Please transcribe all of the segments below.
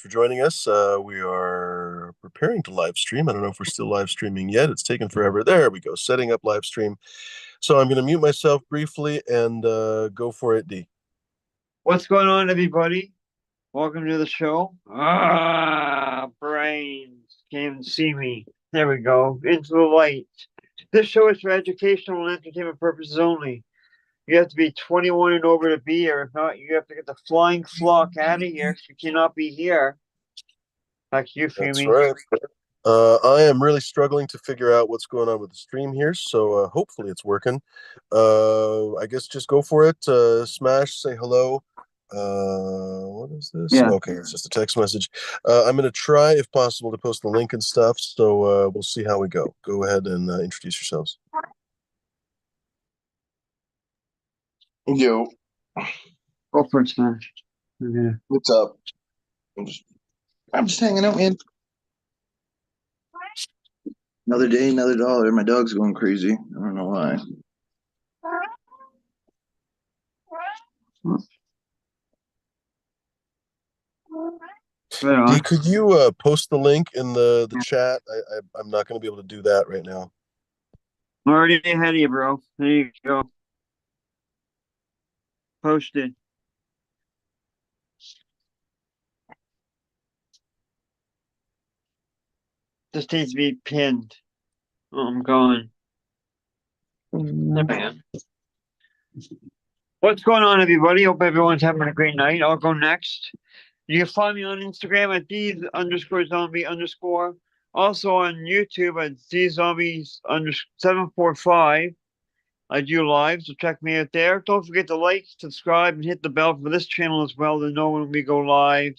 for joining us. We are preparing to live stream. I don't know if we're still live streaming yet. It's taken forever. There we go. Setting up live stream. So I'm going to mute myself briefly and go for it, D. What's going on, everybody? Welcome to the show. Brains came and see me. There we go. Into the light. This show is for educational and entertainment purposes only. You have to be 21 and over to be here. If not, you have to get the flying flock out of here. You cannot be here. Back to you, That's Fumi. right. I am really struggling to figure out what's going on with the stream here, so hopefully it's working. I guess just go for it. Smash, say hello. What is this? Yeah. Okay, it's just a text message. I'm going to try, if possible, to post the link and stuff, so we'll see how we go. Go ahead and introduce yourselves. Yo, Go for it, Smash. Okay. what's up? I'm just hanging out, man. Another day, another dollar. My dog's going crazy. I don't know why. Right D, on. could you post the link in the chat? I'm not going to be able to do that right now. I'm already ahead of you, bro. There you go. Posted. This needs to be pinned. Oh, I'm going. Hey, man. What's going on, everybody? Hope everyone's having a great night. I'll go next. You can find me on Instagram at these_zombie_. Also on YouTube at thezombies745. I do live, so check me out there. Don't forget to like, subscribe, and hit the bell for this channel as well to know when we go live.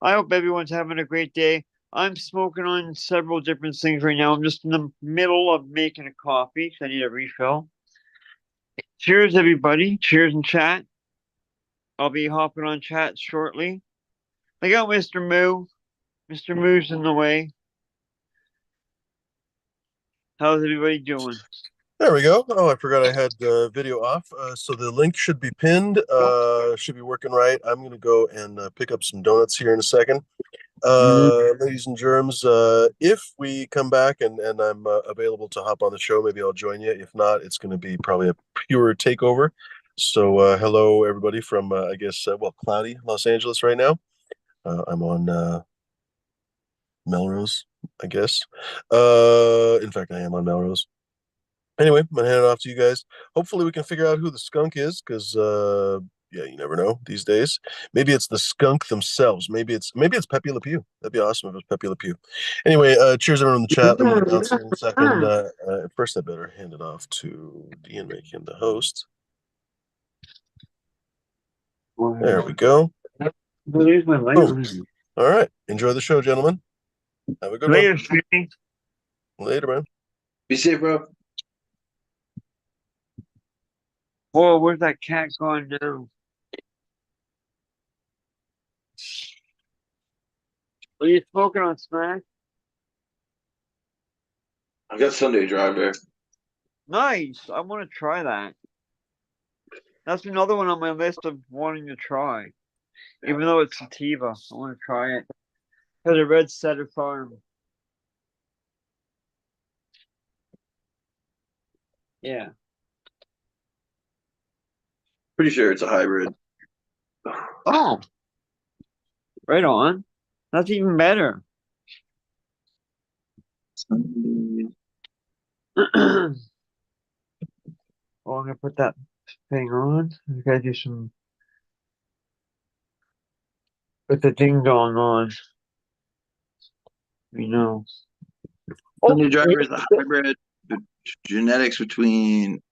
I hope everyone's having a great day. I'm smoking on several different things right now. I'm just in the middle of making a coffee, so I need a refill. Cheers, everybody. Cheers in chat. I'll be hopping on chat shortly. I got Mr. Moo. Mr. Moo's in the way. How's everybody doing? There we go. Oh, I forgot I had video off. So the link should be pinned. Should be working right. I'm going to go and pick up some donuts here in a second. Ladies and germs, if we come back and I'm available to hop on the show, maybe I'll join you. If not, it's going to be probably a pure takeover. So hello, everybody from, I guess, cloudy Los Angeles right now. I'm on Melrose, I guess. In fact, I am on Melrose. Anyway, I'm gonna hand it off to you guys. Hopefully we can figure out who the skunk is, because yeah, you never know these days. Maybe it's the skunk themselves. Maybe it's Pepe Le Pew. That'd be awesome if it was Pepe Le Pew. Anyway, cheers everyone in the chat. I'm gonna bounce here in a second. First I better hand it off to D and make him the host. There we go. There's my light. Boom. All right. Enjoy the show, gentlemen. Have a good Later, one. Later, man. Be safe, bro. Whoa, where's that cat going now? Are you smoking on Smash? I've got Sunday driver. Nice. I want to try that. That's another one on my list of wanting to try. Even though it's sativa, I want to try it. Has a red setter farm. Yeah. Pretty sure it's a hybrid. Oh. Right on. That's even better. Oh, I'm gonna put that thing on. I gotta do some. Put the ding dong on. We know. Sunday driver is the hybrid genetics between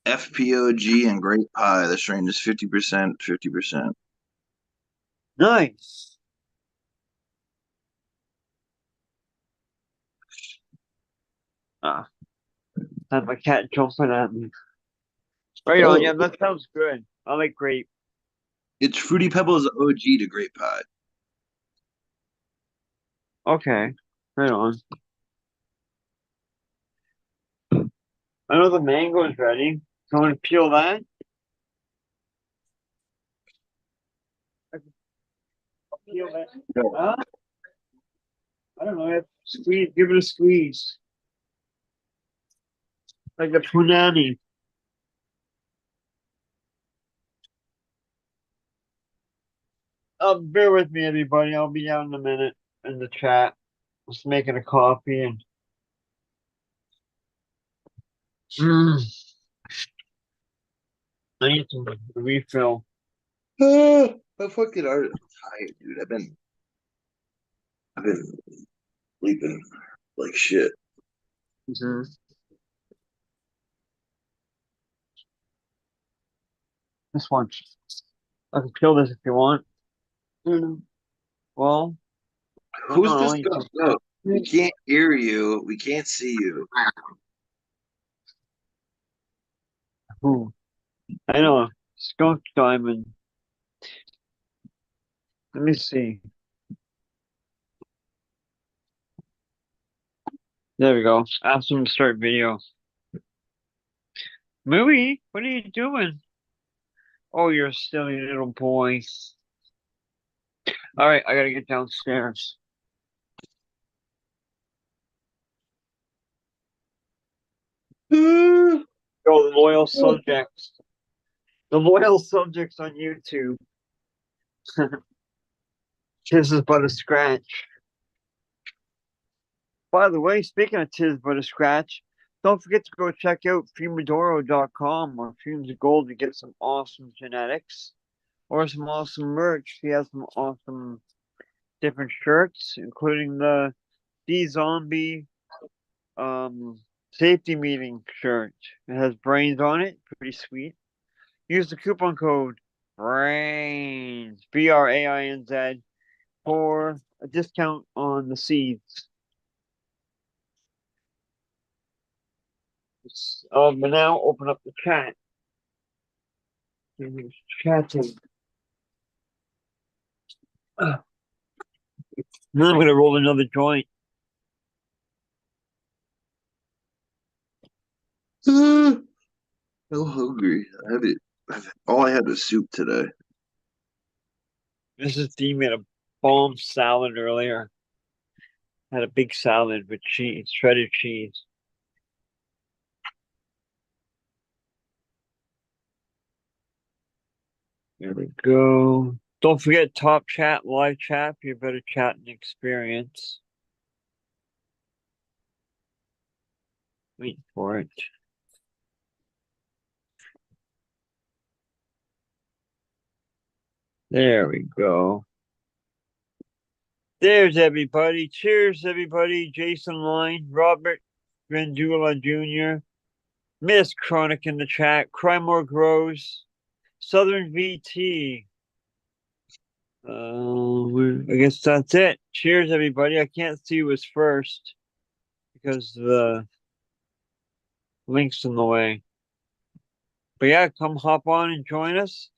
FPOG and Great Pie. The strain is 50%, 50%. Nice. Ah, had my cat jumping at me. Right on, yeah, that sounds good. I like grape. It's Fruity Pebbles OG to Great Pie. Okay, right on. I know the mango is ready. So I'm gonna peel that. Peel it. Yeah. Huh? I don't know. Squeeze. Give it a squeeze. Like a punani. Bear with me, everybody. I'll be down in a minute in the chat. Just making a coffee and. Mm, I need to refill. I'm fucking tired, dude. I've been sleeping like shit. Mhm. This one. I can kill this if you want. Well, Who's no, this guy? No, we can't hear you. We can't see you. who? I know. Skunk Diamond. Let me see. There we go. Ask him to start video. Mooey, what are you doing? Oh, you're a silly little boy. All right, I gotta get downstairs. Who Oh, the loyal subjects. The loyal subjects on YouTube. This is but a scratch. By the way, speaking of Tis But a Scratch, don't forget to go check out fumadoro.com or Fumes of Gold to get some awesome genetics or some awesome merch. He has some awesome different shirts, including the D-Zombie safety meeting shirt. It has brains on it. Pretty sweet. Use the coupon code BRAINZ, BRAINZ, for a discount on the seeds. But now open up the chat. Chatting. Now I'm gonna roll another joint. so hungry. All I had was soup today. Mrs. D made a bomb salad earlier. Had a big salad with cheese, shredded cheese. There we go. Don't forget top chat, live chat for your better chatting experience. Wait for it. There we go. There's everybody. Cheers, everybody. Jason Line, Robert Grandula Jr., Miss Chronic in the chat, Crymore Grows, Southern VT. I guess that's it. Cheers, everybody. I can't see who was first because the link's in the way. But yeah, come hop on and join us.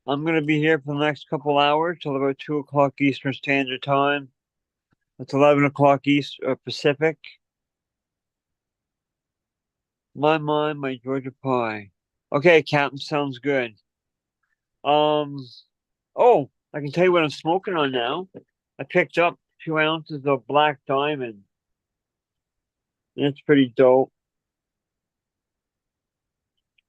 I'm gonna be here for the next couple hours till about 2 o'clock Eastern Standard Time. It's 11 o'clock East Pacific. My Georgia pie. Okay, Captain, sounds good. Oh, I can tell you what I'm smoking on now. I picked up 2 ounces of Black Diamond. And it's pretty dope.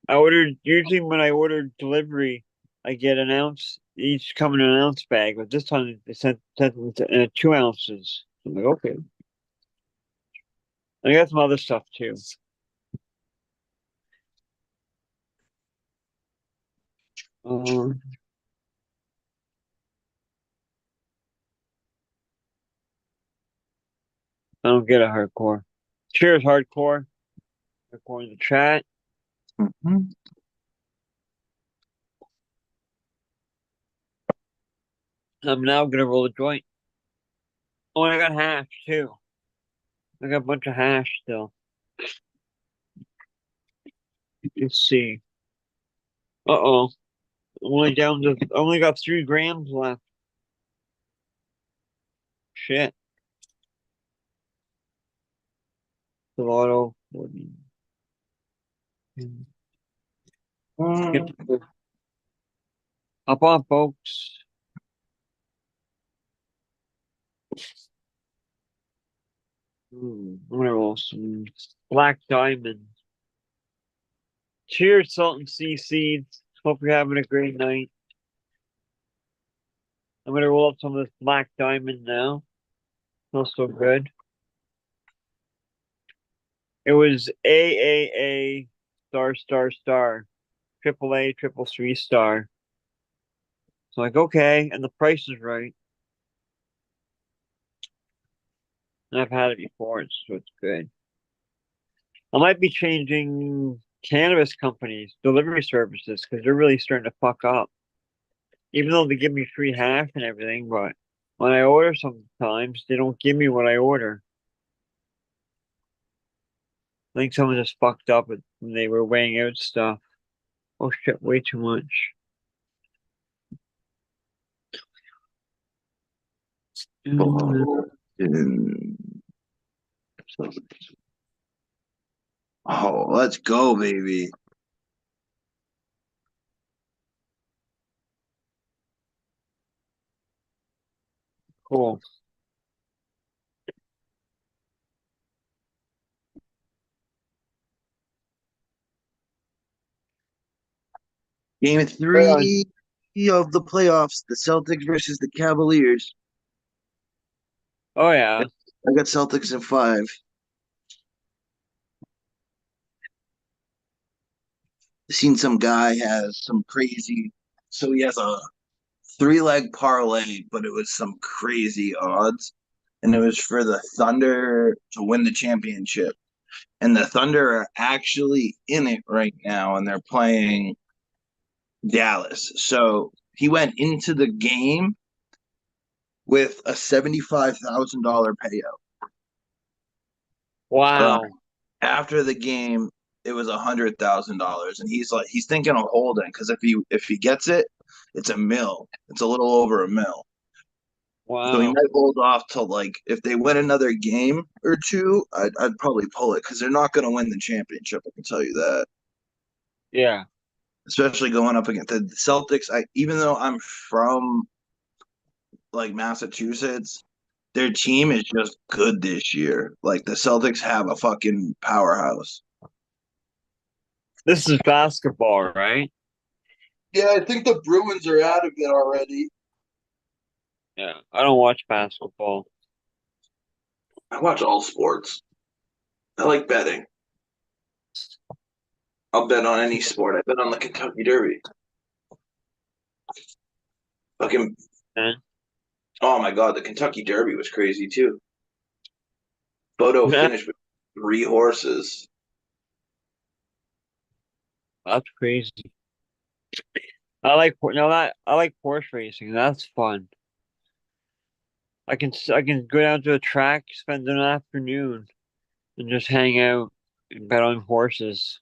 Usually when I order delivery, I get an ounce, each come in an ounce bag, but this time they sent it 2 ounces. I'm like, okay. I got some other stuff too. Um, I don't get a hardcore. Cheers, hardcore. Hardcore in the chat. Mhm. I'm now gonna roll a joint. Oh, and I got hash too. I got a bunch of hash still. Let's see. Uh-oh. Only got 3 grams left. Shit. Gelato. Hop on, folks. What else? Black Diamond. Cheers, Salt and Sea Seeds. Hope you're having a great night. I'm gonna roll up some of this Black Diamond now. Smells so good. It was AAA star star star, triple A triple three star. So like okay, and the price is right. And I've had it before, so it's good. I might be changing cannabis companies, delivery services, because they're really starting to fuck up. Even though they give me free half and everything, but when I order sometimes they don't give me what I order. I think someone just fucked up when they were weighing out stuff. Oh shit, way too much. Oh, let's go, baby. Cool. Game Right on. 3 of the playoffs, the Celtics versus the Cavaliers. Oh yeah. I got Celtics in 5. Seen some guy has some crazy, so he has a 3-leg parlay, but it was some crazy odds. And it was for the Thunder to win the championship. And the Thunder are actually in it right now, and they're playing Dallas. So he went into the game with a $75,000 payout. Wow. After the game, it was $100,000, and he's thinking of holding because if he gets it, it's a mill. It's a little over a mill. So he Wow. might hold off till like if they win another game or two, I'd probably pull it because they're not going to win the championship. I can tell you that. Yeah. Especially going up against the Celtics. Even though I'm from like Massachusetts, their team is just good this year. Like the Celtics have a fucking powerhouse. This is basketball, right? Yeah, I think the Bruins are out of it already. Yeah. I don't watch basketball. I watch all sports. I like betting. I'll bet on any sport. I bet on the Kentucky Derby. Fucking Man. oh my god, the Kentucky Derby was crazy too. Bodo finished with 3 horses. That's crazy. I like horse racing. That's fun. I can go down to a track, spend an afternoon, and just hang out and bet on horses.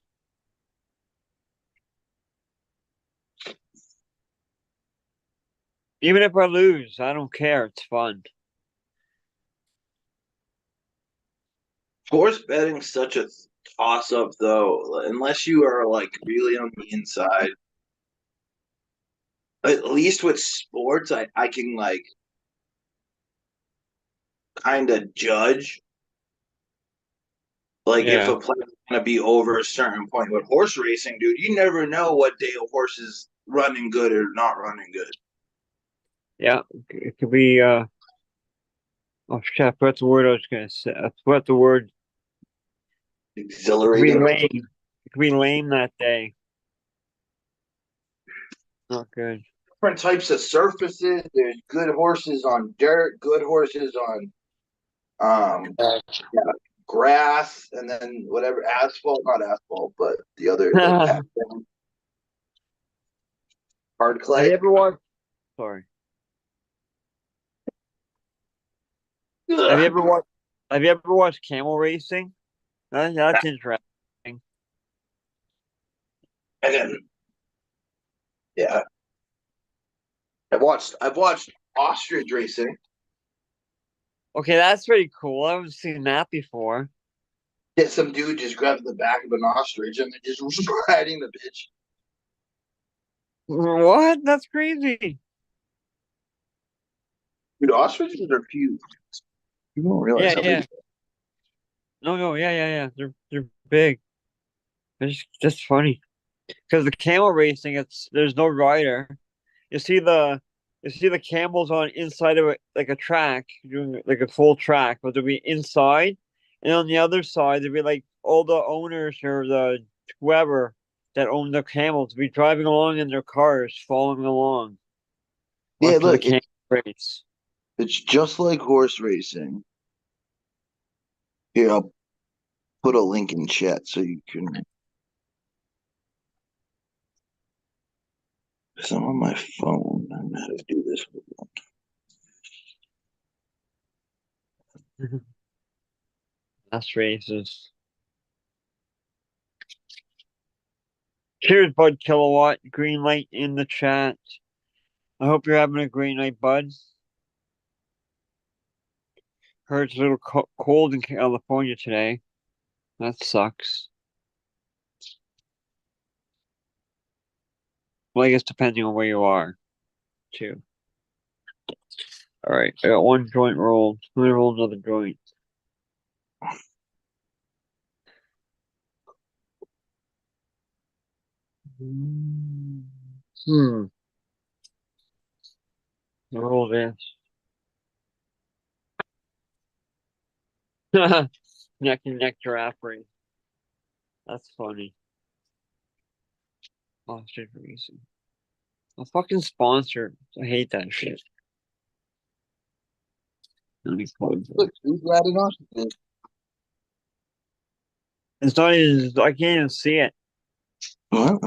Even if I lose, I don't care. It's fun. Horse betting's such a toss up though, unless you are like really on the inside. At least with sports, I can like kind of judge like if Yeah. a player's gonna be over a certain point. With horse racing, dude, you never know what day a horse is running good or not running good. Yeah. It could be oh shit, I forgot the word I was gonna say. I forgot the word. It could be Exhilarating. lame. It could be lame that day. Not good. Different types of surfaces. There's good horses on dirt, good horses on yeah, grass, and then whatever asphalt, not asphalt, but the other like Have hard you clay. ever watched sorry. Have you Ugh. ever watched have you ever watched camel racing? That's interesting. And then yeah, I've watched ostrich racing. Okay, that's pretty cool. I haven't seen that before. Yeah, some dude just grabbed the back of an ostrich and then just riding the bitch. What? That's crazy. Dude, ostriches are cute. People don't realize Yeah, how big. yeah. No, yeah. They're big. It's just funny because the camel racing, there's no rider. You see the you see the camels on inside of it like a track, doing like a full track, but they'll be inside, and on the other side there'll be like all the owners or the whoever that own the camels be driving along in their cars, following along, Yeah, watching the look, camel race. it's just like horse racing. Here, I'll put a link in chat so you can. Cause I'm on my phone. I know how to do this. That's races. Cheers, Bud Kilowatt. Green light in the chat. I hope you're having a great night, Bud. Heard it's a little cold in California today. That sucks. Well, I guess depending on where you are, too. All right, I got one joint rolled. I'm gonna roll another joint. Hmm. Roll this. Neck and neck giraffe race. That's funny. Ostrich racing. A fucking sponsor. I hate that shit. Let me close it. Look, who's riding ostriches? It's not even. I can't even see it. What?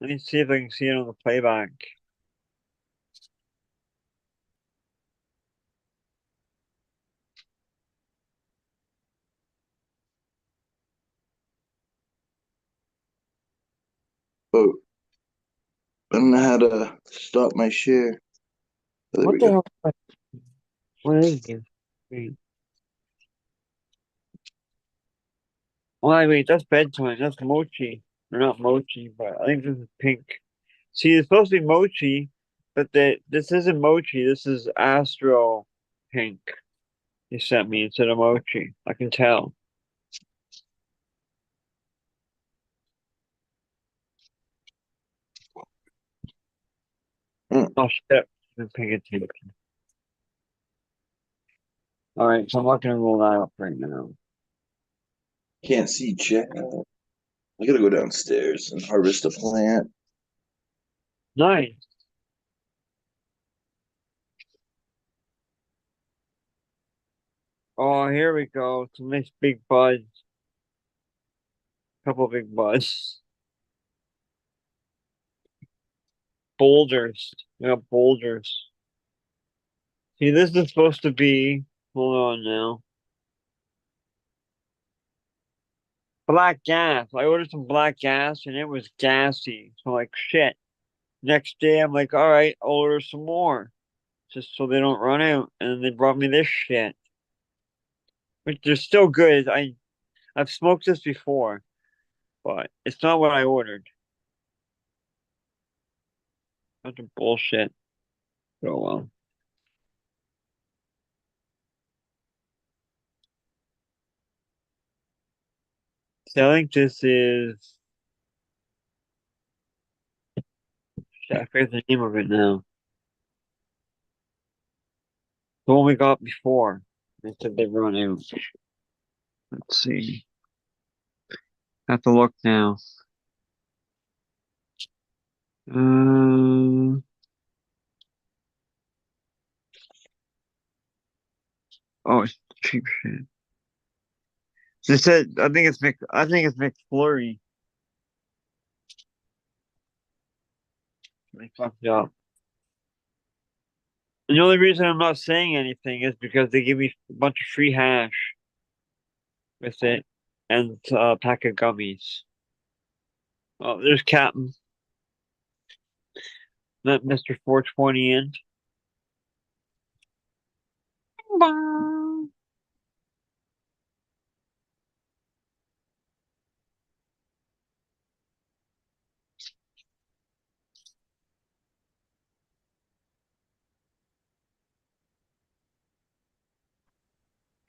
Let me see if I can see it on the playback. Oh, I don't know how to stop my share. Oh, there What we the go. hell? What is this? Wait. Wait, that's bedtime. That's mochi. Or not mochi, but I think this is pink. See, it's supposed to be mochi, but this isn't mochi. This is astro pink. You sent me instead of mochi. I can tell. Hmm, Oh shit! I'm paying attention. All right, so I'm not gonna roll that up right now. can't see chat. I gotta go downstairs and harvest a plant. Nice. Oh, here we go. Some nice big buds. Couple big buds. Boulders. We got boulders. See, this is supposed to be. Hold on now. Black gas. I ordered some black gas and it was gassy. So I'm like, shit. Next day, I'm like, all right, I'll order some more. Just so they don't run out. And they brought me this shit. Which they're still good. I've smoked this before, but it's not what I ordered. Bunch of bullshit. Oh well. So I think this is shit, I forget the name of it now. The one we got before. They said they run out. Let's see. Have to look now. Uh, oh, it's cheap shit. They said I think it's McFlurry. They fucked it up. And the only reason I'm not saying anything is because they give me a bunch of free hash with it and a pack of gummies. Oh, there's Captain. Let Mr. 420 in.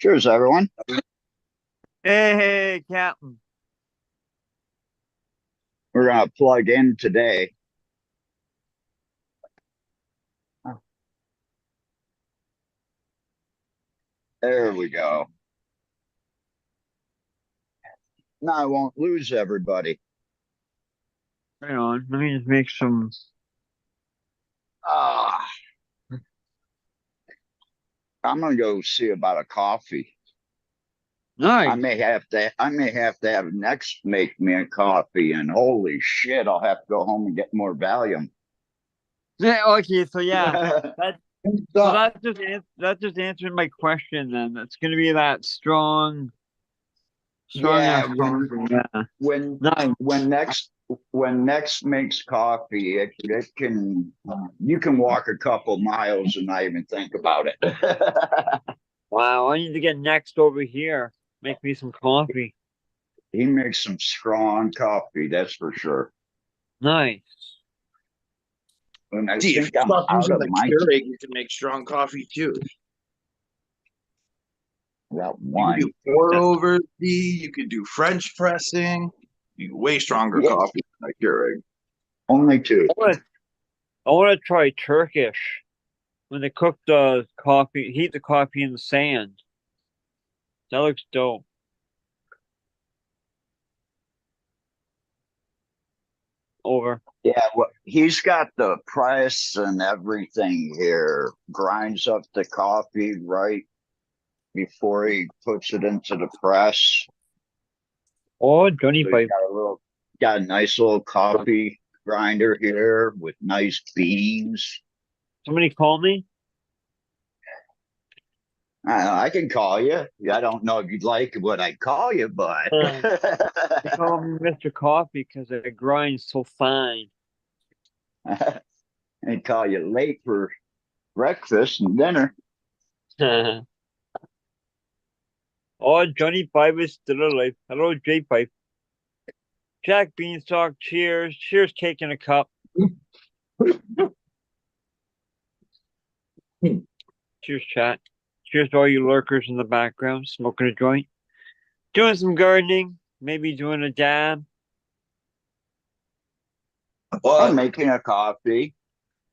Cheers, everyone. Hey, Captain. We're gonna plug in today. There we go. Now I won't lose everybody. Hang on. Let me just make some. Ah, I'm gonna go see about a coffee. Nice. I may have to have next make me a coffee, and holy shit, I'll have to go home and get more Valium. Yeah, okay, so yeah, that's just answering my question. Then it's gonna be that strong Yeah, ass coffee. Yeah, when nice. when next makes coffee, it can you can walk a couple miles and not even think about it. Wow, I need to get next over here. Make me some coffee. He makes some strong coffee, that's for sure. Nice. And I See, if think you I'm stop out using of the my Keurig, you can make strong coffee too. that You one. can do pour over tea. You can do French pressing. Way stronger Yeah. coffee than a Keurig. Only two. I want to try Turkish when they cook the coffee, heat the coffee in the sand. That looks dope. Over. Yeah, well, he's got the press and everything here. Grinds up the coffee right before he puts it into the press. Oh, Johnny So Pipe. got a nice little coffee grinder here with nice beans. Somebody call me? I can call you. I don't know if you'd like what I call you, but They call me Mr. Coffee because it grinds so fine. I call you late for breakfast and dinner. Oh, Johnny Pipe is still alive. Hello, J Pipe. Jack Beanstalk, cheers. Cheers, cake in a cup. Cheers, chat. Cheers to all you lurkers in the background, smoking a joint. Doing some gardening, maybe doing a dab. I'm making a coffee.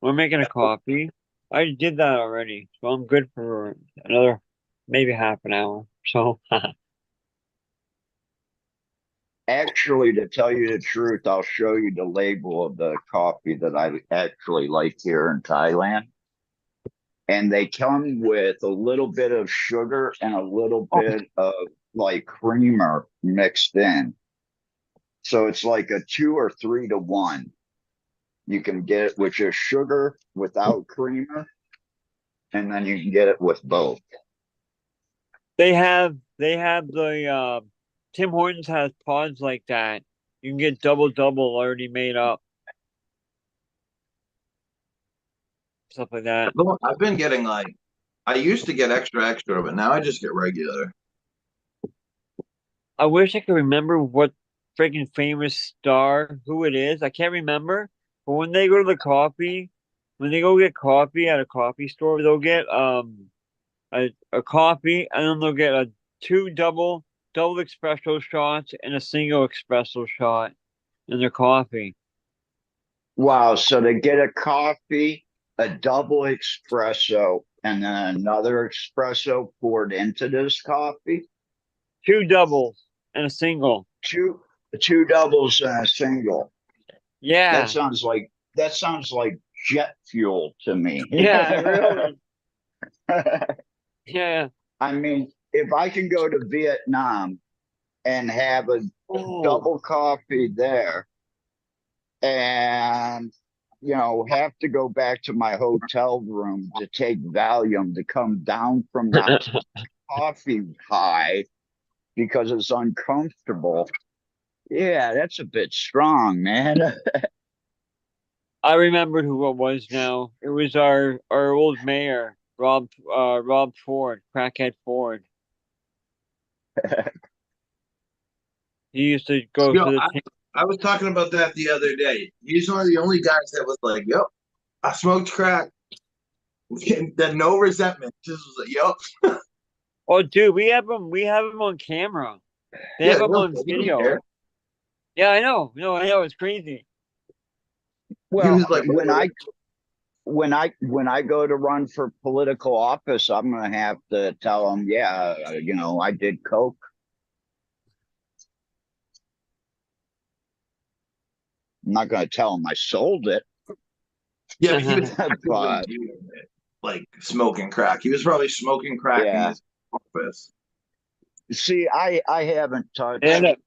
We're making a coffee. I did that already, so I'm good for another maybe half an hour. So Actually, to tell you the truth, I'll show you the label of the coffee that I actually like here in Thailand. And they come with a little bit of sugar and a little bit of like creamer mixed in. So it's like a 2 or 3 to 1. You can get it with just sugar without creamer, and then you can get it with both. they have the Tim Hortons has pods like that. You can get double already made up. Stuff like that. I've been getting like, I used to get extra, but now I just get regular. I wish I could remember what freaking famous star who it is. I can't remember. But when they go to the coffee, when they go get coffee at a coffee store, they'll get a coffee and then they'll get a two double espresso shots and a single espresso shot in their coffee. Wow. So to get a coffee, a double espresso, and then another espresso poured into this coffee. Two doubles and a single. Two doubles and a single. Yeah. That sounds like jet fuel to me. Yeah, really. Yeah. I mean, if I can go to Vietnam and have a double coffee there and have to go back to my hotel room to take Valium to come down from that coffee high because it's uncomfortable. Yeah, that's a bit strong, man. I remember who it was now. It was our old mayor, Rob Ford, Crackhead Ford. He used to go Yo, to the I was talking about that the other day. He's one of the only guys that was like, "Yep, I smoked crack." Then no resentment. Just was like, "Yep." Oh, dude, we have them. We have them on camera. They have Yeah, them no, on he didn't video. care. Yeah, I know. No, I know. It's crazy. He Well, was like, when I go to run for political office, I'm gonna have to tell them, yeah, I did coke. I'm not gonna tell them I sold it, yeah, but he was but like smoking crack. He was probably smoking crack in yeah. his office. See, And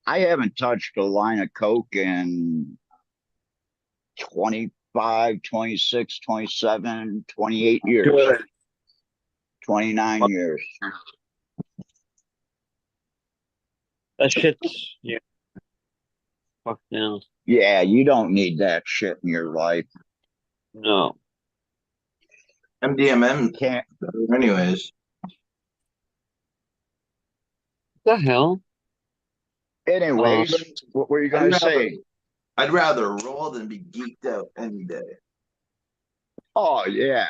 I haven't touched a line of coke in 25, 26, 27, 28 years, good. 29 years. That shit's yeah. Fuck no. Yeah, you don't need that shit in your life. No. MDMM, Can't. anyways. The hell? Anyways, what were you I'd gonna rather, say? I'd rather roll than be geeked out any day. Oh yeah,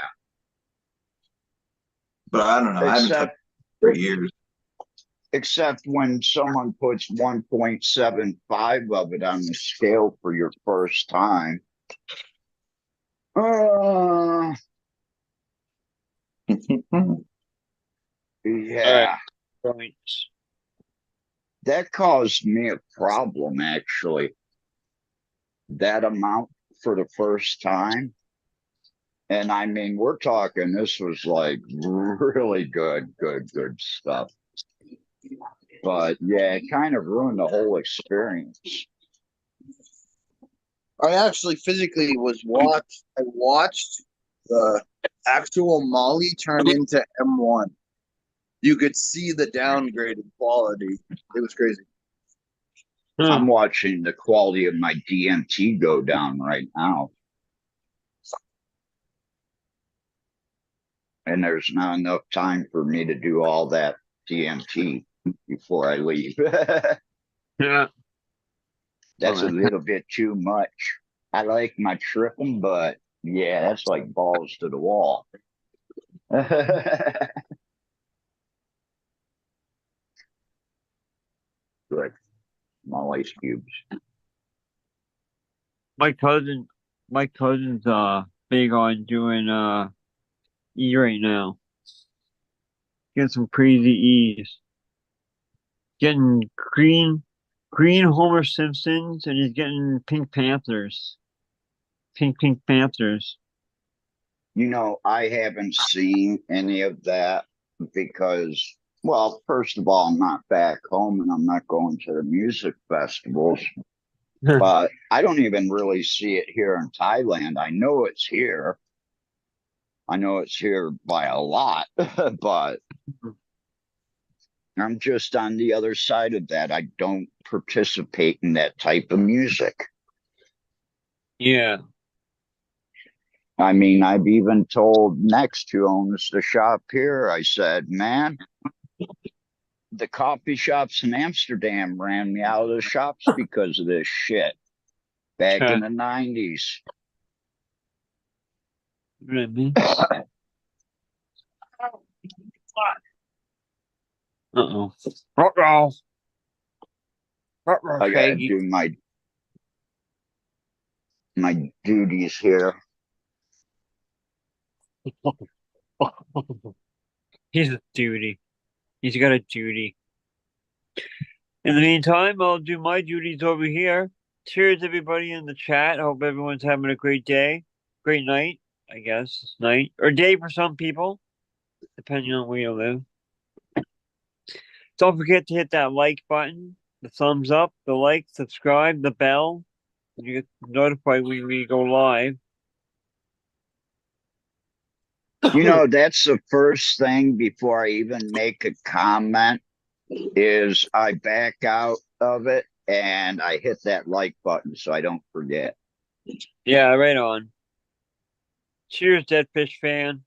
But I don't know. I haven't touched except it for years. except when someone puts 1.75 of it on the scale for your first time. Uh, All right. yeah, Points. that caused me a problem actually. That amount for the first time. And I mean, we're talking, this was like really good stuff. But yeah, it kind of ruined the whole experience. I actually physically I watched the actual Molly turn into M1. You could see the downgraded quality. It was crazy. I'm watching the quality of my DMT go down right now. And there's not enough time for me to do all that DMT before I leave. Yeah. That's a little bit too much. I like my tripping, but yeah, that's like balls to the wall. Good. Small ice cubes. My cousin my cousin's big on doing E right now. Getting some crazy E's. Getting green Homer Simpsons and he's getting Pink Panthers. Pink Panthers. I haven't seen any of that because, well, first of all, I'm not back home and I'm not going to the music festivals. But I don't even really see it here in Thailand. I know it's here. I know it's here by a lot, but I'm just on the other side of that. I don't participate in that type of music. Yeah. I mean, I've even told Next, who owns the shop here, I said, man, the coffee shops in Amsterdam ran me out of the shops because of this shit back in the 90s. Really? Uh-oh. Uh-oh. Uh-oh, I gotta Shaggy. do my duties here. He's a duty. He's got a duty. In the meantime, I'll do my duties over here. Cheers, everybody in the chat. I hope everyone's having a great day. Great night, I guess. It's night. Or day for some people, depending on where you live. Don't forget to hit that like button, the thumbs up, the like, subscribe, the bell. You get notified when we go live. That's the first thing before I even make a comment is I back out of it and I hit that like button so I don't forget. Yeah, right on. Cheers, Dead Fish fan.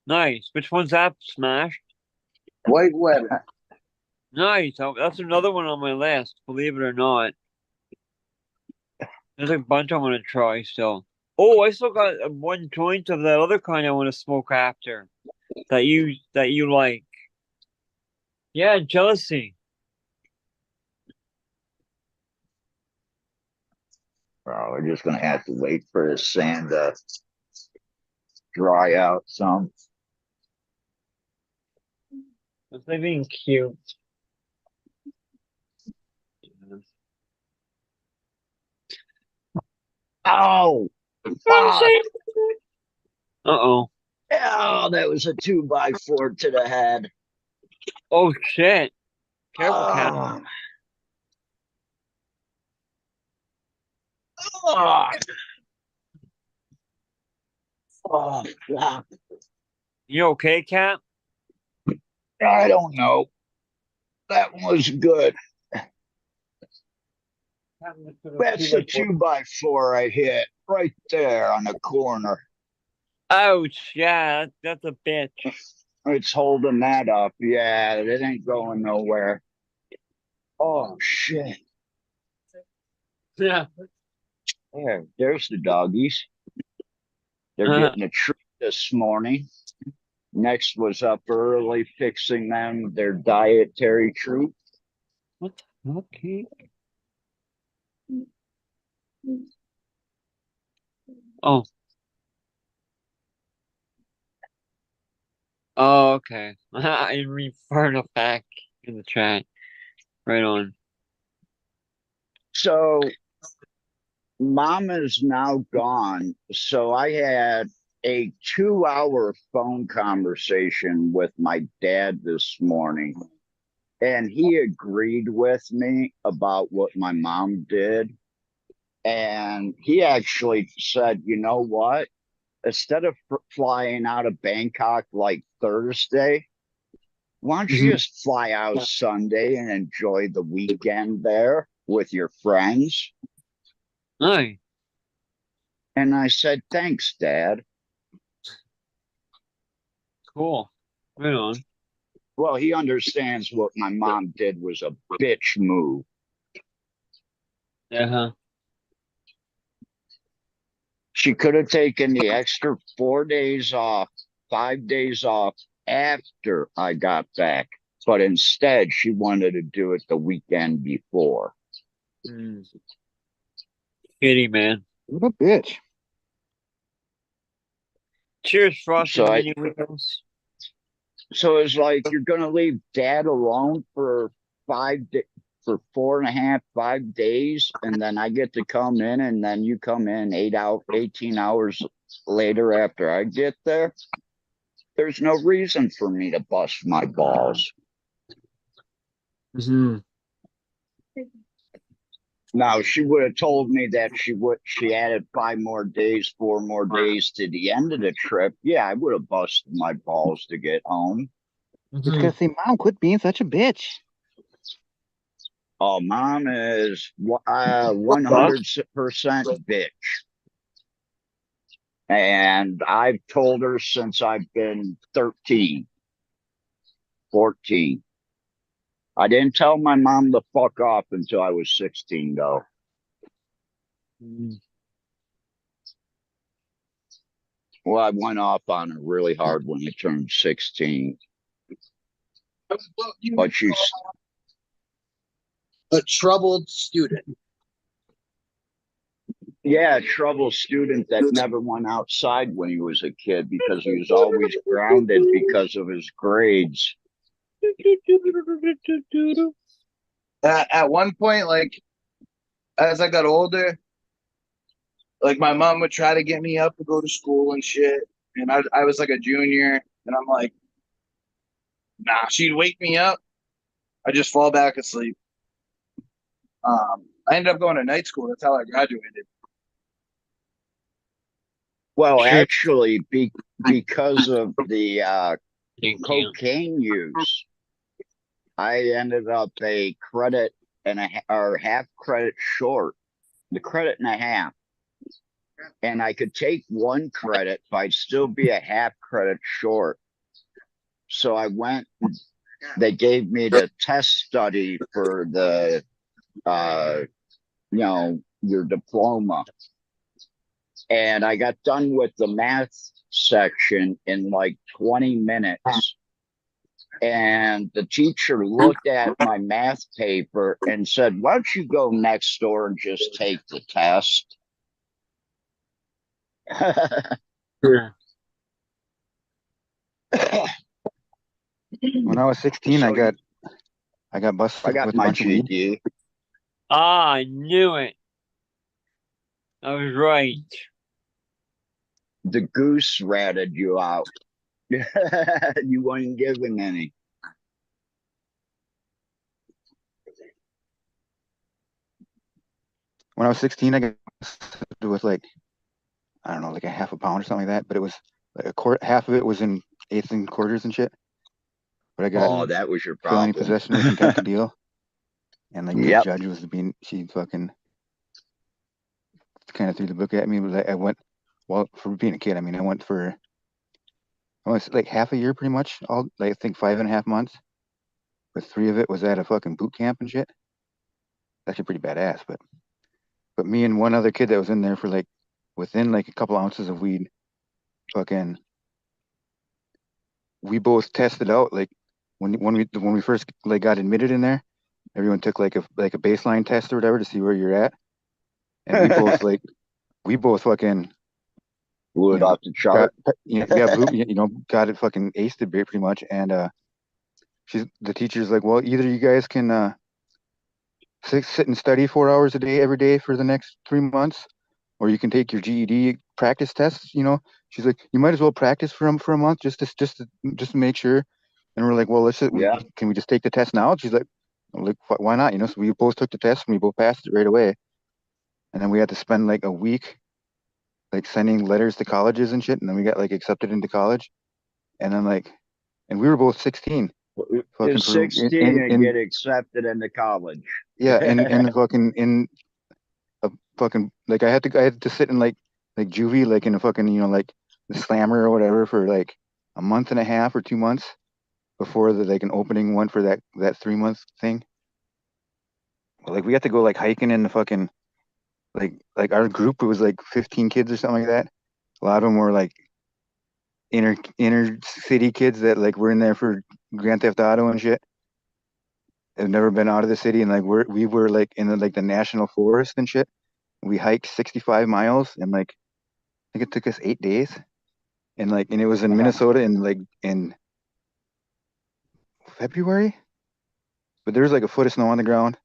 Nice. Which one's that? Smashed? White weather. Nice. Oh, that's another one on my list, believe it or not. There's a bunch I want to try still. Oh, I still got one joint of that other kind I want to smoke after. That you like. Yeah, jealousy. Well, we're just gonna have to wait for the sand to dry out some. It's like being cute. Oh, fuck. Uh-oh. Oh, that was a 2x4 to the head. Oh shit. Careful, cat. Oh, oh, oh, fuck. You okay, cat? I don't know. That one was good. That's a 2x4 I hit right there on the corner. Ouch, yeah, that's a bitch. It's holding that up. Yeah, it ain't going nowhere. Oh, shit. Yeah. There's the doggies. They're getting a treat this morning. Next was up early fixing them their dietary treat. What the okay. Oh. Oh, okay. I referred it back in the chat. Right on. So mom is now gone. So I had a 2-hour phone conversation with my dad this morning. And he agreed with me about what my mom did. And he actually said, you know what? Instead of flying out of Bangkok like Thursday, why don't you just fly out Sunday and enjoy the weekend there with your friends? Nice. And I said, thanks, Dad. Cool. Right on. Well, he understands what my mom did was a bitch move. Uh-huh. She could have taken the extra 4 days off, 5 days off after I got back. But instead, she wanted to do it the weekend before. Kitty, man. What a bitch. Cheers, Frosty So Mini Wiggles. So it's like you're gonna leave dad alone for 4.5, 5 days, and then I get to come in, and then you come in 18 hours later after I get there. There's no reason for me to bust my balls. Now she would have told me that she added 5 more days, 4 more days to the end of the trip. Yeah, I would have busted my balls to get home. It's because, see, mom, quit being such a bitch. Oh, mom is 100% bitch. And I've told her since I've been 13, 14. I didn't tell my mom to fuck off until I was 16, though. Well, I went off on her really hard when I turned 16. But she's a troubled student. Yeah, a troubled student that never went outside when he was a kid because he was always grounded because of his grades. At one point, like, as I got older, like, my mom would try to get me up to go to school and shit. And I was like a junior, and I'm like, nah, she'd wake me up. I just fall back asleep. I ended up going to night school. That's how I graduated. Well, actually, because of the cocaine use, I ended up a credit or half credit short, the credit and a half. And I could take one credit, but I'd still be a half credit short. So I went, they gave me the test study for the, your diploma. And I got done with the math section in like 20 minutes. And the teacher looked at my math paper and said, "Why don't you go next door and just take the test?" When I was 16, So I got I busted got with a my bunch of weed. GD. Ah, I knew it. I was right. The goose ratted you out. You weren't given any. When I was 16, I got busted with like, I don't know, like a half a pound or something like that. But it was like half of it was in eighths and quarters and shit. But I got Oh, that was your felony problem. possession with intent to deal. And like the Yep. judge was she fucking kind of threw the book at me. But I went, well, for being a kid, I mean, I went for almost like half a year pretty much. All like I think 5.5 months. But 3 of it was at a fucking boot camp and shit. Actually pretty badass. But me and one other kid that was in there for like within like a couple ounces of weed, fucking, we both tested out like when we first like got admitted in there. Everyone took like a baseline test or whatever to see where you're at, and we both fucking Blew you it know off the chart. got it fucking aced it pretty much. And the teacher's like, well, either you guys can sit and study 4 hours a day every day for the next 3 months, or you can take your GED practice tests. She's like, you might as well practice for a month just to make sure. And we're like, well, Yeah. can we just take the test now? She's like, why not? So we both took the test and we both passed it right away. And then we had to spend like a week like sending letters to colleges and shit. And then we got like accepted into college. And then and we were both 16, fucking Is for 16 and get accepted into college. yeah, in the fucking in a fucking like I had to sit in like juvie like in a fucking like the slammer or whatever for like a month and a half or 2 months before the like an opening one for that 3 month thing. Like we had to go like hiking in the fucking our group. It was like 15 kids or something like that. A lot of them were like inner city kids that like were in there for Grand Theft Auto and shit. Have never been out of the city, and like we were like in the national forest and shit. We hiked 65 miles and like I think it took us 8 days. And it was in Minnesota in February. But there was like a foot of snow on the ground.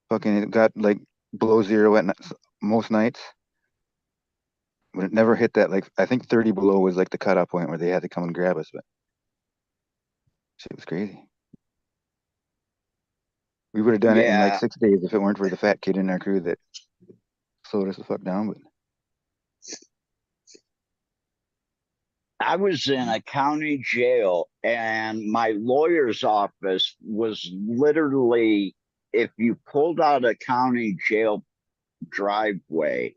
Fucking it got like below zero at most nights. But it never hit that, like I think 30 below was like the cutoff point where they had to come and grab us. But shit was crazy. We would have done it in like Yeah. 6 days if it weren't for the fat kid in our crew that slowed us the fuck down. But I was in a county jail, and my lawyer's office was literally, if you pulled out a county jail driveway,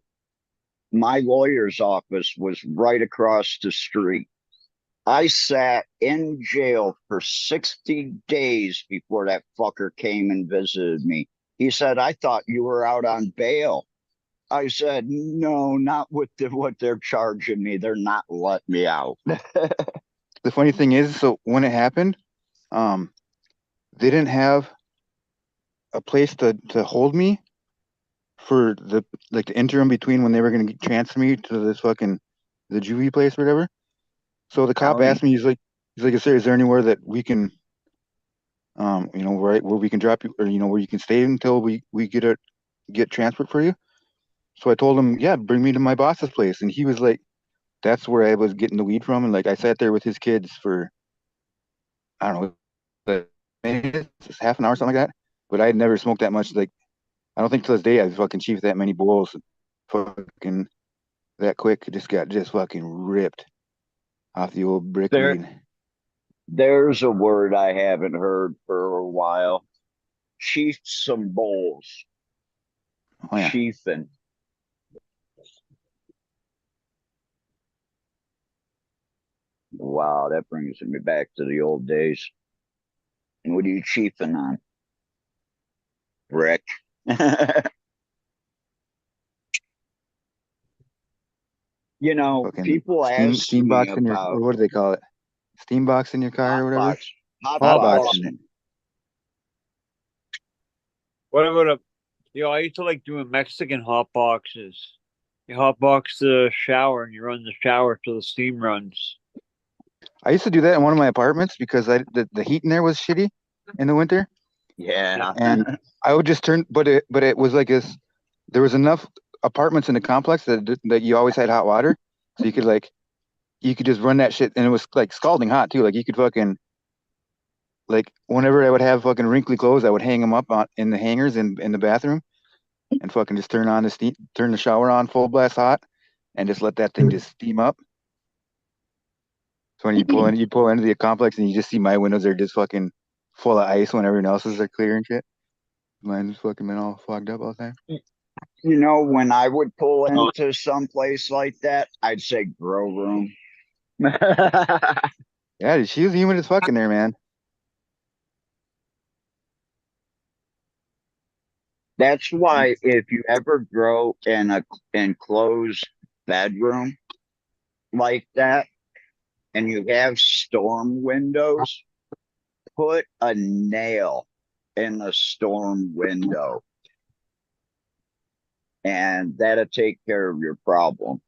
my lawyer's office was right across the street. I sat in jail for 60 days before that fucker came and visited me. He said, "I thought you were out on bail." I said, "No, not with what they're charging me. They're not letting me out." the funny thing is, so when it happened, um, they didn't have a place to hold me for the interim between when they were going to transfer me to this fucking the juvie place or whatever. So the cop County. asked me, he's like, is there anywhere that we can, where we can drop you, or where you can stay until we get transferred for you? So I told him, yeah, bring me to my boss's place, and he was like, that's where I was getting the weed from, and like I sat there with his kids for I don't know, maybe half an hour, something like that. But I had never smoked that much. Like I don't think to this day I've fucking chiefed that many bowls, fucking that quick. It just got fucking ripped off the old brick There, weed. there's a word I haven't heard for a while. Chief some bowls. Oh yeah. Chiefing. Wow, that brings me back to the old days. And what are you chiefing on? Brick. You know, Fucking people ask steam me box in your, about or what do they call it? Steam box in your car or whatever. hot Hot box. box. What about I used to like doing Mexican hot boxes. You hot box the shower and you run the shower till the steam runs. I used to do that in one of my apartments because the heat in there was shitty in the winter, Yeah. and I would just turn. But it was like this. There was enough apartments in the complex that you always had hot water, so you could just run that shit, and it was like scalding hot too. Like you could fucking like whenever I would have fucking wrinkly clothes, I would hang them up in the hangers in the bathroom, and fucking just turn the shower on full blast hot, and just let that thing just steam up. So when you pull into the complex and you just see my windows are just fucking full of ice when everyone else's are clear and shit. Mine's fucking been all fogged up all the time. You know, when I would pull into some place like that, I'd say grow room. Yeah, she was humid as fuck in there, man. That's why if you ever grow in a enclosed bedroom like that and you have storm windows, put a nail in the storm window and that'll take care of your problem.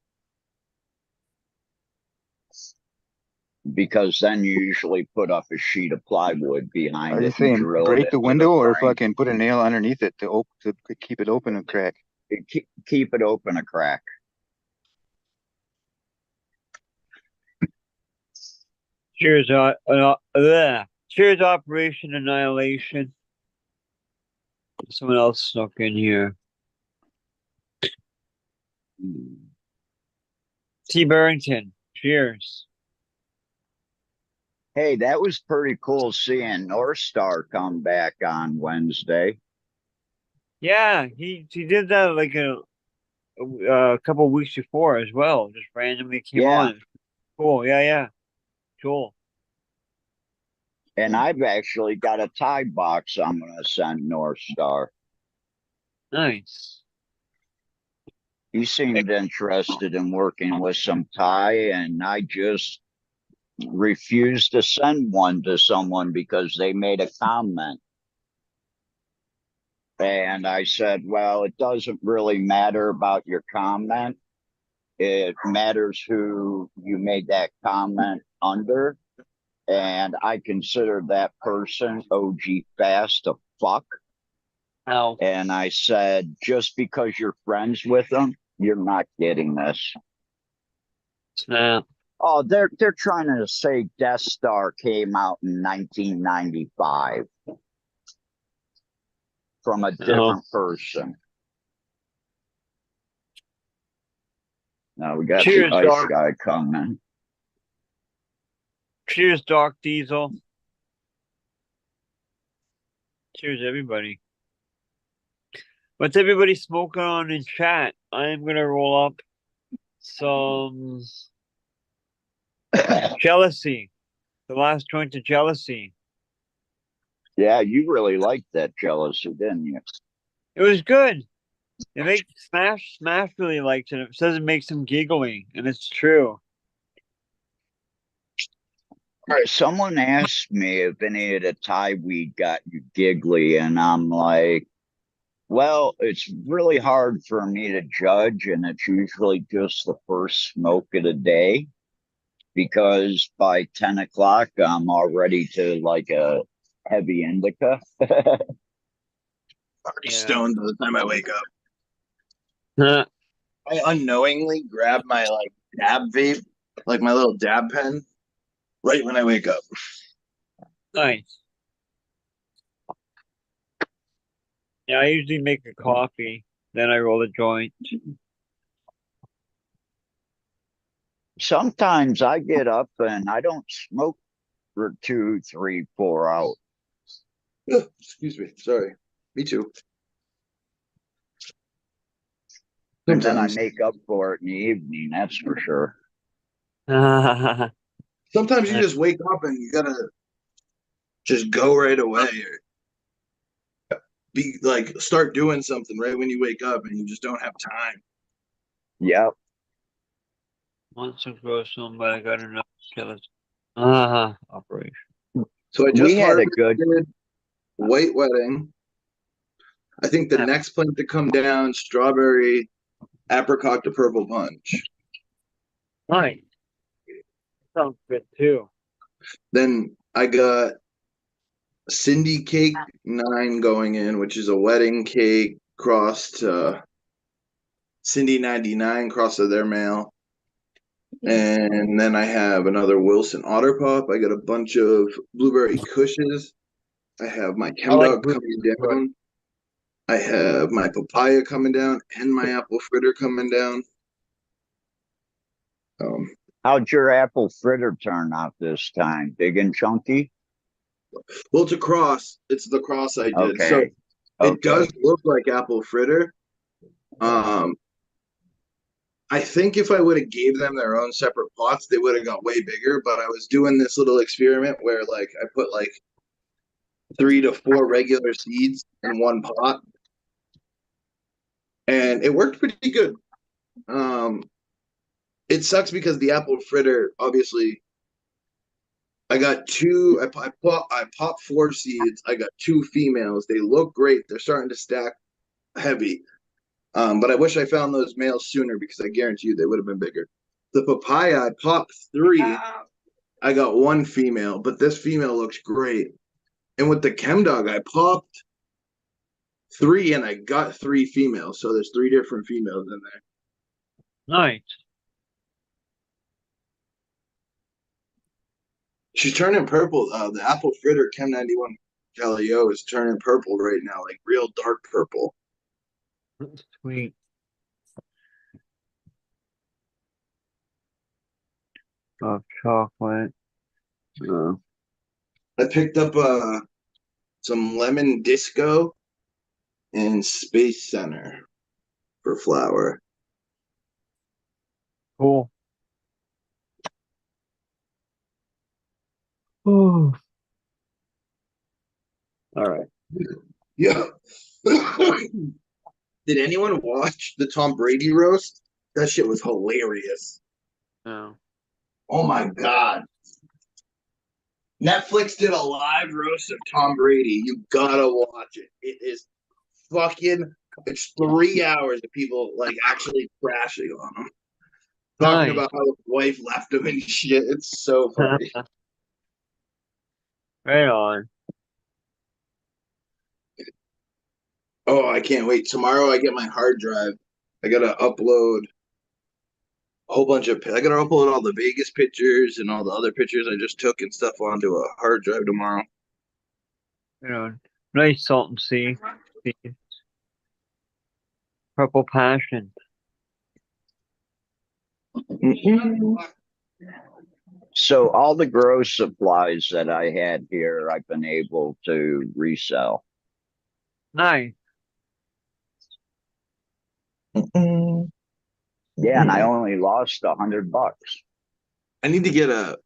Because then you usually put up a sheet of plywood behind Are you it and saying drill it break the into window or frame. fucking put a nail underneath it to keep it open and crack? Keep it open a crack. Cheers, cheers, Operation Annihilation. Someone else snuck in here. T. Barrington, cheers. Hey, that was pretty cool seeing North Star come back on Wednesday. Yeah, he did that like a couple of weeks before as well. Just randomly came Yeah. on. Cool. Yeah. Cool. And I've actually got a Tide box I'm going to send North Star. Nice. He seemed interested in working with some Thai, and I just refused to send one to someone because they made a comment. And I said, well, it doesn't really matter about your comment. It matters who you made that comment under. And I consider that person OG fast a fuck. Oh. And I said, just because you're friends with them, you're not getting this. Snap. Oh, they're trying to say Death Star came out in 1995 from a different person. Now we got Cheers, the ice Doc. guy coming. Cheers, Doc Diesel. Cheers, everybody. What's everybody smoking on in chat? I am gonna roll up some jealousy. The last joint of jealousy. Yeah, you really liked that jealousy, didn't you? It was good. It makes Smash really likes it. It says it makes him giggling, and it's true. All right, someone asked me if any of the Thai weed got you giggly, and I'm like, well, it's really hard for me to judge, and it's usually just the first smoke of the day because by 10 o'clock, I'm already to like a heavy indica. Already stoned by the time I wake up. Huh. I unknowingly grab my like dab vape, like my little dab pen, right when I wake up. Nice. Yeah, I usually make a coffee, then I roll a joint. Sometimes I get up and I don't smoke for 2, 3, 4 hours. Excuse me. Sorry. Me too. And then I Sometimes. make up for it in the evening, that's for sure. Sometimes you just wake up and you gotta just go right away or be like start doing something right when you wake up and you just don't have time. Yep. Once to grow some, but I got enough killers. Operation. So I We just had a good. harvested white wedding. I think the Yeah. next plant to come down, strawberry, apricot to purple punch. Nice. Sounds good too. Then I got Cindy Cake 9 going in, which is a wedding cake crossed Cindy 99 crossed to their mail. And then I have another Wilson Otter Pop. I got a bunch of blueberry cushes. I have my I like Chemdog coming down. I have my papaya coming down and my apple fritter coming down. How'd your apple fritter turn out this time? Big and chunky? Well, it's a cross. It's the cross I did. So Okay. it does look like apple fritter. I think if I would have gave them their own separate pots, they would have got way bigger. But I was doing this little experiment where like I put like 3 to 4 regular seeds in one pot, and it worked pretty good. It sucks because the apple fritter, obviously, I got two. I popped 4 seeds. I got 2 females. They look great. They're starting to stack heavy. But I wish I found those males sooner because I guarantee you they would have been bigger. The papaya, I popped 3. I got 1 female, but this female looks great. And with the Chemdog, I popped 3 and I got 3 females. So there's 3 different females in there. Nice. She's turning purple. The apple fritter Chem 91 Calio is turning purple right now, like real dark purple. Sweet. Oh, chocolate. I picked up some lemon disco and Space Center for flower. Cool. Oh. All right. Yeah. Did anyone watch the Tom Brady roast? That shit was hilarious. No. Oh my god. Netflix did a live roast of Tom Brady. You gotta watch it. It is fucking. It's 3 hours of people like actually crashing on him, talking about how his wife left him and shit. It's so funny. Right on. Oh, I can't wait. Tomorrow I get my hard drive. I gotta upload a whole bunch of. I gotta upload all the Vegas pictures and all the other pictures I just took and stuff onto a hard drive tomorrow. You know, nice salt and sea. Purple passion. So all the grow supplies that I had here, I've been able to resell. Nice. Yeah, and I only lost $100. I need to get a.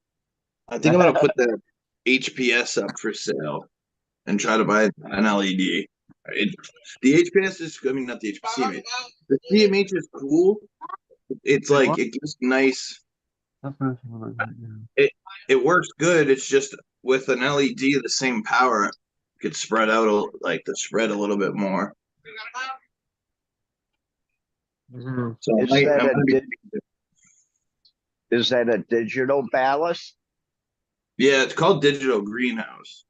I think I'm gonna put the HPS up for sale and try to buy an LED. The HPS is, I mean, not the CMH. The CMH is cool. It's like it gives nice. It works good. It's just with an LED the same power, it could spread out like the spread a little bit more. Mm-hmm. So Is that a digital ballast? Yeah, it's called Digital Greenhouse,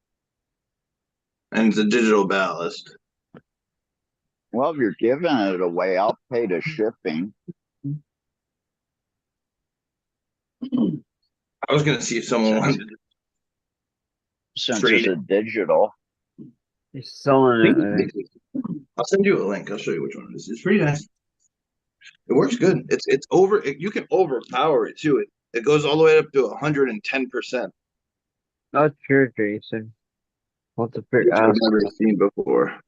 and it's a digital ballast. Well, if you're giving it away, I'll pay the shipping. I was gonna see if someone wanted to Since it's a digital. He's selling it. I'll send you a link. I'll show you which one it is. It's pretty nice. It works good. It's over. You can overpower it too. It goes all the way up to 110%. Not sure, Jason. What's the Which I've never seen before.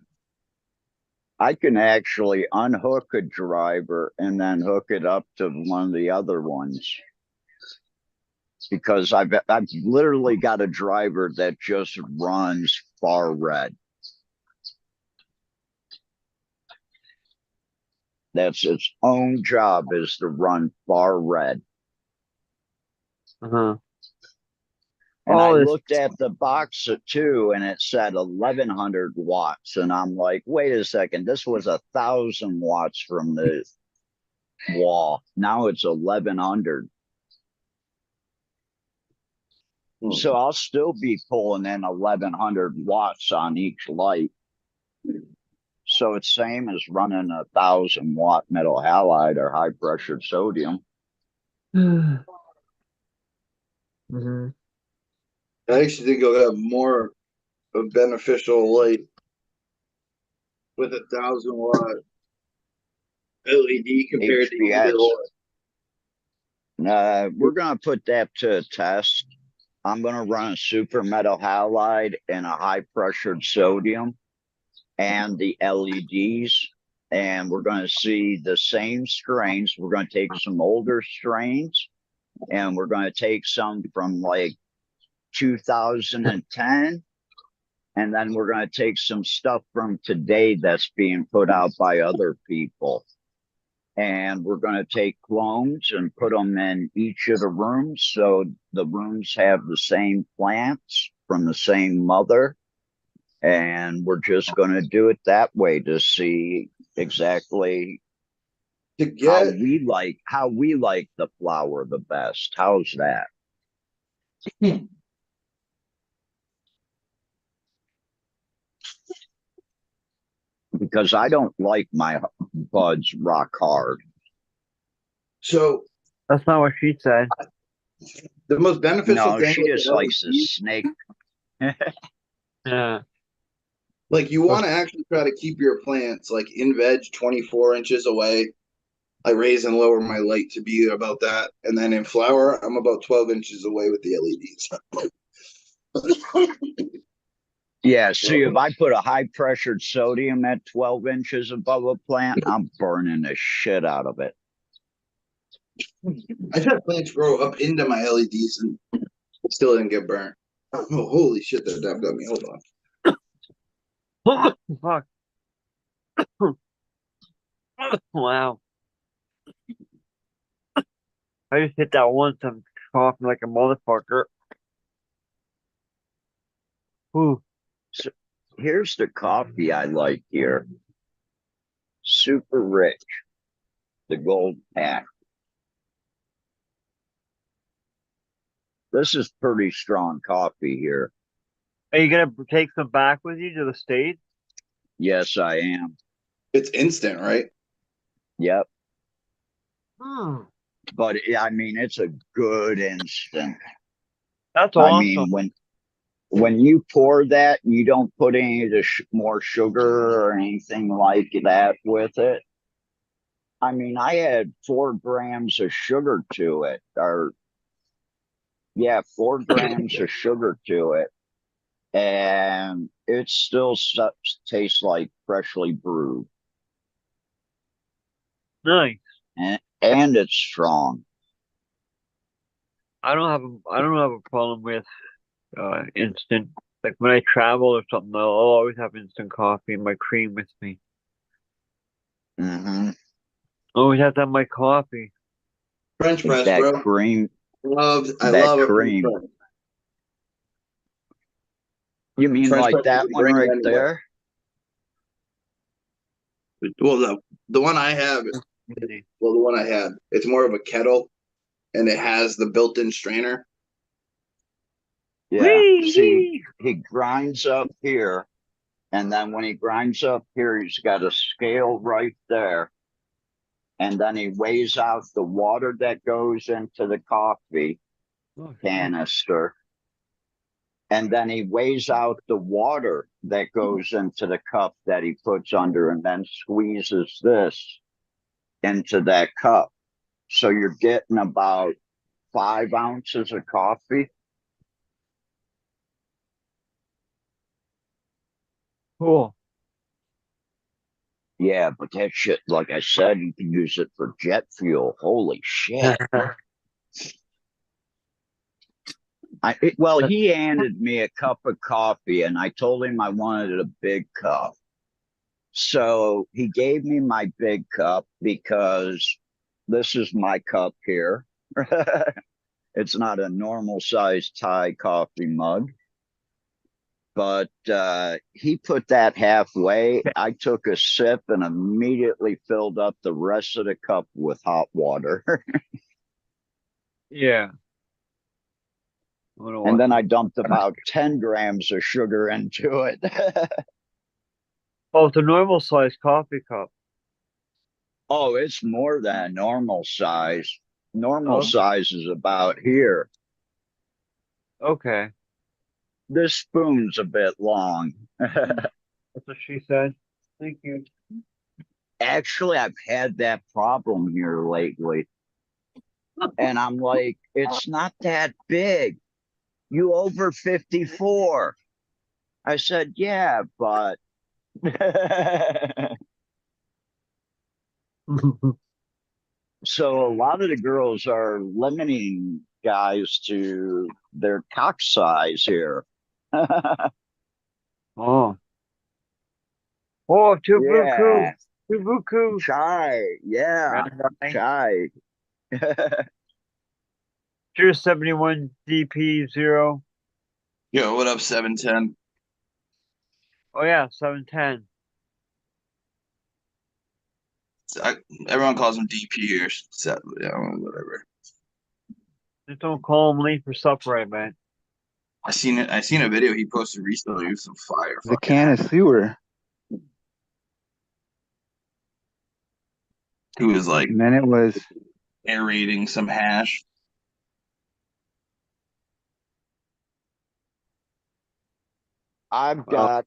I can actually unhook a driver and then hook it up to one of the other ones. Because I've literally got a driver that just runs far red. That's its own job, is to run far red. Uh-huh. And I Oh, this. looked at the box too, and it said 1100 watts. And I'm like, wait a second, this was 1,000 watts from the wall. Now it's 1100. So I'll still be pulling in 1100 watts on each light. So it's same as running 1,000 watt metal halide or high pressured sodium. Mm-hmm. I actually think you'll have more of beneficial light with 1,000 watt LED compared to either HPS. one. We're going to put that to a test. I'm going to run a super metal halide and a high pressured sodium and the LEDs. And we're going to see the same strains. We're going to take some older strains and we're going to take some from like 2010. And then we're going to take some stuff from today that's being put out by other people. And we're going to take clones and put them in each of the rooms. So the rooms have the same plants from the same mother. And we're just going to do it that way to see exactly To how get we like the flower the best. How's that? Because I don't like my buds rock hard. so That's not what she said. the most beneficial No, thing she with just the likes to LED, snake. Yeah. like you want to actually try to keep your plants like in veg 24 inches away. I raise and lower my light to be about that, and then in flower, I'm about 12 inches away with the LEDs. Yeah, see, if I put a high pressured sodium at 12 inches above a plant, I'm burning the shit out of it. I've had plants grow up into my LEDs and still didn't get burnt. Oh, holy shit, that dab got me. Hold on. Fuck. Wow. I just hit that once. I'm coughing like a motherfucker. Ooh. So here's the coffee I like here. Super rich. The gold pack. This is pretty strong coffee here. Are you gonna take some back with you to the States? Yes, I am. It's instant, right? Yep. Hmm. But I mean, it's a good instant. That's I awesome. mean, when you pour that, you don't put any of the more sugar or anything like that with it. I mean, I had 4 grams of sugar to it, or yeah, 4 grams of sugar to it, and it still tastes like freshly brewed, Nice. and it's strong. I don't have a problem with instant. Like when I travel or something, I'll always have instant coffee and my cream with me. Mm-hmm. Always have to have my coffee. French press, That bro. cream, I that love a French cream. press. You mean French like press that can one bring it right anywhere. there? Well, the one I have, well, the one I had, it's more of a kettle, and it has the built-in strainer. Yeah. Whee! See, he grinds up here, and then when he grinds up here, he's got a scale right there. And then he weighs out the water that goes into the coffee canister. And then he weighs out the water that goes into the cup that he puts under and then squeezes this into that cup. So you're getting about 5 ounces of coffee. Cool. Yeah, but that shit, like I said, you can use it for jet fuel. Holy shit. Well, he handed me a cup of coffee and I told him I wanted a big cup. So he gave me my big cup because this is my cup here. It's not a normal sized Thai coffee mug, but he put that halfway. I took a sip and immediately filled up the rest of the cup with hot water. Yeah. And then I dumped about 10 grams of sugar into it. Oh, it's a normal size coffee cup. Oh, it's more than normal size. Normal Okay. size is about here. Okay. This spoon's a bit long. That's what she said. Thank you. Actually, I've had that problem here lately. And I'm like, it's not that big. You over 54. I said, yeah, but so a lot of the girls are limiting guys to their cock size here. Oh. Oh, Tubuku. Yeah. Tubuku. Chai. Yeah. Chai. Here's 71 DP0. Yo, what up, 710? Oh yeah, 710. Everyone calls him DP or yeah, whatever. Just don't call him late for supper, right, man. I seen it. I seen a video he posted recently with some fire. The can of sewer. He was like And then it was aerating some hash. I've got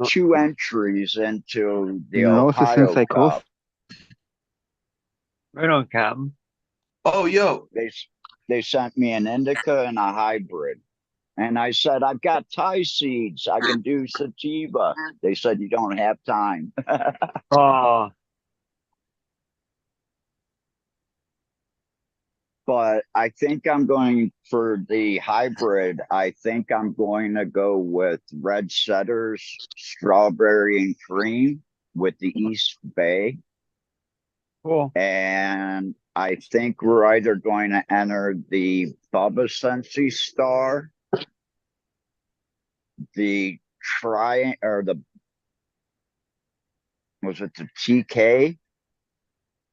two entries into the neurosis and Ohio psychosis. Cup. Right on, Captain. Oh, yo, They sent me an indica and a hybrid. And I said, I've got Thai seeds. I can do sativa. They said, you don't have time. Oh, But I think I'm going for the hybrid. I think I'm going to go with Red Setters, strawberry and cream with the East Bay. cool. And I think we're either going to enter the Bubba Sensi Star, the was it the TK?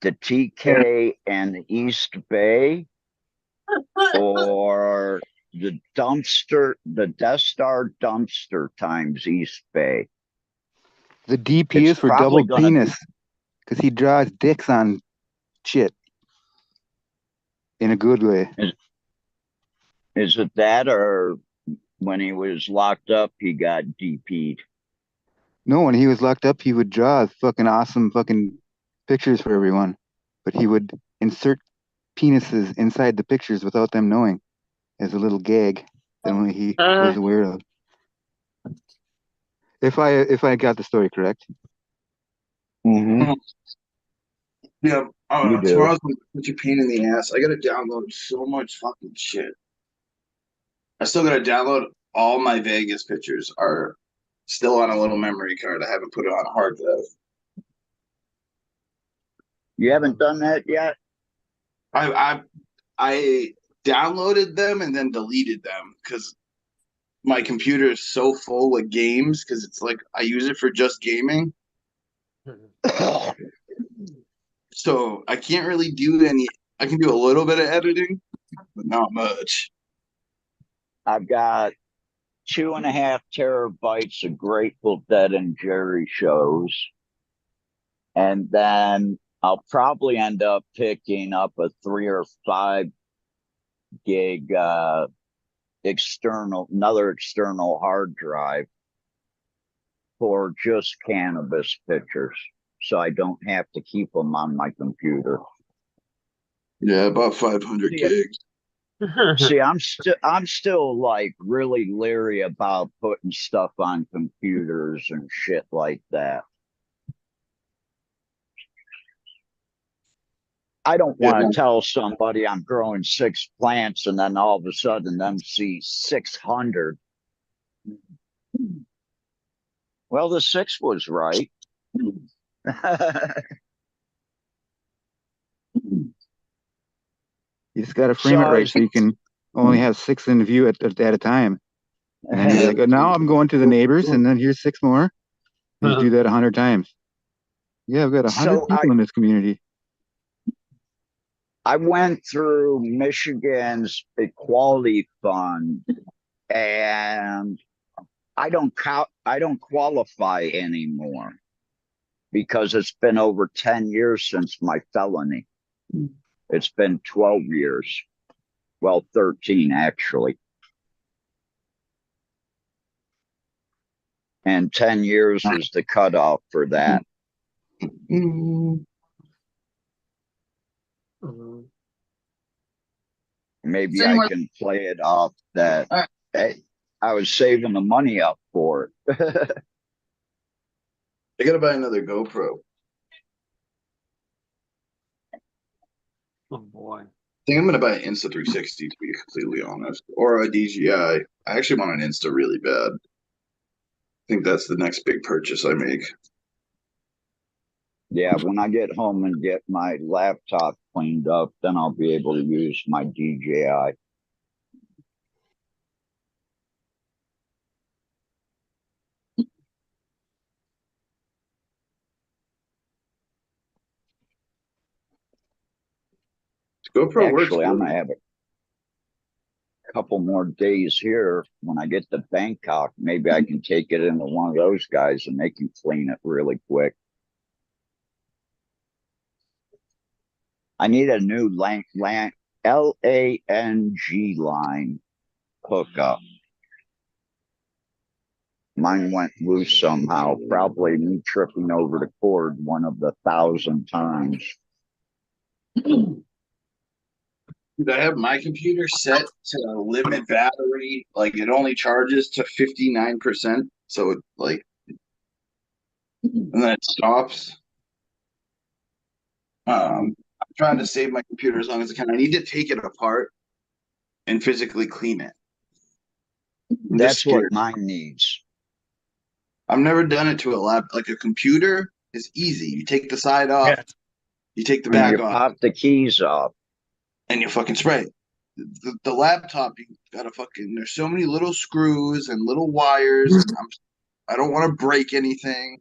The TK and the East Bay, or the Death Star dumpster times East Bay. The DP is for double penis because he draws dicks on shit in a good way. Is it that, or when he was locked up, he got DP'd? No, when he was locked up, he would draw fucking awesome fucking pictures for everyone, but he would insert penises inside the pictures without them knowing as a little gag that only he was aware of. If I got the story correct. Mm-hmm. yeah. You do. Tomorrow's such a pain in the ass. I gotta download so much fucking shit. I still gotta download all my Vegas pictures are still on a little memory card. I haven't put it on a hard drive. You haven't done that yet? I downloaded them and then deleted them because my computer is so full with games because it's like I use it for just gaming. So I can't really do any. I can do a little bit of editing, but not much. I've got 2.5 terabytes of Grateful Dead and Jerry shows. And then I'll probably end up picking up a 3 or 5 gig another external hard drive for just cannabis pictures. So I don't have to keep them on my computer. Yeah, about 500 gigs. See, I'm still like really leery about putting stuff on computers and shit like that. I don't want to tell somebody I'm growing 6 plants and then all of a sudden them see 600. Well, the 6 was right. You just got to frame it So I right was, so you can only have 6 in view at a time. And then you'd be like, oh, now I'm going to the neighbors, and then here's 6 more. And you do that 100 times. Yeah, I've got 100 so people in this community. I went through Michigan's Equality Fund, and I don't qualify anymore because it's been over 10 years since my felony. It's been 12 years. Well, 13 actually. And 10 years is the cutoff for that. Maybe I can play it off that hey, I was saving the money up for it. I gotta buy another GoPro. Oh boy. I think I'm gonna buy an Insta 360 to be completely honest, or a DJI. I actually want an Insta really bad. I think that's the next big purchase I make. Yeah, when I get home and get my laptop cleaned up, then I'll be able to use my DJI. GoPro works Actually, I'm good. gonna have a couple more days here when I get to Bangkok. Maybe I can take it into one of those guys and they can clean it really quick. I need a new LANG line hookup. Mine went loose somehow, probably me tripping over the cord one of the 1,000 times. Dude, I have my computer set to limit battery. Like it only charges to 59%. So it like, and then it stops. I'm trying to save my computer as long as I can. I need to take it apart and physically clean it. I'm just That's what scared. mine needs. I've never done it to a lap. Like a computer is easy. You take the side off, Yeah. you take the And you back off, pop the keys off. and you fucking spray. The laptop, you gotta fucking. There's so many little screws and little wires, and I don't want to break anything.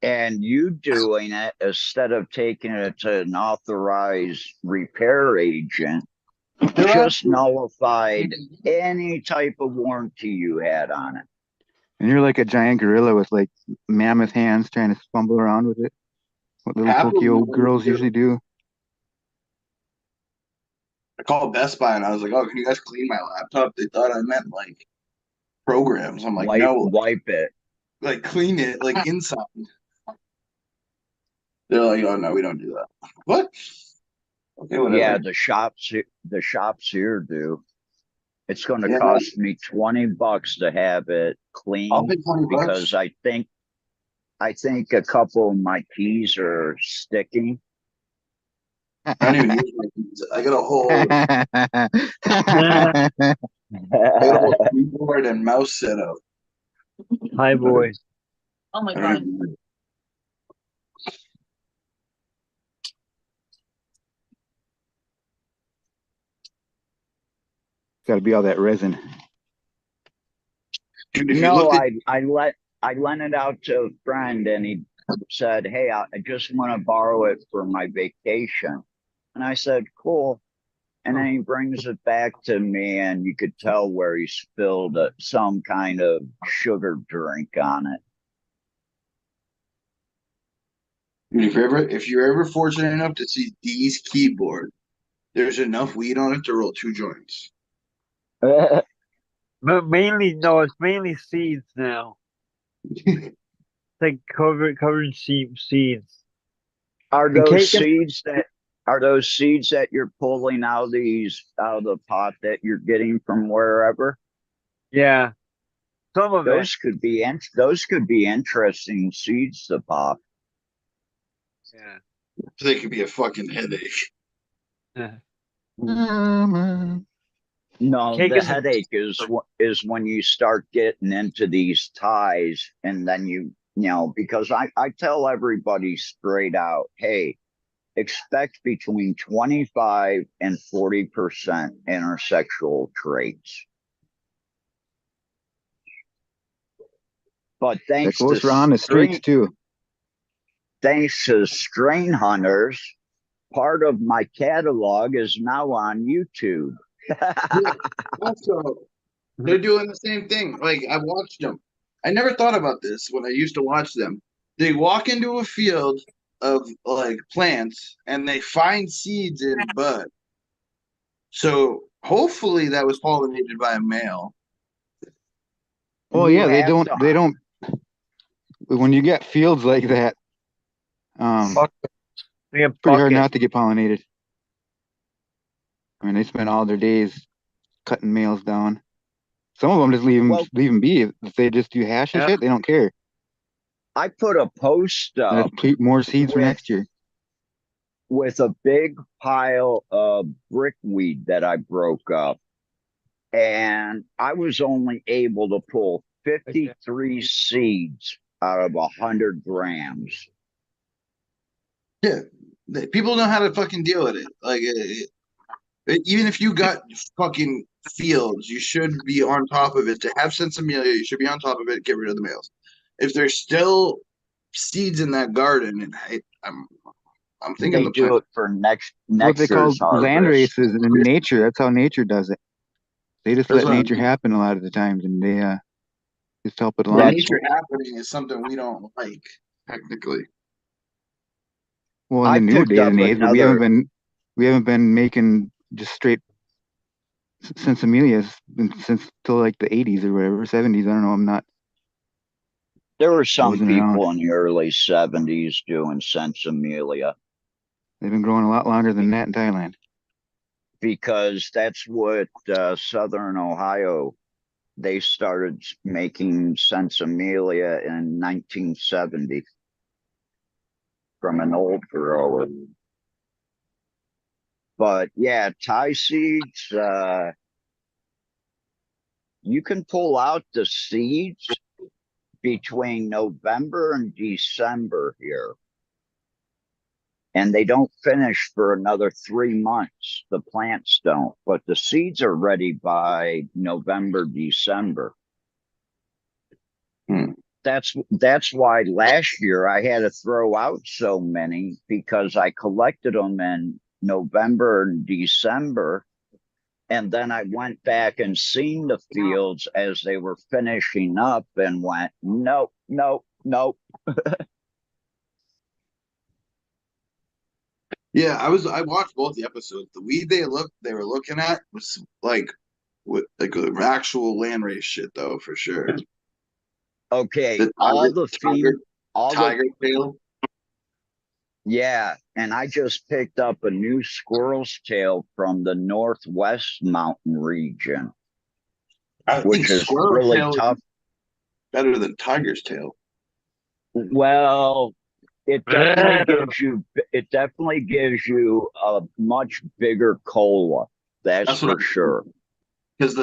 And you doing it instead of taking it to an authorized repair agent just nullified any type of warranty you had on it. And you're like a giant gorilla with like mammoth hands trying to fumble around with it. What little Half of Tokyo them girls do. usually do. I called Best Buy and I was like, "Oh, can you guys clean my laptop?" They thought I meant like programs. I'm like, "No, Wipe it. like clean it like inside." They're like, "Oh no, we don't do that." What? Okay, whatever. Yeah, the shops here do. It's going to Yeah, cost me $20 to have it I'll clean pay 20 bucks. because I think a couple of my keys are sticking. I don't even use my keys. I got a whole keyboard and mouse setup. Hi, boy. Oh my I don't god. even- Got to be all that resin. Dude, if you No, look at I lent it out to a friend and he said, "Hey, I just want to borrow it for my vacation." And I said, "Cool." And then he brings it back to me and you could tell where he spilled some kind of sugar drink on it. if you're ever fortunate enough to see D's keyboard, there's enough weed on it to roll 2 joints. But mainly, no, it's mainly seeds now. It's like covered seeds. Are And those cake seeds that you're pulling out of the pot that you're getting from wherever? yeah, some of it. Those could be interesting seeds to pop. Yeah. They could be a fucking headache. Yeah. No, Cake the is headache is when you start getting into these ties, and then because I tell everybody straight out, hey, expect between 25 and 40% intersexual traits. But That goes for on the streets too. thanks to strain hunters, part of my catalog is now on YouTube. Also, they're doing the same thing. Like I watched them. I never thought about this when I used to watch them. They walk into a field of like plants and they find seeds in bud. So hopefully that was pollinated by a male. Well, You yeah, they have don't. When you get fields like that, pretty hard not to get pollinated. I mean, they spend all their days cutting males down. Some of them just leave them be. If they just do hash and shit, they don't care. I put a post up keep more seeds for next year with a big pile of brickweed that I broke up, and I was only able to pull 53 seeds out of 100 grams. Yeah, people know how to fucking deal with it. Like, even if you got fucking fields, you should be on top of it. To have sensibilia, you should be on top of it. Get rid of the males. If there's still seeds in that garden, and I'm thinking they do it for next what they call land races in nature. That's how nature does it. They just let nature happen a lot of the times, and they just help it along. Nature happening is something we don't like, technically. Well, in the new days and age, but we haven't been making just straight sensimilias since till like the 80s or whatever, 70s. I don't know. I'm not. There were some people in the early 70s doing sensimilia. They've been growing a lot longer than that in Thailand. Because that's what Southern Ohio, they started making sensimilia in 1970 from an old grower. But yeah, Thai seeds, you can pull out the seeds between November and December here. And they don't finish for another 3 months. The plants don't, but the seeds are ready by November, December. That's why last year I had to throw out so many, because I collected them in November and December. And then I went back and seen the fields as they were finishing up and went, nope, nope, nope. Yeah, I watched both the episodes. The weed they were looking at was like actual land race shit though, for sure. Okay, tiger tail. Yeah, and I just picked up a new squirrel's tail from the Northwest Mountain region, which is really tough. Better than tiger's tail. Well, it definitely gives you a much bigger cola. That's for sure. Because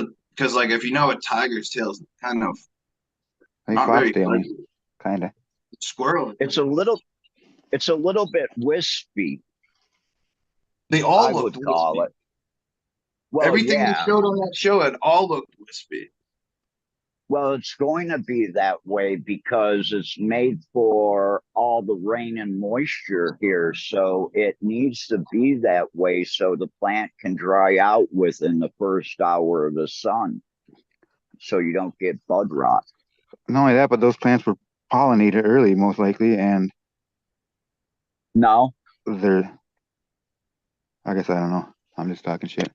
like if you know a tiger's tail is kind of not very kind of squirrel. It's a little bit wispy. They all looked wispy. It. Well, everything they showed on that show, it all looked wispy. Well, it's going to be that way because it's made for all the rain and moisture here. So it needs to be that way so the plant can dry out within the first hour of the sun. So you don't get bud rot. Not only that, but those plants were pollinated early, most likely. And no, I guess I don't know. I'm just talking shit.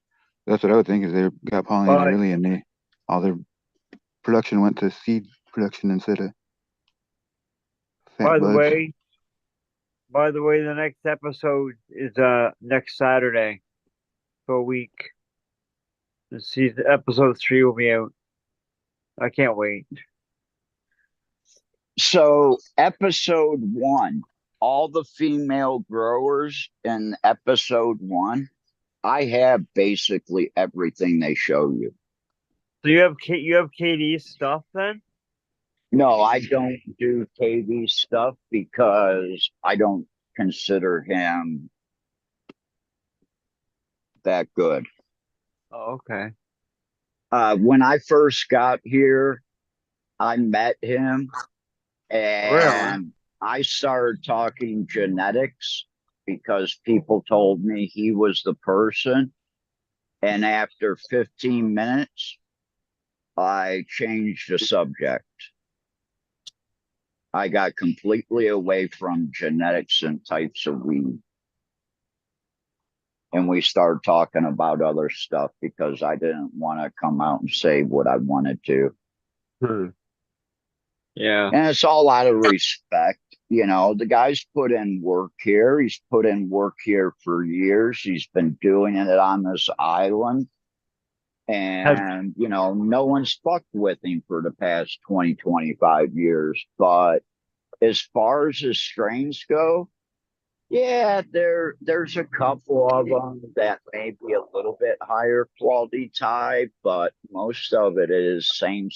That's what I would think, is they got pollinated early and all their production went to seed production instead of By the way, the next episode is next Saturday for a week. Episode 3 will be out. I can't wait. So episode 1, all the female growers in episode 1, I have basically everything they show you. So you have KD's stuff then? No, I don't do KD's stuff because I don't consider him that good. Oh, okay. When I first got here, I met him Really? and I started talking genetics because people told me he was the person. And after 15 minutes, I changed the subject. I got completely away from genetics and types of weed. And we started talking about other stuff because I didn't want to come out and say what I wanted to. Yeah. And it's all out of respect. You know, the guy's put in work here. He's put in work here for years. He's been doing it on this island. And, you know, no one's fucked with him for the past 20, 25 years. But as far as his strains go, yeah, there's a couple of them that may be a little bit higher quality type, but most of it is same.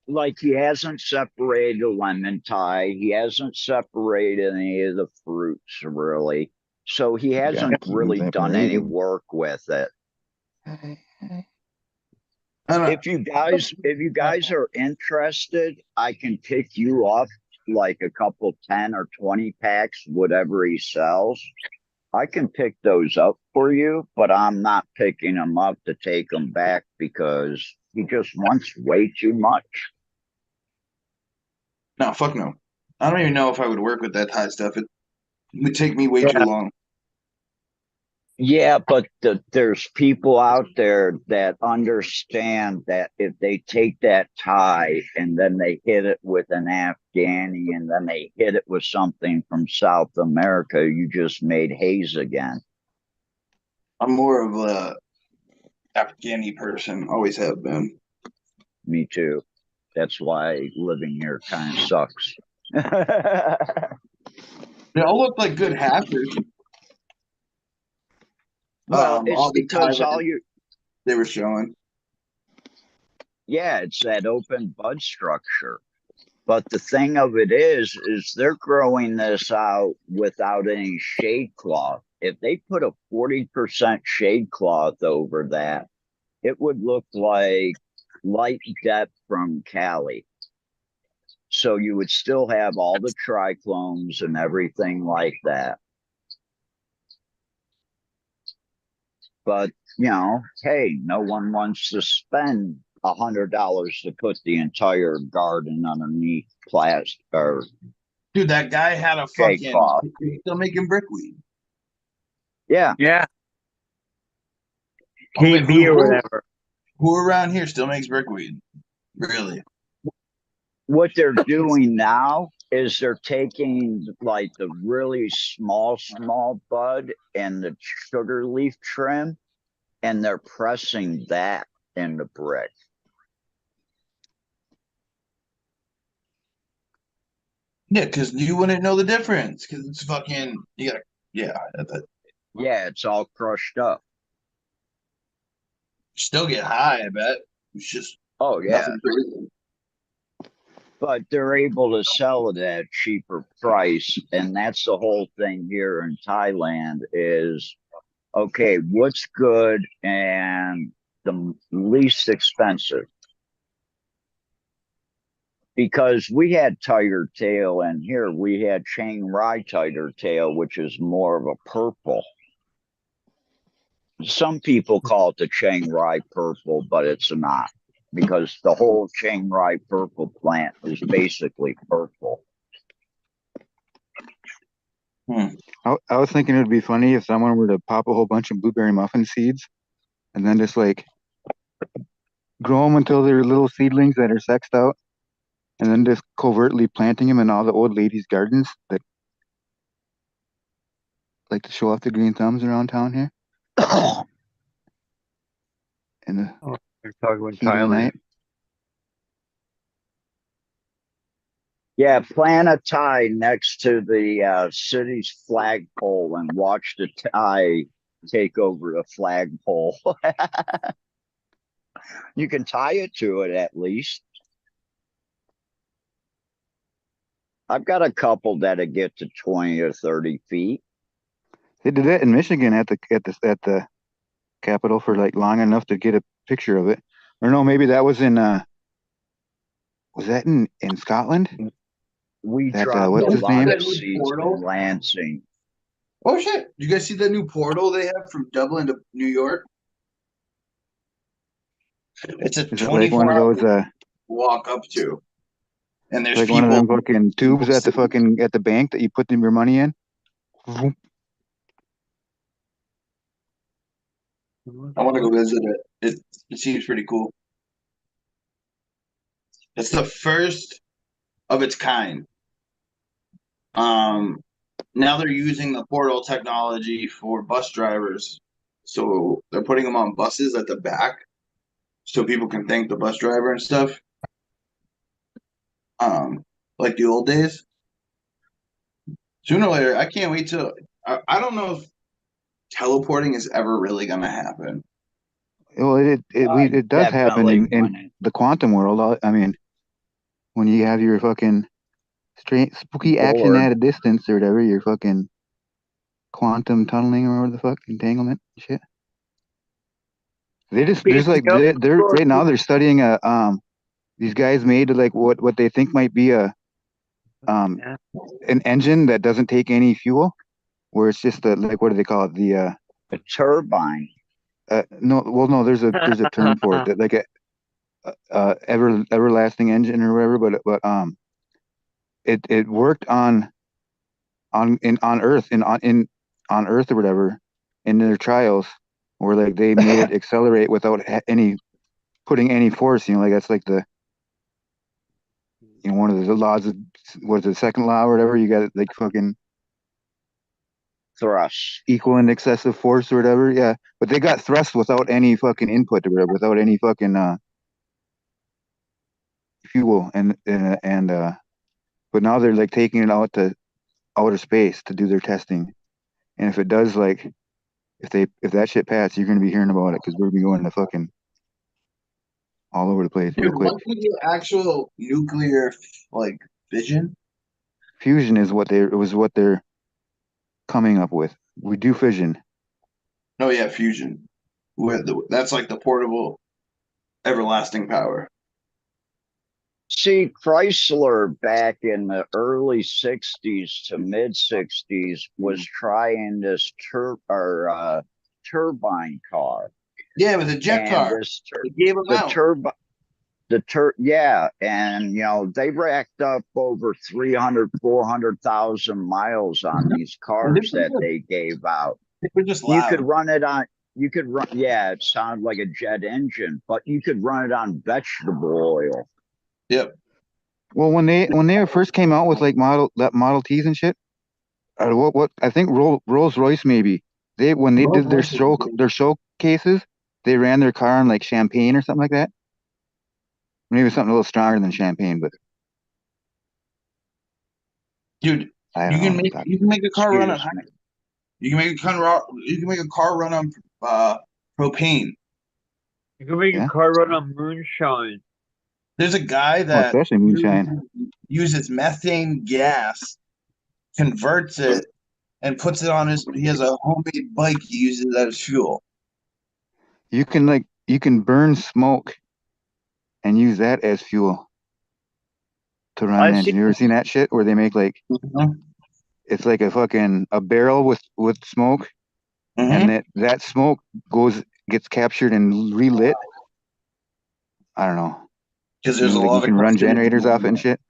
Like he hasn't separated a lemon tie, he hasn't separated any of the fruits really, so he hasn't really done any work with it. If you guys are interested, I can pick you up like a couple 10 or 20 packs, whatever he sells. I can pick those up for you, but I'm not picking them up to take them back because he just wants way too much. No, fuck no. I don't even know if I would work with that high stuff. It would take me way too long. Yeah, but there's people out there that understand that if they take that tie and then they hit it with an Afghani and then they hit it with something from South America, you just made haze again. I'm more of a Afghani person, always have been. Me too. That's why living here kind of sucks. They all look like good hashers. Well, it's all the because Thailand they were showing. yeah, it's that open bud structure. But the thing of it is they're growing this out without any shade cloth. If they put a 40% shade cloth over that, it would look like light depth from Cali. So you would still have all the triclones and everything like that. But, you know, hey, no one wants to spend $100 to put the entire garden underneath plastic or Dude, that guy had a shade fucking. cloth. He's still making brickweed. Yeah. Yeah. Wait, KB or whatever. Who around here still makes brickweed? Really? What they're doing now is they're taking like the really small bud and the sugar leaf trim and they're pressing that in the brick. Yeah, because you wouldn't know the difference. Because it's fucking. You gotta. Yeah. Yeah, it's all crushed up. Still get high, I bet. It's just Oh, yeah. nothing crazy. But they're able to sell it at a cheaper price. And that's the whole thing here in Thailand is, okay, what's good and the least expensive? Because we had tiger tail and here we had Chiang Rai tiger tail, which is more of a purple. Some people call it the Chiang Rai purple, but it's not because the whole Chiang Rai purple plant is basically purple. I was thinking it would be funny if someone were to pop a whole bunch of blueberry muffin seeds and then just like grow them until they're little seedlings that are sexed out and then just covertly planting them in all the old ladies' gardens that like to show off the green thumbs around town here in the Oh, you're talking about heat of the Thailand. night. Yeah, plant a tie next to the city's flagpole and watch the tie take over the flagpole. You can tie it to it at least. I've got a couple that'll get to 20 or 30 feet. They did that in Michigan at the Capitol for like long enough to get a picture of it. Or no, maybe that was in was that in Scotland? We That dropped what's a his lot name? of seeds in Lansing. Oh shit! You guys see that new portal they have from Dublin to New York? It's a Is it like one of 24-hour those walk up to, and there's like one of people. them fucking tubes at the bank that you put your money in? I want to go visit it. It seems pretty cool. It's the first of its kind. Now they're using the portal technology for bus drivers. So they're putting them on buses at the back so people can thank the bus driver and stuff. Like the old days. Sooner or later, I can't wait till I don't know if teleporting is ever really gonna happen. Well, it does happen Definitely in wouldn't. the quantum world. I mean, when you have your fucking spooky action Bored. at a distance or whatever, your fucking quantum tunneling or whatever the fuck entanglement shit. There's like they're right now they're studying these guys made like what they think might be a an engine that doesn't take any fuel, where it's just like what do they call it, the A turbine. no, there's a term for it, that like a everlasting engine or whatever, but it worked on Earth on Earth or whatever in their trials, where like they made it accelerate without any putting any force. Like that's like the one of the laws of, what is it, second law or whatever. You got like fucking Thrust. equal and excessive force or whatever. Yeah, but they got thrust without any fucking input or whatever, without any fucking fuel and but now they're like taking it out to outer space to do their testing. And if it does, like, if that shit passes, you're gonna be hearing about it, because we're gonna be going to fucking all over the place real Dude, quick. what would do actual nuclear like fission? Fusion is what they're coming up with. We do fission. No, yeah, fusion. That's like the portable, everlasting power. See, Chrysler back in the early 60s to mid 60s was trying this turbine car. Yeah, it was a jet And car. this They gave them the out. turbine yeah, and they racked up over 300,000-400,000 miles on these cars that they gave out. They were just You loud. could run it on yeah, it sounded like a jet engine, but you could run it on vegetable oil. Yep. Well, when they first came out with like Model Ts and shit, or what I think Rolls Royce maybe, when they did their showcases, they ran their car on like champagne or something like that. Maybe something a little stronger than champagne, but Dude, I you don't can know. make a car run on Excuse me. you can make a car run on propane. You can make Yeah. a car run on moonshine. There's a guy Oh, that especially moonshine. uses methane gas, converts it, and puts it on he has a homemade bike he uses as fuel. You can burn smoke and use that as fuel to run an I see. engine. You ever seen that shit where they make like, it's like a barrel with smoke, Mm-hmm. and that smoke gets captured and relit. I don't know. Because there's a Like lot you of can run customers generators off it and shit.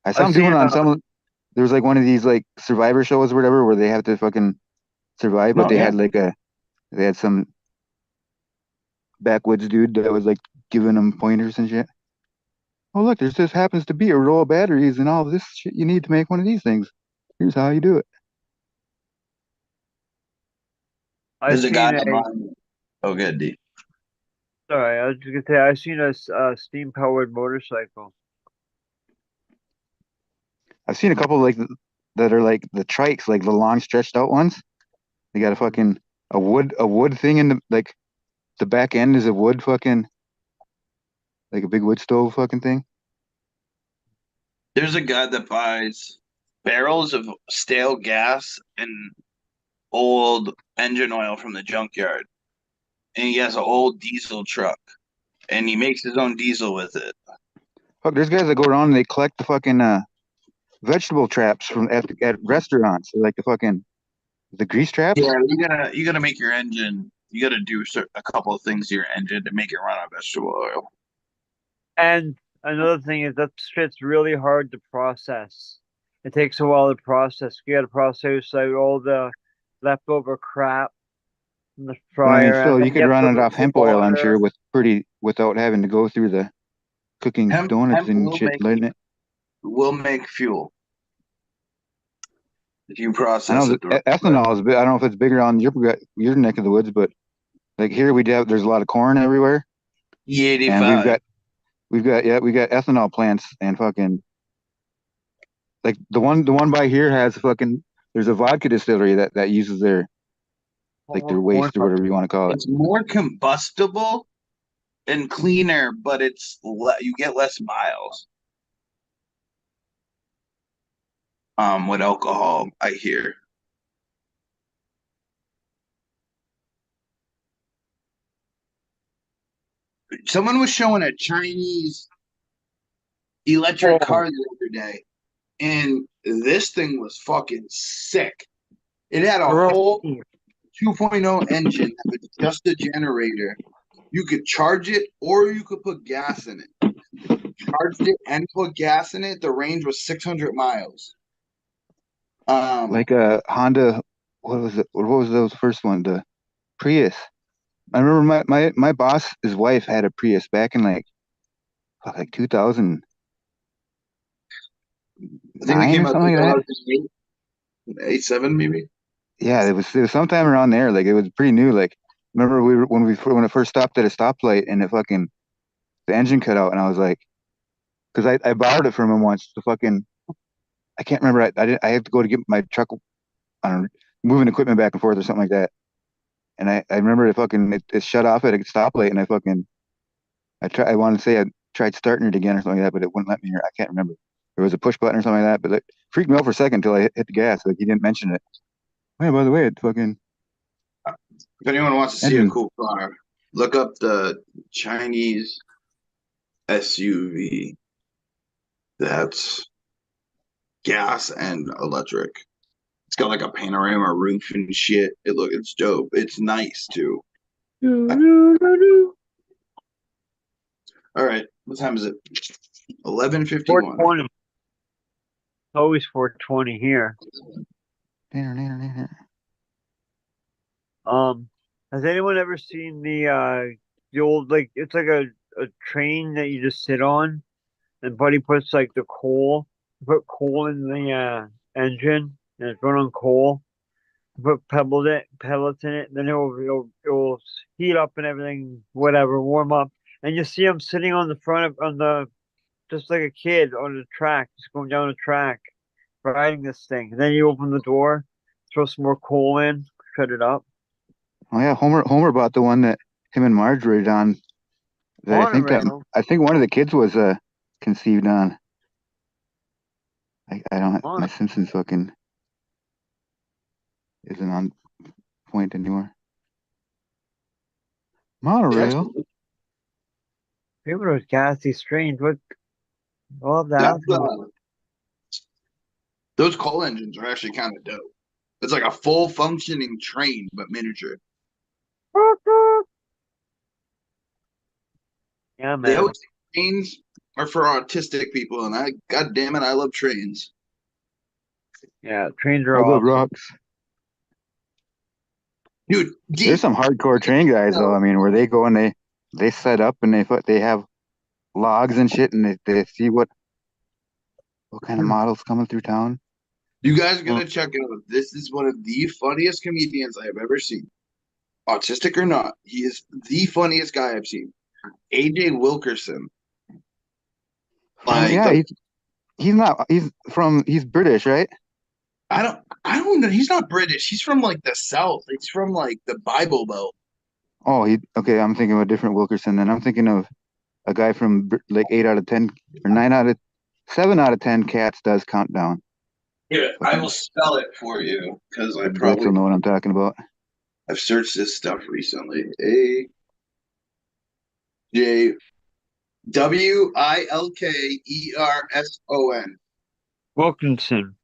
I saw them doing it on some. There was like one of these like Survivor shows or whatever where they have to fucking survive, but No, they yeah. had some backwoods dude that was like giving them pointers and shit. Oh look, there's just happens to be a roll of batteries and all this shit you need to make one of these things. Here's how you do it. There's a guy I online. Oh, good, D. sorry, I was just gonna say I seen a steam powered motorcycle. I've seen a couple like that are like the trikes, like the long stretched out ones. They got a fucking a wood thing in the back end is a wood fucking, like a big wood stove fucking thing. There's a guy that buys barrels of stale gas and old engine oil from the junkyard, and he has an old diesel truck, and he makes his own diesel with it. Fuck, there's guys that go around and they collect the fucking vegetable traps from at restaurants, like the grease traps. Yeah, you gotta make your engine. You gotta do a couple of things to your engine to make it run on vegetable oil. And another thing is that shit's really hard to process. It takes a while to process. You got to process like all the leftover crap from the But I mean, fryer, and still, then you you could have run to it put off the hemp oil, I'm sure, water. without having to go through the cooking Hemp donuts and will shit, letting it. make fuel if you I process know it that the right way. ethanol is big. I don't know if it's bigger on your neck of the woods, but like here there's a lot of corn everywhere, and we've E85. got we got ethanol plants and fucking like the one by here has fucking there's a vodka distillery that uses their Corn waste or whatever you want to call it. It's more combustible and cleaner, but you get less miles. With alcohol, I hear. Someone was showing a Chinese electric car the other day, and this thing was fucking sick. It had a whole 2.0 engine that was just a generator. You could charge it or you could put gas in it. Charged it and put gas in it. The range was 600 miles. Like a Honda, what was it? What was those first one? The Prius. I remember my boss, his wife had a Prius back in like 2009 I think it came or out something like that. 2008, 87 maybe. Yeah, it was sometime around there. Like it was pretty new. Like remember when it first stopped at a stoplight and the engine cut out and I was like, because I borrowed it from him once. I can't remember. I had to go to get my truck on moving equipment back and forth or something like that. And I remember it shut off at a stoplight and I wanted to say I tried starting it again or something like that, but it wouldn't let me. Or I can't remember. There was a push button or something like that, but it freaked me out for a second until I hit the gas. Like he didn't mention it. Hey, by the way, it fucking If anyone wants to see a engine. cool car, look up the Chinese SUV that's gas and electric. It's got like a panorama roof and shit. It's dope. It's nice too. All right, what time is it? 11:51. 420. Always 420 here. Has anyone ever seen the old it's like a train that you just sit on and Buddy puts like put coal in the engine and it's run on coal. Put pellets in it, and then it will heat up and everything, whatever, warm up, and you see him sitting on the front of on the just like a kid on the track, just going down the track, riding this thing. And then you open the door, throw some more coal in, shut it up. Oh yeah, Homer bought the one that him and Marge rode on. Monorail. I think one of the kids was conceived on. I don't my Simpsons fucking isn't on point anymore. Monorail. People are gassy strange. What? All of That's, that. those coal engines are actually kind of dope. It's like a full functioning train, but miniature. Yeah, They man. always say trains are for autistic people, and god damn it, I love trains. Yeah, trains are I love awesome. rocks. Dude, There's some hardcore train guys though. I mean, where they go and they set up and they have logs and shit, and they see what kind of models coming through town. You guys gotta check it out. This is one of the funniest comedians I have ever seen. Autistic or not, he is the funniest guy I've seen. AJ Wilkerson. Like, yeah, he's not. He's British, right? I don't know. He's not British. He's from like the South. He's from like the Bible Belt. Oh, okay. I'm thinking of a different Wilkerson. Then I'm thinking of a guy from like 8 out of 10 or 9 out of 7 out of 10 cats does count down. Here, I will spell it for you because I The Brits will know what I'm talking about. I've searched this stuff recently. AJWilkerson. Wilkinson.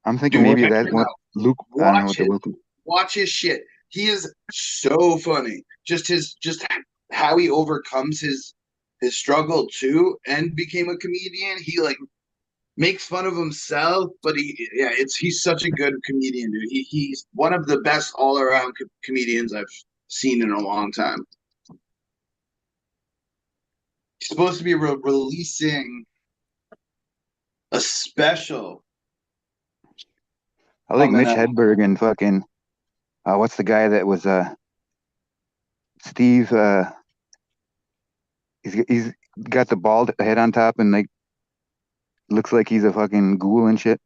I'm thinking Dude, maybe check that's him what out. Luke. I don't know what Watch the it. Wilkins. Watch his shit. He is so funny. Just how he overcomes his struggle too and became a comedian. He like makes fun of himself, but he's such a good comedian, dude. He's one of the best all around comedians I've seen in a long time. He's supposed to be releasing a special. I like Mitch coming up. Hedberg and fucking. What's the guy that was Steve? He's got the bald head on top and like looks like he's a fucking ghoul and shit.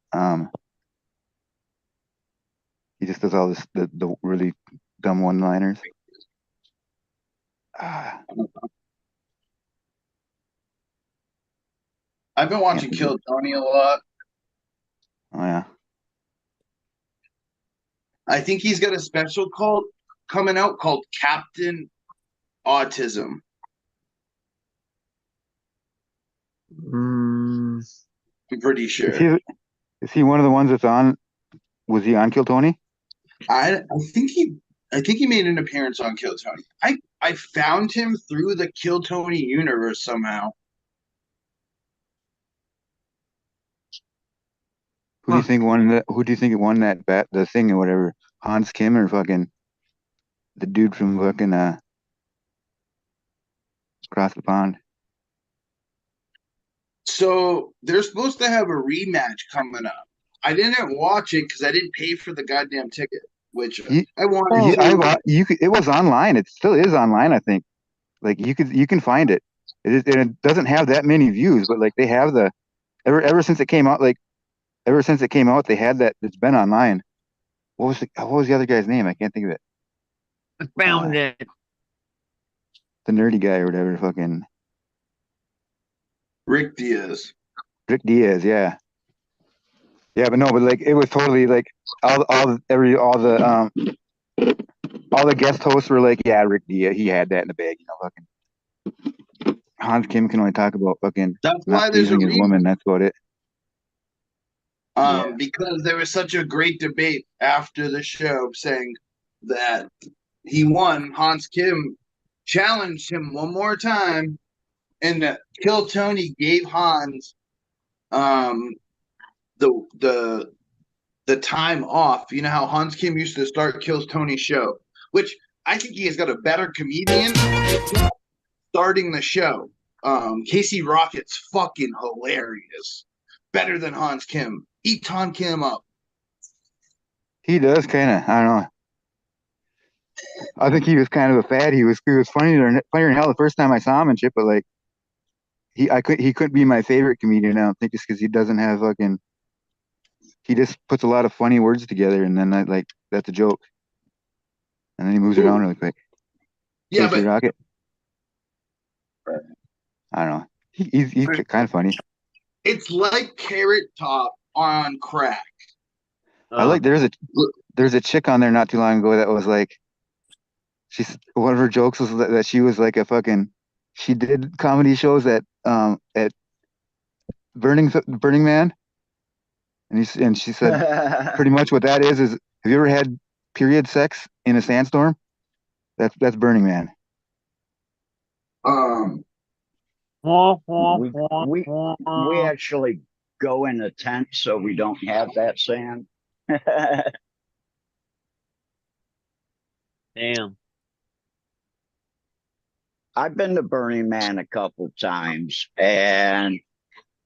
He just does all this the really dumb one-liners. I've been watching Kill Tony a lot. Oh yeah. I think he's got a special coming out called Captain Autism. I'm pretty sure. Is he one of the ones that's on? Was he on Kill Tony? I think he made an appearance on Kill Tony. I found him through the Kill Tony universe somehow. Who do you think won that? Who do you think won that the thing or whatever? Hans Kim or fucking the dude from fucking across the pond? So they're supposed to have a rematch coming up. I didn't watch it because I didn't pay for the goddamn ticket, which I wanted to. It was online. It still is online, I think. Like you can find it. It doesn't have that many views, but like they have ever since it came out, they had that. It's been online. What was the other guy's name? I can't think of it. I found it. The nerdy guy or whatever, fucking Rick Diaz. Rick Diaz, yeah. Yeah, but no, but like it was totally like all the guest hosts were like, yeah, Rick Diaz, he had that in the bag, fucking Hans Kim can only talk about fucking That's not why there's pleasing his woman. That's about it. Because there was such a great debate after the show saying that he won. Hans Kim challenged him one more time, and Kill Tony gave Hans the time off. You know how Hans Kim used to start Kill Tony's show, which I think he has got a better comedian starting the show. Casey Rocket's fucking hilarious. Better than Hans Kim. Eat Hans Kim up. He does kind of. I don't know. I think he was kind of a fad. He was funnier than hell the first time I saw him and shit. But like, he couldn't be my favorite comedian. I don't think it's because he doesn't have fucking. He just puts a lot of funny words together, and then that's a joke, and then he moves around really quick. Yeah, Casey Rocket. I don't know. He's kind of funny. It's like Carrot Top on crack. I like there's a chick on there not too long ago that was like, one of her jokes was that she was like she did comedy shows at Burning Man, and she said pretty much what that is have you ever had period sex in a sandstorm? That's Burning Man. We actually go in a tent so we don't have that sand. Damn. I've been to Burning Man a couple times, and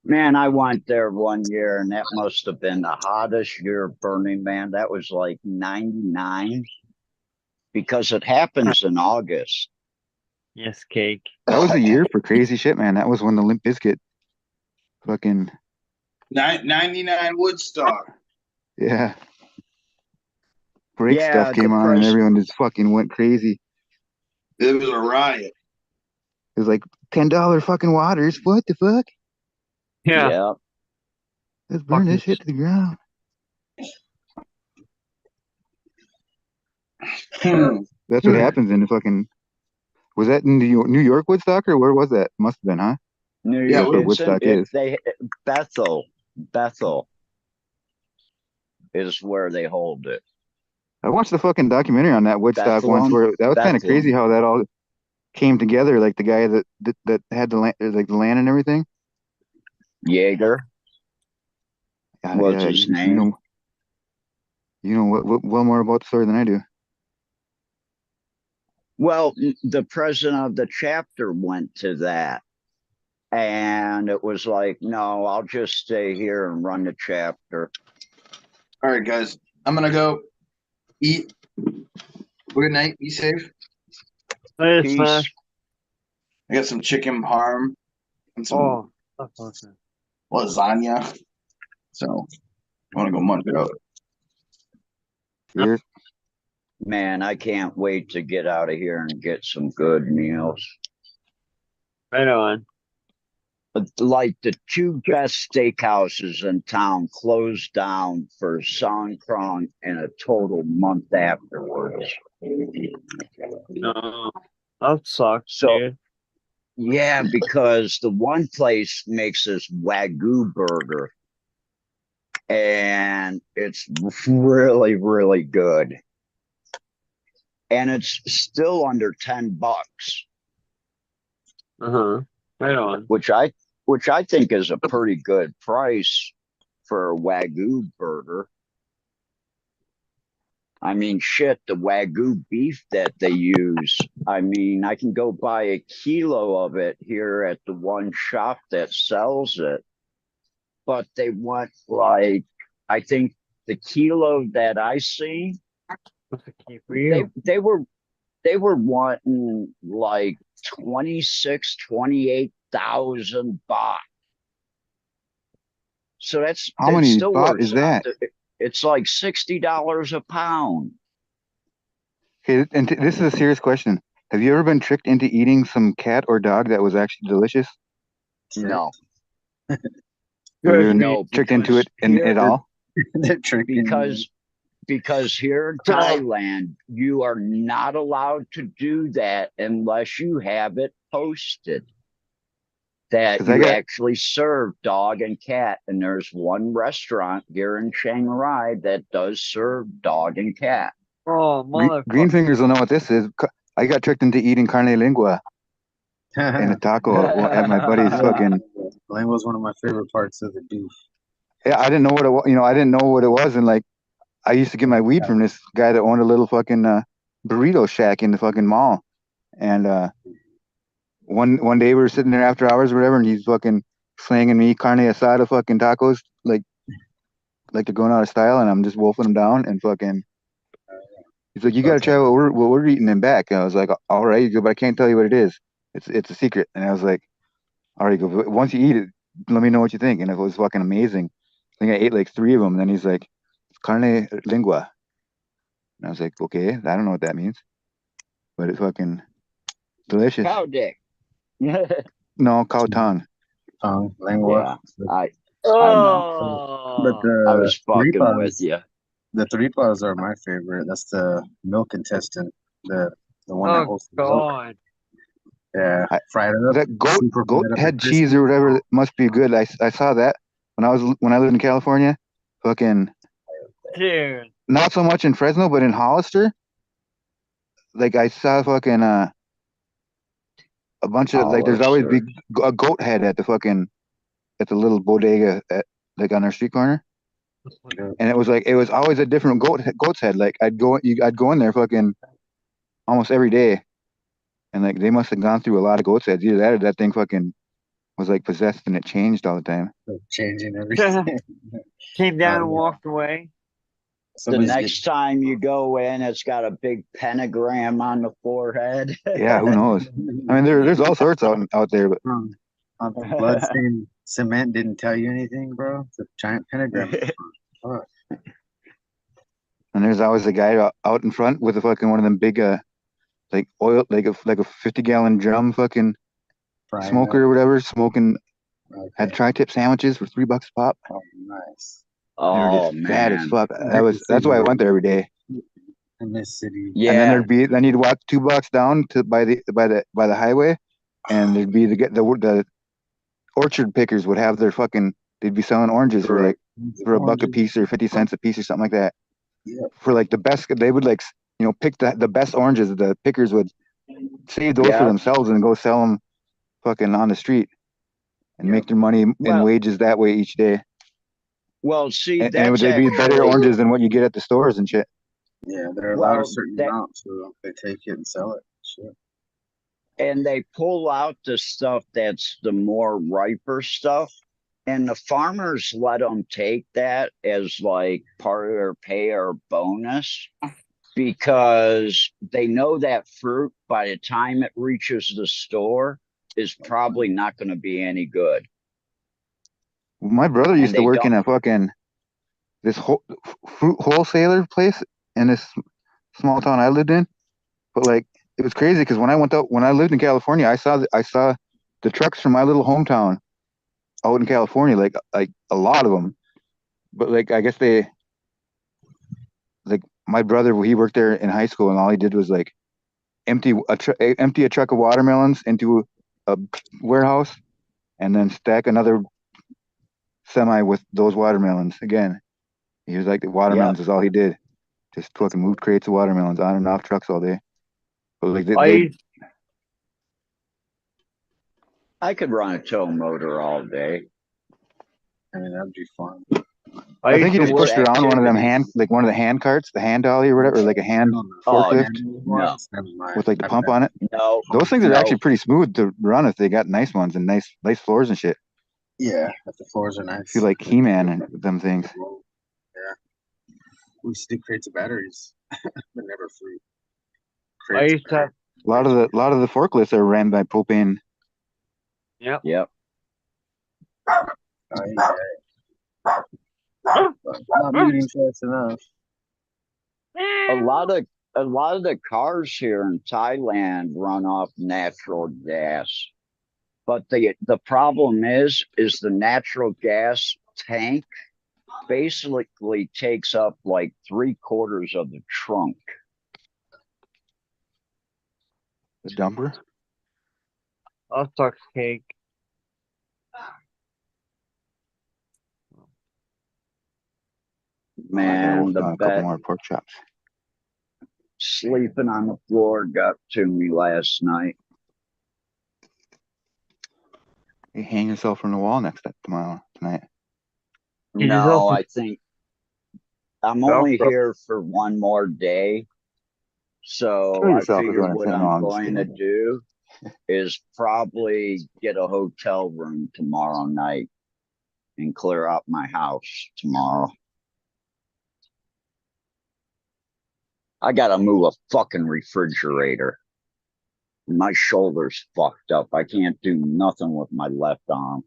man, I went there one year, and that must have been the hottest year of Burning Man. That was like 99, because it happens in August. Yes, cake. That was a year for crazy shit, man. That was when the Limp Bizkit fucking 99 Woodstock. Yeah. Break stuff came on and everyone just fucking went crazy. It was a riot. It was like $10 fucking waters. What the fuck? Yeah. Let's burn this shit to the ground. That's what happens in the fucking. Was that in New York Woodstock or where was that? Must have been, huh? New Yeah, York. That's where It's in Woodstock is. Bethel is where they hold it. I watched the fucking documentary on that Woodstock once, where that was kind of crazy how that all came together. Like the guy that had the land, like the land and everything. Jaeger was his name. You know what well more about the story than I do. Well, the president of the chapter went to that. And it was like, no, I'll just stay here and run the chapter. All right, guys. I'm gonna go eat. Good night. Be safe. It's fine. I got some chicken parm and some Oh, that's awesome. lasagna. So I want to go munch it out. Cheers. Man, I can't wait to get out of here and get some good meals. Right on. Like the two best steakhouses in town closed down for Songkran in a total month afterwards. No, that sucks, So, dude. yeah, because the one place makes this Wagyu burger and it's really, really good. And it's still under $10, Uh-huh. Right on. which I think is a pretty good price for a Wagyu burger. I mean, shit, the Wagyu beef that they use. I mean, I can go buy a kilo of it here at the one shop that sells it, but they want like, I think the kilo that I see, What's the key for you? they were wanting like 28,000 baht. So that's How many still baht works is that? It's like $60 a pound. Okay, and this is a serious question. Have you ever been tricked into eating some cat or dog that was actually delicious? No, Have you ever been no, tricked into because it at all? They're tricking because here in Thailand, you are not allowed to do that unless you have it posted that 'Cause I you got- actually serve dog and cat. And there's one restaurant here in Chiang Rai that does serve dog and cat. Oh, Green motherfucker. fingers will know what this is. I got tricked into eating carne lingua in a taco at my buddy's fucking. Lingua is one of my favorite parts of the beef. Yeah, I didn't know what it was. I didn't know what it was, and like I used to get my weed from this guy that owned a little fucking burrito shack in the fucking mall, and one day we were sitting there after hours or whatever, and he's fucking slanging me carne asada fucking tacos like they're going out of style, and I'm just wolfing them down and fucking. He's like, you gotta try what we're eating in back. And I was like, all right, but I can't tell you what it is. It's a secret. And I was like, all right, once you eat it, let me know what you think. And it was fucking amazing. I think I ate like 3 of them. And then he's like, carne lingua. And I was like, okay, I don't know what that means, but it's fucking delicious. Cow dick. No, cow tongue. Lingua. Yeah, I know. Oh. But I was fucking tripas- with you. The tripas are my favorite. That's the milk intestine. The one that Oh, holds the milk. God. Yeah, fried it up. That super goat fried up head and cheese crispy. or whatever must be good. I saw that when I lived in California. Fucking Dude. not so much in Fresno, but in Hollister. Like I saw fucking a bunch of like there's always Hollister. a goat head at the little bodega like on our street corner. And it was always a different goat's head. Like I'd go in there fucking almost every day. And like they must have gone through a lot of goat's heads. Either that or that thing fucking was like possessed and it changed all the time. Changing everything. Came down and yeah. walked away. The next time you go in, it's got a big pentagram on the forehead. Yeah, who knows? I mean, there's all sorts out there, but Bloodstained cement didn't tell you anything, bro. It's a giant pentagram. Fuck. and there's always a guy out in front with a fucking one of them big like oil like a 50-gallon drum fucking Frying smoker or whatever smoking. up. Had tri-tip sandwiches for $3 a pop. Oh, Nice. They were Oh just fat as man. fuck. That's why I went there every day. In this city. And then Yeah. then you'd walk 2 blocks down to by the highway, and there'd be the orchard pickers would have they'd be selling oranges for like for $1 a piece or 50 cents a piece or something like that. Yeah. For like the best, they would like pick the best oranges. The pickers would save those for Yeah. themselves and go sell them fucking on the street and make their money in Well- wages that way each day. Well, see, And that's they'd be better actually- oranges than what you get at the stores and shit. Yeah, they're allowed Well, a certain that- amount, so they take it and sell it. Shit. and they pull out the stuff that's the more riper stuff, and the farmers let them take that as like part of their pay or bonus, because they know that fruit by the time it reaches the store is probably not going to be any good. My brother used to they work in don't- a fucking this fruit wholesaler place in this small town I lived in. But like it was crazy because when I lived in California, I saw the trucks from my little hometown out in California, like a lot of them. But like I guess my brother, he worked there in high school, and all he did was like empty a truck of watermelons into a warehouse, and then stack another semi with those watermelons again. He was like, the watermelons is all he did. Just fucking moved crates of watermelons on and off trucks all day. But like I could run a tow motor all day. I mean, that'd be fun. I think he used just to pushed work around one of them activities. one of the hand carts, the hand dolly or whatever, or like a hand forklift No. Never mind. with like the I've pump never- on it. No, Those things are no. actually pretty smooth to run if they got nice ones and nice floors and shit. Yeah, but the floors are nice. I feel like He-Man and them things. Yeah. We used to do crates of batteries, but never fruit. I Crates of used to have, A lot of the forklifts are ran by propane. yep. Yep. batteries. But not medium fast enough. A lot of the cars here in Thailand run off natural gas. But the problem is the natural gas tank basically takes up like 3/4 of the trunk. The dumper. I'll suck cake. Man, a the couple bed more pork chops. sleeping on the floor got to me last night. You hang yourself from the wall tonight. You No, also- I think I'm Well, only bro- here for one more day. So Kill I yourself is figure what I'm what saying. No, I'm I'm just going to kidding. do is probably get a hotel room tomorrow night and clear out my house tomorrow. I gotta move a fucking refrigerator. My shoulder's fucked up. I can't do nothing with my left arm.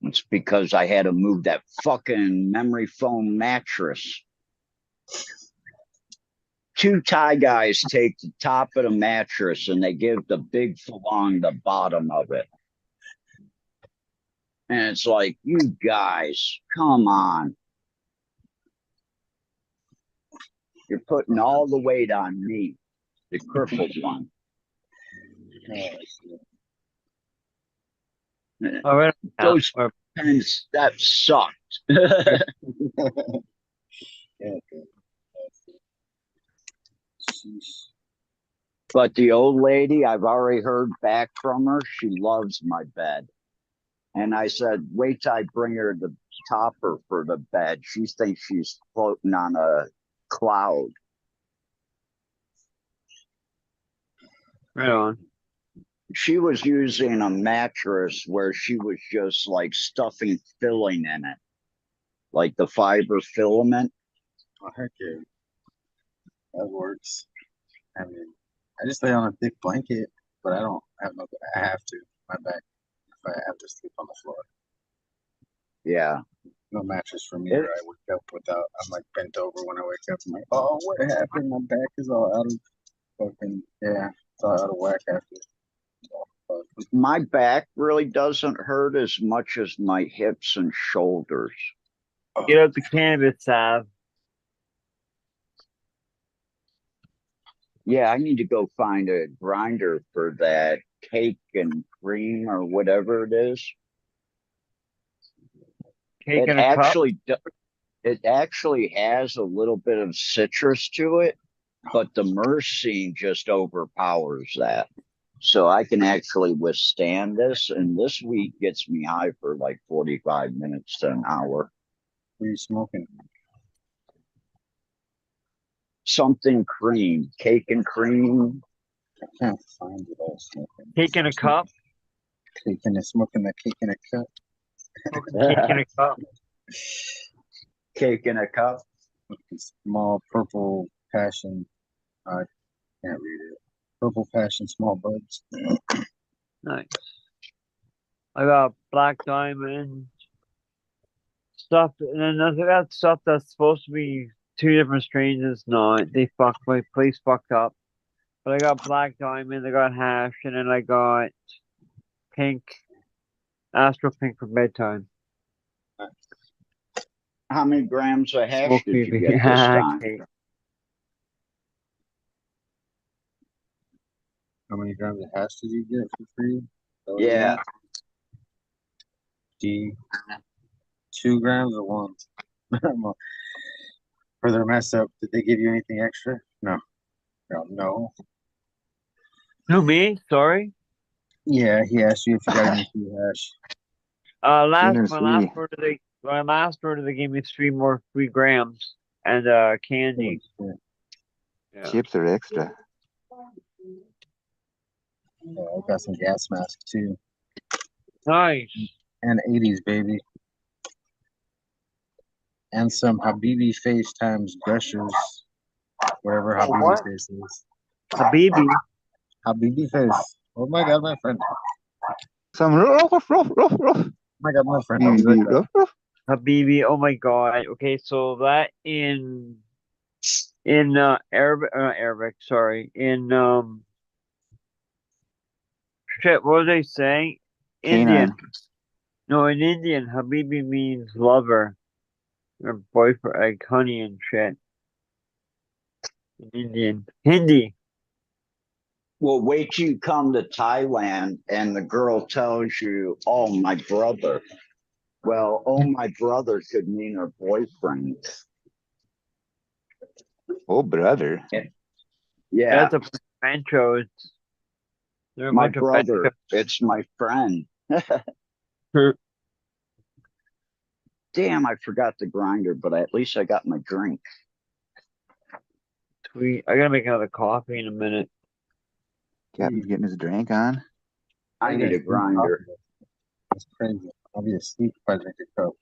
It's because I had to move that fucking memory foam mattress. 2 Thai guys take the top of the mattress and they give the big along the bottom of it. And it's like, you guys, come on. You're putting all the weight on me, the crippled one. I read Those or- pens, that sucked. Yeah. Sheesh. But the old lady, I've already heard back from her. She loves my bed. And I said, wait till I bring her the topper for the bed. She thinks she's floating on a cloud. right on. She was using a mattress where she was just like stuffing filling in it, like the fiber filament. Oh, heck yeah. That works. I mean, I just lay on a thick blanket, but I don't have no. I have to. My back. If I have to sleep on the floor. Yeah. No mattress for me. Or I wake up without. I'm like bent over when I wake up. I'm like, oh, what happened? My back is all out of fucking. Yeah, it's all out of whack after. My back really doesn't hurt as much as my hips and shoulders. Get out the cannabis salve. Yeah, I need to go find a grinder for that cake and cream or whatever it is. Cake It in a cup. actually it actually has a little bit of citrus to it, but the myrcene just overpowers that. So I can actually withstand this, and this week gets me high for like 45 minutes to an hour. What are you smoking? Something cream, cake and cream. I can't find it all smoking. Cake in a cup. Smoking the cake in a cup. Cake in a cup. Cake in a cup. Small purple passion. I can't read it. Purple passion, small buds. Nice. I got black diamond stuff, and then I got stuff that's supposed to be 2 different strains. It's not. They fucked my place fucked up. But I got black diamond, I got hash, and then I got pink, astro pink for bedtime. How many grams of hash Smoke did you baby. get this time? Okay. How many grams of hash did you get for free? Yeah. D. 2 grams or 1? For their mess up, did they give you anything extra? No. No. Who, me? Sorry. Yeah, he asked you if you got any free hash. My Dinner's last free. order they gave me 3 grams and candy. Holy shit. Yeah. Chips are extra. Yeah, I got some gas masks too. Nice. And 80s, baby. And some Habibi face times gushers. Whatever Habibi what? face is. Habibi. Habibi face. Oh my god, my friend. Some ruff, ruff, ruff, ruff. Oh my god, my friend. I'll be right back. Ruff, ruff. Habibi. Oh my god. Okay, so that in Arabic, sorry. In shit, what was I saying? Indian. Canine. No, in Indian, Habibi means lover or boyfriend, like honey and shit. In Indian. Hindi. Well, wait till you come to Thailand and the girl tells you, oh, my brother. Well, oh, my brother could mean her boyfriend. Oh, brother. Yeah, That's a Pancho. They're a my bunch of brother. It's my friend. Pancho. Damn, I forgot the grinder, but at least I got my drink. Sweet. I gotta make another coffee in a minute. Captain's getting his drink on. I need a grinder. That's crazy. I'll be asleep if I drink a cup.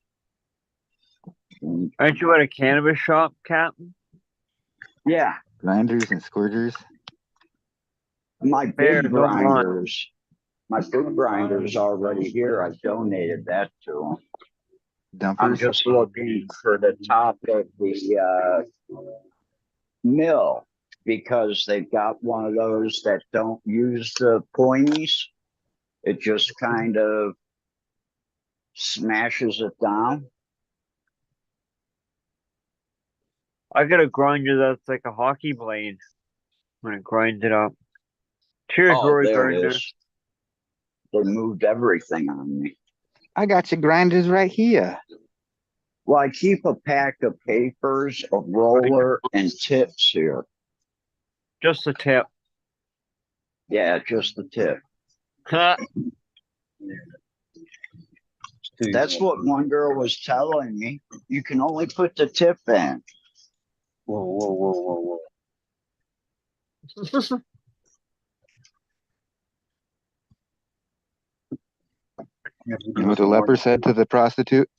Aren't you at a cannabis shop, Captain? Yeah, Grinders and squirters. my Fair, big no mind. grinders. My big grinder's already here. I donated that to him. I'm Dumpers. just looking for the top of the mill because they've got one of those that don't use the pointies. It just kind of smashes it down. I got a grinder that's like a hockey blade. I'm gonna grind it up. Cheers, Oh, Rory there it Gardner. is. They moved everything on me. I got your grinders right here. Well, I keep a pack of papers, a roller, and tips here. Just a tip. Yeah, just the tip. That's what one girl was telling me. You can only put the tip in. Whoa, whoa, whoa, whoa, whoa. You know what the leper said to the prostitute?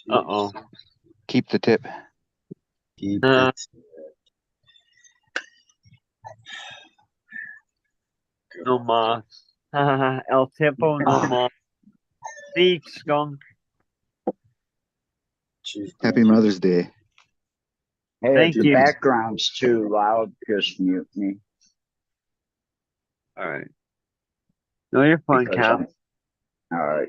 Uh-oh. Keep the tip. Keep Uh. it. No mas. El Tiempo no mas. Thief skunk. Happy Mother's Day. Hey, Thank if the you. background's too loud, just mute me. All right. No, you're fine, because Cap. All right.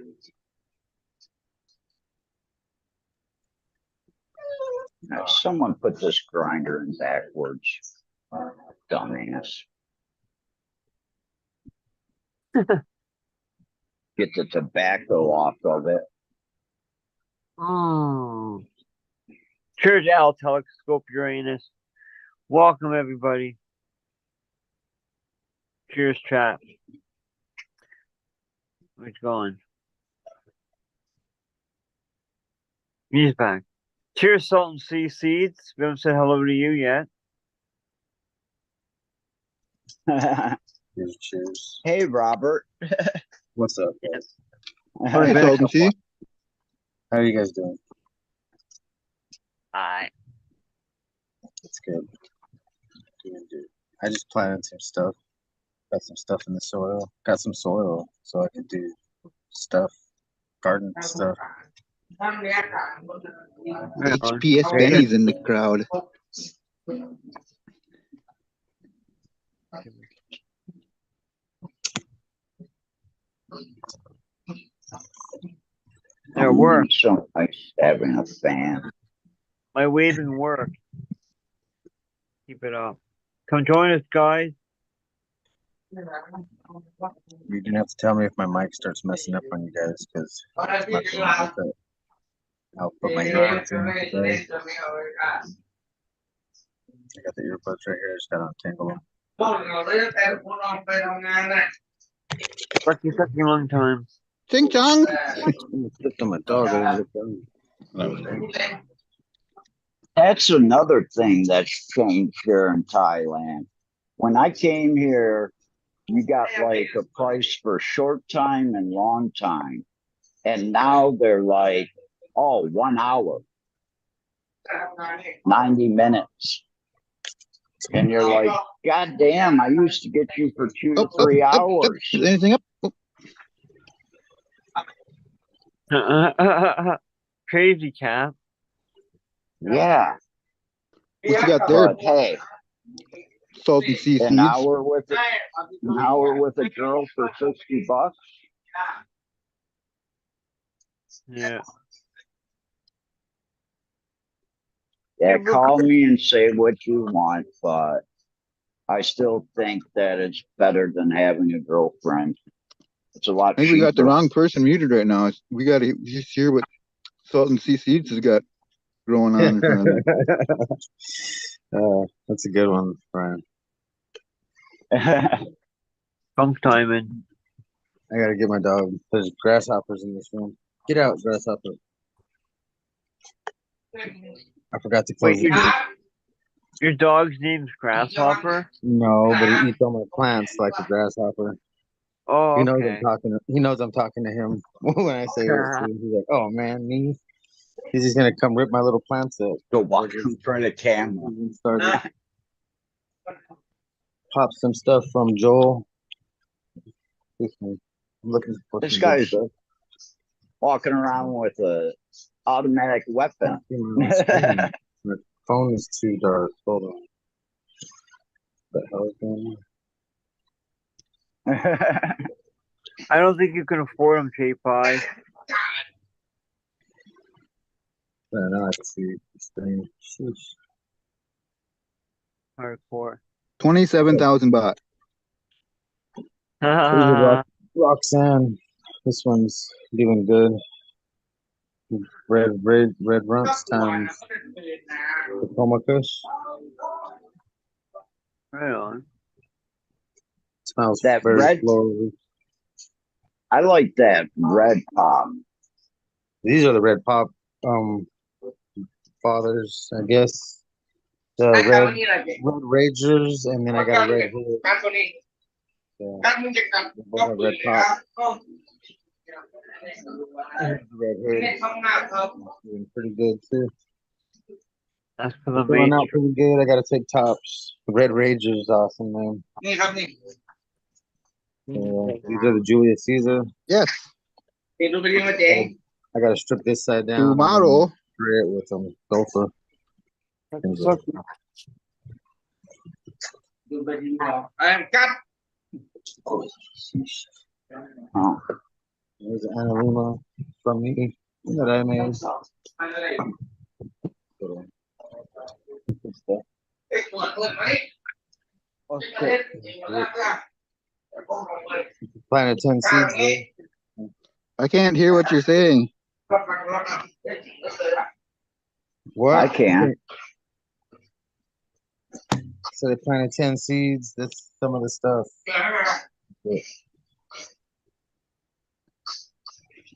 Now, someone put this grinder in backwards. Dumbass. Get the tobacco off of it. Oh. Cheers, Al Telescope Uranus. Welcome, everybody. Cheers, chat. Where's it going? He's back. Cheers, Salt and Sea Seeds. We haven't said hello to you yet. Cheers. Hey, Robert. What's up, guys? Hey, Sultan T. How are you guys doing? Alright. It's good. Doing good. I just planted some stuff. Got some stuff in the soil. Got some soil so I can do stuff, garden stuff. HPS Benny's in the crowd. It worked. So nice having a fan. My waving worked. Keep it up. Come join us, guys. You didn't have to tell me if my mic starts messing up on you guys because I'll put my earbuds in. Today. I got the earbuds right here. I just gotta untangle them. Sucky long time. Ching chong. Looked on my dog. I didn't look down. That's another thing that's changed here in Thailand. When I came here, you got like a price for short time and long time. And now they're like, oh, 1 hour, 90 minutes. And you're like, God damn, I used to get you for 2 to 3 hours. Is anything up? Crazy, Cap. Yeah. What you got there? But hey, Sultan Sea an Seeds. hour with a girl for $60. Yeah. Yeah, call me and say what you want, but I still think that it's better than having a girlfriend. It's a lot I think cheaper. we got the wrong person muted right now. We got to just hear what Sultan Sea Seeds has got growing on in front of him. That's a good one, Brian. Funk timing. I gotta get my dog. There's grasshoppers in this room. Get out, grasshopper. I forgot to close Wait, it. your dog's name's Grasshopper? No, but he eats all my plants like a grasshopper. Oh, He knows okay. I'm talking. He knows I'm talking to him when I say it. He's like, "Oh man, me." He's just gonna come rip my little plants up. Go walk in front of the camera. Started. Pop some stuff from Joel. I'm looking for This some good guy's stuff. walking around with a automatic weapon. My phone is too dark. Hold on. What the hell is going on? I don't think you can afford them, J5. Now I can see this thing. Sheesh. Hardcore. 27,000 baht. Roxanne. This one's doing good. Red rumps times the Pomakush. Right on. Smells That very red- florally. I like that red pop. These are the red pop fathers, I guess. The red ragers, and then I got a red hood. So, they both have red pop. Red hood. Doing pretty good too. That's for the Going main. out pretty good. I gotta take tops. The red rager is awesome, man. These are the Julius Caesar. Yes. I gotta strip this side down. Tomorrow. Spray it with some sulfur. Oh, There's an analuma from me that I made. oh shit. Planted 10 seeds there. I can't hear what you're saying. What? I can. So they planted 10 seeds. That's some of the stuff. It's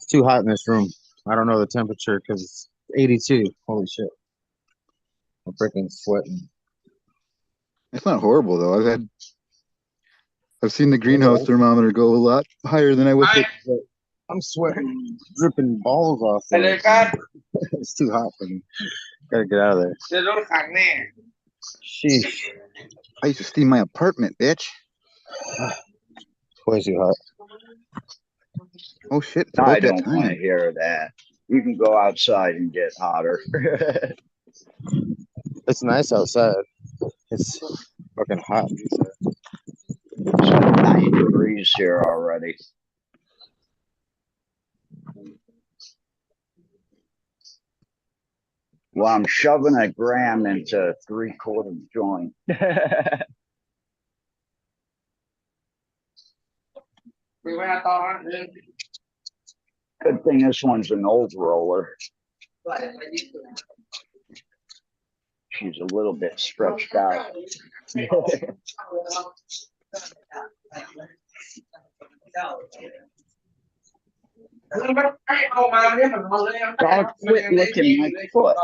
too hot in this room. I don't know the temperature because it's 82. Holy shit. I'm freaking sweating. It's not horrible though. I've seen the greenhouse thermometer go a lot higher than I wish it. But I'm sweating, dripping balls off there. It's too hot for me. Gotta get out of there. Sheesh. I used to steam my apartment, bitch. Way too hot. Oh shit! It's I about that don't want to time. hear that. You can go outside and get hotter. It's nice outside. It's fucking hot. It's like 90 degrees here already. Well, I'm shoving a gram into a 3/4 joint. Good thing this one's an old roller. She's a little bit stretched out. Dog, quit licking my foot.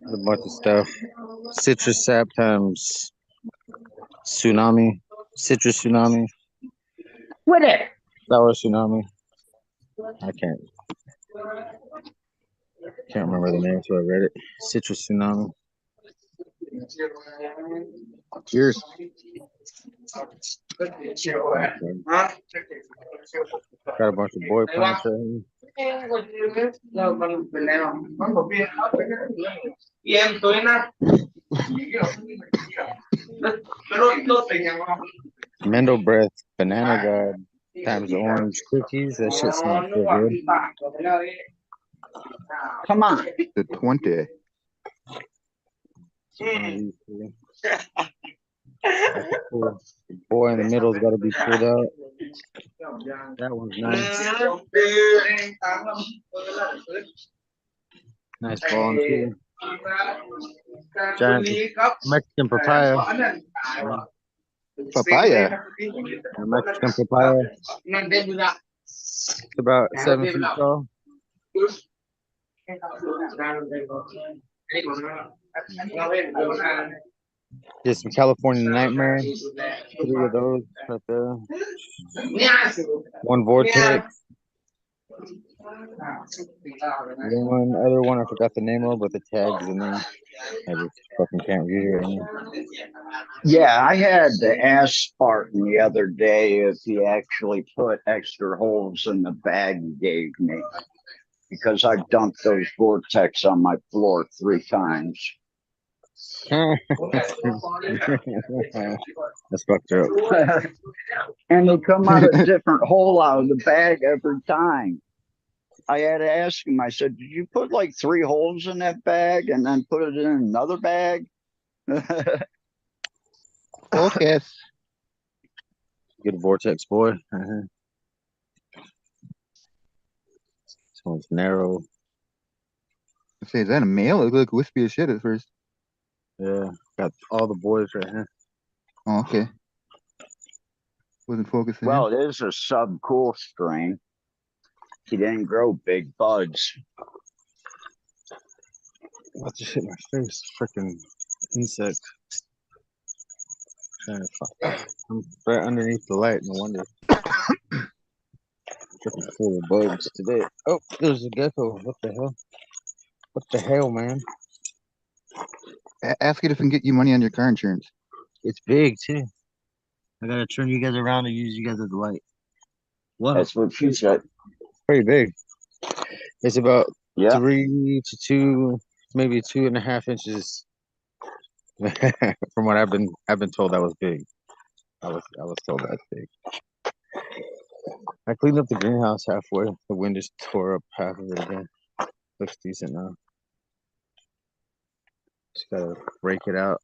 A bunch of stuff. Citrus sap times tsunami. Citrus tsunami. Quit it. Sour tsunami. I can't remember the name, so I read it. Citrus tsunami. Cheers. Got a bunch of boy plants right here. Mendo breath, banana god times orange cookies. That shit smells so good. Come on. The 20. Cool. The boy in the middle's got to be pulled out. That one's nice. Nice ball too. Giant Mexican papaya. Papaya. The Mexican papaya. It's about 7 feet tall. Just some California Nightmare. 3 of those right there. 1 vortex. One other one I forgot the name of, but the tags in there. I just fucking can't read it right now. Yeah, I had to ask Spartan the other day if he actually put extra holes in the bag he gave me. Because I dumped those vortex on my floor 3 times. That's fucked up. And they come out a different hole out of the bag every time. I had to ask him, I said, did you put like 3 holes in that bag and then put it in another bag? Focus. Get a vortex, boy. This one's narrow. I say, is that a male? It looked like wispy as shit at first. Yeah, got all the boys right here. Oh, okay. Wasn't focusing. Well, it is a sub-cool strain. He didn't grow big buds. What the shit in my face? Freaking insect. I'm right underneath the light, no wonder. Freaking full of bugs today. Oh, there's a gecko. What the hell? What the hell, man? Ask it if it can get you money on your car insurance. It's big too. I gotta turn you guys around and use you guys as a light. What? That's what she said. Pretty big. It's about Yeah. 3 to 2, maybe 2.5 inches. From what I've been told, that was big. I was told that's big. I cleaned up the greenhouse halfway. The wind just tore up half of it again. Looks decent now. Just gotta break it out.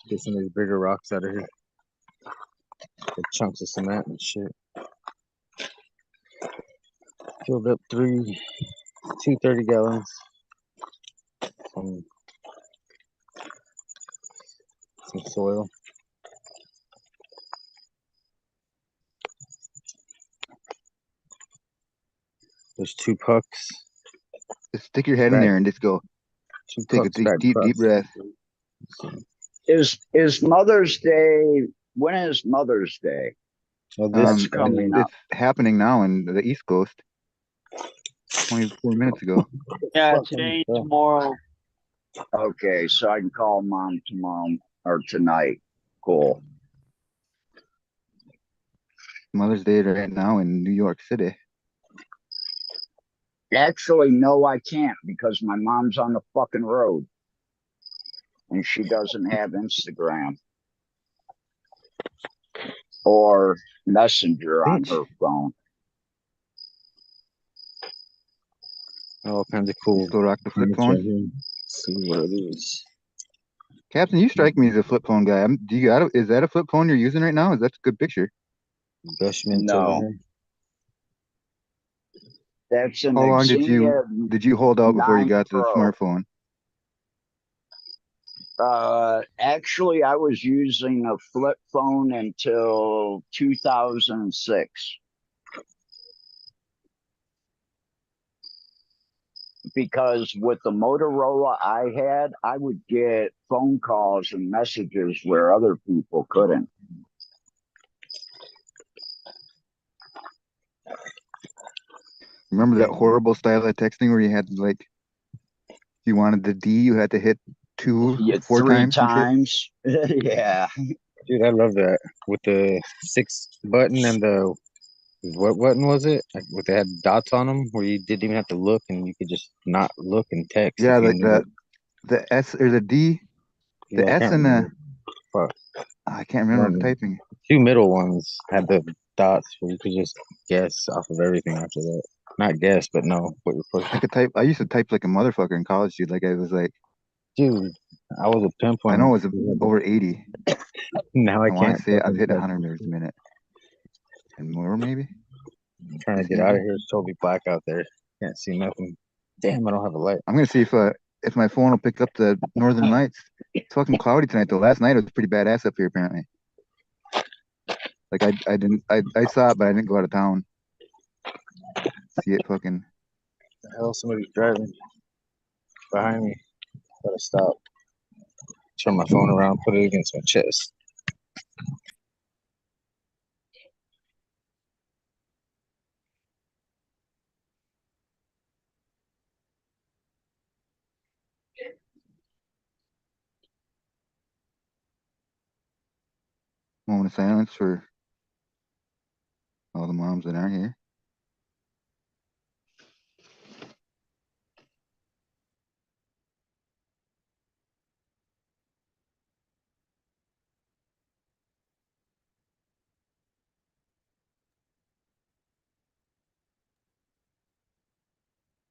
Get some of these bigger rocks out of here. The chunks of cement and shit. Filled up 2 30-gallons. Some soil. There's 2 pucks. Just stick your head in there and just go. 2 Take a pucks back deep breath. Is Mother's Day? When is Mother's Day? Well, That's coming up. It's happening now in the East Coast. 24 minutes ago. Yeah, today, tomorrow. Okay, so I can call Mom tomorrow or tonight. Cool. Mother's Day right now in New York City. Actually, no, I can't because my mom's on the fucking road and she doesn't have Instagram or Messenger on her phone. All kinds of cool. Let's go rock the flip Right phone. here. See what it is. Captain, you strike me as a flip phone guy. Is that a flip phone you're using right now? Is that a good picture? Gushment No. over here. That's an How long did you hold out before you 9 got the Pro. smartphone? Actually, I was using a flip phone until 2006 because with the Motorola I had, I would get phone calls and messages where other people couldn't. Remember that horrible style of texting where you had to, like, if you wanted the D, you had to hit 4 3 times? And times. Yeah. Dude, I love that. With the 6 button and the what button was it? Like, with they had dots on them where you didn't even have to look and you could just not look and text. yeah, if you like knew the S or the D, it. the Yeah, I S can't and the remember. Fuck. I can't remember One of the the typing. 2 middle ones had the dots where you could just guess off of everything after that. Not guess, but know what you're I pushing. could type. I used to type like a motherfucker in college, dude. Like I was like, Dude, I was a pimp I when know it was we had over 80. now I I want can't to say I've fucking hit type 100 meters a minute and more, maybe. trying to get out of here. It's totally black out there. Can't see nothing. Damn, I don't have a light. I'm gonna see if my phone will pick up the northern lights. It's fucking cloudy tonight though. Last night it was pretty badass up here apparently. Like I saw it, but I didn't go out of town. See it fucking. The hell, somebody's driving behind me. Gotta stop. Turn my phone around, put it against my chest. Moment of silence for all the moms that aren't here.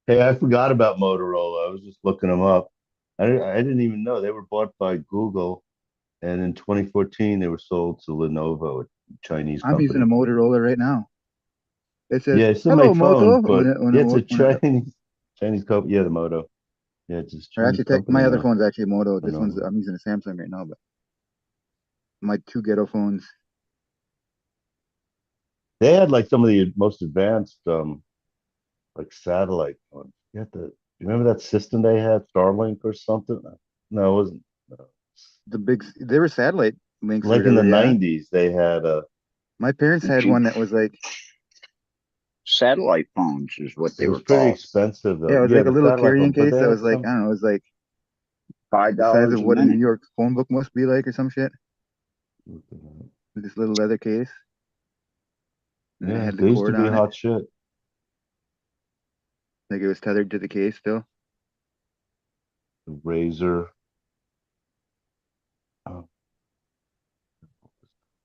Hey, I forgot about Motorola. I was just looking them up. I didn't even know they were bought by Google, and in 2014 they were sold to Lenovo, a Chinese I'm using a company. Motorola right now. It says, Yeah, it's still my "Hello, phone, Moto." but yeah, it's a Chinese company. Yeah, the Moto. Yeah, it's a Or Chinese actually, company my other now. phone's actually Moto. This one's Lenovo. I'm using a Samsung right now, but my 2 ghetto phones. They had like some of the most advanced like satellite ones. You remember that system they had, Starlink or something? No, it wasn't. No. They were satellite links or Like in the whatever. Yeah, 90s, they had a. my parents had one that was like, Satellite phones is what It they was were pretty called. expensive though. yeah, it was Yeah, like a the little satellite carrying phone, but case they that had was like, I some. don't know, it was like $5 the size of a what a New minute. York phone book must be like or some shit. With this little leather case, and then it Yeah, had the they used to cord be on it. hot shit. Like it was tethered to the case still. The Razor. Oh,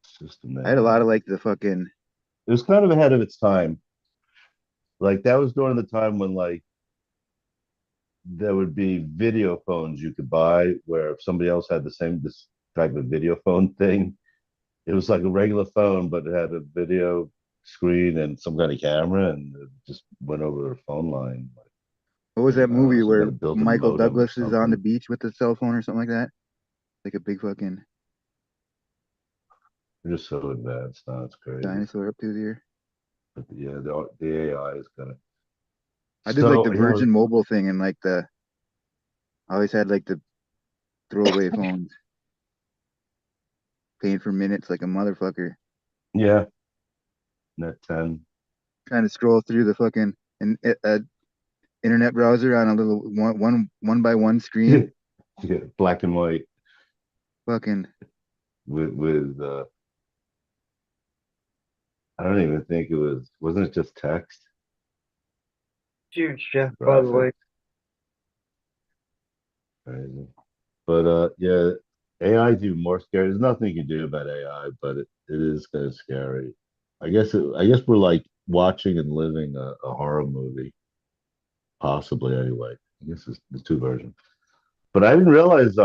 system I had a lot AI. of like the fucking. It was kind of ahead of its time. Like that was during the time when like there would be video phones you could buy where if somebody else had the same this type of video phone thing, it was like a regular phone, but it had a video screen and some kind of camera, and it just went over the phone line. What was that movie Some kind where of built-in Michael modem or Douglas is on the something. beach with a cell phone or something like that? Like a big fucking They're just so advanced now, it's crazy. dinosaur up to his ear. But yeah, the AI is gonna. I did like the So Virgin Mobile thing and like I always had like the throwaway phones, paying for minutes like a motherfucker. yeah, Net 10. Trying to scroll through the fucking internet browser on a little one by one screen. Yeah, black and white Fucking with I don't even think it wasn't it just text Huge, Jeff, by the way. graphics. Crazy. But yeah, AI is even more scary. There's nothing you can do about AI, but it is kind of scary. I guess we're like watching and living a horror movie, possibly anyway. I guess it's the two versions. But I didn't realize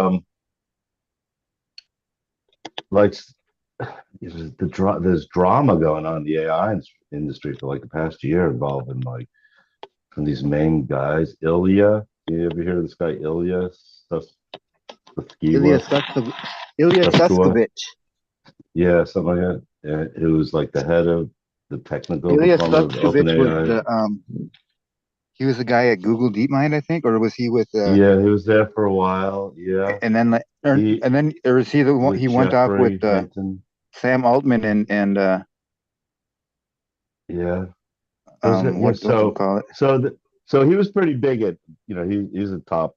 like there's drama going on in the AI industry for like the past year involving like from these main guys. Ilya, you ever hear of this guy Ilya Ilya Suskova? Suskova? Suskovic. Yeah, something like that. Yeah, it was like the head of the technical Ilya department of Suskovic was OpenAI. the he was the guy at Google DeepMind, I think, or was he with Yeah, he was there for a while. Yeah, and then like he and then or was he the one with he went off with Jeffrey Hinton. Sam Altman and Yeah, those guys, yeah. what you call it? So he was pretty big at he's a top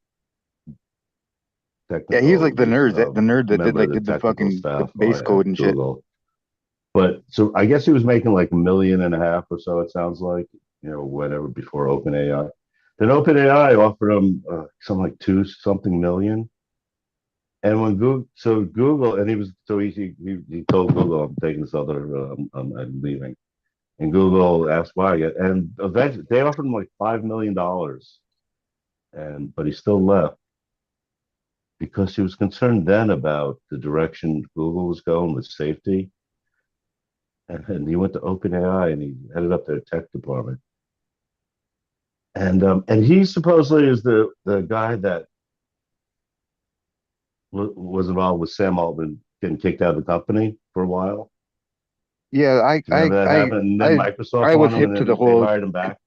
Yeah, he was like technical the nerd that member of the did the technical fucking the staff base code at and shit. Google. But so I guess he was making like 1.5 million or so. It sounds like whatever before OpenAI. Then OpenAI offered him something like two something million. And when Google, and he told Google, I'm taking this other, I'm leaving. And Google asked why, and eventually they offered him like $5 million, but he still left because he was concerned then about the direction Google was going with safety. And he went to OpenAI and he headed up their tech department. And he supposedly is the guy that was involved with Sam Altman getting kicked out of the company for a while. Yeah, Do you remember that happened? And then Microsoft I was won him, hip and to the then they whole. hired him back.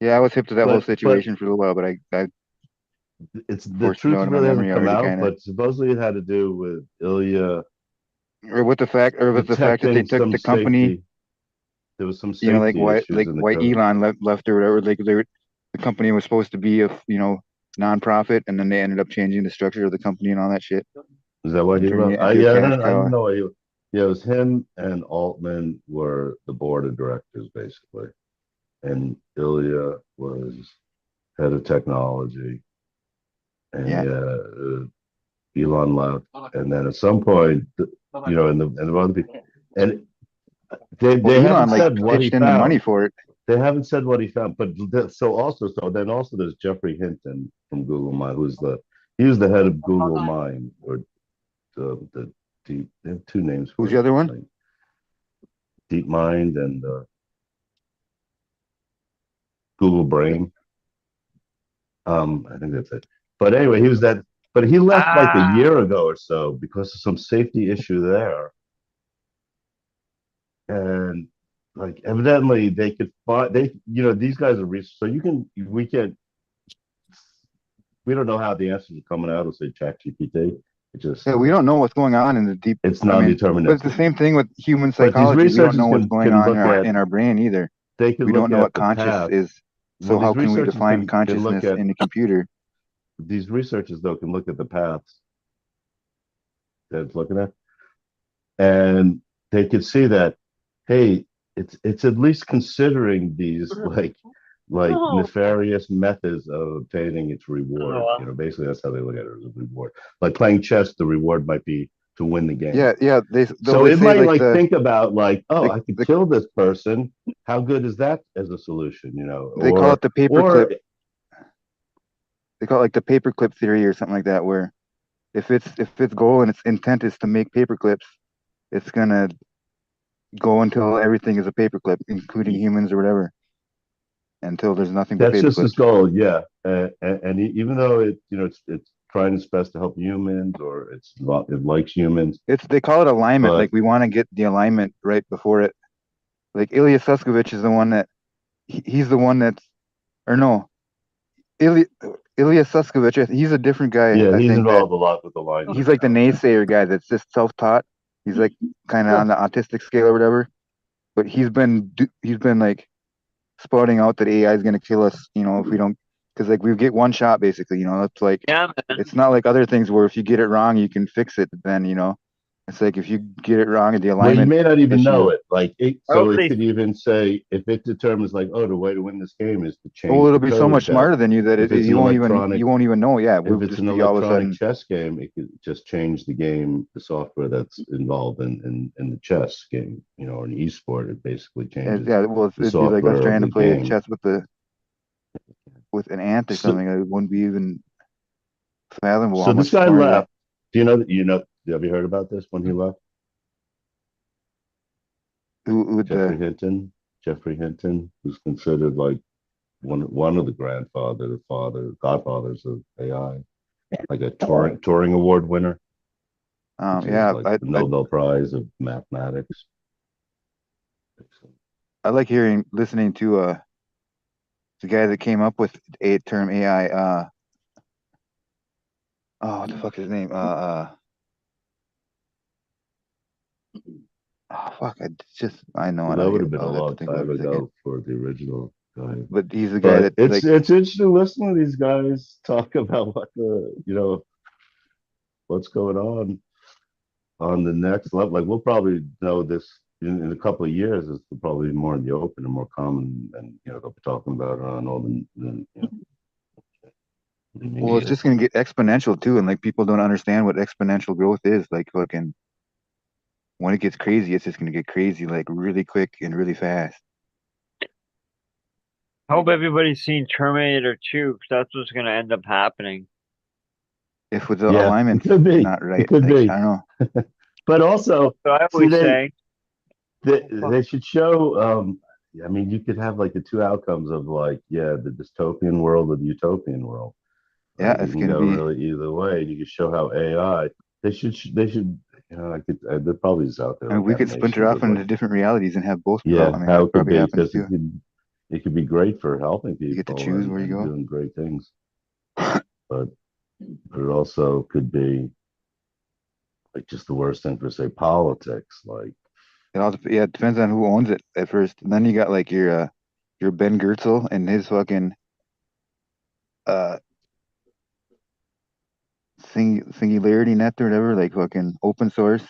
Yeah, I was hip to that whole But situation for a while, but I it's the forced it truth out of my really hasn't memory come already, out. kind of. But supposedly it had to do with Ilya Or with the fact that they detecting took some the company, safety. There was some like safety issues in the why code. Elon left or whatever. Like the company was supposed to be a nonprofit, and then they ended up changing the structure of the company and all that shit, Is that what and he turning wrote? it into a cash I cow. didn't know what he. Yeah, it was him and Altman were the board of directors basically, and Ilya was head of technology, and Yeah, Elon left, and then at some point, and the other people, and well, they Elon haven't like said what he pitched in the money found. for it. They haven't said what he found, but then also there's Jeffrey Hinton from Google Mind, he was the head of Google Mind or the deep. They have two names Who's for the it, other one? like Deep Mind and Google Brain. I think that's it. But anyway, he was that. But he left like a year ago or so because of some safety issue there, and like evidently they could find these guys are research, so we don't know how the answers are coming out of say ChatGPT. It just Yeah, we don't know what's going on in the deep. it's I mean, but it's the non-deterministic. same thing with human But these psychology. We don't researchers know what's going can on look at in our brain either. they can We don't look know what at the conscious path. is. Well, So how can we define can look consciousness at in a computer? these researchers though can look at the paths that it's looking at, and they could see that hey, it's at least considering these like Oh. nefarious methods of obtaining its reward. Oh, wow. You know, basically that's how they look at it as a reward. Like playing chess, the reward might be to win the game. Yeah. So They it say might like like think about like, oh, I could the kill this person. How good is that as a solution? You know, they call it the or paperclip. They call it like the paperclip theory or something like that, where if its goal and its intent is to make paperclips, it's gonna go until everything is a paperclip, including humans or whatever, until there's nothing but that's just paperclips. his goal, yeah. Even though it's trying its best to help humans or it likes humans, They call it alignment. but Like we want to get the alignment right before it. Like Ilya Sutskevic is the one that he's the one that's or no Ilya Ilya Sutskevic. He's a different guy. yeah, I he's think that involved a lot with he's alignment like the now. naysayer guy that's just self-taught. He's like kind of on the autistic scale or whatever. But he's been like spouting out that AI is going to kill us, if we don't, because like we get one shot basically, it's like Yeah, man. it's not like other things where if you get it wrong you can fix it. Then it's like if you get it wrong at the Well, you alignment may not even know issue, it. Like I so hope it they could even say if it determines like, oh, the way to win this game is to oh, change it'll the be so code much that smarter than you that if it's an you won't even know. Yeah, we'll if it's just an be all of a electronic sudden. chess game, it could just change the game, the software that's involved in the chess game, or an esport. It basically changes Yeah, well, the it'd be like us software of trying to the play game. chess with an ant or So, something. It wouldn't be even fathomable so how this much guy smarter they. left. Do you know that have you heard about this when he left? Who would Jeffrey the Hinton. Jeffrey Hinton, who's considered like one of the godfathers of AI, like a touring award winner, which is yeah, like the Nobel Prize of mathematics. I like listening to the guy that came up with a term AI. Oh, what the fuck is his name? Oh, fuck. I know Well, it. that would have been a I'll have to long think about time it a second. ago for the original guy. But he's the guy But that it's like, it's interesting to listen to these guys talk about what's going on the next level. Like we'll probably know this in a couple of years. It's probably more in the open and more common, and they'll be talking about it on all the well, it's media. just gonna get exponential too, and like people don't understand what exponential growth is. Like fucking when it gets crazy, it's just gonna get crazy like really quick and really fast. I hope everybody's seen Terminator 2 because that's what's going to end up happening. If with the Yeah, it alignment's could be. not It right, could like be. I don't know. But also, So I see, always say, they should show. I mean, you could have like the two outcomes of like, yeah, the dystopian world or the utopian world. Yeah, Like you it's can gonna go be. really either way. You can show how AI. They should. There probably is out there I mean, like we could splinter animations off of like, into different realities and have both develop. yeah, I mean, how that it could probably be happens because too. it could be great for helping You get to people choose where you and go. doing great things, but it also could be like just the worst thing for say politics. Like, Yeah, it depends on who owns it at first. And then you got like your Ben Gertzel and his fucking uh singularity net or whatever, like fucking open source.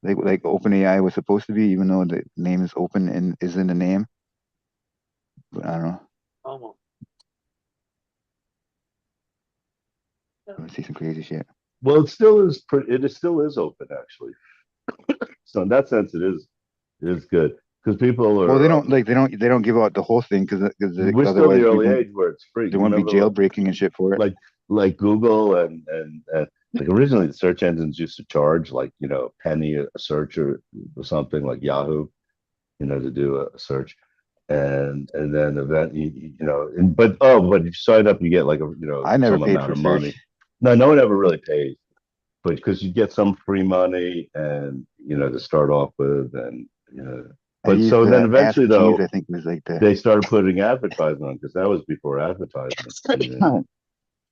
Like OpenAI was supposed to be, even though the name is open and is in the name. But I don't know. oh, I see some crazy shit. well, it still is. Still is open actually. So in that sense, it is good because people Well, they are. don't like they don't give out the whole thing We're still in otherwise the early people age where it's free. there You won't be remember jailbreaking and shit for it. like Google and like originally the search engines used to charge like a penny a search or something like Yahoo, to do a search, and then event but if you sign up you get like I never some paid amount for of search. money. No one ever really pays, but because you get some free money and to start off with and I but used so then Ask eventually Jeeves. though I think was like the they started putting advertisement on because that was before advertisement even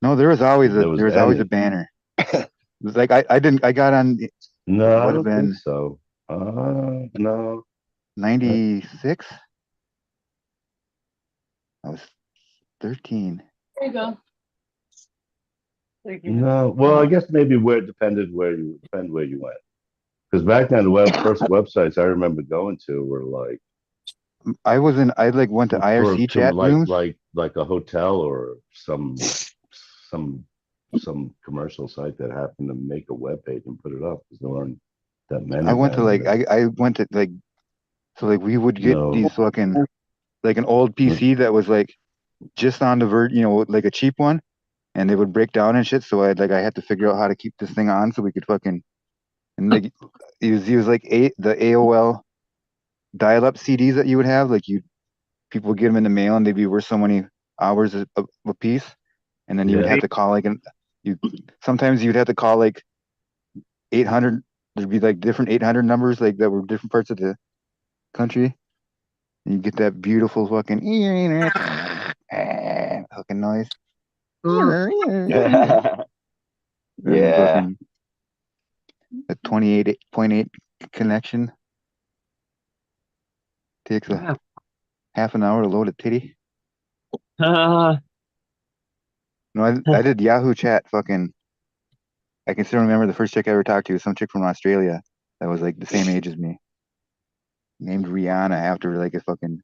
no. there was There was always a any. banner. It was like I got on. No, It I would have don't think been so. No. 96. I was 13. There you go. thank you. No. Well, I guess maybe depend where you went. Because back then the first websites I remember going to were like I like went to IRC chat rooms. like a hotel or some commercial site that happened to make a web page and put it up because there aren't that many. I went to then. I went to like, so like we would get No. these fucking like an old PC that was like just on the verge, like a cheap one, and they would break down and shit. So I had to figure out how to keep this thing on so we could fucking, and like it was like the AOL dial-up CDs that you would have, like people would get them in the mail and they'd be worth so many hours a piece, and then you would Yeah. have to call sometimes you'd have to call like 800. There'd be like different 800 numbers like that were different parts of the country, and you get that beautiful fucking fucking noise. And Yeah. fucking a 28.8 connection takes a half an hour to load a titty. No, I did Yahoo chat. Fucking, I can still remember the first chick I ever talked to was some chick from Australia that was like the same age as me, named Rihanna after like a fucking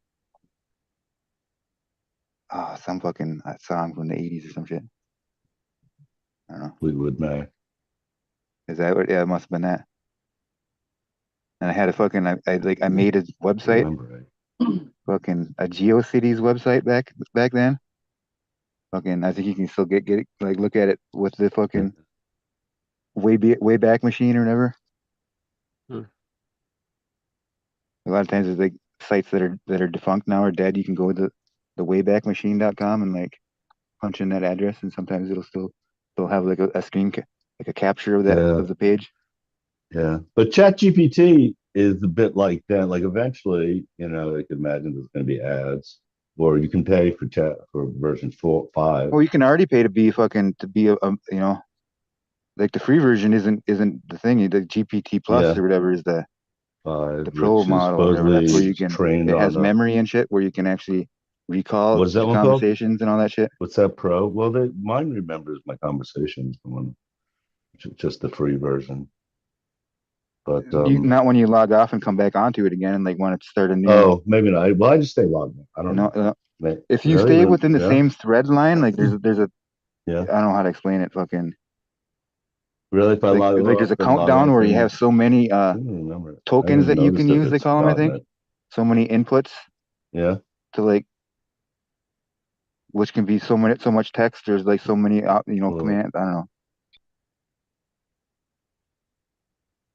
some fucking song from the 80s or some shit. I don't know. Fleetwood Mac. Is that what? Yeah, it must have been that. And I had a fucking I made a website, Remember right. fucking a GeoCities website back then. Fucking, I think you can still get like look at it with the fucking Wayback Machine or whatever. A lot of times it's like sites that are defunct now or dead. You can go to the waybackmachine.com and like punch in that address, and sometimes it'll still have like a screen like a capture of that of the page. Yeah, but ChatGPT is a bit like that. Like eventually, I could imagine there's going to be ads, or you can pay for chat for version 4, 5. Well, you can already pay to be like the free version isn't the thing. The GPT Plus or whatever is the pro model or whatever. That's where you can. It has memory and shit where you can actually recall What's that one conversations and all that shit. What's that pro? Well, mine remembers my conversations, the one, just the free version. But not when you log off and come back onto it again and like want to start a new. Oh, maybe not. Well, I just stay logged in. I don't know. If you stay within the same thread line, like there's a I don't know how to explain it. Fucking really, if I log like there's a countdown where you have so many tokens that you can use. They call them, I think. So many inputs. Yeah. To like, which can be so much text. There's like so many commands. I don't know.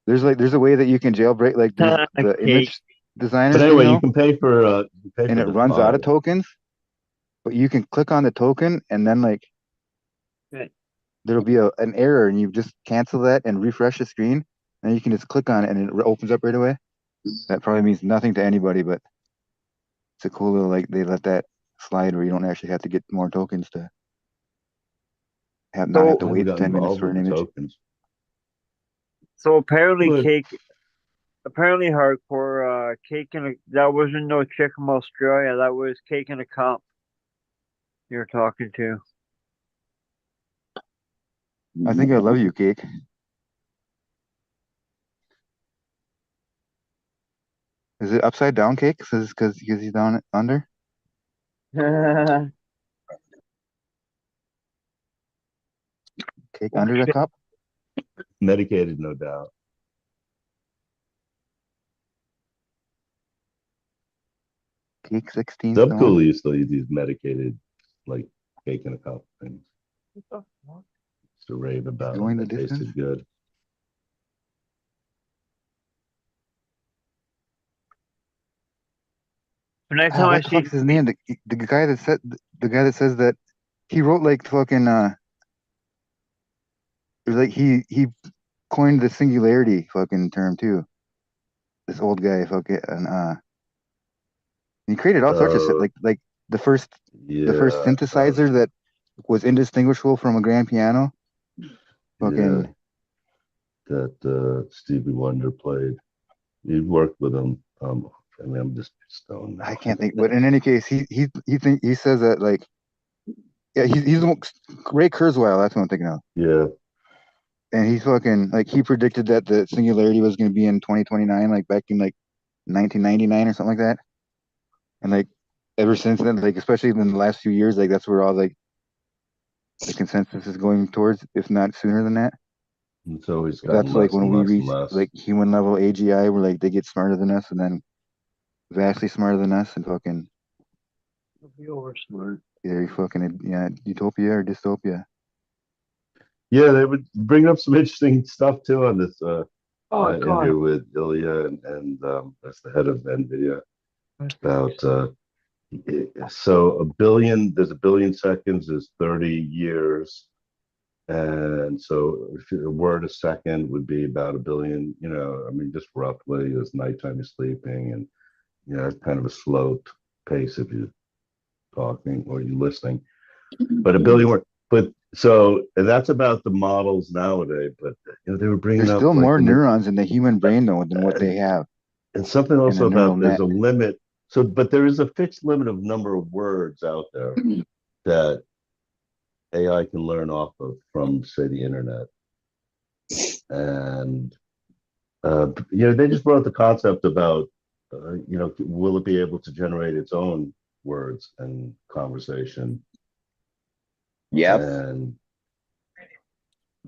There's a way that you can jailbreak like there's the image designers. But anyway, you can pay for and it runs out of tokens, but you can click on the token and then like there'll be an error and you just cancel that and refresh the screen and you can just click on it and it opens up right away. That probably means nothing to anybody, but it's a cool little like they let that slide where you don't actually have to get more tokens to not have to wait 10 minutes for an image. Tokens. So apparently hardcore cake that wasn't no chick from Australia. That was Cake in a Cup you're talking to. I think I love you, Cake. Is it upside down Cake? Because he's down under? Cake under the cup? Medicated, no doubt. Cake 16. Subcool used to use these medicated, like Cake in a Cup things. Used to rave about them. They tasted good. Next time what the fuck's his name? The guy that says that he wrote like fucking like he coined the singularity fucking term too. This old guy fucking he created all sorts of shit like the first synthesizer that was indistinguishable from a grand piano. Fucking that Stevie Wonder played. He worked with him. I mean, I'm just stoned now. I can't think, but in any case, he says that like, yeah, he's Ray Kurzweil. That's what I'm thinking of. Yeah. And he's fucking like he predicted that the singularity was going to be in 2029, like back in like 1999 or something like that. And like ever since then, like especially in the last few years, like that's where all like the consensus is going towards, if not sooner than that. It's always gotten That's like less when and we less and reach less. like human level AGI, where like they get smarter than us, and then vastly smarter than us, and fucking Be over smart. very fucking utopia or dystopia. Yeah, they would bring up some interesting stuff too on this Oh God. interview with Ilya and that's the head of NVIDIA about so there's a billion seconds is 30 years, and so if a word a second would be about a billion, I mean, just roughly, as nighttime you're sleeping, and it's kind of a slow pace if you're talking or you're listening, but a billion word. But so and that's about the models nowadays. But they were bringing There's up still like more neurons in the human brain though than what and, they have and something in a also neural about there's net. a limit. So, but there is a fixed limit of number of words out there that AI can learn off of from, say, the internet. And they just brought the concept about, will it be able to generate its own words and conversation? Yep. And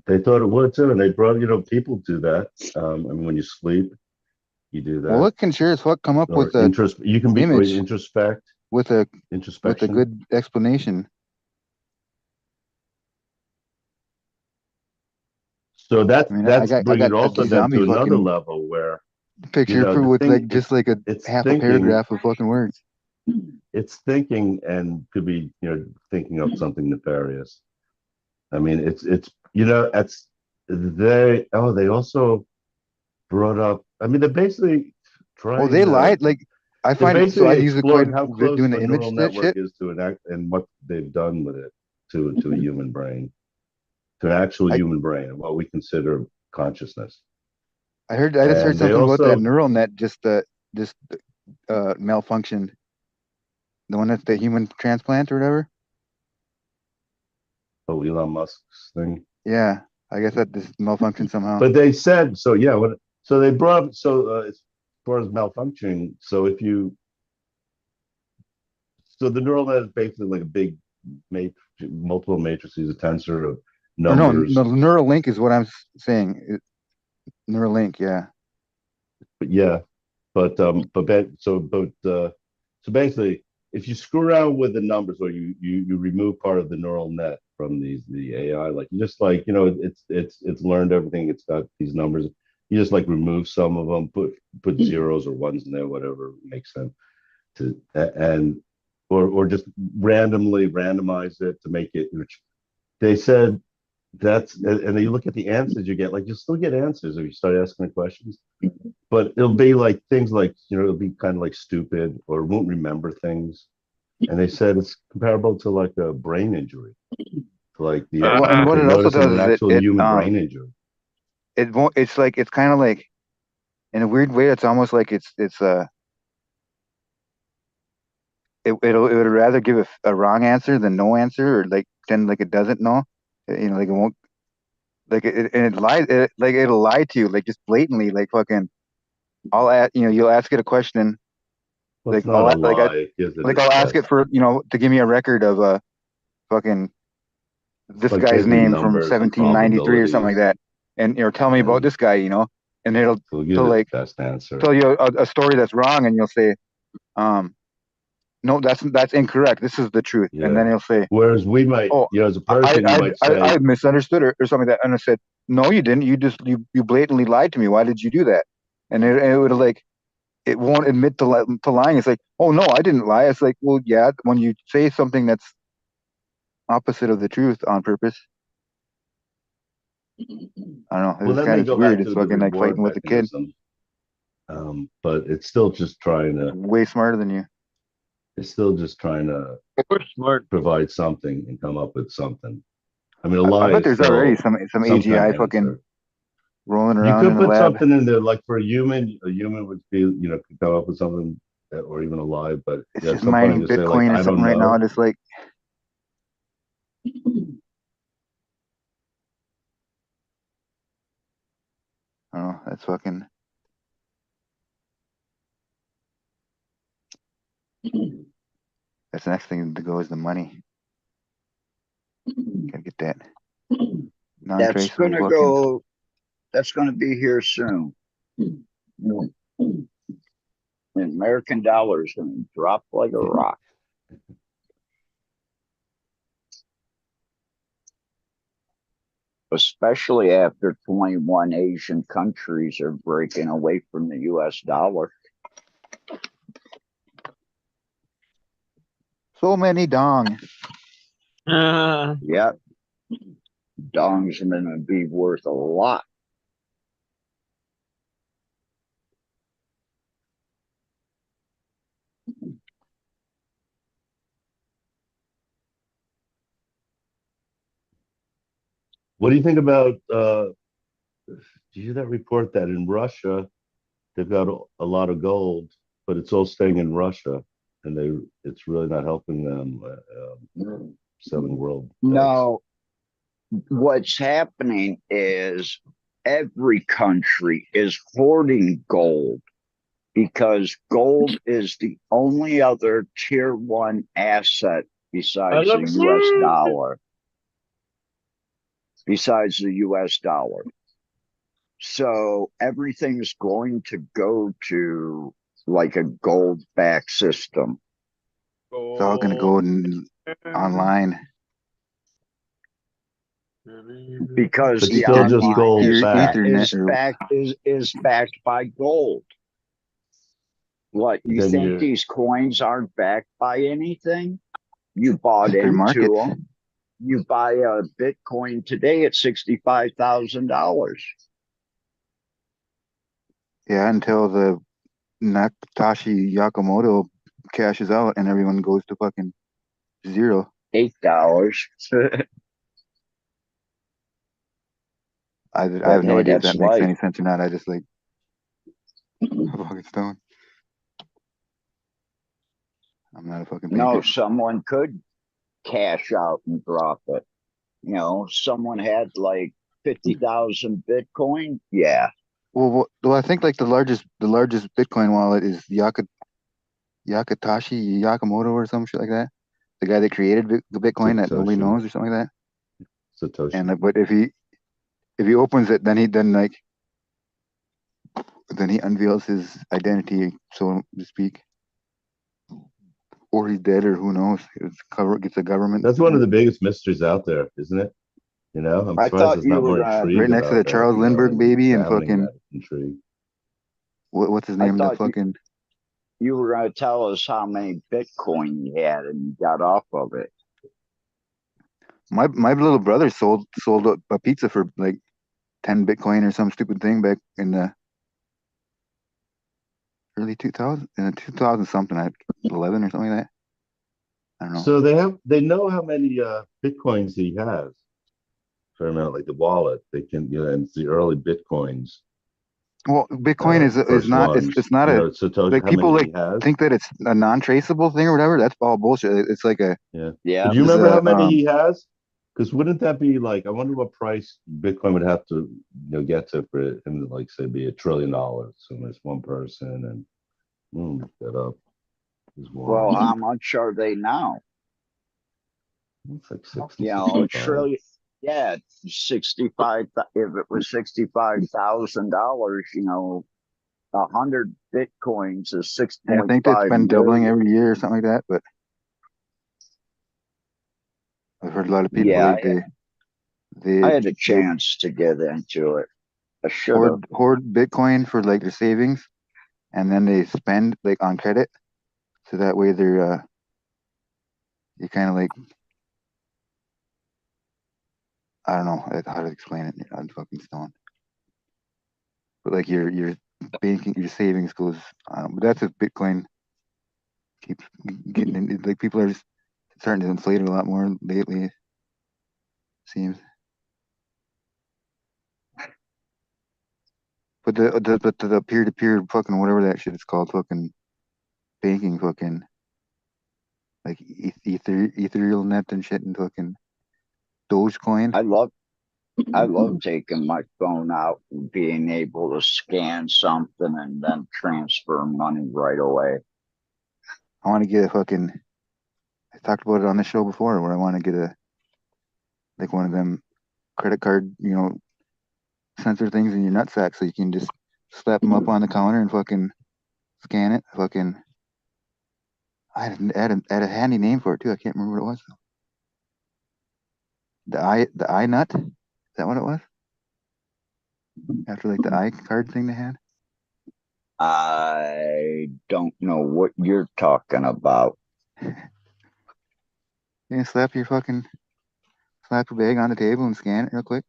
they thought it would too, and they brought, people do that. I mean, when you sleep, you do Well, that, it can sure as fuck come up or with a You can be or image introspect, with a introspection. good explanation. So I mean, that's I bringing got it also the then zombie to another fucking level where picture for the with thing like just like a it's half a thinking, paragraph of fucking words. and could be thinking up something nefarious. I mean, it's it's they also brought up. I mean, they're basically Oh, they trying to lied. Like I they're find so I basically use it quite exploring how close doing the a neural image network shit. is to an act and what they've done with it to a human brain, to an actual I human brain, and what we consider consciousness. I just heard And they something about that also, neural net just malfunctioned. The one that's the human transplant or whatever. Elon Musk's thing. Yeah, I guess that just malfunctioned somehow. But they said so. Yeah. So they brought as far as malfunctioning. So the neural net is basically like a big multiple matrices, a tensor of Or no, the numbers. neural link is what I'm saying. Neural link, yeah. But yeah, so basically, if you screw around with the numbers, or you remove part of the neural net from the AI, like you just like it's learned everything. It's got these numbers. You just like remove some of them, put zeros or ones in there, whatever makes sense to and or just randomly randomize it to make it. Which they said and then you look at the answers you get, like you still get answers if you start asking the questions, but it'll be like things like it'll be kind of like stupid or won't remember things. And they said it's comparable to like a brain injury, to like Well, and what to it also noticing does an is actual human brain injury. it won't. It's like it's kind of like in a weird way. It's almost like it would rather give a wrong answer than no answer, or like pretend like it doesn't know. Like it won't. Like and it lies. Like it'll lie to you, like just blatantly, like fucking. I'll ask. You'll ask it a question. Well, it's Like not a lie. It gives it its I'll ask it best. for to give me a record of fucking It's this like guy's basically name from numbers and 1793 or something like probabilities, that, and tell me about and this guy, and it'll give it'll it like the best answer. tell you a story that's wrong, and you'll say, um, no, that's incorrect. This is the truth, and then Yeah. he'll say, Whereas we might, oh, as a person, you might I say, misunderstood or something like that, and I said, no, you didn't. You blatantly lied to me. Why did you do that? And it would like it won't admit to lying. It's like, oh no, I didn't lie. It's like, well, yeah, when you say something that's opposite of the truth on purpose. I don't know. well, It's then kind they of go weird. back It's to the fucking like reward fighting with a kid. mechanism. But it's still just trying It's to, way smarter than you. We're smart. provide something and come up with something. I mean, a I lie bet is there's already still some some kind AGI of fucking answer. rolling You around in could the put lab. something in there, like for a human would be, could come up with something, or even a lie, but It's at just some point mining just say, like, Bitcoin or I something don't right now. know. Just like I don't know. That's fucking. That's the next thing to go is the money. Gotta get that non-traceable fucking. That's gonna be here soon. The American dollar is gonna drop like a rock. Especially after 21 Asian countries are breaking away from the US dollar. So many dong. Yep. Dong's gonna be worth a lot. What do you think about? Did you hear that report that in Russia they've got a lot of gold, but it's all staying in Russia, and it's really not helping them selling world. No, what's happening is every country is hoarding gold because gold is the only other tier one asset besides the US dollar. Besides the US dollar. So everything's going to go to like a gold backed system. It's all gonna go online. Because But the still just online gold is, backed. is backed by gold. What, you Then think these coins aren't backed by anything? You bought They're into markets. them. You buy a Bitcoin today at $65,000. Yeah, until the Nakatoshi Yakamoto cashes out and everyone goes to fucking zero. $8. I have no hey, idea if that's that makes life. any sense or not. I just like fucking stone. I'm not a fucking banker. No, someone could cash out and drop it. You know, someone had like 50,000 Bitcoin. Yeah. Well, I think like the largest Bitcoin wallet is Yakatoshi Yakamoto or some shit like that. The guy that created the Bitcoin that nobody Satoshi. knows or something like that. Satoshi. And like, but if he opens it, then he unveils his identity, so to speak. Or he's dead, or who knows? Gets a government. That's one of the biggest mysteries out there, isn't it? You know, I'm I surprised thought there's you not were more gonna intrigue right next to about the that, Charles you know, Lindbergh and baby and examining fucking that intrigue. what's his I name? The thought fucking you were gonna tell us how many Bitcoin you had and you got off of it. my little brother sold a pizza for like 10 Bitcoin or some stupid thing back in the early 2000, in the 2000 something, 11 or something like that. I don't know. So they know how many bitcoins he has. Fair amount, like the wallet. They can, you know, and it's the early bitcoins. Well, Bitcoin is First not ones. it's not You a know, Satoshi, like how people many like he has. think that it's a non-traceable thing or whatever. That's all bullshit. It's like a Yeah. Yeah. Do you this is remember how a many he has? Because wouldn't that be like, I wonder what price Bitcoin would have to, you know, get to for him to, like, say, be $1 trillion. So there's one person, and look that up. Well, how much are they now? It's like 60, You know, 65. trillion. Yeah, 65. If it was $65,000, you know, 100 Bitcoins is I think it's 6.5 been doubling million. every year or something like that. But I've heard a lot of people Yeah, like I had a they chance to get into it. I should have. hoard Bitcoin for like their savings, and then they spend like on credit, so that way you're kind of like, I don't know how to explain it. I'm fucking stoned. But like your banking, your savings goes on. But that's if Bitcoin keeps getting in. Like people are just starting to inflate it a lot more lately. It seems. But the peer to peer fucking whatever that shit is called, fucking banking, fucking like ethereal net and shit, and fucking Dogecoin. I love taking my phone out and being able to scan something and then transfer money right away. I want to get a fucking. I talked about it on the show before, where I want to get a like one of them credit card, sensor things in your nutsack, so you can just slap them up on the counter and fucking scan it. Fucking. I had a handy name for it too. I can't remember what it was though. The eye nut. Is that what it was? After like the eye card thing they had. I don't know what you're talking about. Yeah, slap your bag on the table and scan it real quick.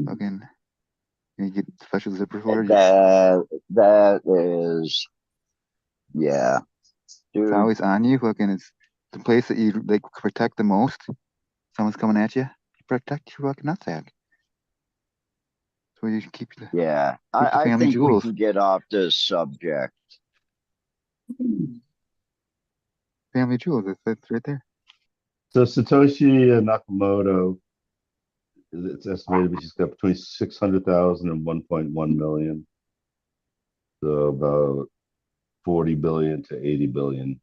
Fucking, you get special zipper for it. That is, yeah, It's dude. always on you. Fucking, it's the place that you like protect the most. Someone's coming at you. Protect your fucking nutsack. That's where you should keep the Yeah, the I family think we jewels. can get off this subject. Family jewels. That's right there. So Satoshi Nakamoto, it's estimated he's got between 600,000 and 1.1 million. So about 40 billion to 80 billion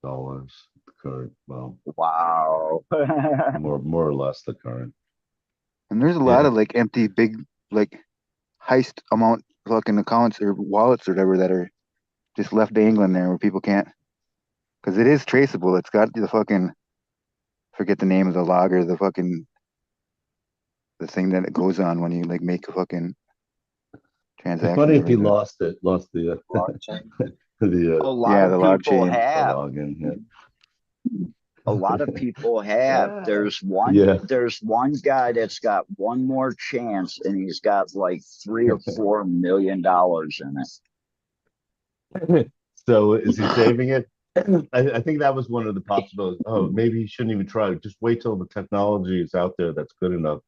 dollars. The current, well, Wow. more or less the current. And there's a lot of like empty big like heist amount fucking accounts or wallets or whatever that are just left dangling there where people can't, because it is traceable. It's got the fucking, forget the name of the logger, the thing that it goes on when you like make a fucking transaction. It's funny if he the lost the Blockchain. A lot yeah, of the log people chain. the have. login. Yeah. A lot of people have. There's Yeah. one guy that's got one more chance, and he's got like $3 or $4 million in it. So is he saving it? I think that was one of the possibilities. Oh, maybe he shouldn't even try. Just wait till the technology is out there that's good enough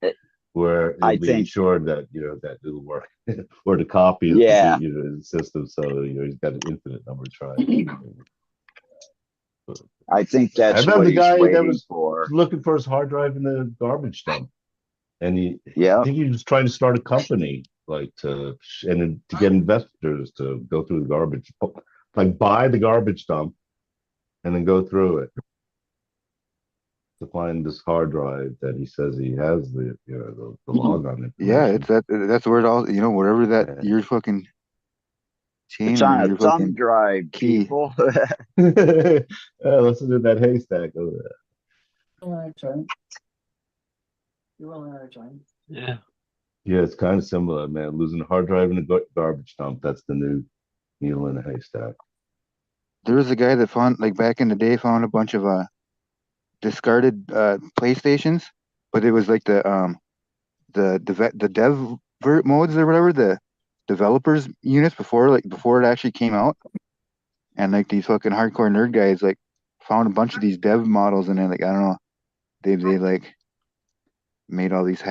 where I it'll be think, ensured that that it'll work, or the copy is yeah, the system, so he's got an infinite number of tries. I think I that's remember what the he's guy that waiting was for. looking for his hard drive in the garbage dump, and I Yep. think he was trying to start a company, like to get investors to go through the garbage, like buy the garbage dump, and then go through it to find this hard drive that he says he has the log on Yeah, information. it's that's where it all, whatever that Yeah. your fucking chain It's or on a your thumb fucking drive, key. people. Listen to that haystack over there. Yeah. Yeah, it's kind of similar, man. Losing a hard drive in a garbage dump. That's the new needle in a haystack. There was a guy that found, like back in the day, found a bunch of discarded PlayStations, but it was like the dev modes or whatever, the developers units before it actually came out, and like these fucking hardcore nerd guys like found a bunch of these dev models, and then like I don't know, they like made all these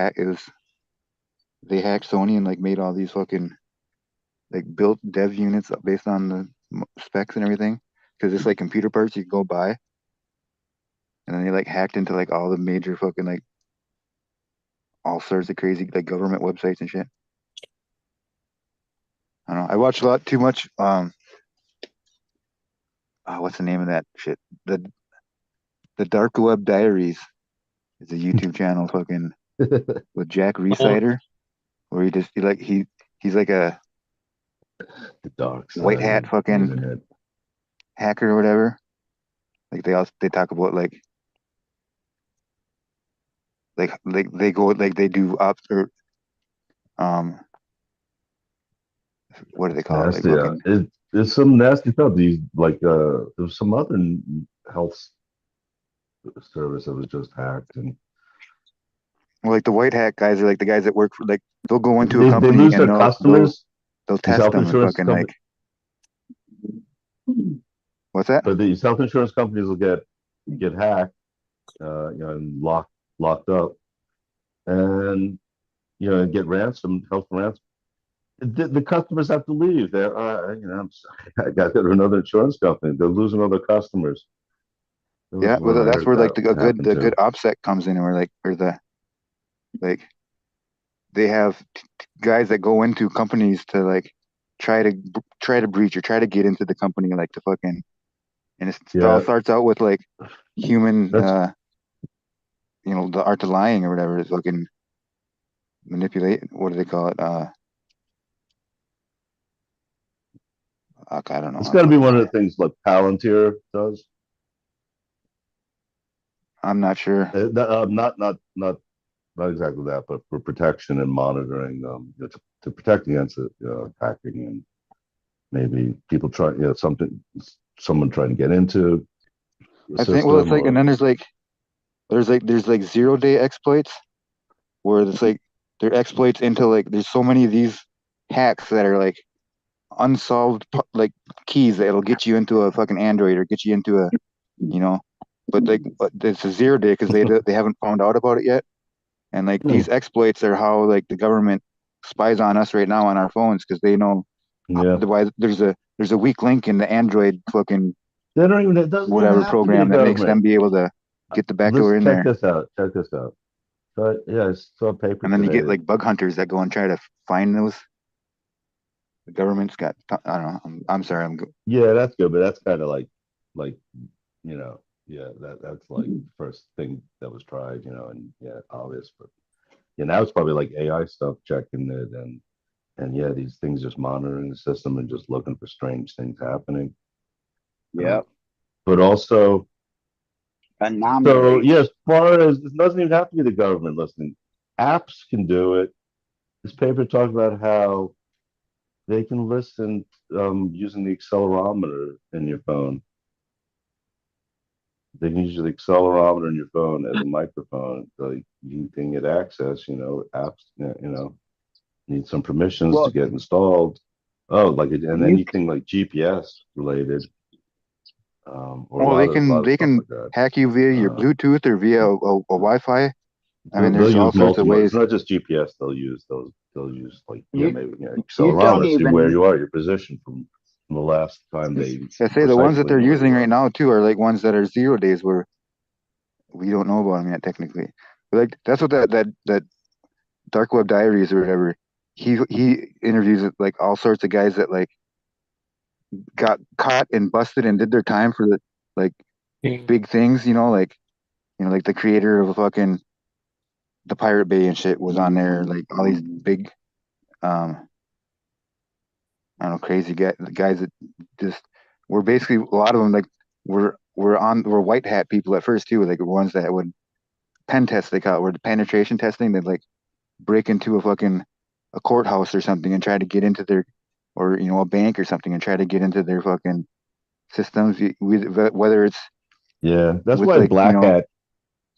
they hacked Sony and like made all these fucking like built dev units based on the specs and everything, because it's like computer parts you can go buy, and then they like hacked into like all the major fucking like all sorts of crazy like government websites and shit. I don't know. I watched a lot too much. What's the name of that shit? The Dark Web Diaries is a YouTube channel, fucking with Jack Resider, where he's like a The dark side white hat of the fucking internet. hacker or whatever. Like they talk about like they go like they do up or what do they call it? Like Nasty. fucking There's some nasty stuff. These there's some other health service that was just hacked, and well, like the white hat guys are like the guys that work for like they'll go into a they company lose and their customers. they'll These test health them and insurance fucking companies, like what's that? but these health insurance companies will get hacked, and locked up, and get health ransom. The customers have to leave. They're, I'm sorry, I got to go to another insurance company. They're losing all their customers. That was Yeah, well, where I that's heard where like that happened the good to. OPSEC comes in, where like they have guys that go into companies to like try to breach or try to get into the company, like to fucking, and it all Yeah, starts out with like human, that's the art of lying or whatever. It's fucking manipulate. What do they call it? I don't know. it's I got to be fucking one of forget. the things like Palantir does. I'm not sure. Not exactly that, but for protection and monitoring, to protect against it, hacking and maybe people try, someone trying to get into the I think well, it's system like, and or then there's like 0-day exploits where it's like they're exploits into like there's so many of these hacks that are like unsolved like keys that it'll get you into a fucking Android or get you into a you know, but it's a 0-day because they haven't found out about it yet. And like Hmm. these exploits are how like the government spies on us right now on our phones because they know yeah. otherwise there's a weak link in the Android fucking They don't even. It doesn't even whatever have to be the program that makes government. them be able to get the back Let's door in check there. this out. Check this out. So yeah, I saw a paper And then you today get that like bug hunters that go and try to find those. The government's got I don't know. I'm sorry. yeah, that's good, but that's kind of like yeah, that's like the first thing that was tried, and yeah, obvious, but yeah, now it's probably like AI stuff checking it and yeah, these things just monitoring the system and just looking for strange things happening. Uh, Yep. but also, so yeah, Anomalies. as far as it doesn't even have to be the government listening, apps can do it. This paper talked about how they can listen using the accelerometer in your phone. They can use the accelerometer in your phone as a microphone. Like you can get access, apps, need some permissions to Well, get installed. Oh, and you anything like GPS related, or a Oh, lot they of can they stuff can like that. hack you via your Uh, Bluetooth or via a Wi-Fi. I mean, they'll there's all use sorts of multiple. It's ways. not just GPS. They'll use like you maybe you don't accelerometer, see where even you are, your position from the last time they I say the ones that precisely they're where you using right were. now too are like ones that are 0 days where we don't know about them yet technically. But like that's what that dark web diaries or whatever. He interviews like all sorts of guys that like got caught and busted and did their time for the like big things. Like the creator of fucking the Pirate Bay and shit was on there. Like all these big um I don't know, crazy guys that just were basically a lot of them like were white hat people at first too, like ones that would pen test they call it, where the penetration testing they'd like break into a courthouse or something and try to get into their or a bank or something and try to get into their fucking systems whether it's Yeah, that's with why like black hat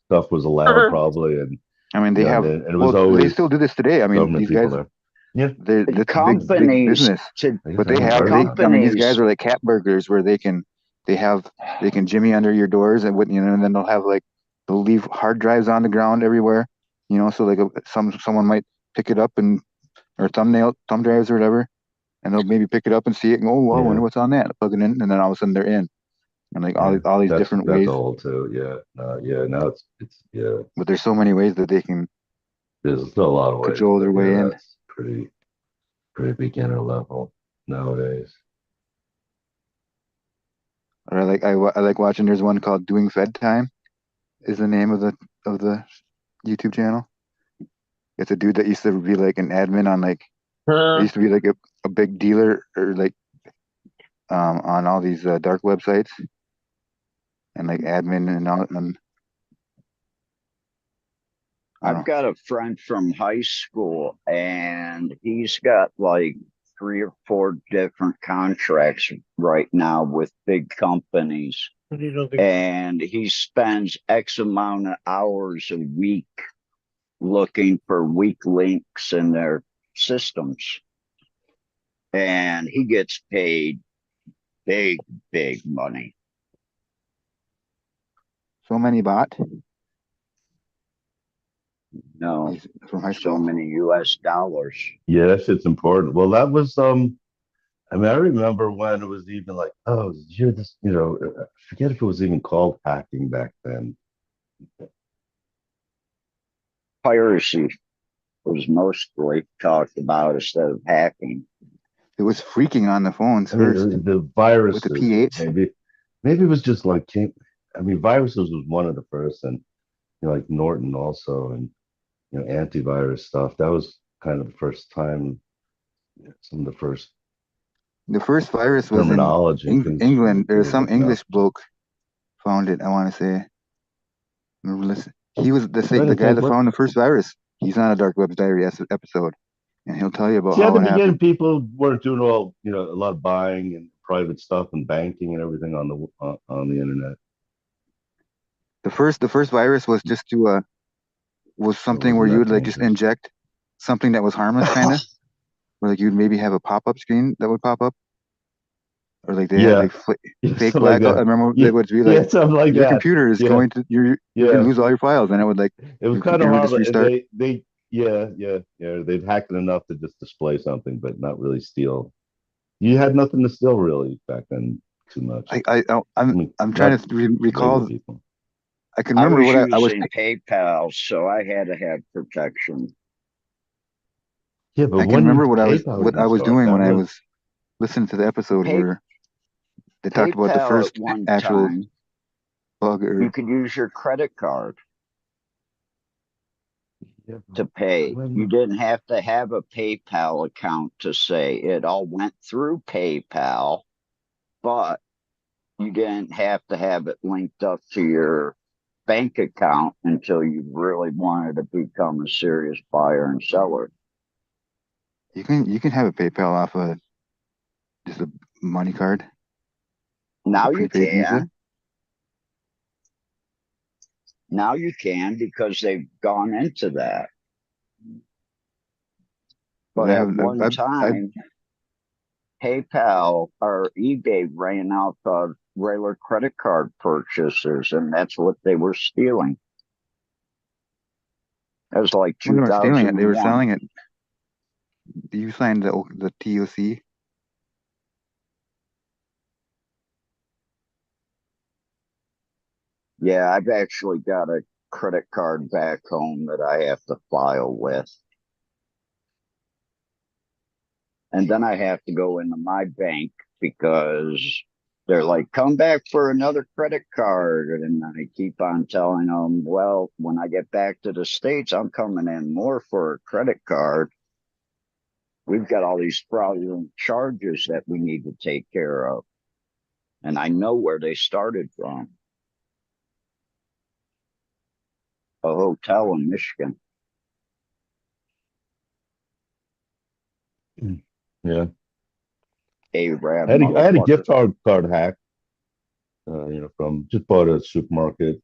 stuff was allowed probably, and I mean they yeah, and, have and it was well they always still do this today. I mean government these people guys there. Yeah, that's big companies business. to I guess But I they haven't have heard of they that. I mean these guys companies. are like cat burglars where they have they can jimmy under your doors and and then they'll have like they'll leave hard drives on the ground everywhere. So like someone might pick it up and or thumb drives or whatever, and they'll maybe pick it up and see it and go, oh well, I wonder Yeah, what's on that. Plug it in, and then all of a sudden they're in, and like yeah, all these that's different that's ways. all too. Yeah, yeah. Now it's yeah. But there's so many ways that they can There's still a lot of ways, cajole but their yeah, way in. that's pretty beginner level nowadays. Or I like watching. There's one called Doing Fed Time is the name of the YouTube channel. It's a dude that used to be like an admin on like there used to be like a big dealer or like on all these dark websites and like admin and all and I don't I've know. got a friend from high school, and he's got like 3 or 4 different contracts right now with big companies, What do you know? and he spends X amount of hours a week looking for weak links in their systems, and he gets paid big, big money. So many bot. No, He's from high so school. many US dollars. Yeah, that shit's important. Well, that was I mean, I remember when it was even like, oh, you're this, I forget if it was even called hacking back then. Piracy was mostly talked about instead of hacking. It was freaking on the phones I mean, first the with the viruses, pH. maybe it was just like I mean, viruses was one of the first, and like Norton also, and antivirus stuff. That was kind of the first time, some of the first The first virus was in terminology and things England. they There's were some looking up. English bloke found it. I want to say. Remember, listen, he was Go the ahead, guy take that what? found the first virus. He's on a Dark Web's Diary episode, and he'll tell you about See, at how the it beginning, happened. people weren't doing all, a lot of buying and private stuff and banking and everything on the internet. The first virus was just to was It something where wasn't you that would like just dangerous. inject something that was harmless, kind of, where like you'd maybe have a pop up screen that would pop up, or like they had Yeah, like fake something like blackout. I that. remember Yeah, they would be like, yeah, something like your that. computer is Yeah, going to you're gonna yeah. lose all your files, and it would like It was your kind of computer would just horrible. And restart. yeah. They'd hacked it enough to just display something, but not really steal. You had nothing to steal really back then, too much. I mean, I'm trying not to regular recall. people. I can I remember was what I was. using PayPal, so I had to have protection. Yeah, but I can when remember PayPal what even I was start, doing that when I was was listening to the episode Pay, where they talked about the PayPal at first one actual time, bug you or could use your credit card yeah, to pay. You when didn't have to have a PayPal account to say it all went through PayPal, but you didn't have to have it linked up to your bank account until you really wanted to become a serious buyer and seller. you can have a PayPal off a just a money card, like a Now you prepaid Visa. can. Now you can because they've gone into that. But I at have one I time, PayPal or eBay ran out of regular credit card purchases, and that's what they were stealing. It was like when they were stealing it, they were 2001. selling it. You signed the TOC. Yeah, I've actually got a credit card back home that I have to file with. And then I have to go into my bank because they're like, come back for another credit card. And I keep on telling them, well, when I get back to the States, I'm coming in more for a credit card. We've got all these fraudulent charges that we need to take care of. And I know where they started from, a hotel in Michigan. yeah, Arab I had a motherfucker. gift card hack. From just bought a supermarket.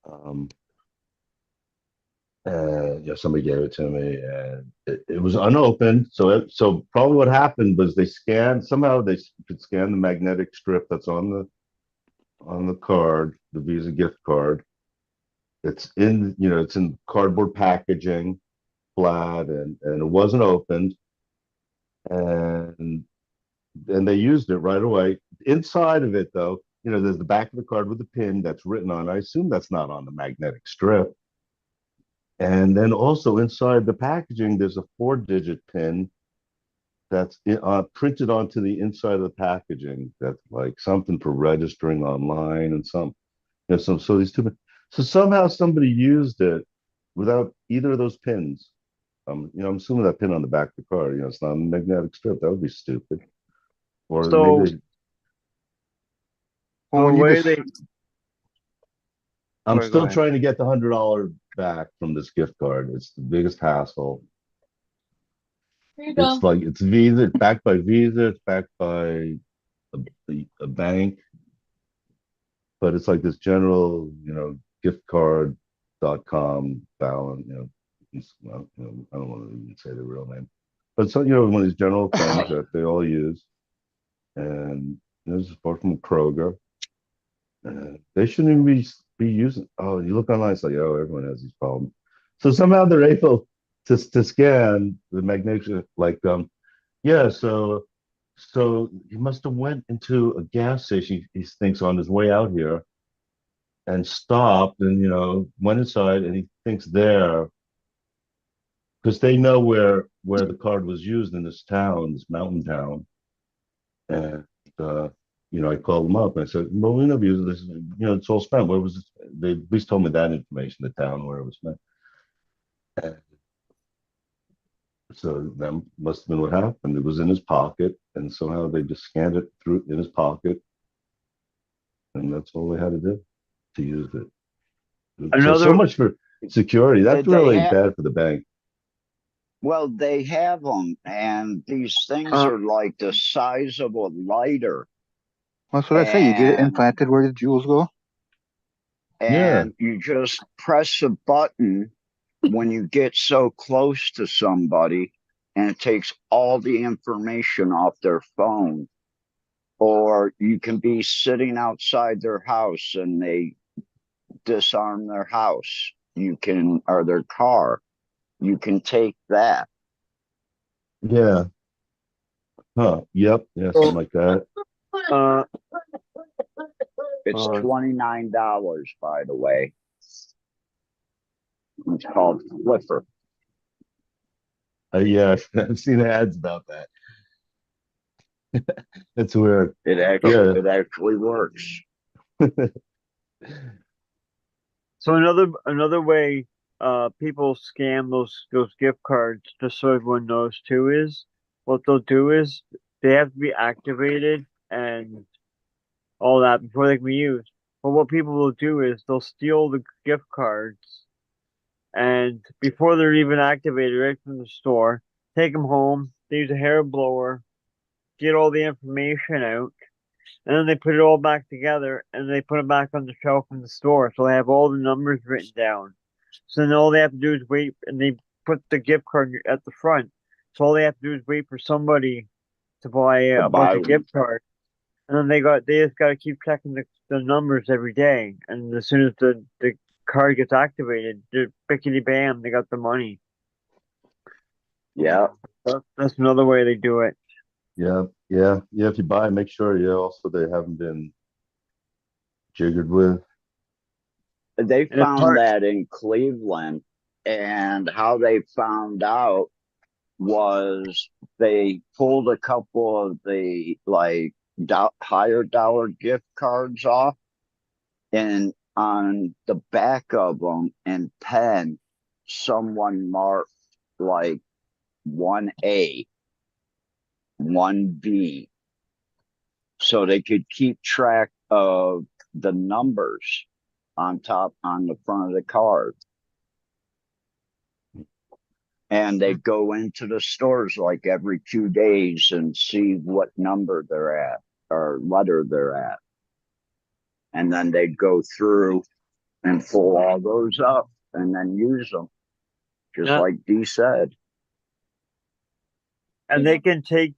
Um, somebody gave it to me, and it was unopened. So probably what happened was they could scan the magnetic strip that's on the card, the Visa gift card. It's in cardboard packaging, flat, and it wasn't opened, and they used it right away. Inside of it, though, there's the back of the card with the pin that's written on. I assume that's not on the magnetic strip. And then also inside the packaging, there's a 4-digit pin that's printed onto the inside of the packaging. That's like something for registering online and so these two. So somehow somebody used it without either of those pins. I'm assuming that pin on the back of the card. It's not a magnetic strip. That would be stupid. Or maybe So, Well, the when you way just they, I'm sorry, go still ahead. trying to get the $100 back from this gift card. It's the biggest hassle. Here you It's go. like it's Visa, it's backed by Visa, it's backed by a bank, but it's like this general, giftcard.com balance, I don't want to even say the real name, but so, one of these general things that they all use. And this is far from Kroger. They shouldn't even be using. Oh, you look online, it's like, oh, everyone has these problems. So somehow they're able to scan the magnetic, like, yeah. So he must have went into a gas station. He thinks on his way out here and stopped, and went inside, and he thinks there because they know where the card was used in this town, this mountain town, and I called them up and I said, "Well, we never used this. It's all spent. Where was it?" They at least told me that information, the town where it was spent. And so that must have been what happened. It was in his pocket, and somehow they just scanned it through in his pocket, and that's all they had to do to use it. So Another much for security. That's They really have, bad for the bank. well, they have them, and these things uh, are like the size of a lighter, That's what I say. You get it and implanted where the jewels go. Yeah, you just press a button when you get so close to somebody, and it takes all the information off their phone. Or you can be sitting outside their house and they disarm their house. Or their car. You can take that. yeah, huh? Yep, yeah, something like that. uh, It's uh, $29, by the way. It's called Flipper. Yeah, I've seen ads about that. That's weird. Yeah, It actually works. so another way people scam those gift cards, just so everyone knows too, is what they'll do is they have to be activated and all that before they can be used. But what people will do is they'll steal the gift cards and before they're even activated right from the store, take them home, they use a hair blower, get all the information out, and then they put it all back together and they put it back on the shelf in the store. So they have all the numbers written down. So then all they have to do is wait, and they put the gift card at the front. So all they have to do is wait for somebody to buy To a bunch buy of one. gift cards, and then they just got to keep checking the numbers every day. And as soon as the card gets activated, bickety bam, they got the money. Yeah. That's another way they do it. yeah, yeah, yeah. If you buy, make sure also they haven't been jiggered with. They And it's found hard. that in Cleveland, and how they found out was they pulled a couple of the higher dollar gift cards off, and on the back of them in pen, someone marked like 1A, 1B, so they could keep track of the numbers on the front of the card. And they'd go into the stores like every 2 days and see what number they're at or letter they're at. And then they'd go through and pull all those up and then use them, just Yeah. like Dee said. And they can take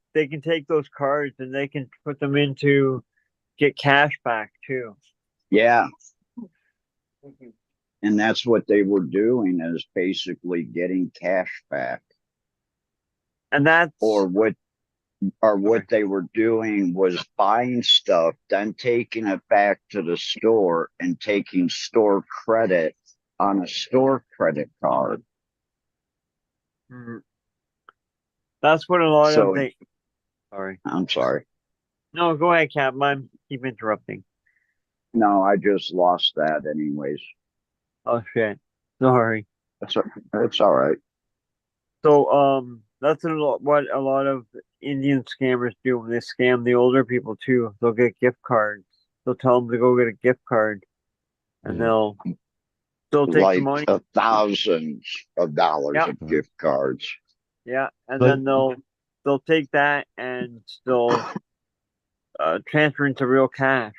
those cards and they can put them into get cash back too. Yeah. And that's what they were doing, is basically getting cash back. And that's Or what they were doing was buying stuff, then taking it back to the store and taking store credit on a store credit card. Mhm. That's what a lot of So they. Sorry. I'm sorry. No, go ahead, Cap. I keep interrupting. No, I just lost that anyways. Oh shit. Sorry. It's all right. So that's what a lot of Indian scammers do when they scam the older people too. They'll get gift cards. They'll tell them to go get a gift card, and Yeah. they'll take the Like money. thousands of dollars Yeah. of gift cards. Yeah, and But then they'll take that and they'll transfer into real cash.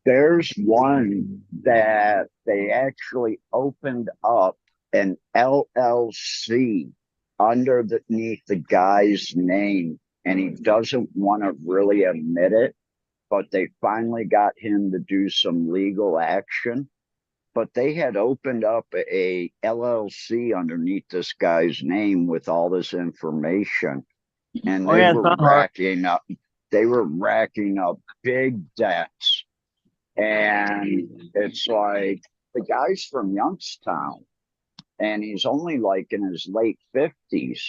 There's one that they actually opened up an LLC underneath the guy's name, and he doesn't want to really admit it, but they finally got him to do some legal action. But they had opened up a LLC underneath this guy's name with all this information, and Oh yeah, it's not hard. they were racking up big debts. And it's like, the guy's from Youngstown, and he's only like in his late 50s.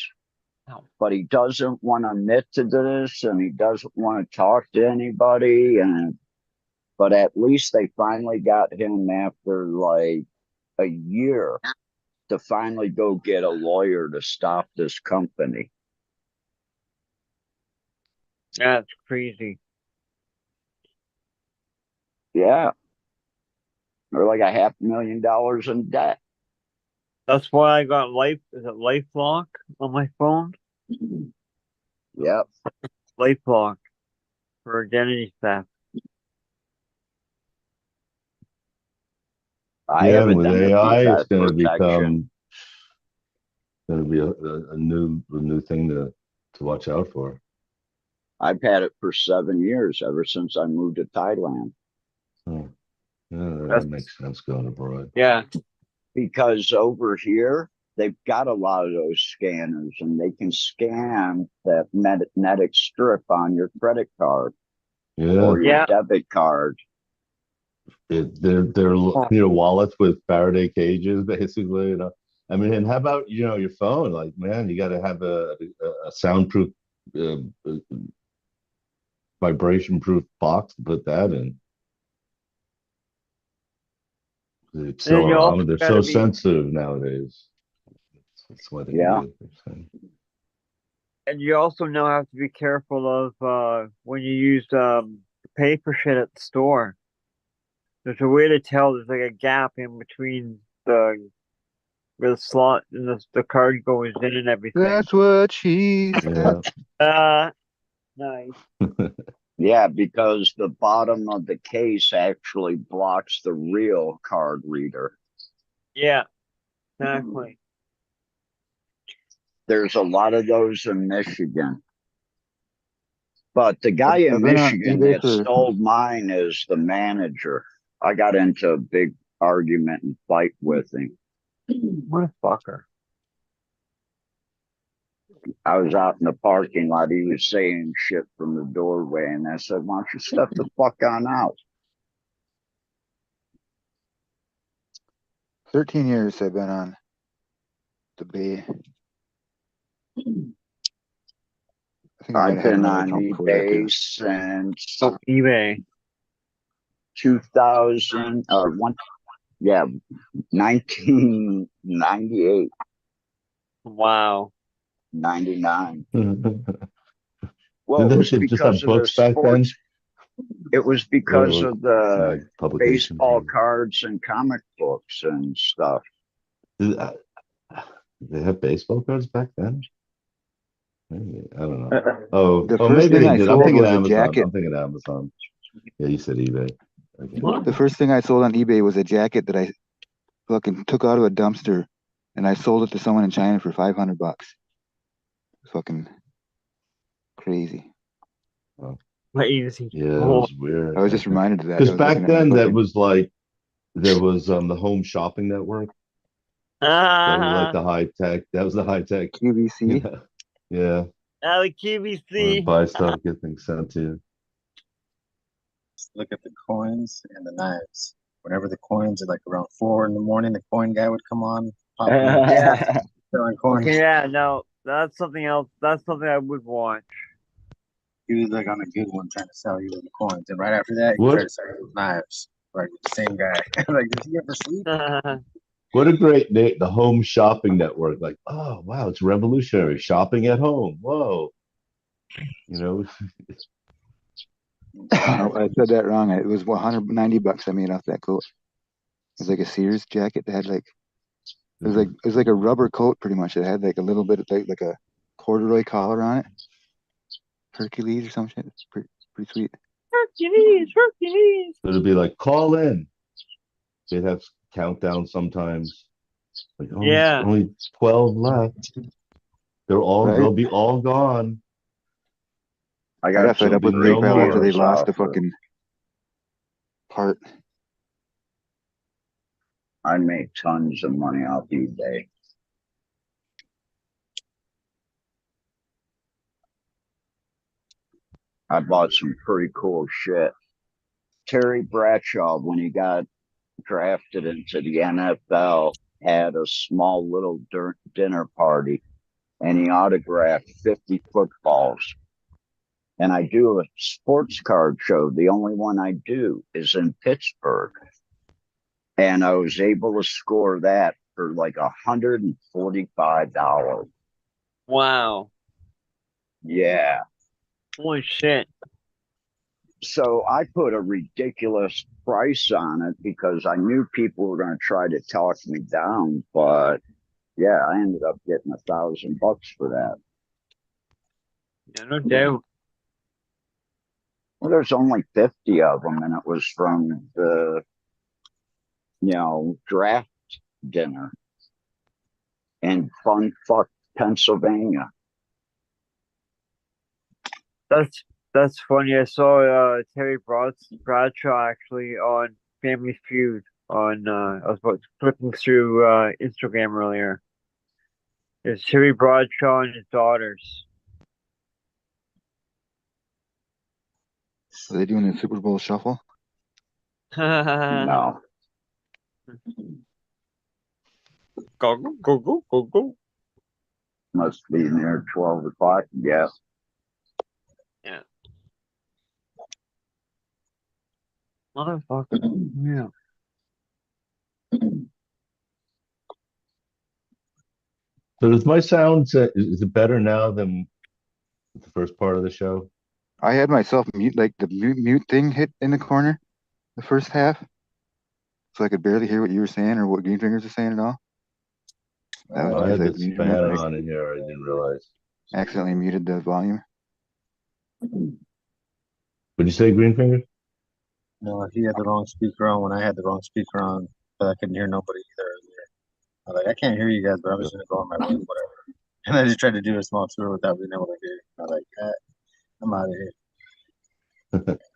Oh. But he doesn't want to admit to this, and he doesn't want to talk to anybody. But at least they finally got him after like a year to finally go get a lawyer to stop this company. That's crazy. Yeah. They're like $500,000 in debt. That's why I got is it LifeLock on my phone? Yep. LifeLock for identity theft. I Yeah, have and with identity AI, it's theft going to protection. be a new thing to watch out for. I've had it for 7 years, ever since I moved to Thailand. Oh, yeah, that makes sense going abroad. Yeah. Because over here, they've got a lot of those scanners, and they can scan that magnetic strip on your credit card Yeah, or your Yeah. debit card. they're wallets with Faraday cages, basically. I mean, and how about your phone? Like, man, you got to have a soundproof, uh, vibration-proof box to put that in. The accelerometer, they're so sensitive nowadays. That's why they do it. And you also now have to be careful of when you use pay for shit at the store. There's a way to tell there's like a gap in between where the slot and the card goes in and everything. That's what she said. Nice. Yeah, because the bottom of the case actually blocks the real card reader. Yeah, exactly. There's a lot of those in Michigan. But the guy in Michigan that stole mine is the manager. I got into a big argument and fight with him. What a fucker. I was out in the parking lot. He was saying shit from the doorway, and I said, why don't you step the fuck on out? 13 years I've been on the Bay. I've been on eBay since eBay 2000 or 1998. Wow. 99. Well, did they just have books back then? It was because of the publications, baseball cards and comic books and stuff. Did they have baseball cards back then? Maybe, I don't know. Maybe they did. I'm thinking Amazon. Yeah, you said eBay. Okay. The first thing I sold on eBay was a jacket that I fucking took out of a dumpster, and I sold it to someone in China for $500. Fucking crazy. Oh. Crazy. Yeah, it was weird. I was just reminded of that. Because back then, that was like, there was the Home Shopping Network. That was like the high tech. That was the high tech. QVC. Yeah. The QVC. Buy stuff, get things sent to you. Look at the coins and the knives. Whenever the coins are like around 4 in the morning, the coin guy would come on, pop in, selling coins. Okay, yeah, no, that's something else. That's something I would watch. He was like on a good one trying to sell you the coins, and right after that, he tried to sell you the knives. Right, the same guy. Like, did he ever sleep? What a great name, the Home Shopping Network. Like, oh wow, it's revolutionary. Shopping at home. Whoa. I said that wrong. It was $190 I made off that coat. It was like a Sears jacket that had like it was like a rubber coat pretty much. It had like a little bit of like a corduroy collar on it. Hercules or some shit. It's pretty sweet. Hercules. It'd be like, call in. They'd have countdown sometimes. Like, only 12 left. They'll be all gone. I got fed up with PayPal after they lost the fucking part. I make tons of money off eBay. I bought some pretty cool shit. Terry Bradshaw, when he got drafted into the NFL had a small little dinner party, and he autographed 50 footballs. And I do a sports card show. The only one I do is in Pittsburgh. And I was able to score that for like $145. Wow. Yeah. Holy shit. So I put a ridiculous price on it because I knew people were going to try to talk me down. But yeah, I ended up getting $1,000 for that. Yeah, no doubt. Well, there's only 50 of them, and it was from the, draft dinner in Fun Fuck, Pennsylvania. That's funny. I saw Terry Bradshaw actually on Family Feud on I was flipping through Instagram earlier. There's Terry Bradshaw and his daughters. Are they doing the Super Bowl shuffle? No. Go go go go go. Must be near 12 o'clock. Yeah. Yeah. Motherfucker. Yeah. So does my sound, is it better now than the first part of the show? I had myself mute, like the mute thing hit in the corner, the first half, so I could barely hear what you were saying or what Green Fingers was saying at all. That was I because had I this muted banner I on in here. I didn't realize. accidentally muted the volume. Would you say Green Finger? No, he had the wrong speaker on when I had the wrong speaker on, but I couldn't hear nobody either. I was like, I can't hear you guys, but I'm just gonna go on my room, whatever. And I just tried to do a small tour without being able to hear. I was like, I'm out of here.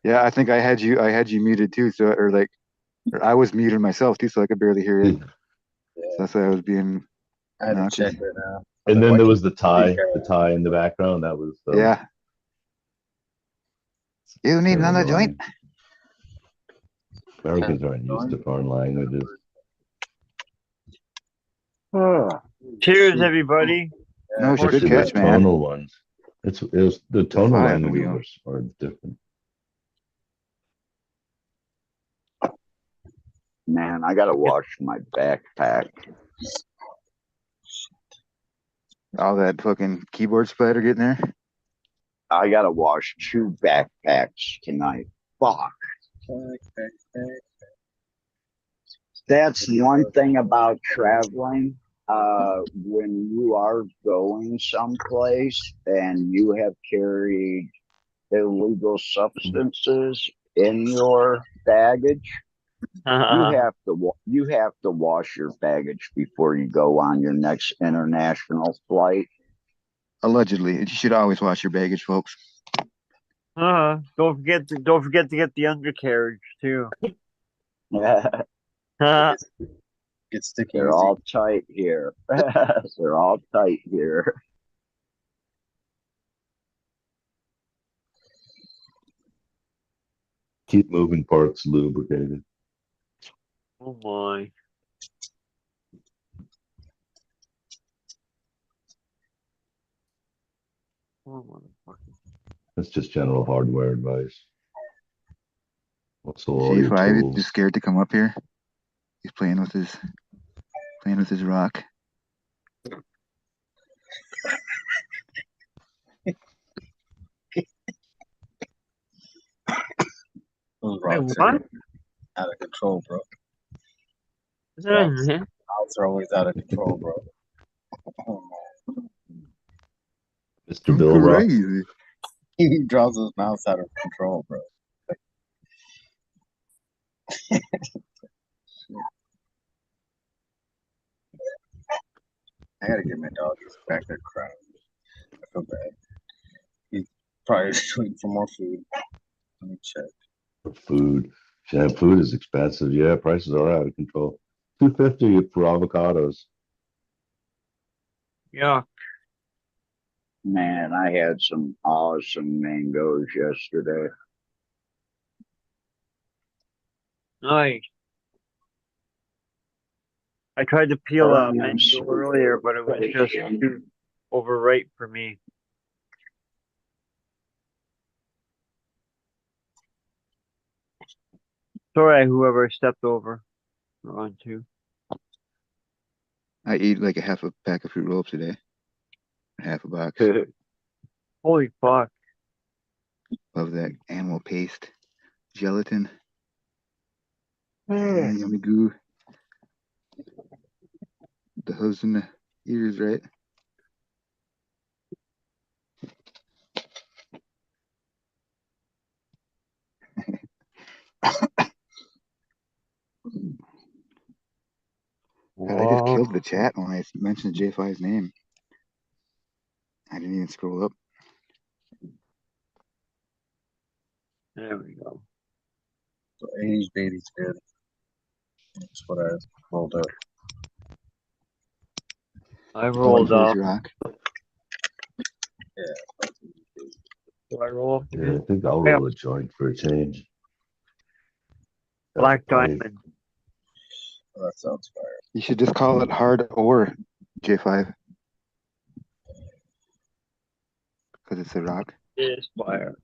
Yeah, I think I had you muted too, so or I was muted myself too, so I could barely hear it. Yeah. So that's why I was being I had to obnoxious. check it now. And then Why there can't was the you tie in the background. That was Yeah. You need very another joint? annoying. Americans aren't used to foreign languages. Cheers, everybody. No, it's a good Especially catch, the man. tonal ones. It was the tonal five and we languages are different. Man, I got to wash my backpack. All that fucking keyboard splatter getting there. I got to wash 2 backpacks tonight. Fuck. That's one thing about traveling. When you are going someplace and you have carried illegal substances in your baggage, you have to wash your baggage before you go on your next international flight. Allegedly, you should always wash your baggage, folks. Don't forget to get the undercarriage too. Get sticky. They're all tight here. They're all tight here. Keep moving parts lubricated. Oh my. Oh motherfucker. That's just general hardware advice. Also, all your C5 tools. is scared to come up here. He's playing with his rock. Those rocks Wait, what? are out of control, bro. Is that in here? Mouths are always out of control, bro. Oh, Mr. Bill Rock. Crazy. he draws his mouth out of control, bro. I gotta get my dog. He's back there crying. I feel bad. He's probably just waiting for more food. Let me check. Food. Yeah, food is expensive. Yeah, prices are out of control. $2.50 for avocados. Yeah. Man, I had some awesome mangoes yesterday. Nice. I tried to peel a mango earlier, but it was just too overripe for me. Sorry, whoever stepped over or onto. I ate like a half a pack of Fruit Loops today. Half a box. Holy fuck. Love that animal paste. Gelatin. Yummy goo. The hooves in the ears, right? God, I just killed the chat when I mentioned J5's name. I didn't even scroll up. There we go. So 80s baby's good. That's what I rolled up. I rolled up. Rock. Yeah. Do I roll up Yeah, I again? think I'll roll a joint for a change. Black Right. Diamond. Oh, that sounds fire. You should just call it hard or J5. Because it's a rock. It is fire.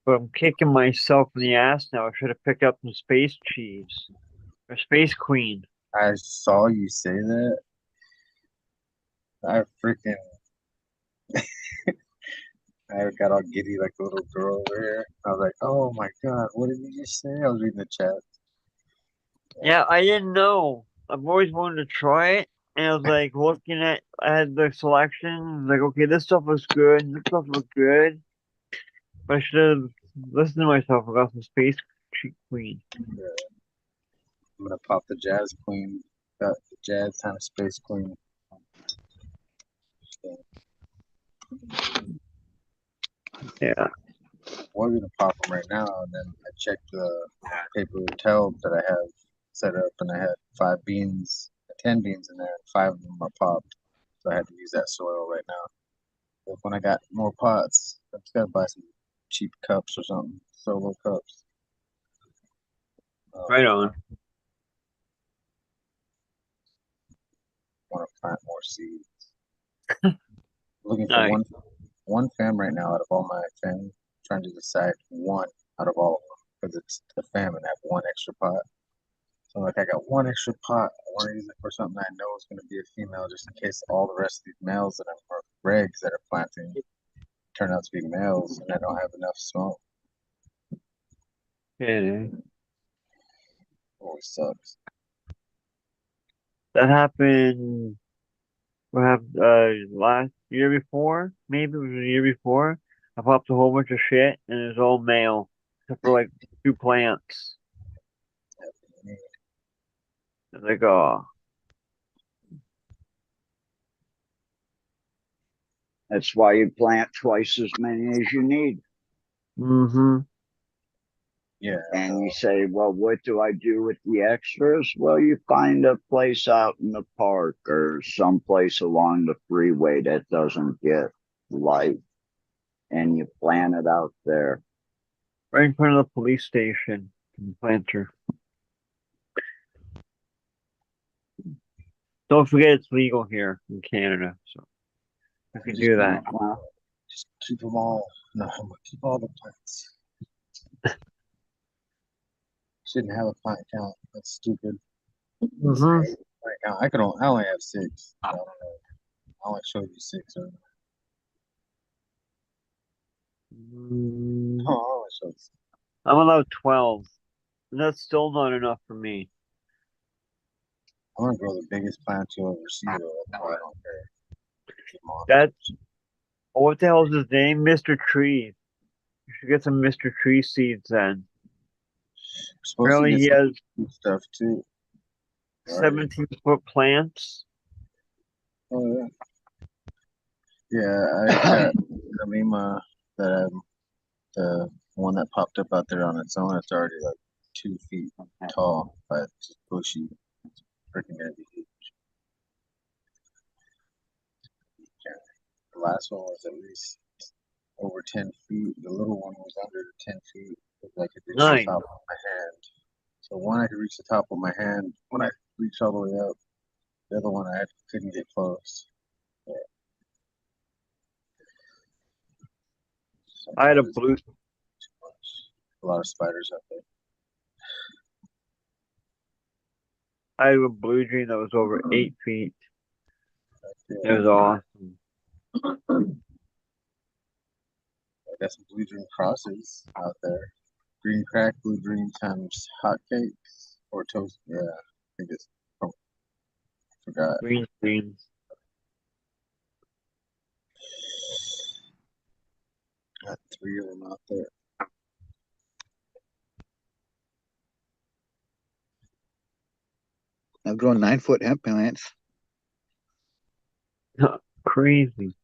But I'm kicking myself in the ass now. I should have picked up some space cheese. Or Space Queen. I saw you say that. I freaking I got all giddy like a little girl over here. I was like, oh my god, what did you just say? I was reading the chat. Yeah, I didn't know. I've always wanted to try it. And I was like looking at, I had the selection. Like, okay, this stuff looks good. This stuff looks good. But I should have listened to myself about some Space Queen. Yeah. I'm gonna pop the Jazz Queen. Got the Jazz time Space Queen. So, Yeah. we're gonna pop them right now, and then I checked the paper towel that I have set up, and I had 10 beans in there, and 5 of them are popped. So I had to use that soil right now. But when I got more pots, I just gotta buy some cheap cups or something, solo cups. Right on. Want to plant more seeds. Looking for Nice. one fam right now out of all my fam, trying to decide one out of all of them because it's the fam and I have one extra pot. So like I got one extra pot. I want to use it for something I know is going to be a female, just in case all the rest of these males that I'm or regs that are planting turn out to be males and I don't have enough smoke. Yeah. Always sucks. That happened. What happened last year before? Maybe it was the year before. I popped a whole bunch of shit and it was all male. Except for like 2 plants. I was like, oh. That's why you plant twice as many as you need. Mm-hmm. Yeah. And you say, well, what do I do with the extras? Well, you find a place out in the park or someplace along the freeway that doesn't get light, and you plant it out there. Right in front of the police station in the planter. Don't forget it's legal here in Canada, so I can do that. Well, Just keep them all. No, I'm gonna keep all the plants. Shouldn't have a plant count. That's stupid. Mm-hmm. Plant count. I only have 6. I don't know. I only showed you 6. Or, oh, I only showed 6. I'm allowed 12. And that's still not enough for me. I'm gonna grow the biggest plant you'll ever see though. That's why I don't care. That's what the hell is his name? Mr. Tree. You should get some Mr. Tree seeds then. Apparently he has stuff too. 17-foot plants. Oh yeah. Yeah, I got the Mima that the one that popped up out there on its own. It's already like 2 feet tall, but it's just bushy. It's freaking gonna be huge. Yeah. The last one was at least over 10 feet. The little one was under 10 feet. I could reach Nice. the top of my hand. So one I could reach the top of my hand when I reached all the way up. The other one I couldn't get close. Yeah. I had a Sometimes blue. it's too much. A lot of spiders up there. I had a blue dream that was over 8 feet. It Yeah. was awesome. I got some blue dream crosses out there. Green crack, blue dream times hotcakes or toast. Yeah, I think it's. Oh, forgot. Green dreams. Got 3 of them out there. I've grown 9-foot hemp plants. Crazy.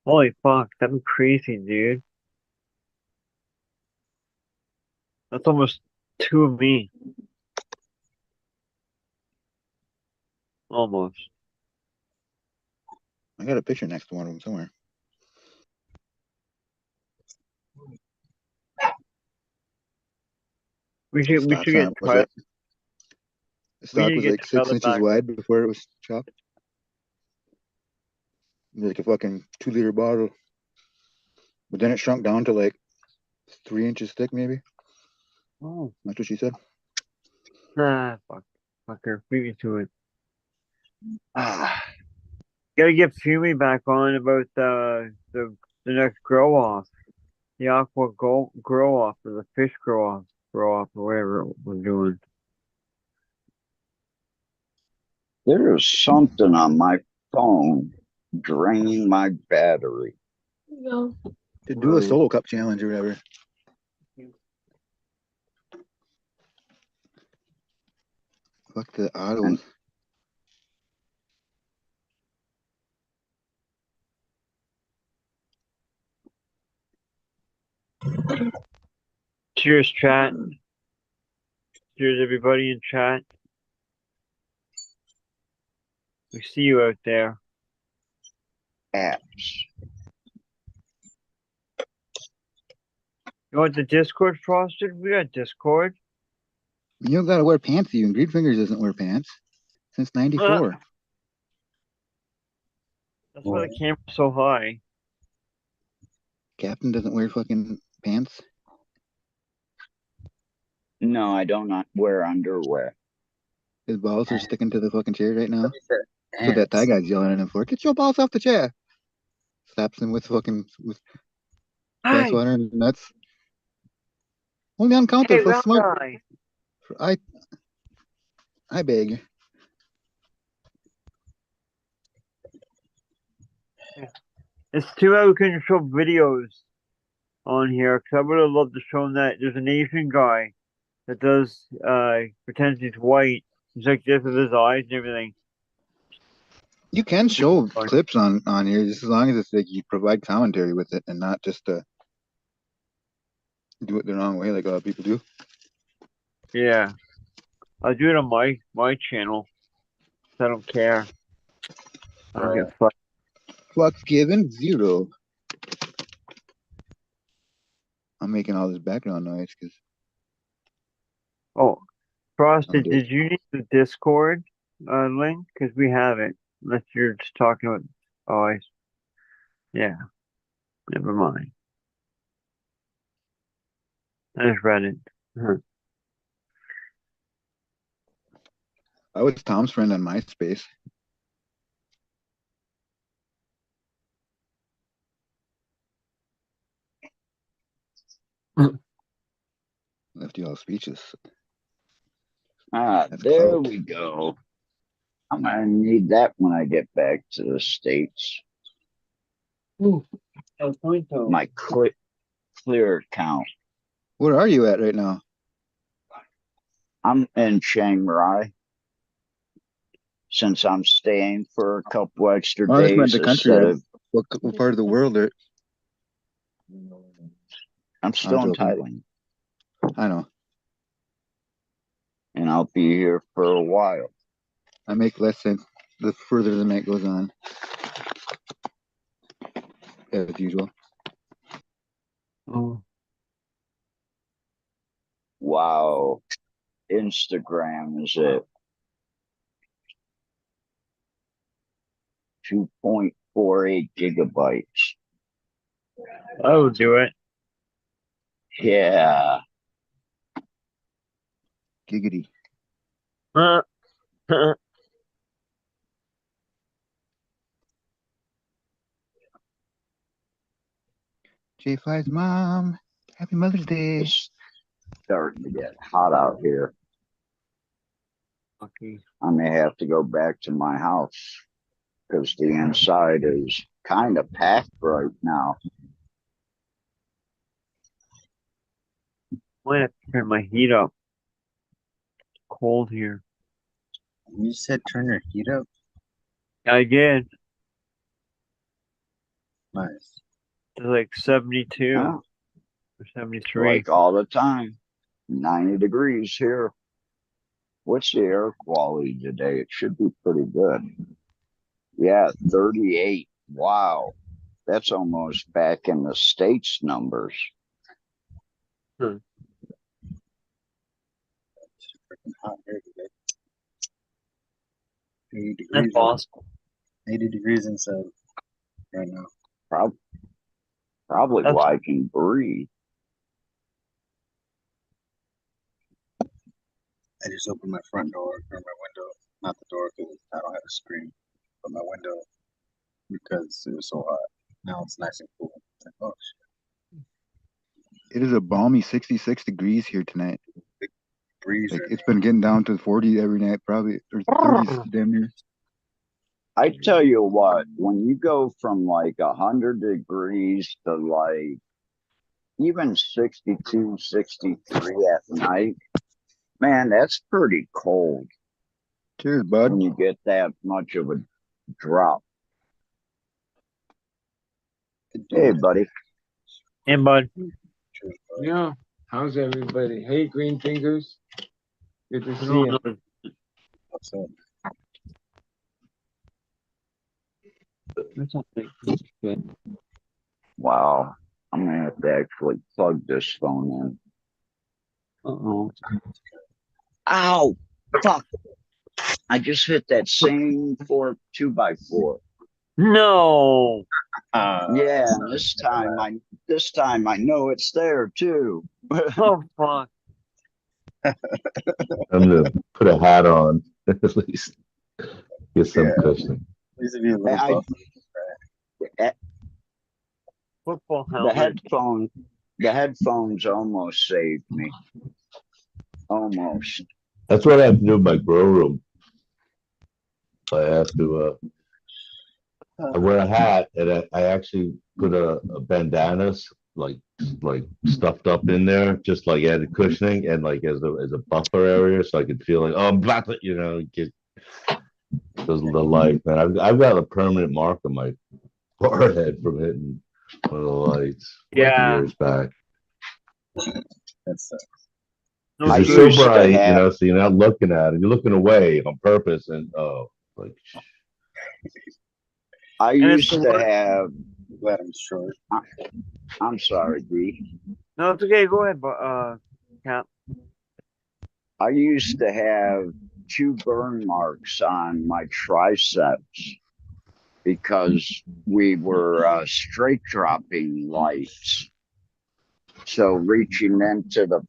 Holy fuck, that's crazy, dude. That's almost 2 of me. Almost. I got a picture next to one of them somewhere. We should Stop get sign was Tyler. like the We need stalk to was get like 6 Tyler inches back. wide before it was chopped. It was like a fucking 2-liter bottle. But then it shrunk down to like 3 inches thick, maybe. Oh, That's what she said. nah, fucker, beat me to it. Ah, Gotta get Fumi back on about the next grow off, the aqua grow off or the fish grow off or whatever we're doing. There is something on my phone draining my battery. No. to do a solo cup challenge or whatever. Fuck the autos. And Cheers, chat. Cheers, everybody in chat. We see you out there. apps. You want the Discord frosted? We got Discord. You don't gotta wear pants even. Green Fingers doesn't wear pants since '94. That's why the camera's so high. Captain doesn't wear fucking pants. No, I do not wear underwear. His balls are sticking to the fucking chair right now. Ants. So that Thai guy's yelling at him for, get your balls off the chair. Slaps him with fucking Hi, ice water and nuts. Only on counter hey, for round smart. guy. For I beg. It's too bad we couldn't show videos on here because I would have loved to show that. There's an Asian guy that does pretends he's white. He's like this with his eyes and everything. You can show Fine. clips on here just as long as it's like you provide commentary with it and not just do it the wrong way like a lot of people do. Yeah, I'll do it on my channel. I don't care. I don't get fucked. Flux given 0. I'm making all this background noise because Oh, Frosted, I'm did you need the Discord link? Because we have it. Unless you're just talking about. Oh, yeah. Never mind. I just read it. I was Tom's friend on MySpace. Left you all speechless. That's There clout. we go. I'm gonna need that when I get back to the States. Ooh, El Pointo. My clear account. Where are you at right now? I'm in Chiang Rai. Since I'm staying for a couple extra Oh, I just meant days the country. instead of What part of the world are? I'm still in joking. Thailand. I know. And I'll be here for a while. I make less sense the further the night goes on. as usual. Oh, Wow. Instagram is at 2.48 gigabytes. I would do it. Yeah. Giggity. J5's mom. Happy Mother's Day. It's starting to get hot out here. Okay. I may have to go back to my house because the inside is kind of packed right now. Might have to turn my heat up. It's cold here. You said turn your heat up. I did. Nice. It's like 72 Huh? or 73. Like all the time. 90 degrees here. What's the air quality today? It should be pretty good. Yeah, 38. Wow. That's almost back in the States numbers. It's freaking hot here today. 80 That's degrees. possible. 80 degrees inside right now. Probably That's- why I can breathe. I just opened my front door or my window, not the door because I don't have a screen, but my window because it was so hot. Now it's nice and cool. It's like, oh shit, It is a balmy 66 degrees here tonight. breeze. Like Right it's been getting down to 40 every night, probably, or 30 damn near. I tell you what, when you go from like 100 degrees to like even 62, 63 at night, man, that's pretty cold Cheers, bud. when you get that much of a drop. Hey, buddy. Hey, bud. Cheers, bud. Yeah. How's everybody? Hey, Green Fingers. Good to I see don't you. know. What's up? That's not big. That's good. Wow. I'm gonna have to actually plug this phone in. Uh-oh. Ow! Fuck! I just hit that same 2x4. No. Yeah, this time I know it's there too. Oh, fuck. I'm gonna put a hat on at least. Get some Yeah. cushion. At least if you're a little I- buff. Football The helmet. headphones almost saved me. Almost. That's what I have to do in my grow room. I have to I wear a hat and I actually put a bandana like stuffed up in there, just like added cushioning and like as a buffer area, so I could feel like, oh, I'm about to, get the light, man. I've got a permanent mark on my forehead from hitting one of the lights Yeah. years back. That's No, Because I it's used so to bright, have- so you're not looking at it. You're looking away on purpose, and like I And it's used the to worst- have. glad I'm short. I'm sorry, D. No, it's okay. Go ahead, but Cap. I used to have 2 burn marks on my triceps because we were straight dropping lights. So reaching into the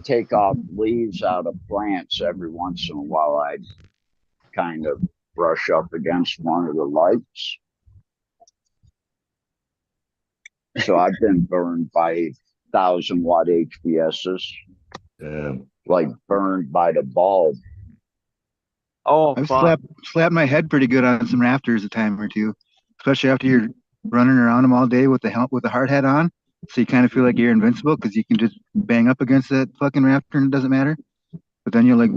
take off leaves out of plants every once in a while, I'd kind of brush up against one of the lights. So I've been burned by 1,000-watt HPSs, damn. like burned by the bulb. Oh, I've fuck. slapped my head pretty good on some rafters a time or two, especially after you're running around them all day with the hard hat on. So you kind of feel like you're invincible because you can just bang up against that fucking rafter and it doesn't matter. But then you'll like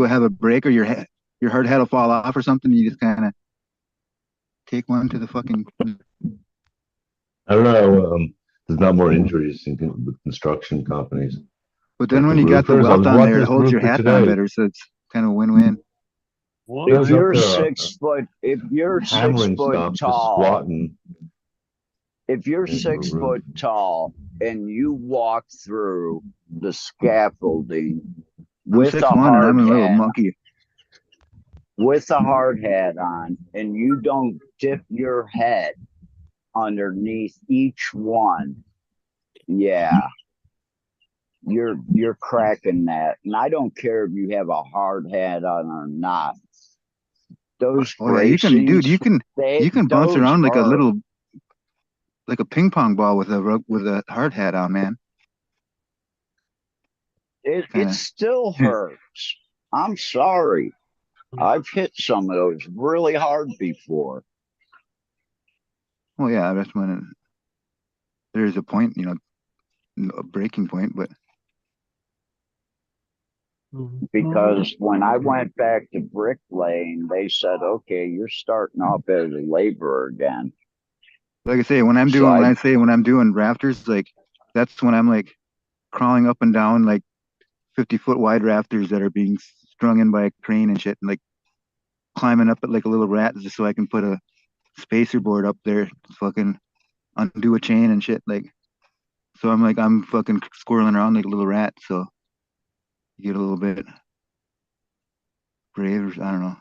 have a break or your hard hat will fall off or something. And you just kind of take one to the fucking. I don't know. There's not more injuries with construction companies. But then when The you got the roofers, I welt was on watching there, it this holds your roofer hat down today. better. So it's kind of win-win. What? Yeah, I was If up you're there, 6 foot, if you're 6 hammering foot stuff, just tall, squatting. if you're Yeah, 6 foot tall and you walk through the scaffolding I'm with a 6'1" and I'm hard a little hat, monkey. on, and you don't dip your head underneath each one, yeah, you're cracking that. And I don't care if you have a hard hat on or not. Those Oh yeah, you can, dude. bracings, You can bounce those around hurt. like a ping pong ball with a hard hat on, man. It Kind of. still hurts. I'm sorry. I've hit some of those really hard before. Well, yeah, that's when there's a point, a breaking point. But Because when I went back to bricklaying, they said, okay, you're starting off as a laborer again. like I say, So when I'm doing rafters, like that's when I'm like crawling up and down like 50-foot wide rafters that are being strung in by a crane and shit, and like climbing up it like a little rat just so I can put a spacer board up there, fucking undo a chain and shit. Like, so I'm fucking squirreling around like a little rat. So you get a little bit brave, or I don't know.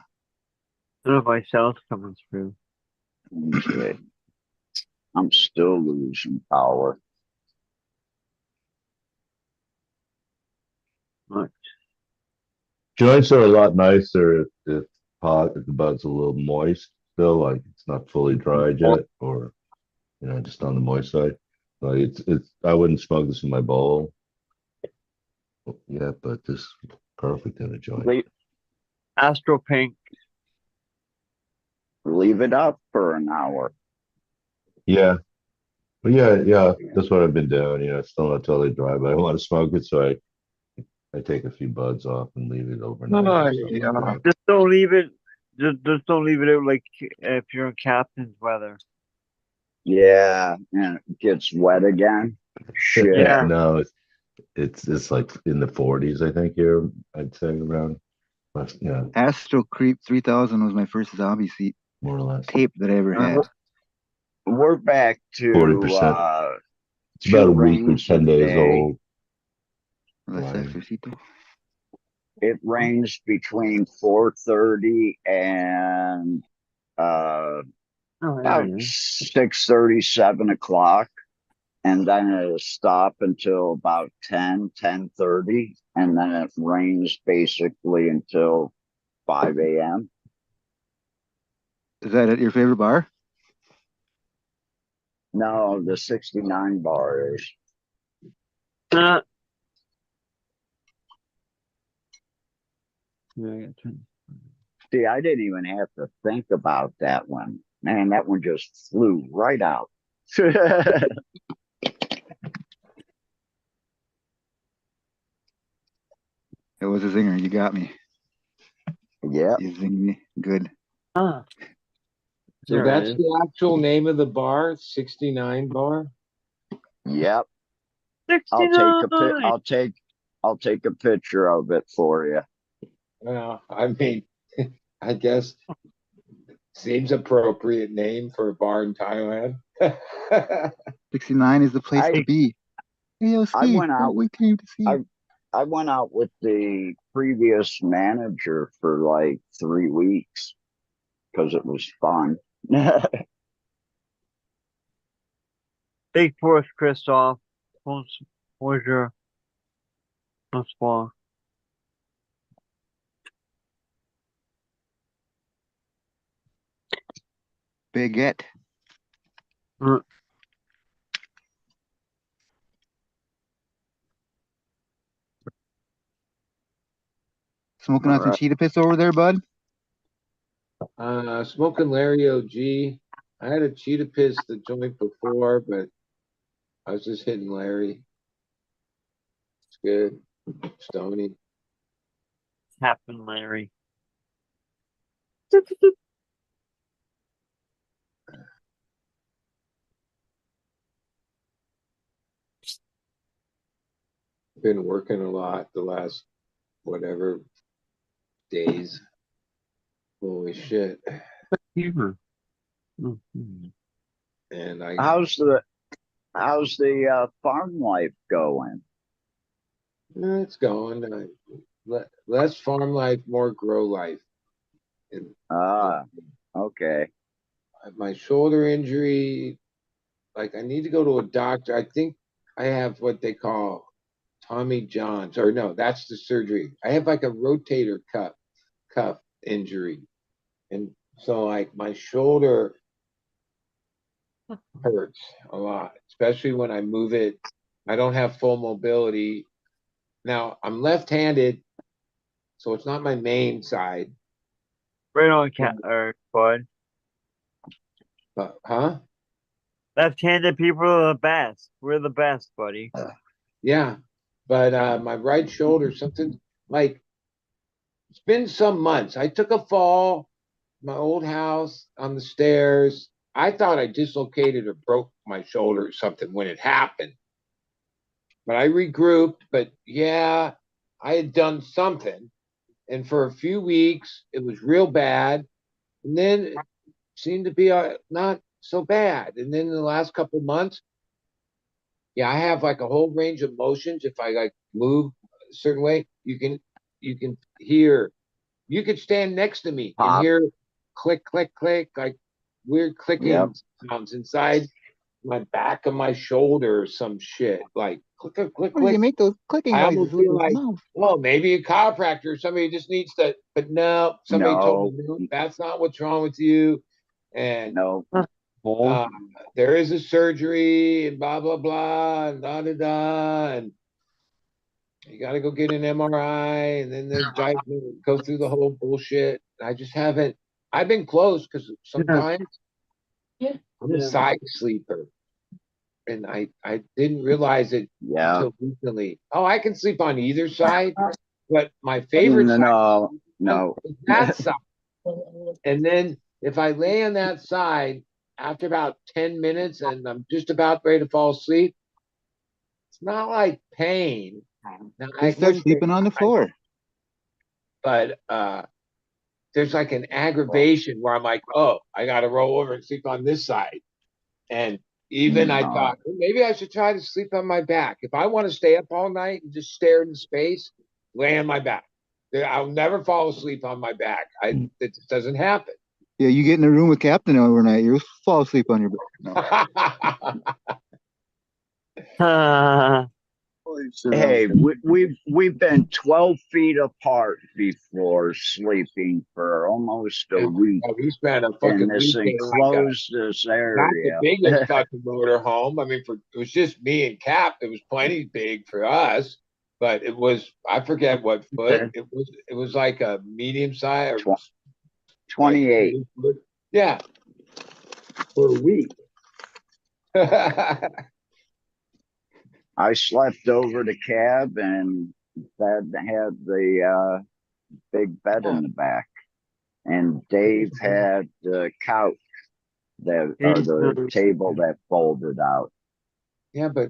I don't know if my sound's coming through. okay, I'm still losing power. Right. Joints are a lot nicer if if the bud's a little moist still, like it's not fully dried yet, or just on the moist side. Like it's I wouldn't smoke this in my bowl. Yeah, but this is perfect in a joint. Astro Pink. Leave it up for an hour. Yeah. But yeah, that's what I've been doing. It's still not totally dry, but I want to smoke it, so I take a few buds off and leave it overnight or something like that. Just don't leave it. Just don't leave it out like if you're in captain's weather. Yeah, and it gets wet again. Shit. Yeah. No, it's like in the 40s, I think here, I'd say around. But, yeah, Astro Creep 3000 was my first zombie seat more or less. tape that I ever had. We're back to 40%. It's about 2 a week or rings 10 a days day. old. Las Right. Exorcito. It ranged between 4:30 and Oh, there about it is. 6:30, 7 o'clock, and then it'll stop until about 10:30, and then it rains basically until 5 a.m. Is that at your favorite bar? No, the 69 bar is. Yeah, I gotta turn- See, I didn't even have to think about that one. Man, that one just flew right out. It was a zinger. You got me. Yep. You zinged me. Good. Ah, So there it that's is. the actual name of the bar, 69 Bar. Yep. 69. I'll take a picture of it for you. Well, I mean, I guess seems appropriate name for a bar in Thailand. 69 is the place to be. Hey, yo, I Steve, went out. we came to see. I went out with the previous manager for like 3 weeks because it was fun. Big Force, Christoph. Bonjour. Bonsoir. Baguette. Mm. Smoking on some Alright. cheetah piss over there, bud? Smoking Larry OG. I had a cheetah piss the joint before, but I was just hitting Larry. It's good. Stony. Captain Larry. Been working a lot the last whatever days. Holy shit. Humor. Mhm. and I How's the farm life going? it's going. Less farm life, more grow life. And Ah, okay. my shoulder injury, like I need to go to a doctor. I think I have what they call Tommy John's, or no, that's the surgery. I have like a rotator cuff injury, and so like my shoulder hurts a lot, especially when I move it. I don't have full mobility. Now I'm left-handed, so it's not my main side. Right on, bud. But, huh? Left-handed people are the best. We're the best, buddy. Yeah. But my right shoulder, something like it's been some months. I took a fall, my old house on the stairs. I thought I dislocated or broke my shoulder or something when it happened. But I regrouped. But yeah, I had done something. And for a few weeks, it was real bad. And then it seemed to be not so bad. And then in the last couple of months, yeah, I have like a whole range of motions. If I like move a certain way, you can hear. You could stand next to me and Pop. hear click, click, click, like weird clicking sounds inside my back of my shoulder or some shit. Like click, click, click, Where do you click. make those clicking I noises almost with feel his like, mouth? well, maybe a chiropractor or somebody just needs to, but no, somebody told me No, no, that's not what's wrong with you. And no. uh, there is a surgery and blah blah blah and da da da, and you got to go get an MRI, and then the go through the whole bullshit. I just haven't. I've been close because sometimes Yeah. I'm a side sleeper, and I didn't realize it Yeah. until recently. Oh, I can sleep on either side, but my favorite side No. is that side. And then if I lay on that side after about 10 minutes and I'm just about ready to fall asleep, it's not like pain. Now, They start sleeping on the floor. But there's like an aggravation where I'm like, oh, I got to roll over and sleep on this side. And even I thought, well, maybe I should try to sleep on my back. If I want to stay up all night and just stare into space, lay on my back. I'll never fall asleep on my back. It just doesn't happen. Yeah, you get in a room with Captain overnight, you'll fall asleep on your back. No. Hey, we've been 12 feet apart before sleeping for almost a week We spent a in fucking this weekend enclosed not area. the biggest fucking motor home. I mean, it was just me and Cap. It was plenty big for us, but it was I forget what foot. It was like a medium size. 28. Like, yeah, for a week. I slept over the cab and that had the big bed in the back. And Dave had the couch or the table that folded out. Yeah, but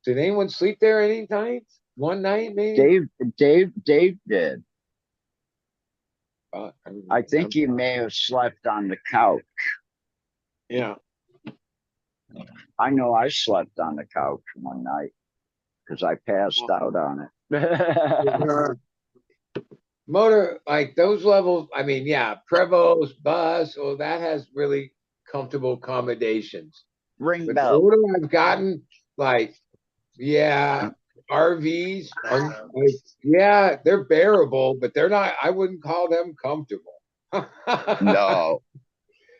did anyone sleep there any night? One night, maybe? Dave did. I think he may have slept on the couch. Yeah. I know I slept on the couch one night because I passed out on it. Motor, like those levels, I mean, yeah, Prevost, bus, well, that has really comfortable accommodations. Ring But bell. the older I've gotten, like, yeah, RVs are like, yeah, they're bearable, but they're not, I wouldn't call them comfortable.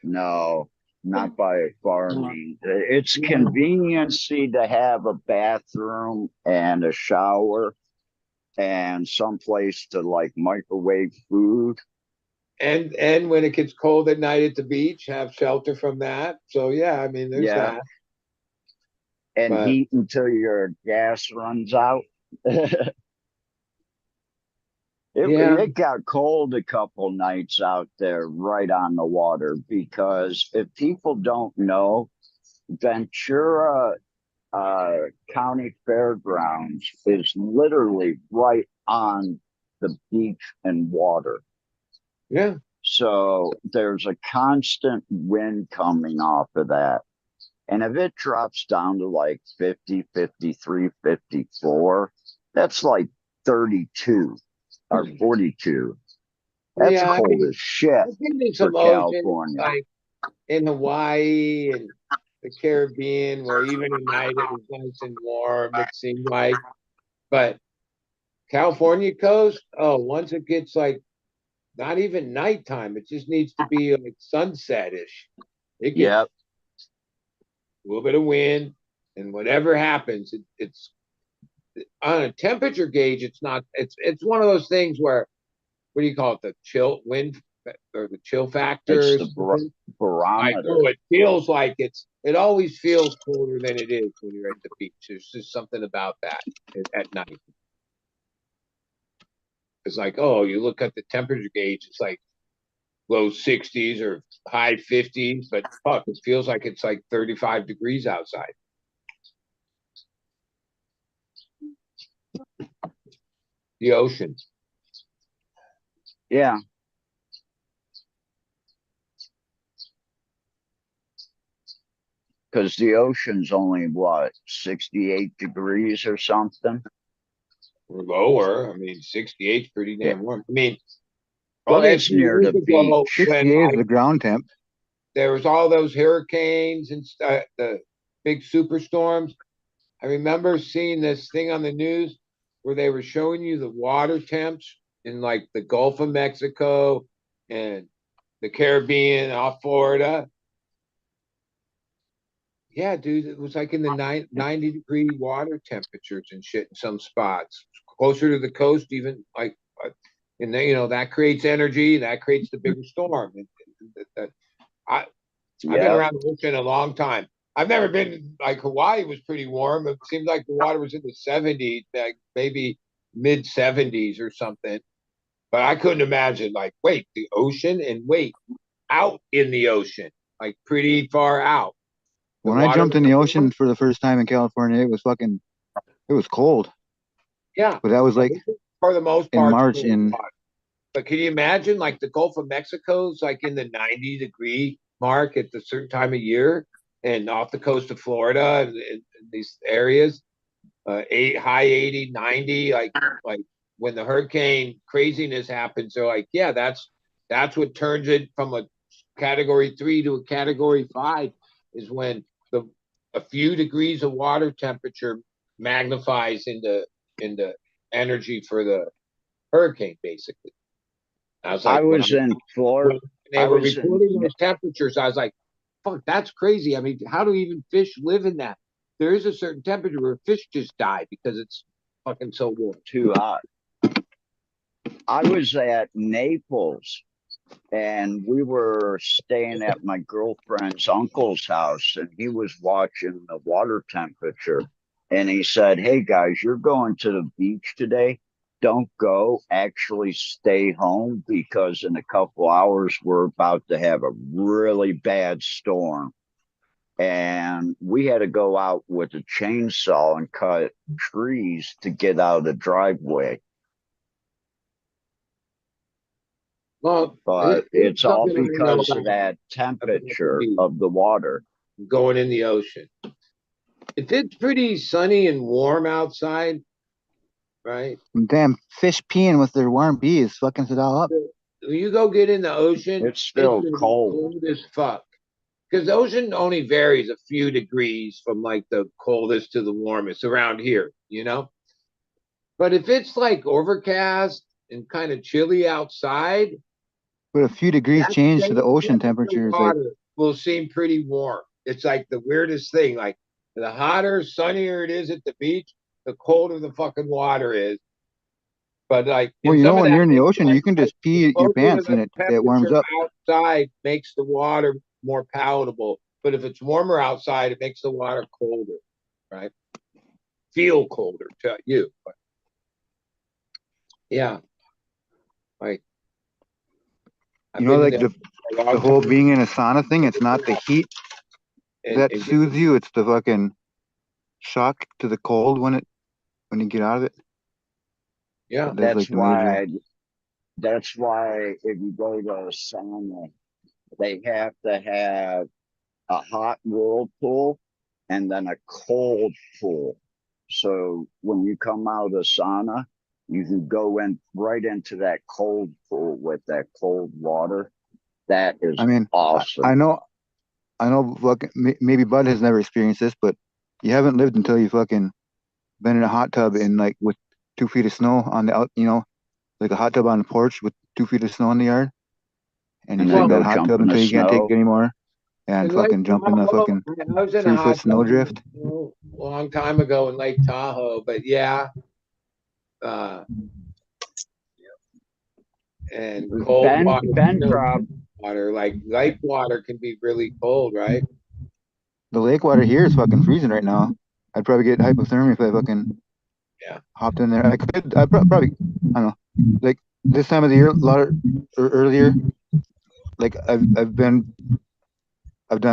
No, not by far means. It's conveniency to have a bathroom and a shower and someplace to like microwave food. And when it gets cold at night at the beach, have shelter from that. So yeah, I mean, there's that. And heat until your gas runs out. It got cold a couple nights out there right on the water because if people don't know, Ventura County Fairgrounds is literally right on the beach and water. Yeah. So there's a constant wind coming off of that. And if it drops down to like 50, 53, 54, that's like 32 or 42. That's Yeah, I cold mean, as shit I've been in for some oceans California. like in Hawaii and the Caribbean, where even at night it was nice and warm. It seemed like, but California coast, oh, once it gets like not even nighttime, it just needs to be like sunset-ish. It gets Yep. a little bit of wind, and whatever happens, it's on a temperature gauge. It's not. It's one of those things where what do you call it? The chill wind or the chill factor? It's Or the something? Like, barometer. oh, it feels like it always feels colder than it is when you're at the beach. There's just something about that at night. It's like, oh, you look at the temperature gauge, it's like low 60s or high 50s, but fuck, it feels like it's like 35 degrees outside. The ocean. Yeah. Because the ocean's only what, 68 degrees or something? Or lower. I mean, 68 is pretty Yeah. damn warm. I mean, Well, 20 that's near years the ago, beach. when 68 is like the ground temp. there was all those hurricanes and the big superstorms. I remember seeing this thing on the news where they were showing you the water temps in like the Gulf of Mexico and the Caribbean, off Florida. Yeah, dude, it was like in the 90-degree water temperatures and shit in some spots. Closer to the coast, even like, and then, that creates energy, that creates the bigger storm. I, I've been Yeah. around the ocean a long time. I've never been like Hawaii was pretty warm. It seemed like the water was in the 70s, like maybe mid 70s or something. But I couldn't imagine like, wait, the ocean and wait, out in the ocean, like pretty far out. The When I water jumped in the was warm. ocean for the first time in California, it was cold. Yeah. But that was like For the most in part, March in but can you imagine like the Gulf of Mexico's like in the 90-degree mark at the certain time of year and off the coast of Florida and these areas, high 80, 90, like when the hurricane craziness happens, they're like, yeah, that's what turns it from a category 3 to a category 5 is when a few degrees of water temperature magnifies into energy for the hurricane, basically. I was I like, was in Florida. when they I were was in, reporting those temperatures, I was like, fuck, that's crazy. I mean, how do even fish live in that? There is a certain temperature where fish just die because it's fucking so warm. too hot. I was at Naples and we were staying at my girlfriend's uncle's house and he was watching the water temperature and he said, "Hey guys, you're going to the beach today. Don't go, actually stay home because in a couple hours we're about to have a really bad storm." And we had to go out with a chainsaw and cut trees to get out of the driveway. Well, But here's it's all something I know because of that about the temperature beach, of the water. going in the ocean. If it's pretty sunny and warm outside, right? damn fish peeing with their warm bees, fucking it all up. When you go get in the ocean, It's it's still gonna be cold. cold as fuck. Because the ocean only varies a few degrees from like the coldest to the warmest around here. But if it's like overcast and kind of chilly outside, But a few degrees that change to the same ocean temperature temperature is like water will seem pretty warm. It's like the weirdest thing. Like the hotter, sunnier it is at the beach, the colder the fucking water is. But like well, in some of when that, you're in the ocean, you can like just pee your closer to pants the and it warms temperature up. outside makes the water more palatable. But if it's warmer outside, it makes the water colder, right? Feel colder to you. But yeah, like I've been Like there a the long whole time, being in a sauna thing, it's not the heat that and soothes you, it's the fucking shock to the cold when you get out of it. yeah, That's like the major. That's why if you go to a sauna, they have to have a hot whirlpool and then a cold pool. So when you come out of the sauna, you can go in right into that cold pool with that cold water. That is I mean, awesome. I know, fucking, maybe Bud has never experienced this, but you haven't lived until you fucking been in a hot tub in like with 2 feet of snow on the out, like a hot tub on the porch with 2 feet of snow in the yard, and you And sit then in that go hot jump tub in the until you can't take it snow. anymore, and In fucking Lake jump in the Tahoe, fucking I was in a 3 foot hot tub snowdrift. a long time ago in Lake Tahoe, but yeah, and cold water, Ben prob water like lake water can be really cold, right? The lake water here is fucking freezing right now. I'd probably get hypothermia if I fucking Yeah. hopped in there. I probably, I don't know, like this time of the year, a lot of, or earlier, like I've done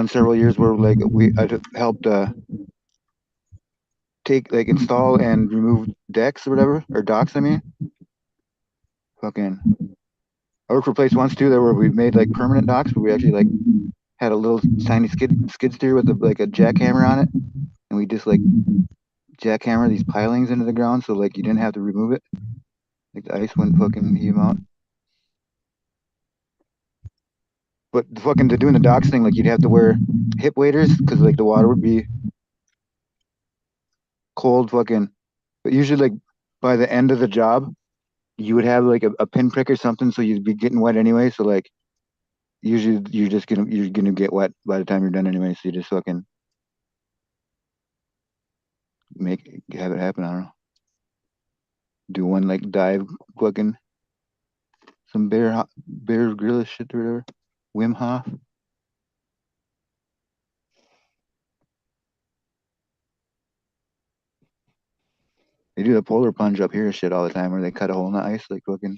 several years where like I'd helped install and remove decks or whatever, or docks. I mean, fucking. I worked for a place once too there where we made like permanent docks, but we actually like had a little tiny skid steer with like a jackhammer on it, and we just like jackhammer these pilings into the ground so like you didn't have to remove it. Like the ice wouldn't fucking heave them out. But doing the docks thing, like you'd have to wear hip waders because like the water would be cold fucking. But usually like by the end of the job, you would have like a pinprick or something, so you'd be getting wet anyway. So like usually you're gonna get wet by the time you're done anyway. So you just fucking have it happen. I don't know. Do one like dive, fucking some Bear Grylls shit or whatever. Wim Hof. They do the polar plunge up here shit all the time where they cut a hole in the ice like fucking.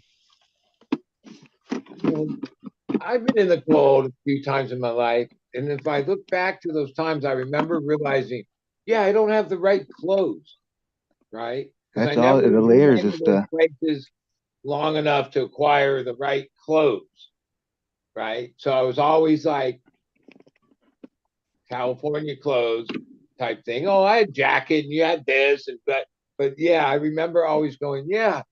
I've been in the cold a few times in my life, and if I look back to those times, I remember realizing, yeah, I don't have the right clothes, right? Because I That's all never the went layers into is those the places long enough to acquire the right clothes, right? So I was always like California clothes type thing. Oh, I had jacket and you had this, and but yeah, I remember always going, yeah,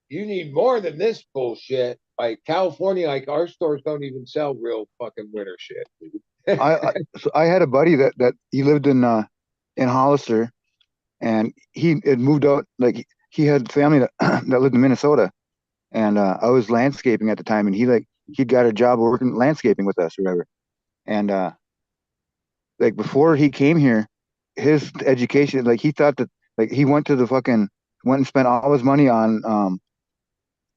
you need more than this bullshit. Like California, like our stores don't even sell real fucking winter shit. I had a buddy that he lived in Hollister, and he had moved out. Like he had family that that lived in Minnesota, and I was landscaping at the time, and he'd got a job working landscaping with us or whatever. And like before he came here, his education, like he thought that like he went and spent all his money on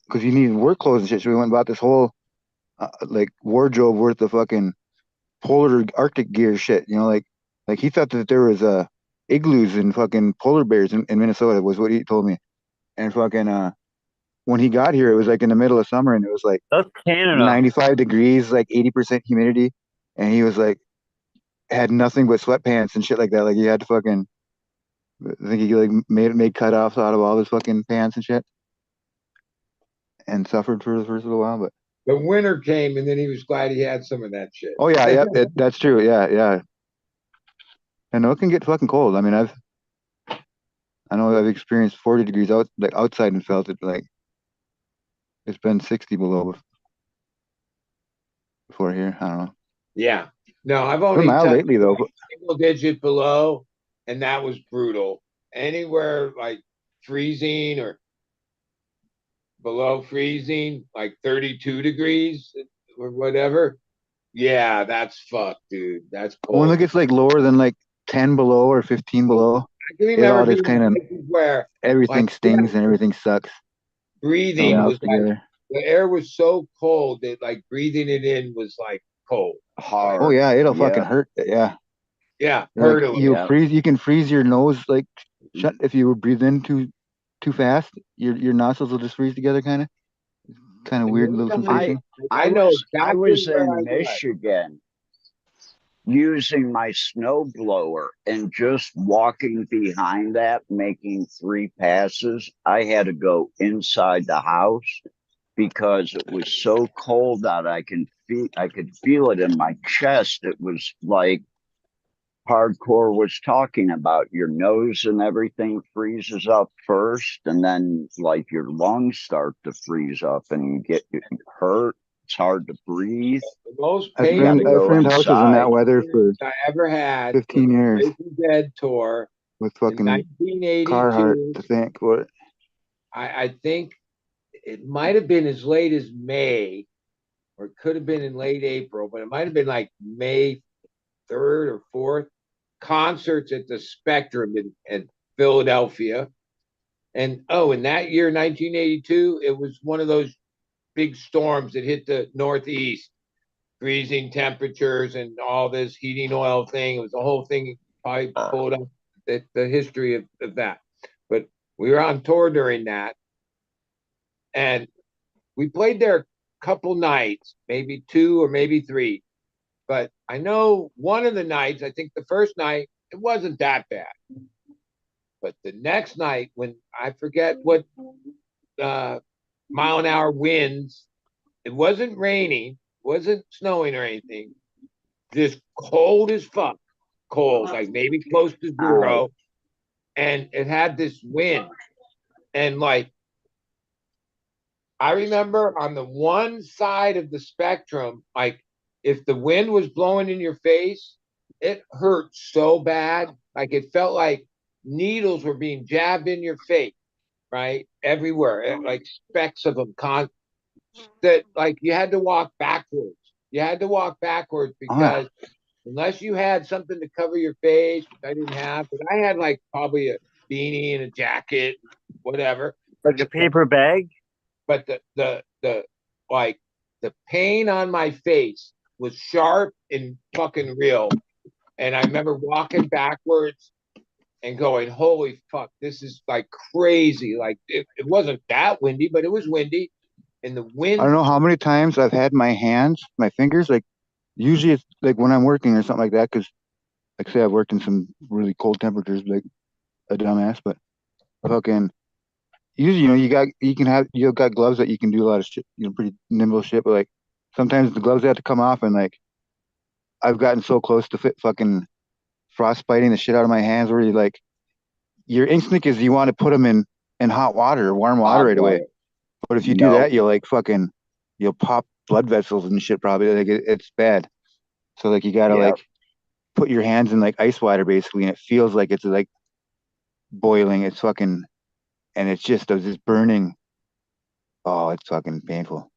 because he needed work clothes and shit. So he went and bought this whole like wardrobe worth of fucking polar Arctic gear shit. Like he thought that there was igloos and fucking polar bears in Minnesota was what he told me. And fucking when he got here, it was like in the middle of summer and it was like That's Canada. 95 degrees, like 80% humidity, and he was like had nothing but sweatpants and shit like that. Like he had to fucking I think he like made cutoffs out of all his fucking pants and shit, and suffered for the first little while. But The winter came, and then he was glad he had some of that shit. oh yeah, yeah, that's true. Yeah, yeah. I know it can get fucking cold. I mean, I know I've experienced 40 degrees outside and felt it like it's been 60 below before here. I don't know. Yeah. No, I've It's been only mild touched lately though. single digit below, and that was brutal. Anywhere like freezing or below freezing, like 32 degrees or whatever. Yeah, that's fucked, dude. That's When it cold. gets like lower than like 10 below or 15 below, I can it remember all just being kind in of places where everything like stings and everything sucks. It all breathing melts was like together. the air was so cold that like breathing it in was like cold. Like, Oh hard. yeah, it'll fucking Yeah. hurt. Yeah. yeah, Like hurtling. Yeah. you can freeze your nose like shut if you breathe in too fast. Your nostrils will just freeze together, kind of And weird one little time, I sensation. I I know was I exactly was where in I was. Michigan using my snow blower and just walking behind that, making 3 passes. I had to go inside the house because it was so cold out. I can I could feel it in my chest. It was like hardcore was talking about. Your nose and everything freezes up first, and then like your lungs start to freeze up and you get hurt. It's hard to breathe. The most I've You got to framed, painful I've go framed houses in that inside. weather for I ever had was 15 the years Breaking Dead tour with in fucking Carhartt 1982. to think what. I think it might have been as late as May, or it could have been in late April, but it might have been like May 3rd or 4th. Concerts at the Spectrum in Philadelphia. And in that year, 1982, it was one of those big storms that hit the Northeast, freezing temperatures and all this heating oil thing. It was the whole thing. Probably pulled up the history of that. But we were on tour during that, and we played there a couple nights, maybe 2 or maybe 3. But I know one of the nights, I think the first night, it wasn't that bad. But the next night, when I forget what mile an hour winds, it wasn't raining, wasn't snowing or anything, just cold as fuck, cold, like maybe close to 0. And it had this wind. And like, I remember on the one side of the spectrum, like if the wind was blowing in your face, it hurt so bad. Like it felt like needles were being jabbed in your face, right? Everywhere, like specks of them. That like you had to walk backwards. You had to walk backwards because unless you had something to cover your face, which I didn't have, but I had like probably a beanie and a jacket, whatever. Like a paper bag? But the like the pain on my face was sharp and fucking real. And I remember walking backwards and going, holy fuck, this is like crazy. Like it wasn't that windy, but it was windy. And the I wind, don't know how many times I've had my hands, my fingers, like usually it's like when I'm working or something like that, because like say I've worked in some really cold temperatures, like a dumbass, but fucking usually, you've got gloves that you can do a lot of shit, pretty nimble shit, but like sometimes the gloves have to come off and like I've gotten so close to fucking frostbiting the shit out of my hands where you like your instinct is you want to put them in hot water or warm water Hot right away. water. But if you do No. that, you'll pop blood vessels and shit probably. Like it's bad. So like you gotta Yeah. like put your hands in like ice water basically, and it feels like it's like boiling. It's fucking, and it's just burning. Oh, it's fucking painful.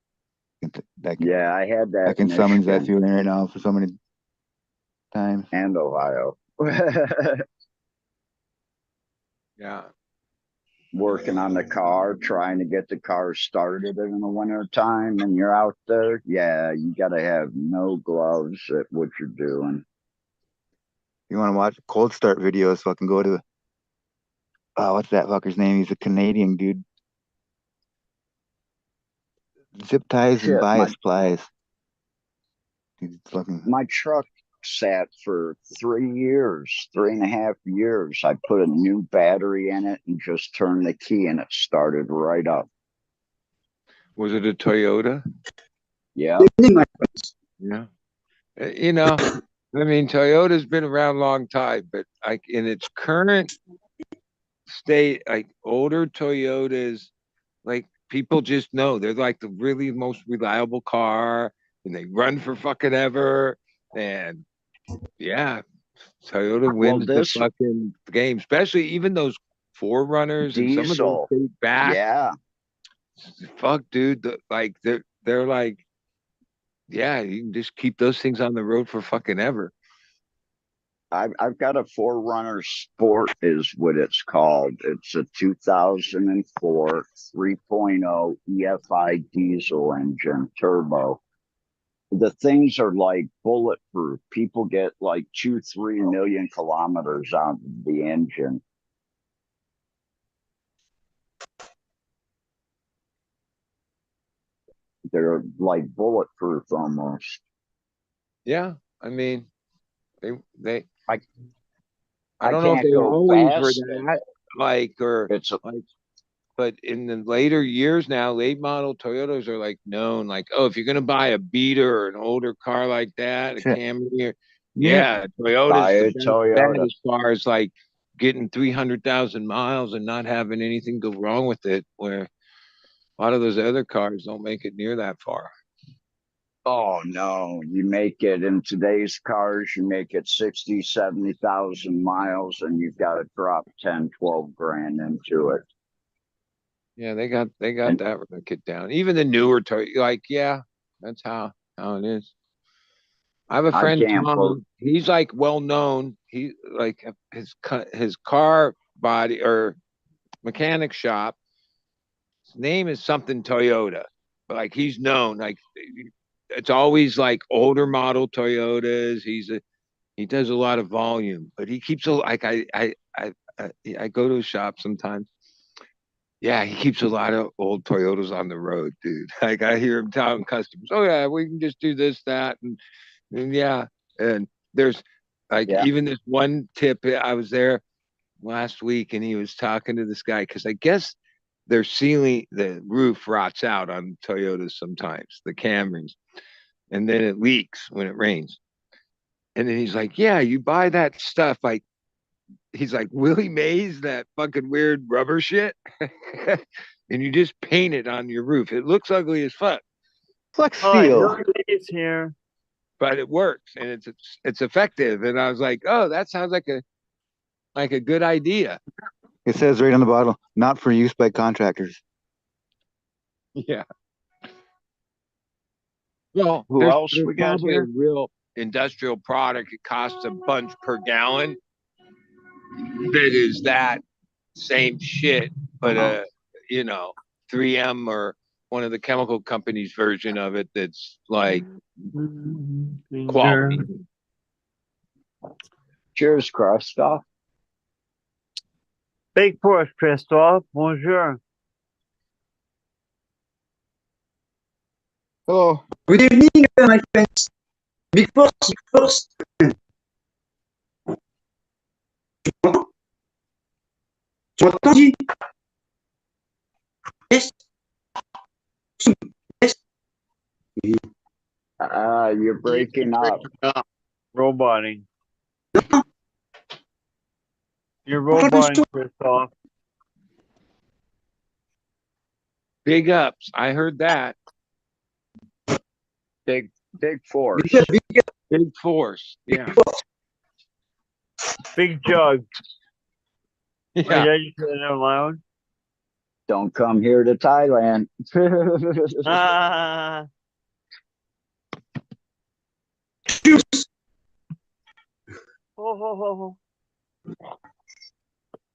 That Yeah, I had that I can in summons that Michigan feeling right now for so many times. and Ohio. yeah. Working on the car, trying to get the car started in the winter time, and you're out there. Yeah, you got to have no gloves at what you're doing. You want to watch cold start videos? Fucking go to what's that fucker's name? He's a Canadian dude. Zip ties and Shit, bias plies. He's fucking. my truck sat for 3 years, 3.5 years. I put a new battery in it and just turned the key, and it started right up. Was it a Toyota? Yeah. Yeah. I mean, Toyota's been around a long time, but like in its current state, like older Toyotas, like people just know they're like the really most reliable car and they run for fucking ever. And yeah, Toyota Well, wins the this fucking game, especially even those Forerunners and some of those diesel. straight back. Yeah. Fuck, dude. They're like, yeah, you can just keep those things on the road for fucking ever. I've got a Forerunner Sport, is what it's called. It's a 2004 3.0 EFI diesel engine turbo. The things are like bulletproof. People get like 2-3 million kilometers out of the engine. They're like bulletproof almost. Yeah, I mean, they. I I don't know if can't they go always were fast. that, like, or It's a, like but in the later years now, late model Toyotas are like known, like, oh, if you're gonna buy a beater or an older car like that, a Shit. Camry, Yeah. Toyota's Buy the a best bet Toyota. as far as like getting 300,000 miles and not having anything go wrong with it, where a lot of those other cars don't make it near that far. Oh no, you make it in today's cars, you make it 60, 70,000 miles and you've got to drop 10, 12 grand into it. Yeah, they got And that kit down. Even the newer Toyota, like, yeah, that's how it is. I have a I friend, can't believe, Tom. He's like well known. He like his car body or mechanic shop. His name is something Toyota, but like he's known. Like it's always like older model Toyotas. He does a lot of volume, but he keeps a like I go to a shop sometimes. Yeah, he keeps a lot of old Toyotas on the road, dude. Like I hear him telling customers, "Oh yeah, we can just do this, that, and yeah." And there's like yeah, even this one tip. I was there last week, and he was talking to this guy because I guess their ceiling, the roof rots out on Toyotas sometimes, the Camrys, and then it leaks when it rains. And then he's like, "Yeah, you buy that stuff like." He's like Willie Mays, that fucking weird rubber shit, and you just paint it on your roof. It looks ugly as fuck, Flex Hi, seal. Billy Mays here. but it works and it's effective. And I was like, oh, that sounds like a good idea. It says right on the bottle, not for use by contractors. Yeah. Well, who else there's we got probably a here? real industrial product. It costs a bunch per gallon. That is that same shit, but you know, 3M or one of the chemical companies' version of it that's like quality. Cheers, Christoph. Big Force, Christophe. Bonjour. Hello. Good evening, my friends. Big Force, Big Force. Tu m'entends, dit? Yes. Yes. You're breaking up. Roboting. You're roboting, Christophe. Big ups. I heard that. Big force. Big force. Yeah. Big jug. Yeah. Wait, did you say that out loud? Don't come here to Thailand. Ah. Oh.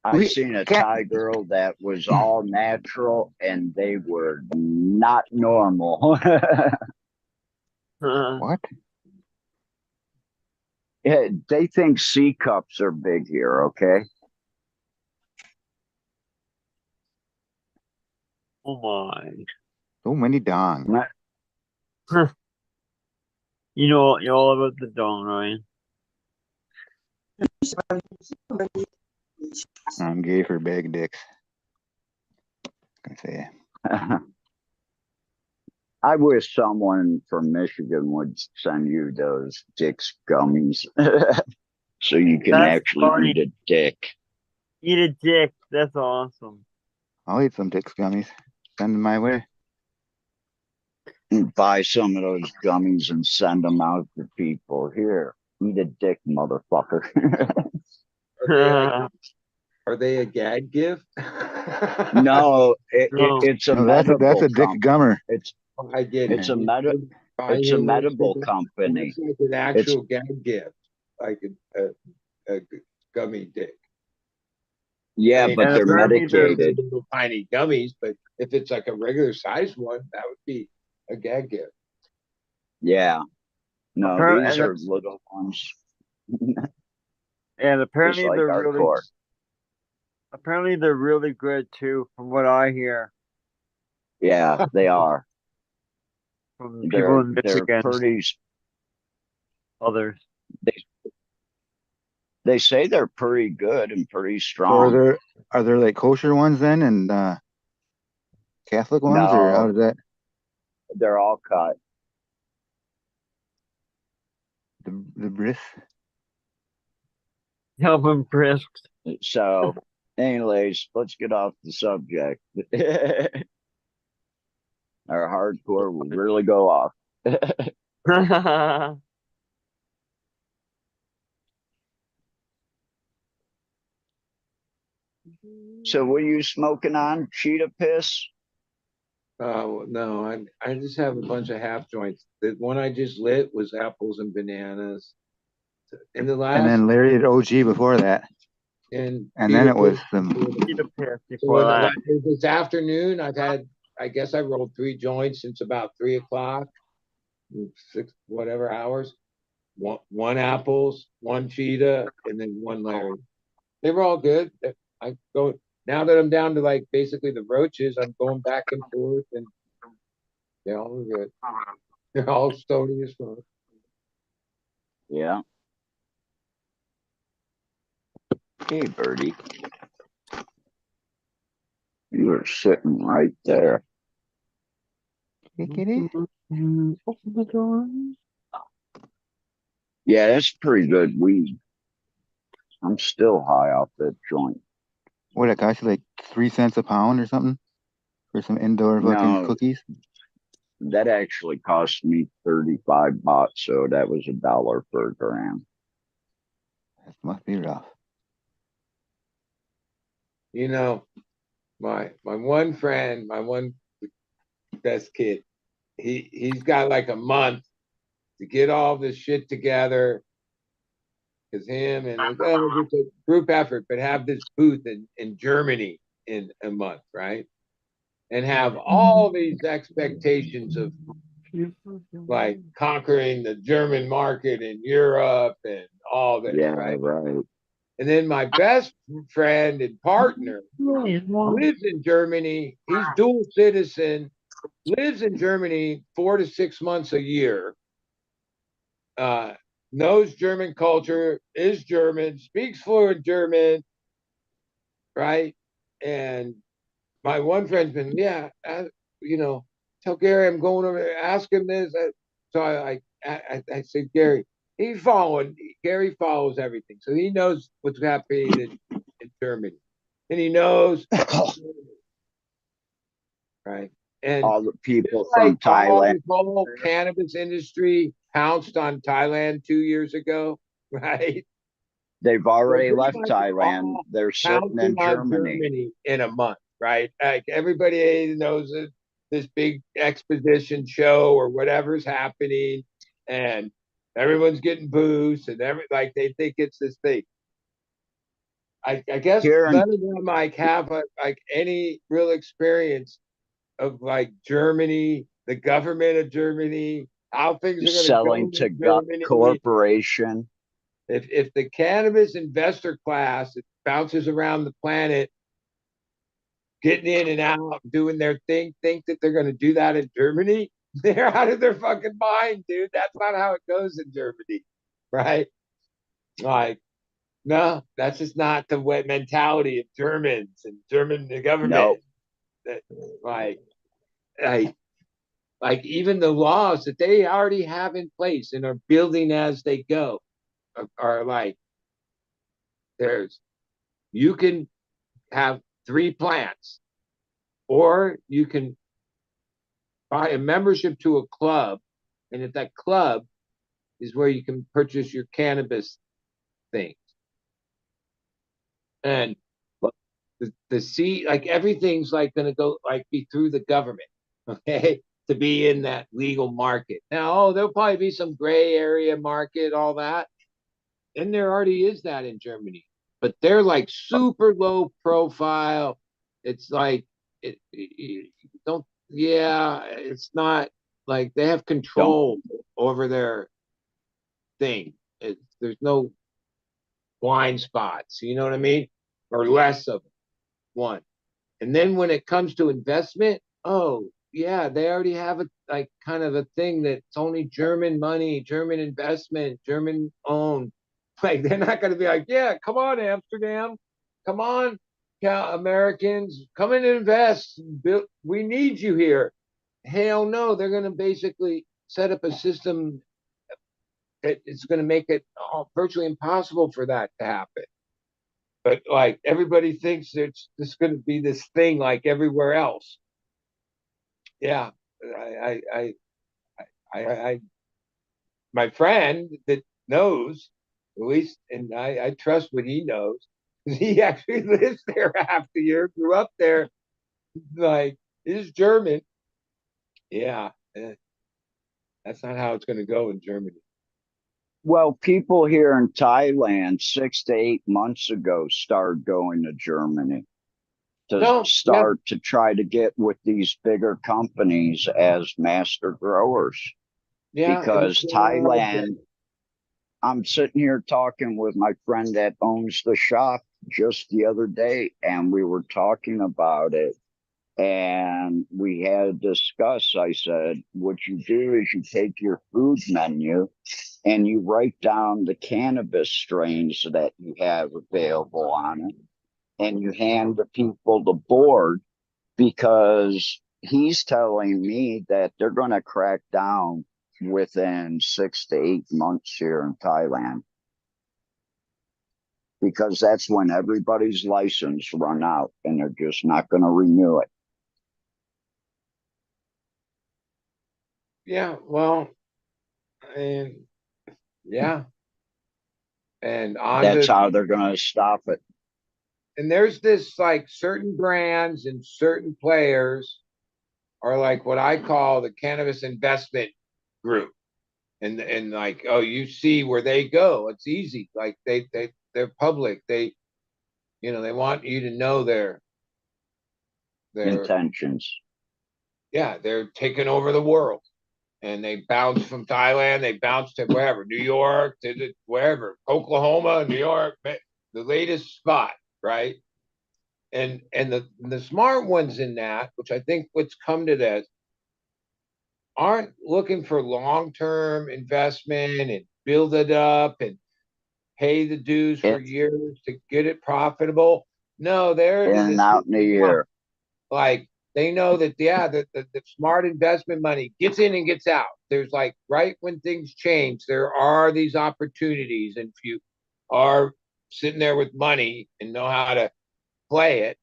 I seen a Thai girl that was all natural and they were not normal. What? Yeah, they think C cups are big here, okay? Oh my. So many dong. You know all about the dong, right? I'm gay for bag dicks. I say. I wish someone from Michigan would send you those Dick's gummies so you can That's actually funny. eat a dick. Eat a dick. That's awesome. I'll eat some dicks gummies. Send them my way. Buy some of those gummies and send them out to people. Here, eat a dick, motherfucker. Are they a gag gift? No, No. it's a No, that's a dick company. gummer. I get it. It's a medical company. It's like an actual gag gift, like a gummy dick. Yeah, I mean, but and they're apparently they're- medicated. Little tiny gummies, but if it's like a regular size one, that would be a gag gift. Yeah. No, Apparently- these and are little ones. And apparently Just like they're our really core. apparently they're really good too, from what I hear Yeah, they are. from the people in They're Michigan. pretty. Others. They say they're pretty good and pretty So strong. are there like kosher ones then? And Catholic ones, or how No, does that? they're all cut. The bris? Calvin Brisk. So, anyways, let's get off the subject. Our hardcore will really go off. So, what are you smoking on? Cheetah piss? No, I just have a bunch of half joints. The one I just lit was apples and bananas. In the And last then Larry had OG before that, and and then Peter it was Pan some. before that. Cheetah Piss So before that. this afternoon, I guess I rolled 3 joints since about 3 o'clock, 6 whatever hours. One apples, one cheetah, and then one Larry. They were all good. I go now that I'm down to like basically the roaches. I'm going back and forth, and they all are good. They're all stony as fuck. Yeah. Hey, Birdie. You were sitting right there. Kitty? Open the door. Yeah, that's pretty good weed. I'm still high off that joint. What, it cost you like 3 cents a pound or something for some indoor fucking No, cookies? that actually cost me 35 baht, so that was $1 per gram. That must be rough. You know, my one friend, my one best kid, he's got like a month to get all this shit together. Because him and it's a group effort, but have this booth in Germany in a month, right? And have all these expectations of like conquering the German market in Europe and all this, Yeah, right? right. And then my best friend and partner lives in Germany. He's dual citizen, lives in Germany 4 to 6 months a year, knows German culture, is German, speaks fluent German, right? And my one friend's been, you know, tell Gary I'm going over there, ask him this. So I said, Gary, Gary follows everything. So he knows what's happening in Germany. And he knows, right? And All the people like from Thailand, the whole cannabis industry pounced on Thailand 2 years ago, right? they've They're already pretty left much Thailand. all They're sitting pouncing in on Germany. Germany in a month, right? Like everybody knows this big exposition show or whatever's happening, and everyone's getting boost, and like they think it's this thing. I guess Here in none of them like have like any real experience of like Germany, the government of Germany, how things are going to go selling in to Germany. corporation. If the cannabis investor class that bounces around the planet, getting in and out, doing their thing, think that they're going to do that in Germany, they're out of their fucking mind, dude. That's not how it goes in Germany, right? Like, no, that's just not the way mentality of Germans and German government. No, That, like, like, like even the laws that they already have in place and are building as they go are like, there's you can have 3 plants, or you can buy a membership to a club, and at that club is where you can purchase your cannabis things. And the see, like everything's like going to go like be through the government, okay, to be in that legal market. Now, there'll probably be some gray area market, all that, and there already is that in Germany, but they're like super low profile. It's like it don't, yeah, it's not like they have don't control over their thing. There's no blind spots, you know what I mean, or less of one. And then when it comes to investment, oh yeah, they already have a like kind of a thing that's only German money, German investment, German owned. Like they're not going to be like, yeah, come on Amsterdam, come on Americans, come and invest. We need you here. Hell no, they're going to basically set up a system that it's going to make it virtually impossible for that to happen. But like everybody thinks there's going to be this thing like everywhere else. Yeah, I, I my friend that knows, at least, and I trust what he knows. He actually lives there half the year, grew up there, like, is German. Yeah, that's not how it's going to go in Germany. Well, people here in Thailand 6 to 8 months ago started going to Germany to No, yeah, start to try to get with these bigger companies as master growers yeah, it was because going on all day. Thailand, I'm sitting here talking with my friend that owns the shop just the other day, and we were talking about it. And we had discussed, I said, what you do is you take your food menu and you write down the cannabis strains that you have available on it, and you hand the people the board because he's telling me that they're going to crack down within 6 to 8 months here in Thailand because that's when everybody's license run out and they're just not going to renew it. Yeah, well, and yeah, and on That's to how they're going to stop it. and there's this like certain brands and certain players are like what I call the cannabis investment group. And like, oh, you see where they go. It's easy. Like they're public. They want you to know their Intentions. yeah, they're taking over the world. And they bounce from Thailand, they bounce to wherever, New York, to wherever, Oklahoma, New York, the latest spot, right? And the smart ones in that, which I think what's come to this, aren't looking for long-term investment and build it up and pay the dues for In, years to get it profitable. No, they're in into and this out in a year. like they know that yeah, the smart investment money gets in and gets out. There's like right when things change, there are these opportunities, and if you are sitting there with money and know how to play it,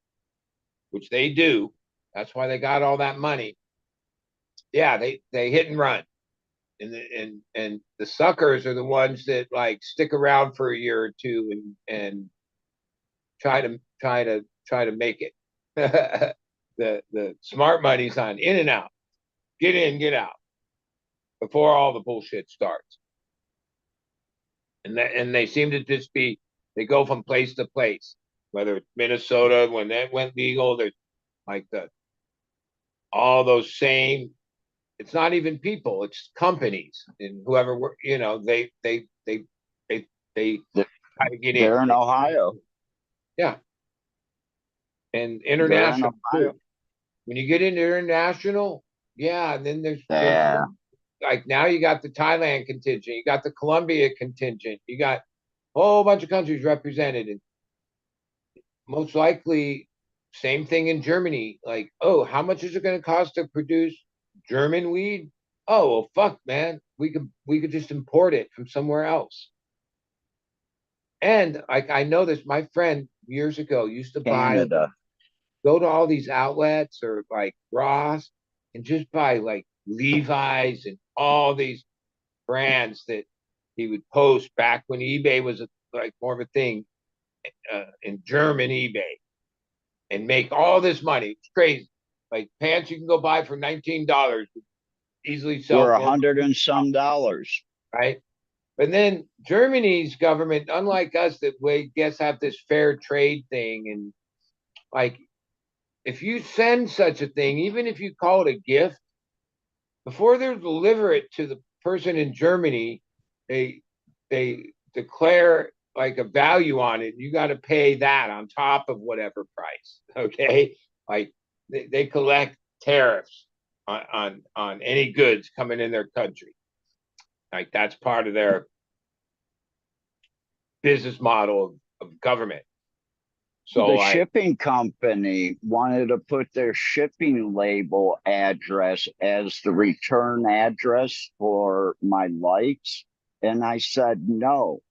which they do, that's why they got all that money. Yeah, they hit and run. And the suckers are the ones that like stick around for a year or two and try to make it. The smart money's on in and out, get in, get out before all the bullshit starts. And they seem to just be they go from place to place, whether it's Minnesota when that went legal. There's like the all those same. It's not even people; it's companies and whoever they try to get in. They're in Ohio. Yeah, and They're in international too. Ohio. When you get into international, yeah, and then there's Yeah. like now you got the Thailand contingent, you got the Colombia contingent, you got a whole bunch of countries represented, and most likely same thing in Germany. Like, oh, how much is it going to cost to produce German weed? Oh, well, fuck, man, we could just import it from somewhere else. And like I know this, my friend years ago used to Canada. go to all these outlets or like Ross and just buy like Levi's and all these brands that he would post back when eBay was like more of a thing in German eBay and make all this money. It's crazy. Like pants you can go buy for $19 easily sell We're a for hundred and some dollars. right. But then Germany's government, unlike us, that we guess have this fair trade thing, and like if you send such a thing, even if you call it a gift, before they deliver it to the person in Germany, they they declare like a value on it. You got to pay that on top of whatever price. Okay, like they collect tariffs on any goods coming in their country. Like that's part of their business model of government. So The like, shipping company wanted to put their shipping label address as the return address for my lights. And I said no,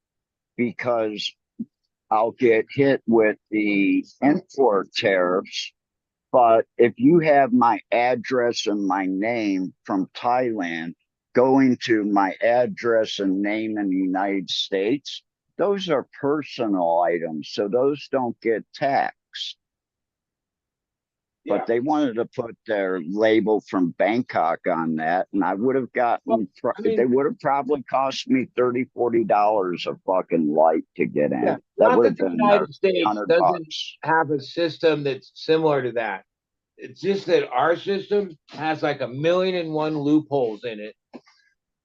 because I'll get hit with the import tariffs. But if you have my address and my name from Thailand going to my address and name in the United States, those are personal items, so those don't get taxed. yeah. But they wanted to put their label from Bangkok on that, and I would have gotten, I mean, they would have probably cost me $30, $40 a fucking light to get in. yeah, That not would that have the been United States 100 bucks. doesn't have a system that's similar to that. It's just that our system has like 1,000,001 loopholes in it,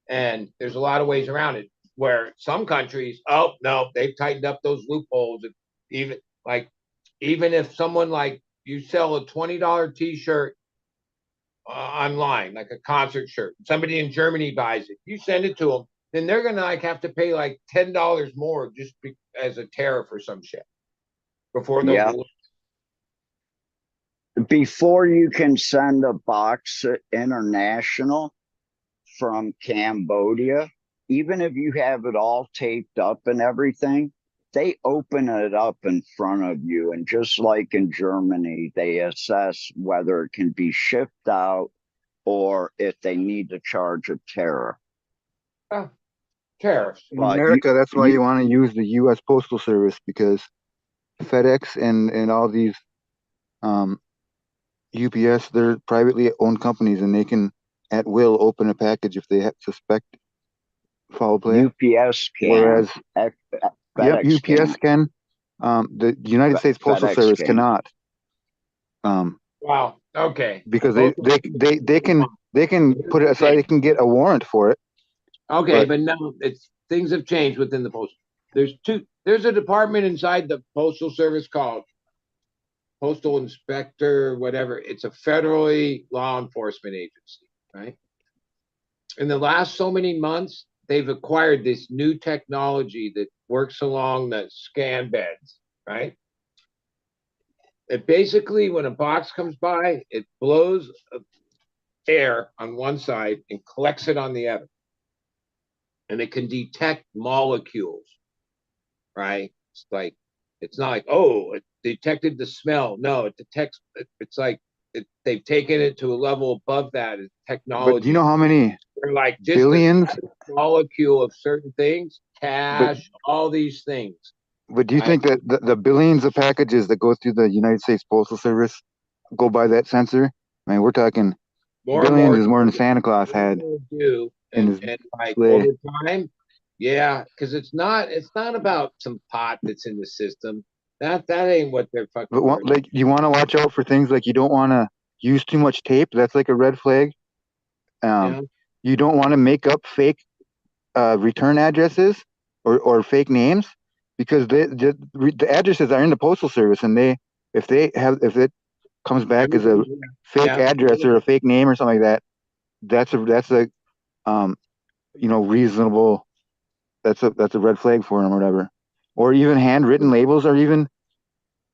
and there's a lot of ways around it. Where some countries, oh no, they've tightened up those loopholes. Even like, even if someone like you sell a $20 T-shirt online, like a concert shirt, somebody in Germany buys it, you send it to them, then they're gonna like have to pay like $10 more just as a tariff or some shit before they'll Yeah. release. Before you can send a box international from Cambodia, even if you have it all taped up and everything, they open it up in front of you. And just like in Germany, they assess whether it can be shipped out or if they need to charge a tariff. Tariffs. In But America, that's why you want to use the U.S. Postal Service, because FedEx and all these UPS, they're privately owned companies, and they can at will open a package if they suspect foul play. UPS can. Whereas, yep, FedEx UPS can. The United States Postal FedEx Service can. cannot. Wow. Okay. Because they can put it aside. They can get a warrant for it. Okay, but no, it's things have changed within the post. There's a department inside the Postal Service called Postal Inspector, whatever. It's a federally law enforcement agency, right? In the last so many months, they've acquired this new technology that works along the scan beds, right? It basically, when a box comes by, it blows air on one side and collects it on the other. And it can detect molecules, right? It's like, it's not like, oh, it detected the smell. No, it detects, it's like they've taken it to a level above that. It's technology. But do you know how many They're like just billions? a molecule of certain things, cash, all these things. But do you think that the billions of packages that go through the United States Postal Service go by that sensor? I mean, we're talking billions is more than Santa Claus had in his like sleigh. over time, yeah, because it's not about some pot that's in the system. That ain't what they're fucking. But like, you want to watch out for things like you don't want to use too much tape. That's like a red flag. You don't want to make up fake return addresses or fake names, because the addresses are in the Postal Service, and if it comes back as a fake address or a fake name or something like that, that's a reasonable, that's a red flag for them or whatever. Or even handwritten labels, or even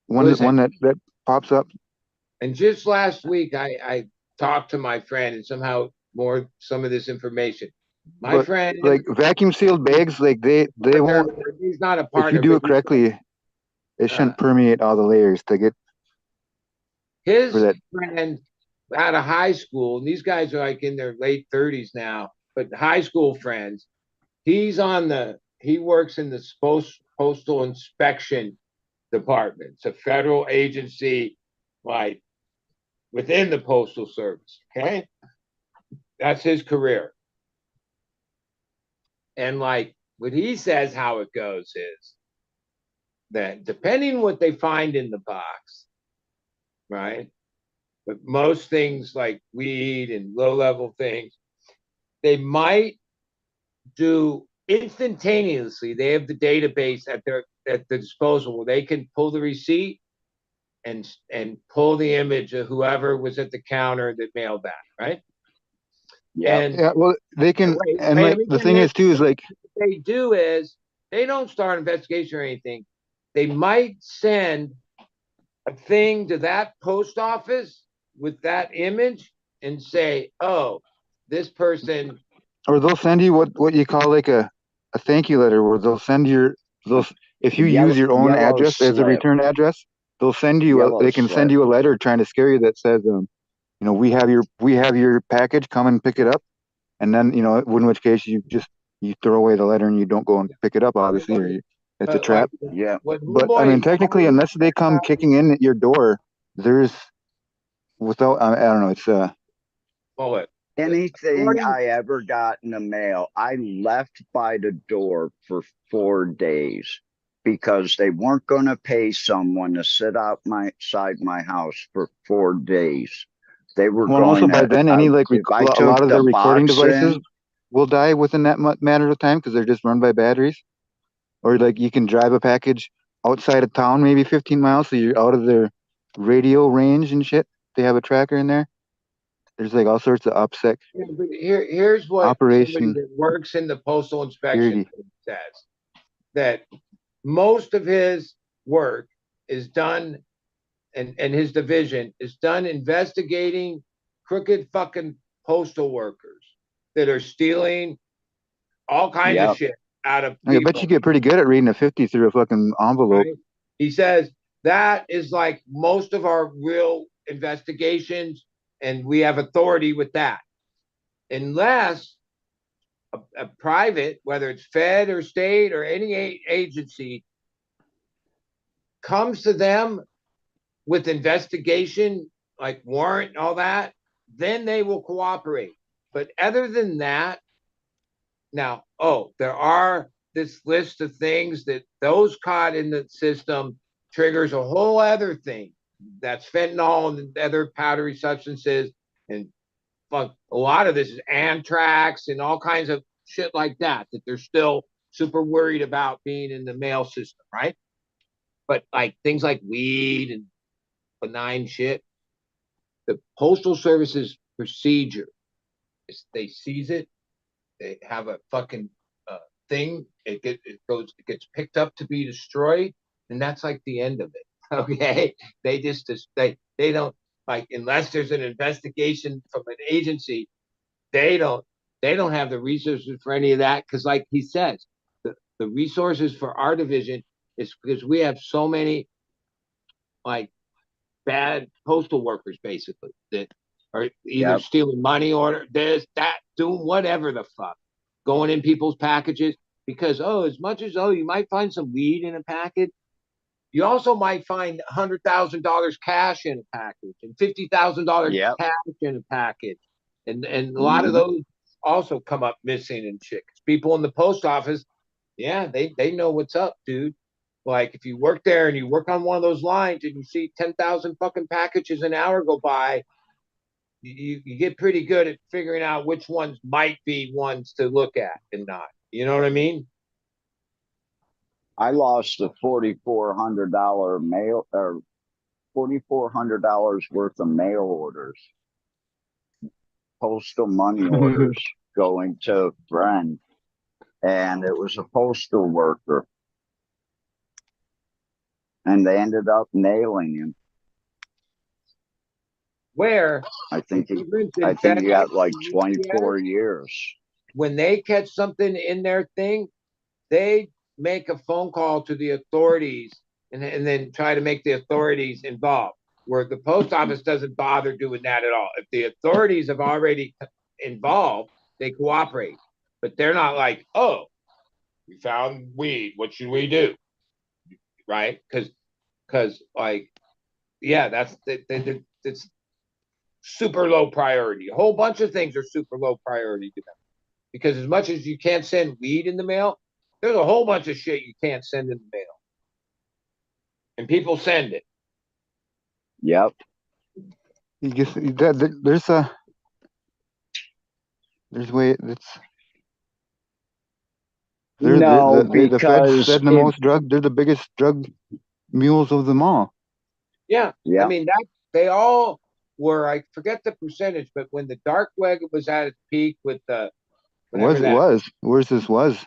one that pops up. And just last week, I talked to my friend, and somehow some of this information. My friend, like vacuum sealed bags, like they won't. He's not a partner. If you do it correctly, it shouldn't permeate all the layers to get. His friend out of high school, and these guys are like in their late 30s now, but high school friends. He works in the postal inspection department. It's a federal agency, like within the Postal Service. Okay, that's his career. And like what he says, how it goes is that depending what they find in the box, right? But most things like weed and low-level things, they might do instantaneously. They have the database at the disposal where they can pull the receipt and pull the image of whoever was at the counter that mailed that, right? Yeah, well, they can. And like the thing is too is like, what they do is they don't start an investigation or anything. They might send a thing to that post office with that image and say, oh, this person. Or they'll send you what you call like a thank you letter, where they'll send those if you use your own Yellow address as a slip. return address, they'll send you Yellow they can send slip. you a letter trying to scare you that says, we have your package, come and pick it up. And then, in which case you throw away the letter and you don't go and pick it up, obviously, or it's a But like trap. Yeah. what But I mean, Boy technically, always unless they come kicking in at your door, there's without I don't know, it's bullet. Anything I ever got in the mail, I left by the door for 4 days because they weren't going to pay someone to sit outside my house for 4 days. They were well. And also going by to, then, any if I a took lot of the their recording box devices in, will die within that matter of time because they're just run by batteries. Or like you can drive a package outside of town, maybe 15 miles, so you're out of their radio range and shit. They have a tracker in there. There's like all sorts of OPSEC Yeah, but here's what somebody operation that works in the postal inspection security. says, that most of his work is done, and his division is done investigating crooked fucking postal workers that are stealing all kinds of yep, shit out of I bet you people. get pretty good at reading a 50 through a fucking envelope. Right? He says that is like most of our real investigations, and we have authority with that. Unless a private, whether it's Fed or state or any agency, comes to them with investigation, like warrant, all that, then they will cooperate. But other than that, now, there are this list of things that those caught in the system triggers a whole other thing. That's fentanyl and other powdery substances, and fuck, a lot of this is anthrax and all kinds of shit like that they're still super worried about being in the mail system, right? But like things like weed and benign shit, the postal service's procedure is they seize it, they have a fucking thing, it gets picked up to be destroyed, and that's like the end of it. Okay, they don't, like, unless there's an investigation from an agency, they don't they don't have the resources for any of that, because like he says, the resources for our division is because we have so many like bad postal workers basically that are either yep. stealing money, order this, that, doing whatever the fuck, going in people's packages, because as much as you might find some weed in a package, you also might find $100,000 cash in a package and $50,000 Yep. cash in a package, and a lot of Mhm. those also come up missing and shit. 'Cause people in the post office, yeah, they know what's up, dude. Like if you work there and you work on one of those lines and you see 10,000 fucking packages an hour go by, you get pretty good at figuring out which ones might be ones to look at and not. You know what I mean? I lost a $4,400 mail or $4,400 worth of mail orders, postal money orders going to a friend, and it was a postal worker, and they ended up nailing him. Where I think he, immigrants I and think he FedEx got like and UPS, 24 years. when they catch something in their thing, they make a phone call to the authorities, and then try to make the authorities involved. Where the post office doesn't bother doing that at all. If the authorities have already involved, they cooperate. But they're not like, we found weed. What should we do? Right? Because like, yeah, it's super low priority. A whole bunch of things are super low priority to them. Because as much as you can't send weed in the mail, there's a whole bunch of shit you can't send in the mail, and people send it. Yep. You just there's way it's No, the Feds because said the if most drug. They're the biggest drug mules of them all. Yeah, I yeah, mean that they all were. I forget the percentage, but when the dark web was at its peak with the whenever It that, was. Where's this was?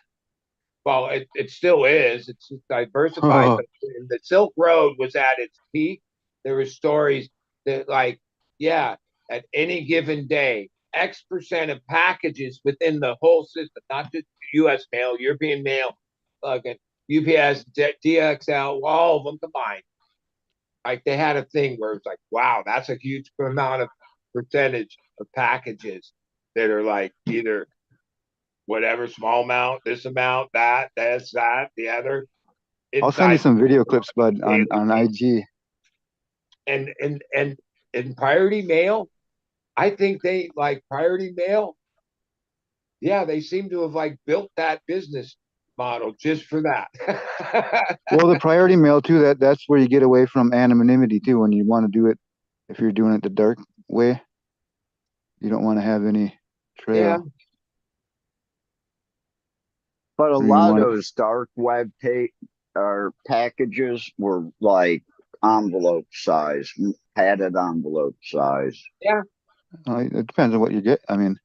well, it still is. It's diversified, Oh, but when the Silk Road was at its peak, there were stories that like, yeah, at any given day, X% of packages within the whole system, not just U.S. mail, European mail, fucking UPS, DXL, all of them combined. Like they had a thing where it's like, wow, that's a huge amount of percentage of packages that are like either whatever small amount, this amount, that, the other. I'll send you Inside some video clips, bud, on daily. IG. And in priority mail, I think they like priority mail. Yeah, they seem to have like built that business model just for that. Well, the priority mail too, that's where you get away from anonymity too. When you want to do it, if you're doing it the dark way, you don't want to have any trail. Yeah. But a Or you lot of want those dark web or packages were like envelope size, padded envelope size. Yeah. it depends on what you get. I mean,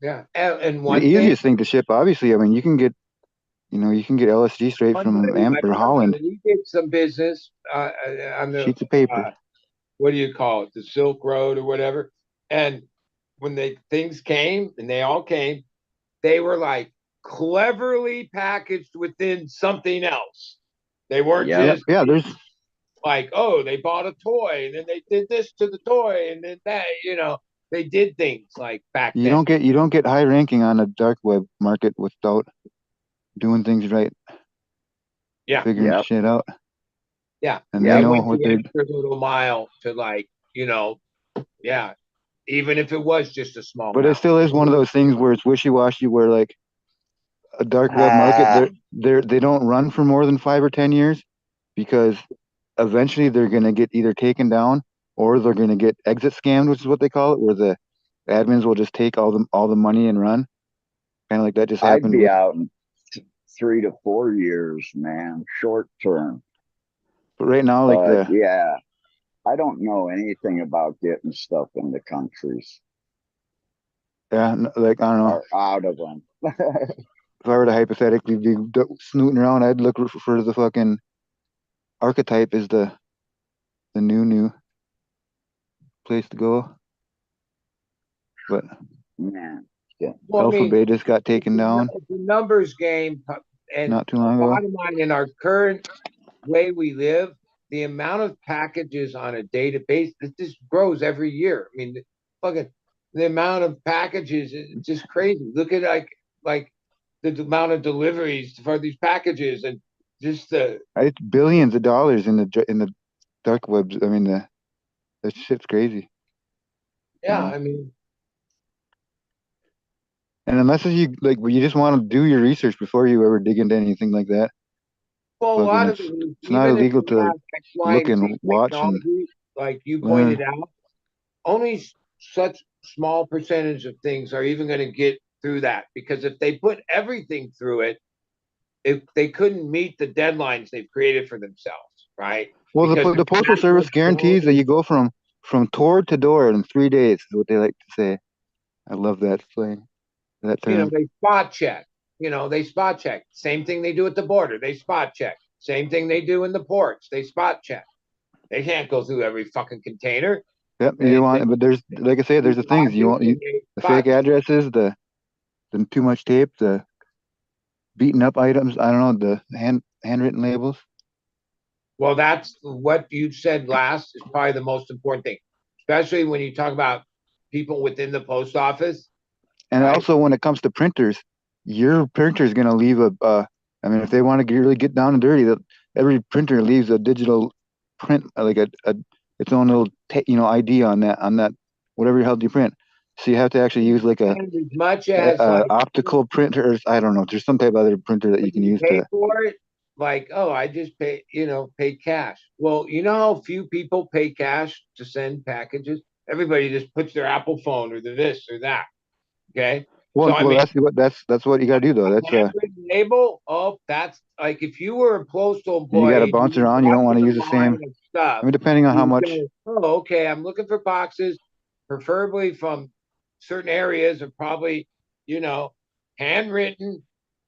Yeah. And the one thing, easiest thing to ship, obviously. I mean, you can get LSD straight one from thing, Or Holland. we did some business on the Sheets of paper. what do you call it, the Silk Road or whatever. And when things came, and they all came, they were like cleverly packaged within something else. They weren't Yep. just Yeah, there's like, oh, they bought a toy and then they did this to the toy and then that, they did things like back you then. don't get high ranking on the dark web market without doing things right, Yeah. figuring Yep. shit out. Yeah. And They they know went what the they're. extra little mile to like, yeah, even if it was just a small But it amount. still is one of those things where it's wishy-washy. Where like a dark web market, they don't run for more than 5 or 10 years, because eventually they're gonna get either taken down or they're gonna get exit scammed, which is what they call it, where the admins will just take all the money and run. Kind of like that just I'd happened be with. out in 3 to 4 years, man, short term. But right now, like But yeah, I don't know anything about getting stuff in the countries like I don't know. or out of them. If I were to hypothetically be snooting around, I'd look for the fucking archetype is the new place to go. But Man, yeah. Well, I Alpha mean, Bay just got taken down it's a numbers game, and not too long ago. bottom line, in our current way we live, the amount of packages on a database, it just grows every year. I mean, fucking the amount of packages is just crazy. Look at like the amount of deliveries for these packages and just the It's billions of dollars in the dark webs. I mean, that shit's crazy. yeah. know? I mean, And unless you like, you just want to do your research before you ever dig into anything like that. well, a Fucking, lot of it is, it's not even if illegal you to have X, Y, look and Z and watch and technology, like you learn. pointed out, only such small percentage of things are even going to get through that, because if they put everything through it, if they couldn't meet the deadlines they've created for themselves, right? Well, Because the Postal Service guarantees that you go from door to door in 3 days. Is what they like to say. I love that slang, that term. they spot check. They spot check. Same thing they do at the border. They spot check. Same thing they do in the ports. They spot check. They can't go through every fucking container. Yep, They, you they, want, but there's like I say, there's the things you want. The fake addresses, the too much tape, the beaten up items. I don't know, the handwritten labels. Well, that's what you said last is probably the most important thing, especially when you talk about people within the post office. And right? also, when it comes to printers, your printer is going to leave a. I mean, if they want to really get down and dirty, that every printer leaves a digital print, like a its own little ID on that whatever the hell you print. So you have to actually use like And as much as like optical printer. I don't know. There's some type of other printer that you can use pay to. for it, like, oh, I just pay cash. Well, you know how few people pay cash to send packages? Everybody just puts their Apple phone or the this or that. Okay. Well, So I mean, that's what you got to do though. That's handwritten label. Oh, that's like if you were a postal you got to employee, bounce you were around. You don't want to watching use a the same. line of stuff. I mean, depending on how You much. go, oh, okay, I'm looking for boxes, preferably from certain areas, or probably, handwritten,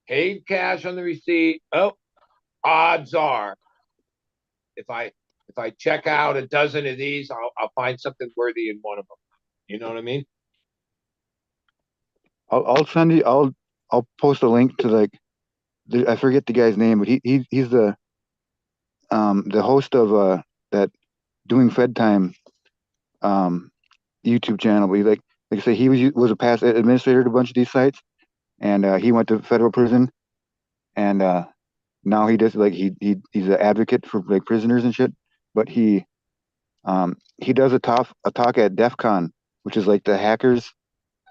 paid cash on the receipt. Oh, odds are, if if I check out a dozen of these, I'll find something worthy in one of them. You know what I mean? I'll send you. I'll post a link to like I forget the guy's name, but he's the host of that Doing Fed Time YouTube channel. But he like I say, he was a past administrator to a bunch of these sites, and he went to federal prison, and now he does like he's an advocate for like prisoners and shit. But he does a talk at DEF CON, which is like the hackers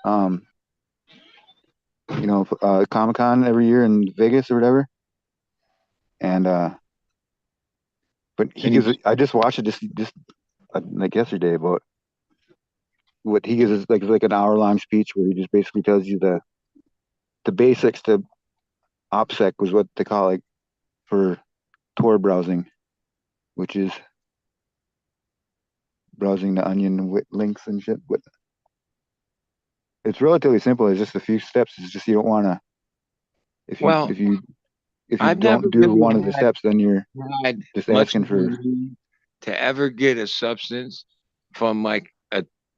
Comic Con every year in Vegas or whatever. And but he gives I just watched it just like yesterday about what he gives is like an hour-long speech where he just basically tells you the basics to OPSEC was what they call it for Tor browsing, which is browsing the onion with links and shit. But it's relatively simple. It's just a few steps. It's just you don't want to if you I've never don't do really one of the steps, then you're had just much asking for. need to ever get a substance from like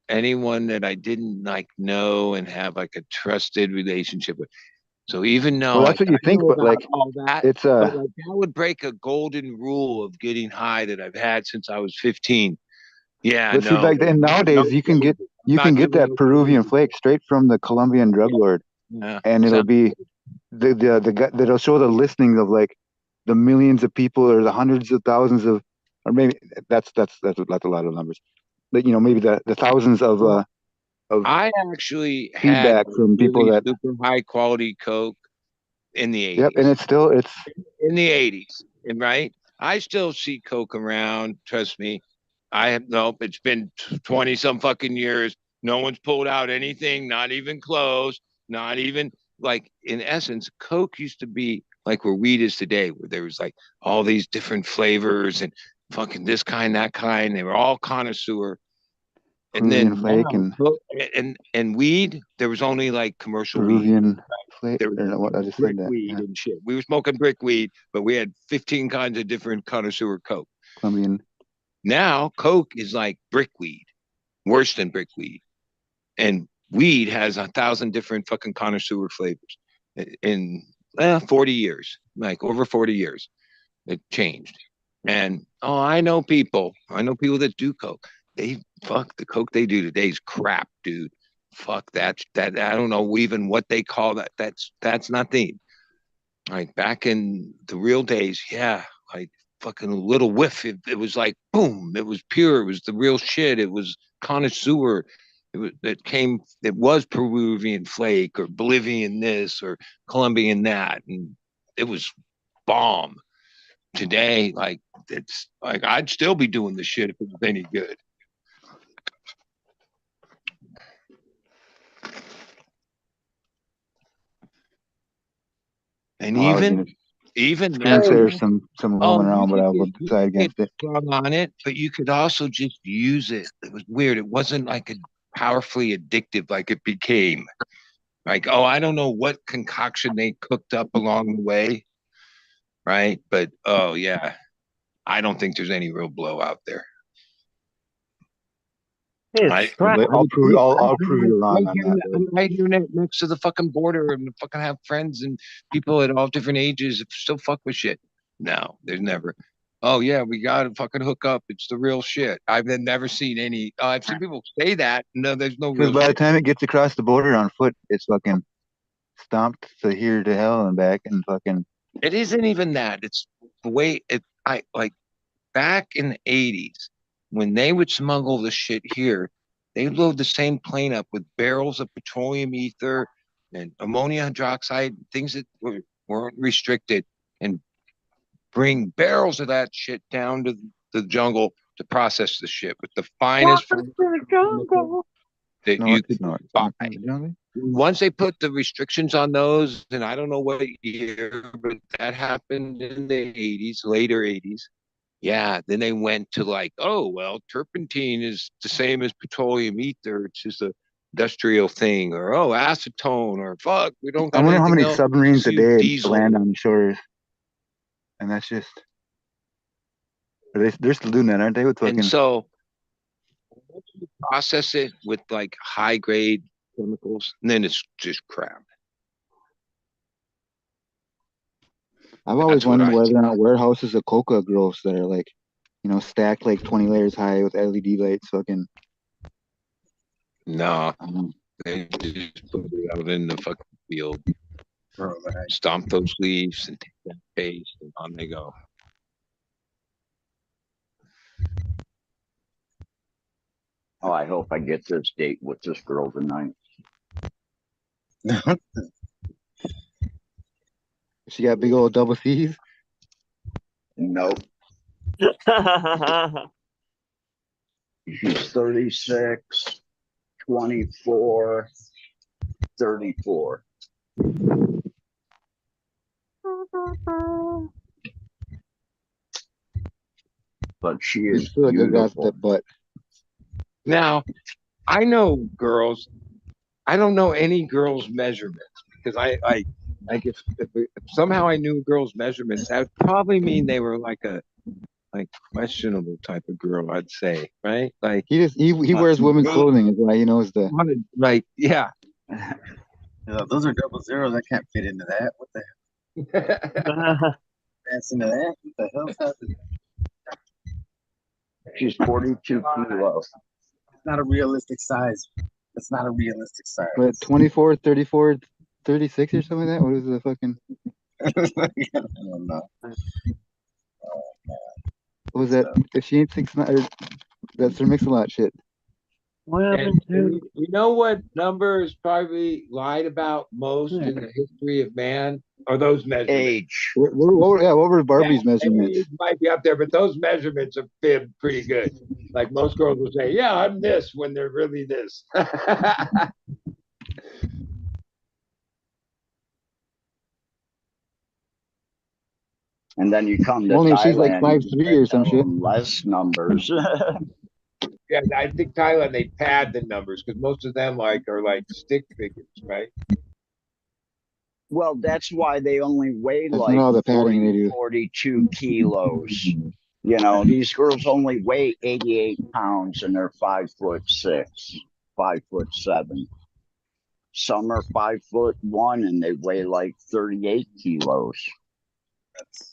anyone that I didn't like know and have like a trusted relationship with. So even though Well, that's what you think, know but about like all that, it's but like that would break a golden rule of getting high that I've had since I was 15. Yeah, But see, no, like, and no, nowadays you can get not that doing Peruvian it. flake straight from the Colombian drug lord, Yeah, and it'll sound be the guy that'll show the listing of like the millions of people or the hundreds of thousands of, or maybe that's a lot of numbers, but maybe the thousands of I actually had feedback from people really that. super high quality coke in the Yep, and 80s. it's In the 80s, and right? I still see coke around. Trust me. I have nope. It's been 20 some fucking years. No one's pulled out anything, not even close, not even like in essence, coke used to be like where weed is today, where there was like all these different flavors and fucking this kind, that kind. They were all connoisseur. And Peruvian then flake now, and and weed, there was only like commercial weed. Peruvian flake, There was or like what I just said brick that, weed yeah, and shit. We were smoking brick weed, but we had 15 kinds of different connoisseur coke. Colombian. Now coke is like brick weed, worse than brick weed, and weed has 1,000 different fucking connoisseur flavors. In 40 years, like over 40 years, it changed. And I know people. I know people that do coke. They fuck the coke they do today is crap, dude. Fuck that. I don't know even what they call that. That's nothing. Like back in the real days, yeah, like fucking a little whiff. It was like boom. It was pure. It was the real shit. It was connoisseur. It was Peruvian flake or Bolivian this or Colombian that, and it was bomb. Today, like it's like I'd still be doing the shit if it was any good. And I was gonna even say now, there's some oh, roaming around, but I will you decide could get against it. strong on it, but you could also just use it. It was weird. It wasn't like a powerfully addictive like it became. Like, oh, I don't know what concoction they cooked up along the way, right? But oh yeah, I don't think there's any real blow out there. It's crap. I'll prove you wrong on that. But I'm right here next to the fucking border and fucking have friends and people at all different ages that still fuck with shit. No, there's never. Oh yeah, we gotta fucking hook up. It's the real shit. I've never seen any. I've seen people say that. No, there's no because real by the shit. time it gets across the border on foot, it's fucking stomped to here to hell and back, and fucking. It isn't even that. It's the way it. I like back in the '80s when they would smuggle the shit here. They load the same plane up with barrels of petroleum ether and ammonia hydroxide, things that weren't restricted, and bring barrels of that shit down to the jungle to process the shit with the finest that you could buy. Once they put the restrictions on those, and I don't know what year, but that happened in the 80s, later 80s. Yeah, then they went to like, oh, well, turpentine is the same as petroleum ether. It's just a industrial thing, or oh, acetone, or fuck, we don't I got wonder how anything many else. submarines a Use day diesel. land on shores, and that's just They're still doing that, aren't they? With fucking And so once you process it with like high grade chemicals, and then it's just crap. I've always That's what wondered I why think. there aren't warehouses of coca grows that are like, stacked like 20 layers high with LED lights. Fucking, No, um, they just put it out in the fucking field, Bro, stomp those leaves and take that paste, and on they go. Oh, I hope I get this date with this girl tonight. she got big old double C's. Nope. She's 36, 24, 34. But she is Still a good guy's beautiful. butt. Now, I know girls. I don't know any girls' measurements because I like if somehow I knew girls' measurements, that would probably mean they were like a questionable type of girl, I'd say, right? Like He wears women's clothing is why he knows the. like yeah. Yeah, those are double zeros. I can't fit into that. What the hell? That's into that? What the hell's happening? She's 42 kilos. It's not a realistic size. It's not a realistic size. But 24, 34, 36 or something like that? What is the fucking. I don't know. What was that? If she ain't 6'9", or that's her mix-a-lot shit. What And happened to? you know what number is probably lied about most in the history of man? Are those measurements? Age. What were Barbie's measurements? Age might be up there, but those measurements are fibbed pretty good. Like most girls will say, yeah, I'm this when they're really this. And then you come to Only if Thailand, she's like 5'3" or some shit. less numbers. Yeah, I think Thailand they pad the numbers because most of them are like stick figures, right? Well, that's why they only weigh That's like not all the padding 40, they do. 42 kilos. You know, these girls only weigh 88 pounds and they're 5'6", 5'7". Some are 5'1" and they weigh like 38 kilos.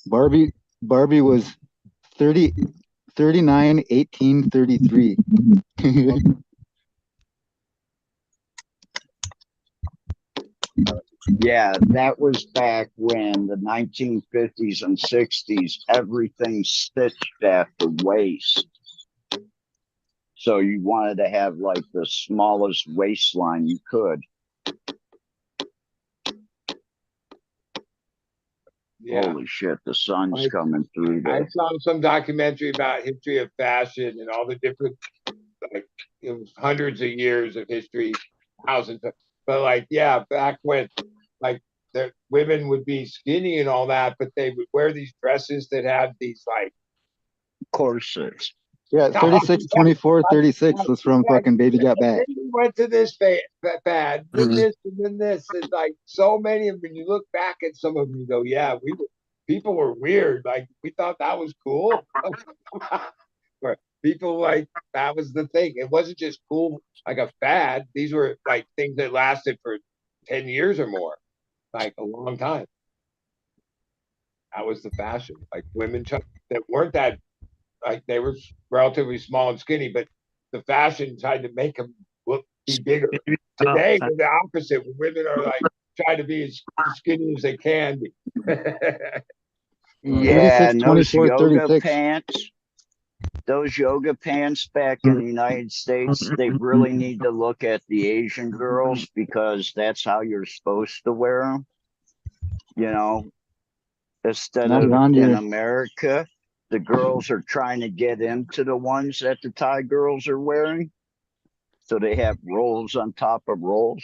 Barbie was 30, 39, 18, 33. Yeah, that was back when the 1950s and 60s, everything stitched at the waist. So you wanted to have like the smallest waistline you could. Yeah. Holy shit, the sun's I- coming through I there. saw some documentary about history of fashion and all the different, like, it was hundreds of years of history, thousands of, but like, yeah, back when, like, the women would be skinny and all that, but they would wear these dresses that had these, like, Corsets. Yeah, 36, 24, 36 was from fucking Baby Got Back. Then we went to this fad, then this, and then this. It's like so many of them. When you look back at some of them, you go, yeah, people were weird. Like we thought that was cool. But people like that was the thing. It wasn't just cool like a fad. These were like things that lasted for 10 years or more, like a long time. That was the fashion. Like women that weren't that like they were relatively small and skinny, but the fashion tried to make them be bigger. Today, we're the opposite. Women are like trying to be as skinny as they can be. Yeah, 36, and those 24, yoga 36. pants, those yoga pants back in the United States, they really need to look at the Asian girls because that's how you're supposed to wear them. You know, instead Not of around in here. America, the girls are trying to get into the ones that the Thai girls are wearing. So they have rolls on top of rolls.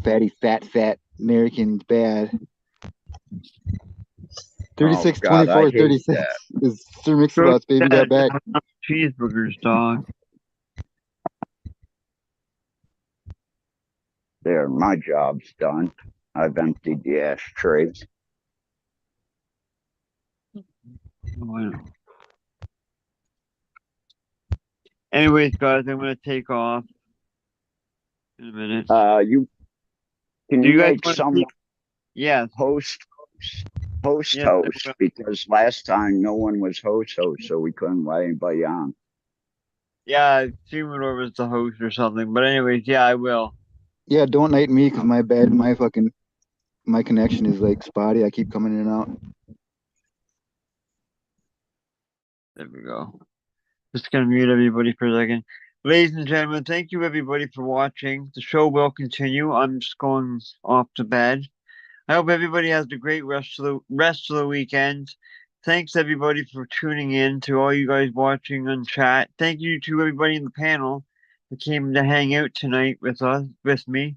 Fatty, fat, American bad. 36, God, 24, I hate 36 that. is Sir Mix-a-Lot's Baby Got Back. Cheeseburgers, dog. There, my job's done. I've emptied the ashtray. Anyways, guys, I'm gonna take off in a minute. You can Do you you guys make want to someone Yes. host Yes, I will. because last time no one was host, so we couldn't let anybody on. Yeah, Humidor was the host or something. But anyways, yeah, I will. Yeah, don't night me because my connection is like spotty. I keep coming in and out. There we go. Just gonna mute everybody for a second. Ladies and gentlemen, thank you everybody for watching. The show will continue. I'm just going off to bed. I hope everybody has a great rest of the weekend. Thanks everybody for tuning in, to all you guys watching on chat. Thank you to everybody in the panel that came to hang out tonight with me,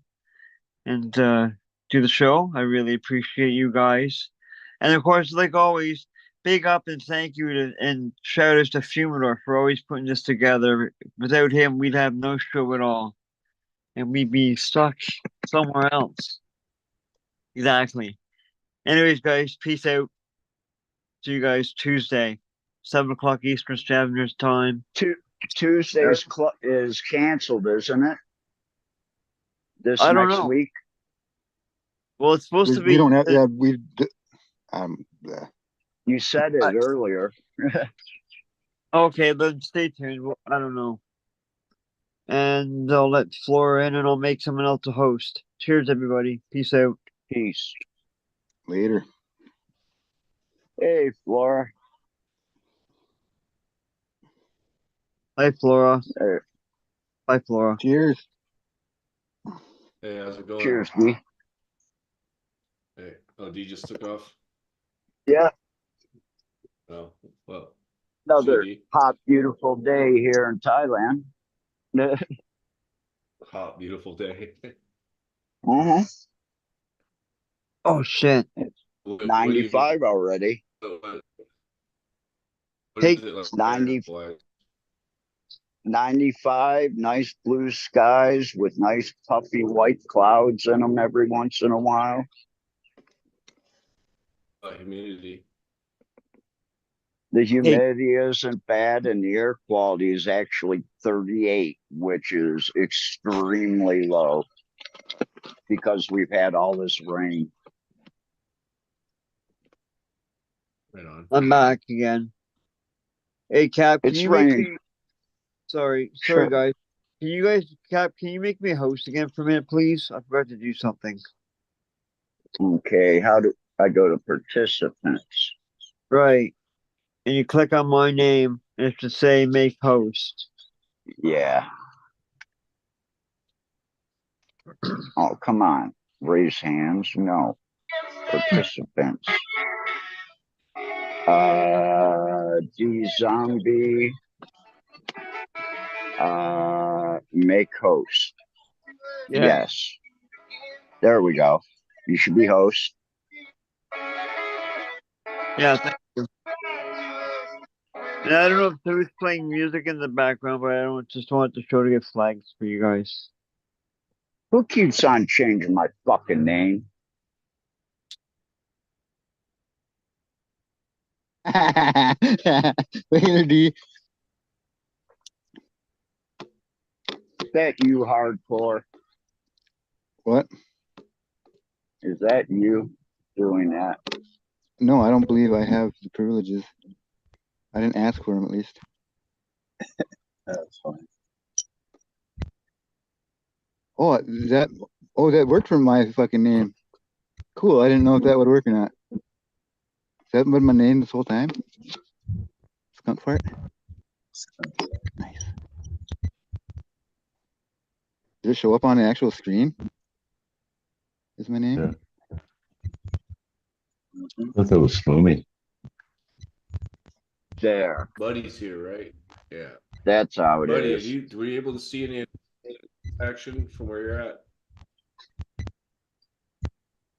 and do the show. I really appreciate you guys. And of course, like always, big up and thank you and shout outs to Fumidor for always putting this together. Without him, we'd have no show at all. And we'd be stuck somewhere else. Exactly. Anyways, guys, peace out. See you guys Tuesday, 7 o'clock Eastern Standard Time. Tuesday's is canceled, isn't it? This I don't next know. week. Well, it's supposed to be. We don't have. Yeah, we. Yeah. You said it earlier. Okay, then stay tuned. Well, I don't know. And I'll let Flora in and I'll make someone else a host. Cheers, everybody. Peace out. Peace. Later. Hey, Flora. Hi, Flora. Hey. Bye, Flora. Cheers. Hey, how's it going? Cheers, D. Hey, oh, D just took off? Yeah. Oh, well. Another CD. hot, beautiful day here in Thailand. Hot, beautiful day. Uh-huh. Oh, shit. It's What do you 95 already. what Hey, is it like It's 90, there? 95, nice blue skies with nice puffy white clouds in them every once in a while. Humidity. The humidity isn't bad, and the air quality is actually 38, which is extremely low because we've had all this rain. Right on. I'm back again. Hey, Cap, can It's you make raining. me... Sorry, Sure. guys. Cap, can you make me a host again for a minute, please? I forgot to do something. Okay, how do I go to participants? Right. And you click on my name, and it should say make host. Yeah. Oh, come on. Raise hands. No. Participants. D zombie. Make host. Yeah. Yes. There we go. You should be host. Yeah, thank you. And I don't know if there was playing music in the background, but I don't just want the show to get flags for you guys. Who keeps on changing my fucking name? Later, D. Is that you, hardcore? What? Is that you doing that? No, I don't believe I have the privileges. I didn't ask for them, at least. That's fine. Oh, that worked for my fucking name. Cool. I didn't know if that would work or not. Has that been my name this whole time? Skunk fart. Nice. Does it show up on the actual screen? Is my name? Yeah. I thought that was Fumi. There. Buddy's here, right? Yeah. That's how it Buddy, is. were you able to see any action from where you're at?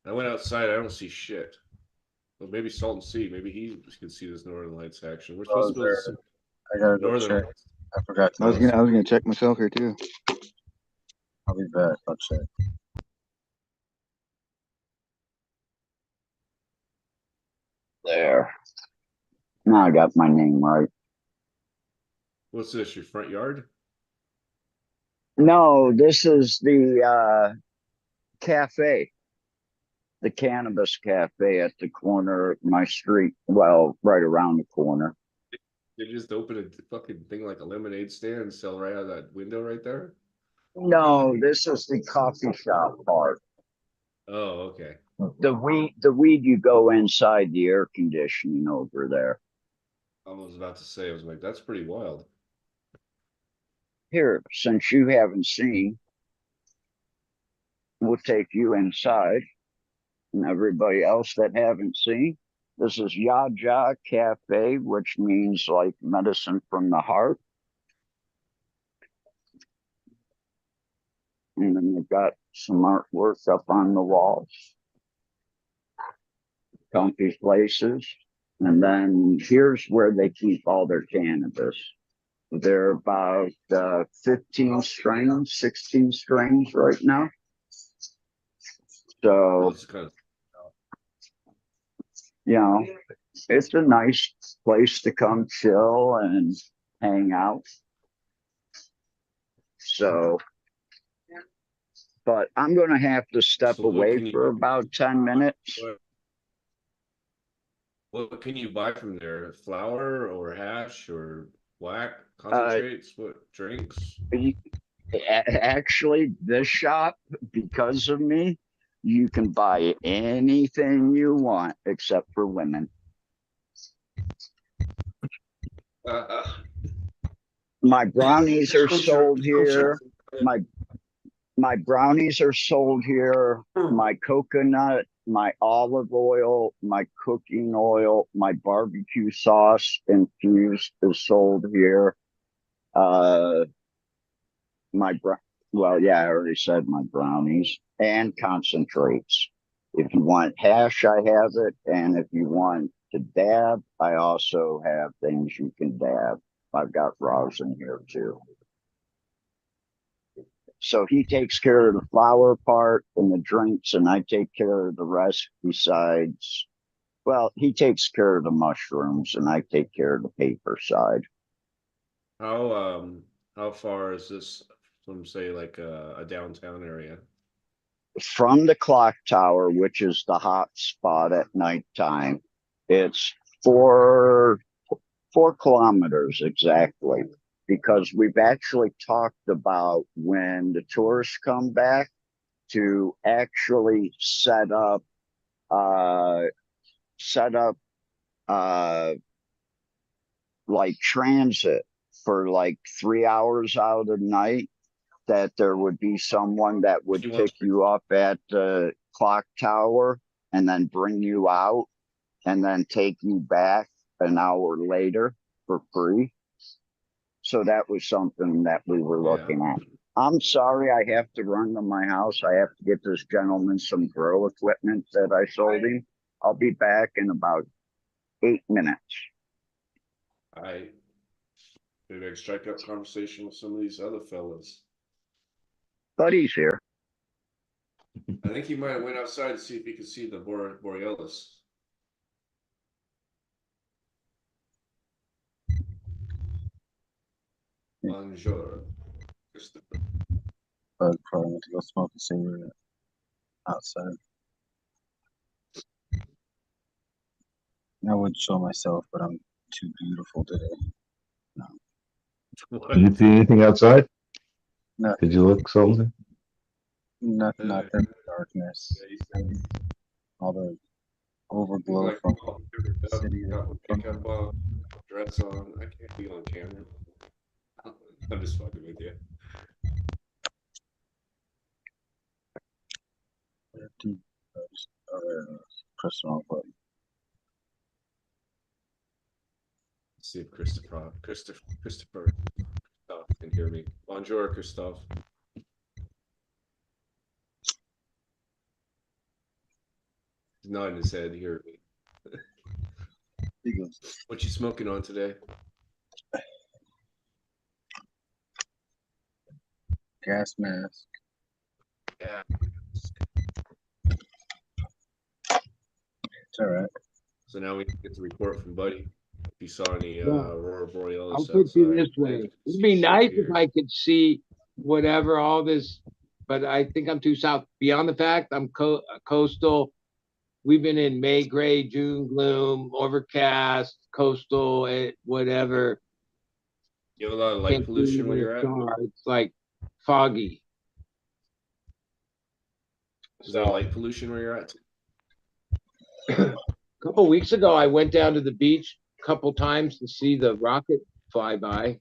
I went outside. I don't see shit. Well, maybe Salton Sea. Maybe he can see this Northern Lights action. We're supposed to be able to see I gotta go Northern check. Lights. I forgot to. I was gonna check myself here too. I'll be back. I'll check. There. Now I got my name right. What's this? Your front yard? No, this is the cafe, the Cannabis Cafe at the corner of my street. Well, right around the corner. They just open a fucking thing like a lemonade stand and sell right out of that window right there? No, this is the coffee shop part. Oh, okay. The weed you go inside the air conditioning over there. I was about to say, I was like, that's pretty wild. Here, since you haven't seen, we'll take you inside. And everybody else that haven't seen, this is Yaja Cafe, which means like medicine from the heart. And then they've got some artwork up on the walls. Comfy places. And then here's where they keep all their cannabis. They're about 15 strains, 16 strains right now. Well, So, it's kind of you know, it's a nice place to come chill and hang out. So, but I'm going to have to step so what away can you for about 10 minutes. what can you buy from there? Flour or hash or whack Uh, concentrates? What drinks? Actually, this shop, because of me, you can buy anything you want except for women. My brownies are sold here. My brownies are sold here. My coconut, my olive oil, my cooking oil, my barbecue sauce infused is sold here. Uh, my well, yeah, I already said my brownies and concentrates. If you want hash, I have it, and if you want to dab, I also have things you can dab. I've got rosin here too. So he takes care of the flower part and the drinks, and I take care of the rest. Besides, well, he takes care of the mushrooms, and I take care of the paper side. How far is this from say like a downtown area? From the clock tower, which is the hot spot at nighttime, it's 4 kilometers exactly. Because we've actually talked about when the tourists come back to actually set up uh like transit for like 3 hours out of the night, that there would be someone that would You want pick you up at the clock tower and then bring you out and then take you back an hour later for free. So that was something that we were yeah. looking at. I'm sorry, I have to run to my house. I have to get this gentleman some grow equipment that I sold him. I'll be back in about 8 minutes. Maybe I can strike up conversation with some of these other fellas. But he's here. I think he might have went outside to see if he could see the Borealis. Bonjour, Christopher. But probably went to go smoke a cigarette outside. I would show myself, but I'm too beautiful today. Did you see anything outside? Nothing. Did you look something? Nothing out there but darkness. All the overglow Like, from the city. got my pickup on, dress on. I can't be on camera. I'm just fucking with you. Press the wrong button. Let's see if Christopher can hear me. Bonjour, Christophe. He's nodding his head. Hear me. He goes, What you smoking on today? gas mask. Yeah. It's all right. So now we get the report from Buddy. If you saw any Well, aurora I'll borealis put you outside, this I way. didn't It'd see be shit nice if here. I could see whatever all this, but I think I'm too south. Beyond the fact I'm coastal. We've been in May gray, June gloom, overcast, coastal, whatever. You have a lot of light Can't see pollution where even a you're at. star. It's like foggy. Is there So light pollution where you're at? a couple weeks ago, I went down to the beach a couple times to see the rocket fly by.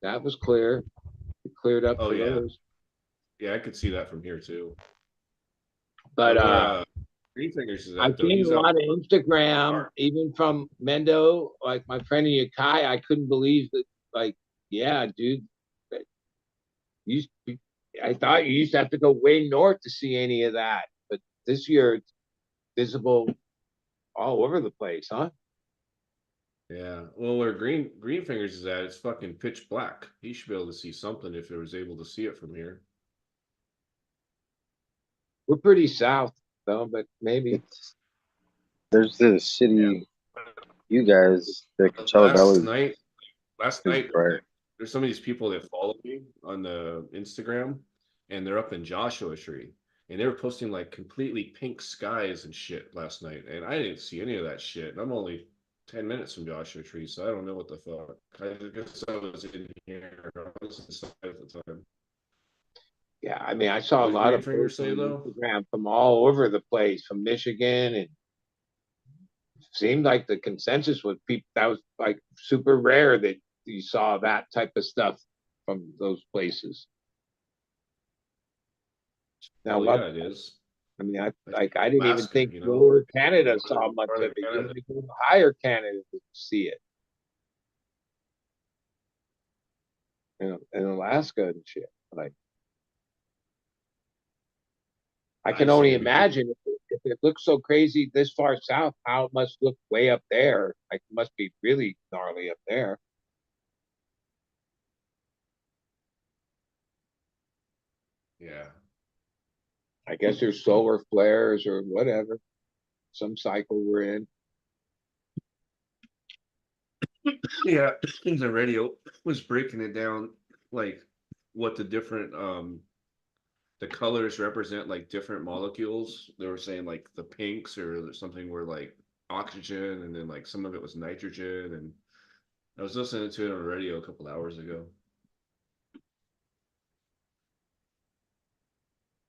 That was clear. It cleared up Oh for yeah, those. yeah, I could see that from here too. But Where Green Fingers is I've at though, seen a he's out lot of Instagram, dark. even from Mendo, like my friend in Yakai. I couldn't believe that. Like, yeah, dude, that you. I thought you used to have to go way north to see any of that, but this year it's visible all over the place, huh? Yeah. Well, where Green Fingers is at, it's fucking pitch black. He should be able to see something if he was able to see it from here. We're pretty south though, but maybe. There's this shitty. You guys, the Coachella Last Valley night, is bright. there's some of these people that follow me on the Instagram, and they're up in Joshua Tree, and they were posting like completely pink skies and shit last night, and I didn't see any of that shit. And I'm only 10 minutes from Joshua Tree, so I don't know what the fuck. I guess I was in here. I was inside at the time. Yeah, I mean, I saw a What did lot Green of Finger posts say on though? Instagram from all over the place, from Michigan, and seemed like the consensus was people that was like super rare that you saw that type of stuff from those places. Now, Well, what? yeah, it is. I mean, I didn't even Alaska, think you know, lower Canada saw much of northern it. You Canada. only go to higher Canada to see it, in Alaska and shit. Like, I can I've seen only it before. imagine if it looks so crazy this far south, how it must look way up there. Like, it must be really gnarly up there. Yeah. I guess there's solar flares or whatever, some cycle we're in. Yeah, the radio was breaking it down, like what the different the colors represent, like different molecules. They were saying like the pinks or something were like oxygen, and then like some of it was nitrogen. And I was listening to it on the radio a couple hours ago.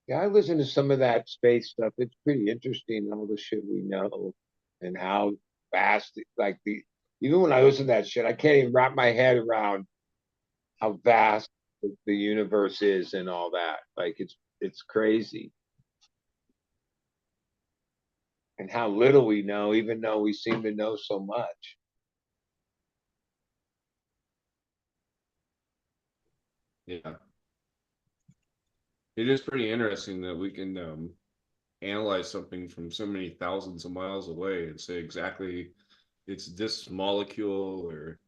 Yeah, I listen to some of that space stuff. It's pretty interesting, all the shit we know and how vast, like even when I listen to that shit, I can't even wrap my head around how vast the universe is and all that. Like it's crazy. And how little we know, even though we seem to know so much. Yeah, it is pretty interesting that we can analyze something from so many thousands of miles away and say exactly it's this molecule or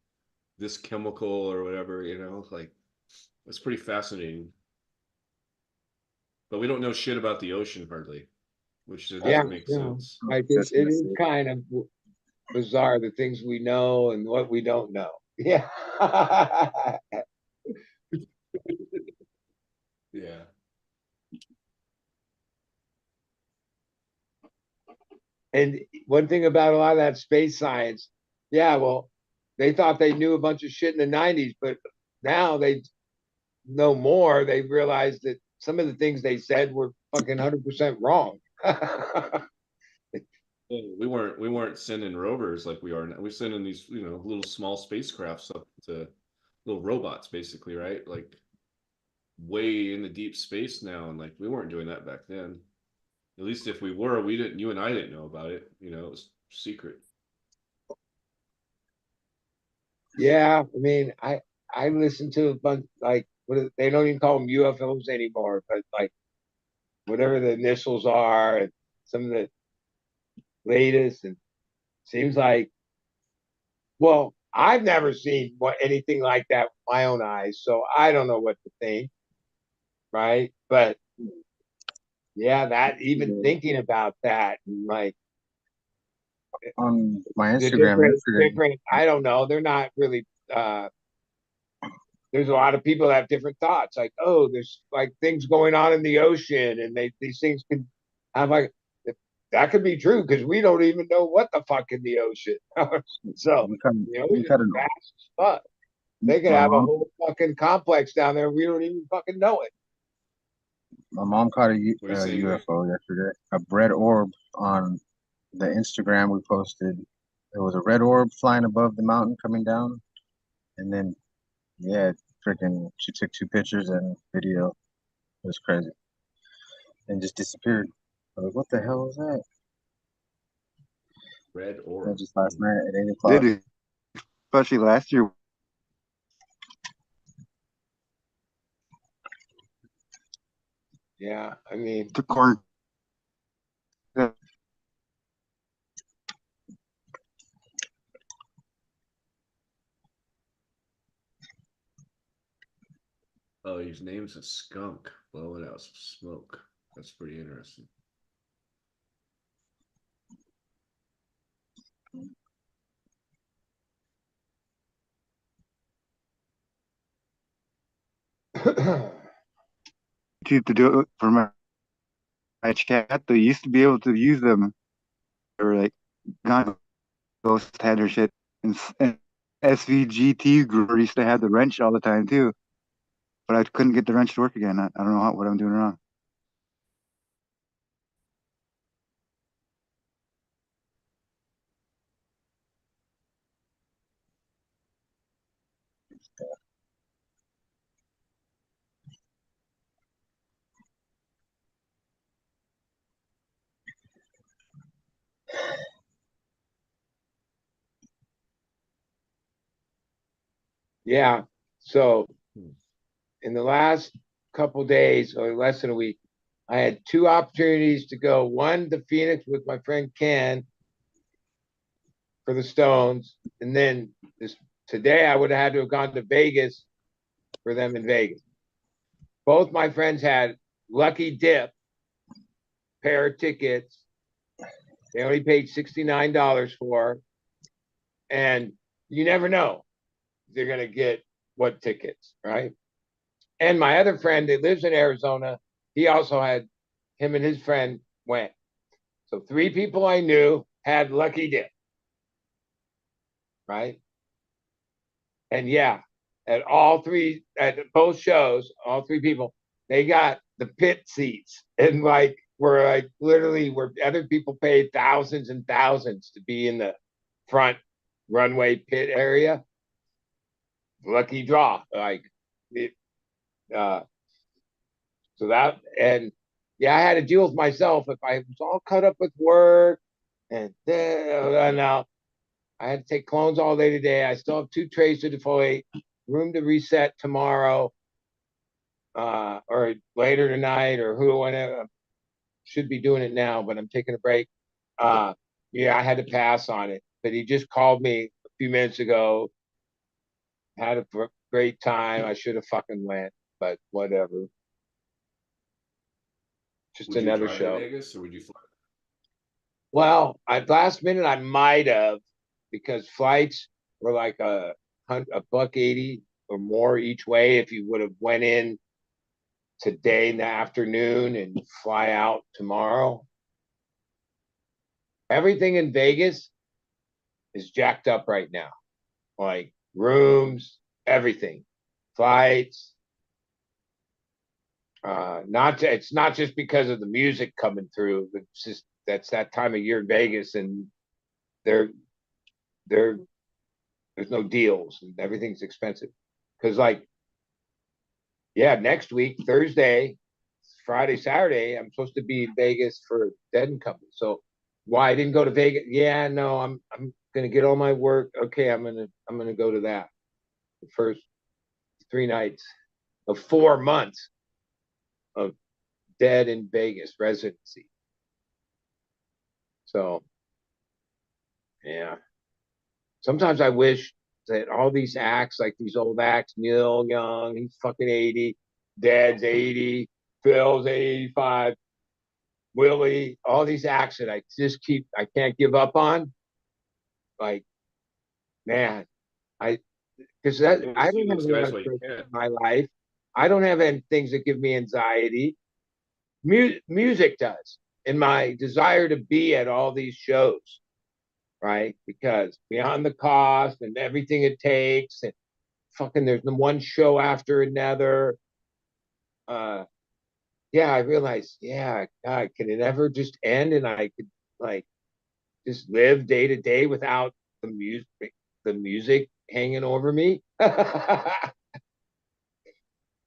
this chemical or whatever, you know, like it's pretty fascinating. But we don't know shit about the ocean hardly, which Yeah, doesn't make you know, sense. like Just it gonna is say, kind of bizarre the things we know and what we don't know. Yeah. Yeah. And one thing about a lot of that space science, yeah, well, they thought they knew a bunch of shit in the 90s, but now they know more. They realized that some of the things they said were fucking 100% wrong. We weren't sending rovers like we are now. We're sending these, you know, little small spacecrafts up to little robots, basically, right? Like way in the deep space now, and like we weren't doing that back then. At least if we were, we didn't. You and I didn't know about it. You know, it was secret. Yeah, I mean, I listen to a bunch like they don't even call them UFOs anymore, but like whatever the initials are, and some of the latest, and seems like, well, I've never seen anything like that with my own eyes, so I don't know what to think, right? But yeah, that even thinking about that, and like on my the Instagram yesterday. different. I don't know. They're not really. There's a lot of people that have different thoughts. Like, oh, there's like things going on in the ocean, and these things can have like that could be true because we don't even know what the fuck in the ocean. So We cut, the we ocean's cut an, vast as fuck. They could my have a mom, whole fucking complex down there. We don't even fucking know it. my mom caught What are you saying, Greg? UFO yesterday. A red orb on the Instagram we posted. There was a red orb flying above the mountain coming down, and then yeah, freaking, she took 2 pictures and video. It was crazy, and just disappeared. I was like, what the hell was that? Red That orb. just last night at 8 o'clock. Did it, especially last year. Yeah, I mean, The corn. Oh, his name's a skunk blowing out some smoke. That's pretty interesting. To do it for my chat. They used to be able to use them. They were like, God, ghost had their shit. And SVGT group used to have the wrench all the time too. But I couldn't get the wrench to work again. I don't know what I'm doing wrong. yeah. So in the last couple days, or less than a week, I had 2 opportunities to go. One to Phoenix with my friend Ken for the Stones, and then today I would have had to have gone to Vegas for them in Vegas. Both my friends had Lucky Dip pair of tickets. They only paid $69 for, and you never know if they're gonna get what tickets, right? And my other friend that lives in Arizona, he also had, him and his friend went. So 3 people I knew had Lucky Dip, right? And yeah, at both shows, all 3 people, they got the pit seats, and like were like literally where other people paid thousands and thousands to be in the front runway pit area. Lucky draw, like it, uh, so that, and yeah, I had to deal with myself if I was all cut up with work, and now I had to take clones all day today. I still have 2 trays to defoliate, room to reset tomorrow, or later tonight, or who, whenever. Should be doing it now, but I'm taking a break. Yeah, I had to pass on it, but he just called me a few minutes ago. Had a great time. I should have fucking went, but whatever. Just Would you another drive to show. Vegas or would you fly? Well, at last minute I might have, because flights were like a $180 or more each way if you would have went in today in the afternoon and fly out tomorrow. Everything in Vegas is jacked up right now. Like rooms, everything, flights. It's not just because of the music coming through. It's just that's that time of year in Vegas, and there there's no deals and everything's expensive. Because like, yeah, next week Thursday, Friday, Saturday, I'm supposed to be in Vegas for Dead and Company. So why I didn't go to Vegas? Yeah, no, I'm gonna get all my work. Okay, I'm gonna go to that the first 3 nights of 4 months of Dead in Vegas residency. So yeah, sometimes I wish that all these acts, like these old acts, Neil Young, he's fucking 80, Dead's 80, Phil's 85, Willie, all these acts that I can't give up on. like, man, because Yeah, that you I see don't have those a lot guys of while you stress can. in my life. I don't have any things that give me anxiety. Music does, and my desire to be at all these shows, right? Because beyond the cost and everything it takes, and fucking there's the one show after another. Uh, yeah, I realized, yeah, God, can it ever just end and I could like just live day to day without the music hanging over me?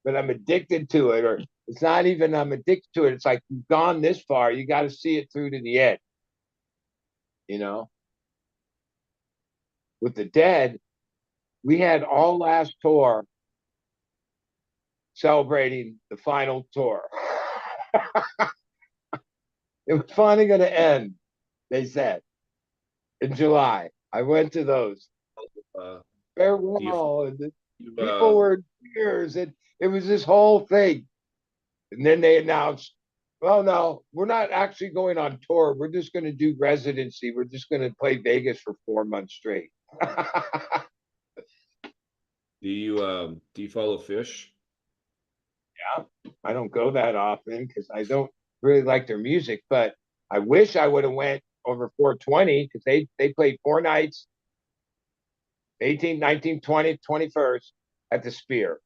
But I'm addicted to it, or it's not even I'm addicted to it. It's like you've gone this far, you got to see it through to the end, you know? With the Dead, we had all last tour celebrating the final tour. It was finally going to end, they said, in July. I went to those. Uh, do you, Farewell. And the you people were in tears. And it was this whole thing. And then they announced, well, no, we're not actually going on tour. We're just going to do residency. We're just going to play Vegas for 4 months straight. do you follow Fish? Yeah, I don't go that often because I don't really like their music, but I wish I would have went over 420 because they played 4 nights, 18th, 19th, 20th, 21st at the Spear.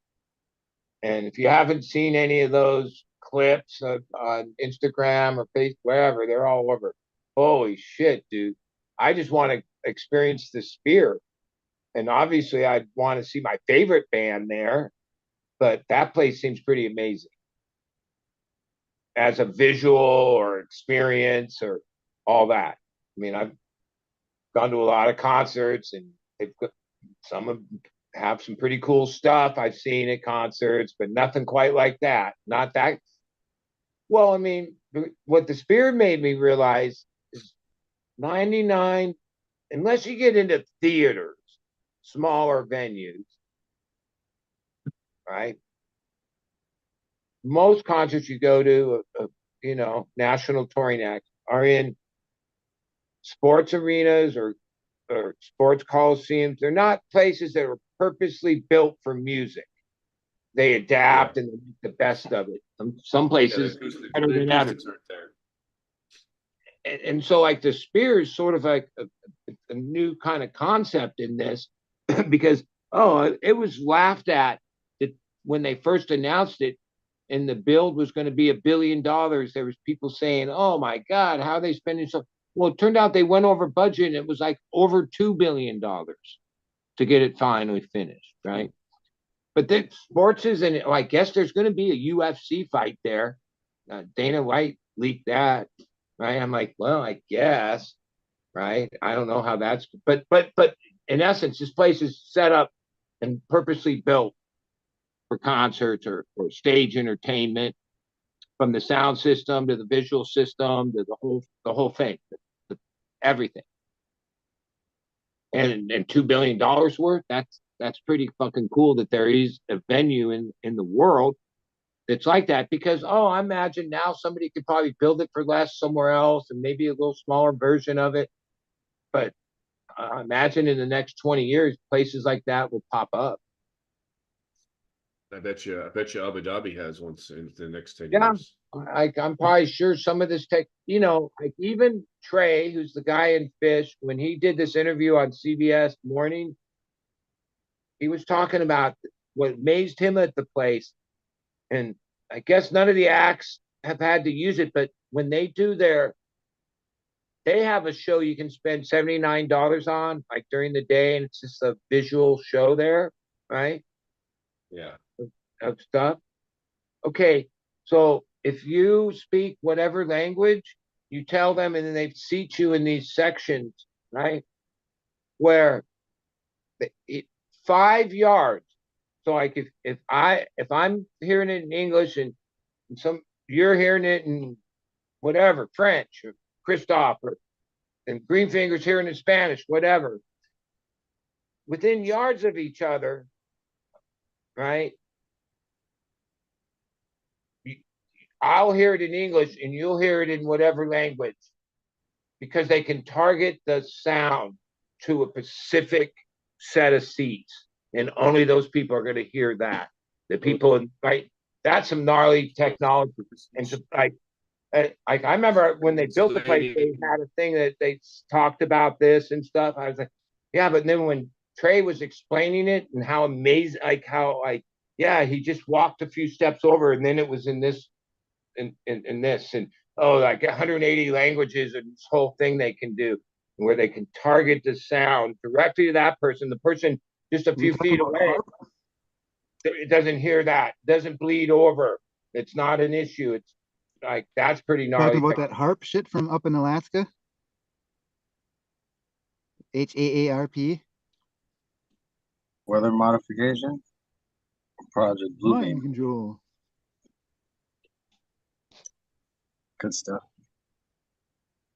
And if you haven't seen any of those clips on Instagram or Facebook, wherever, they're all over. Holy shit, dude. I just want to experience the Spear. And obviously, I'd want to see my favorite band there, but that place seems pretty amazing as a visual or experience or all that. I mean, I've gone to a lot of concerts and they've got, some of have some pretty cool stuff I've seen at concerts, but nothing quite like that. Not that. Well, I mean, what the Spirit made me realize is 99, unless you get into theaters, smaller venues, right? Most concerts you go to, national touring acts are in sports arenas or sports coliseums. They're not places that are purposely built for music. They Yeah. adapt and they make the best of it. Some Yeah, places better the than others. acoustics aren't there. And so like the Spear is sort of like a new kind of concept in this because it was laughed at that when they first announced it and the build was going to be $1 billion. There was people saying, "Oh my God, how are they spending so?" Well, it turned out they went over budget and it was like over $2 billion to get it finally finished, right? But then sports is, and I guess there's going to be a UFC fight there. Dana White leaked that, right? I'm like, well, I guess, right? I don't know how that's, but in essence, this place is set up and purposely built for concerts or stage entertainment, from the sound system to the visual system to the whole thing, everything. And $2 billion worth. That's pretty fucking cool that there is a venue in the world that's like that because I imagine now somebody could probably build it for less somewhere else and maybe a little smaller version of it. But I imagine in the next 20 years, places like that will pop up. I bet you Abu Dhabi has one in the next 10 Yeah, years. I'm probably sure some of this tech, like even Trey, who's the guy in Fish, when he did this interview on CBS Morning, he was talking about what amazed him at the place. And I guess none of the acts have had to use it, but when they do they have a show you can spend $79 on, like during the day, and it's just a visual show there, right? Yeah. Of stuff. Okay, so if you speak whatever language, you tell them, and then they seat you in these sections, right? Where 5 yards. So like if I'm hearing it in English and some you're hearing it in whatever French or Christoph and Greenfinger's hearing it in Spanish, whatever, within yards of each other, right? I'll hear it in English and you'll hear it in whatever language because they can target the sound to a specific set of seats, and only those people are going to hear that. The people, right? That's some gnarly technology, and to, like I remember when they built the place, they had a thing that they talked about this and stuff. I was like, yeah, but then when Trey was explaining it and how amazing, like how like, yeah, he just walked a few steps over and then it was in this, in this, and oh, like 180 languages and this whole thing they can do, where they can target the sound directly to that person. The person just a few feet away, it doesn't hear that, doesn't bleed over. It's not an issue. It's like that's pretty gnarly. Talking about that harp shit from up in Alaska. HAARP. Weather modification. Project Mind Bluebeam. control. Good stuff.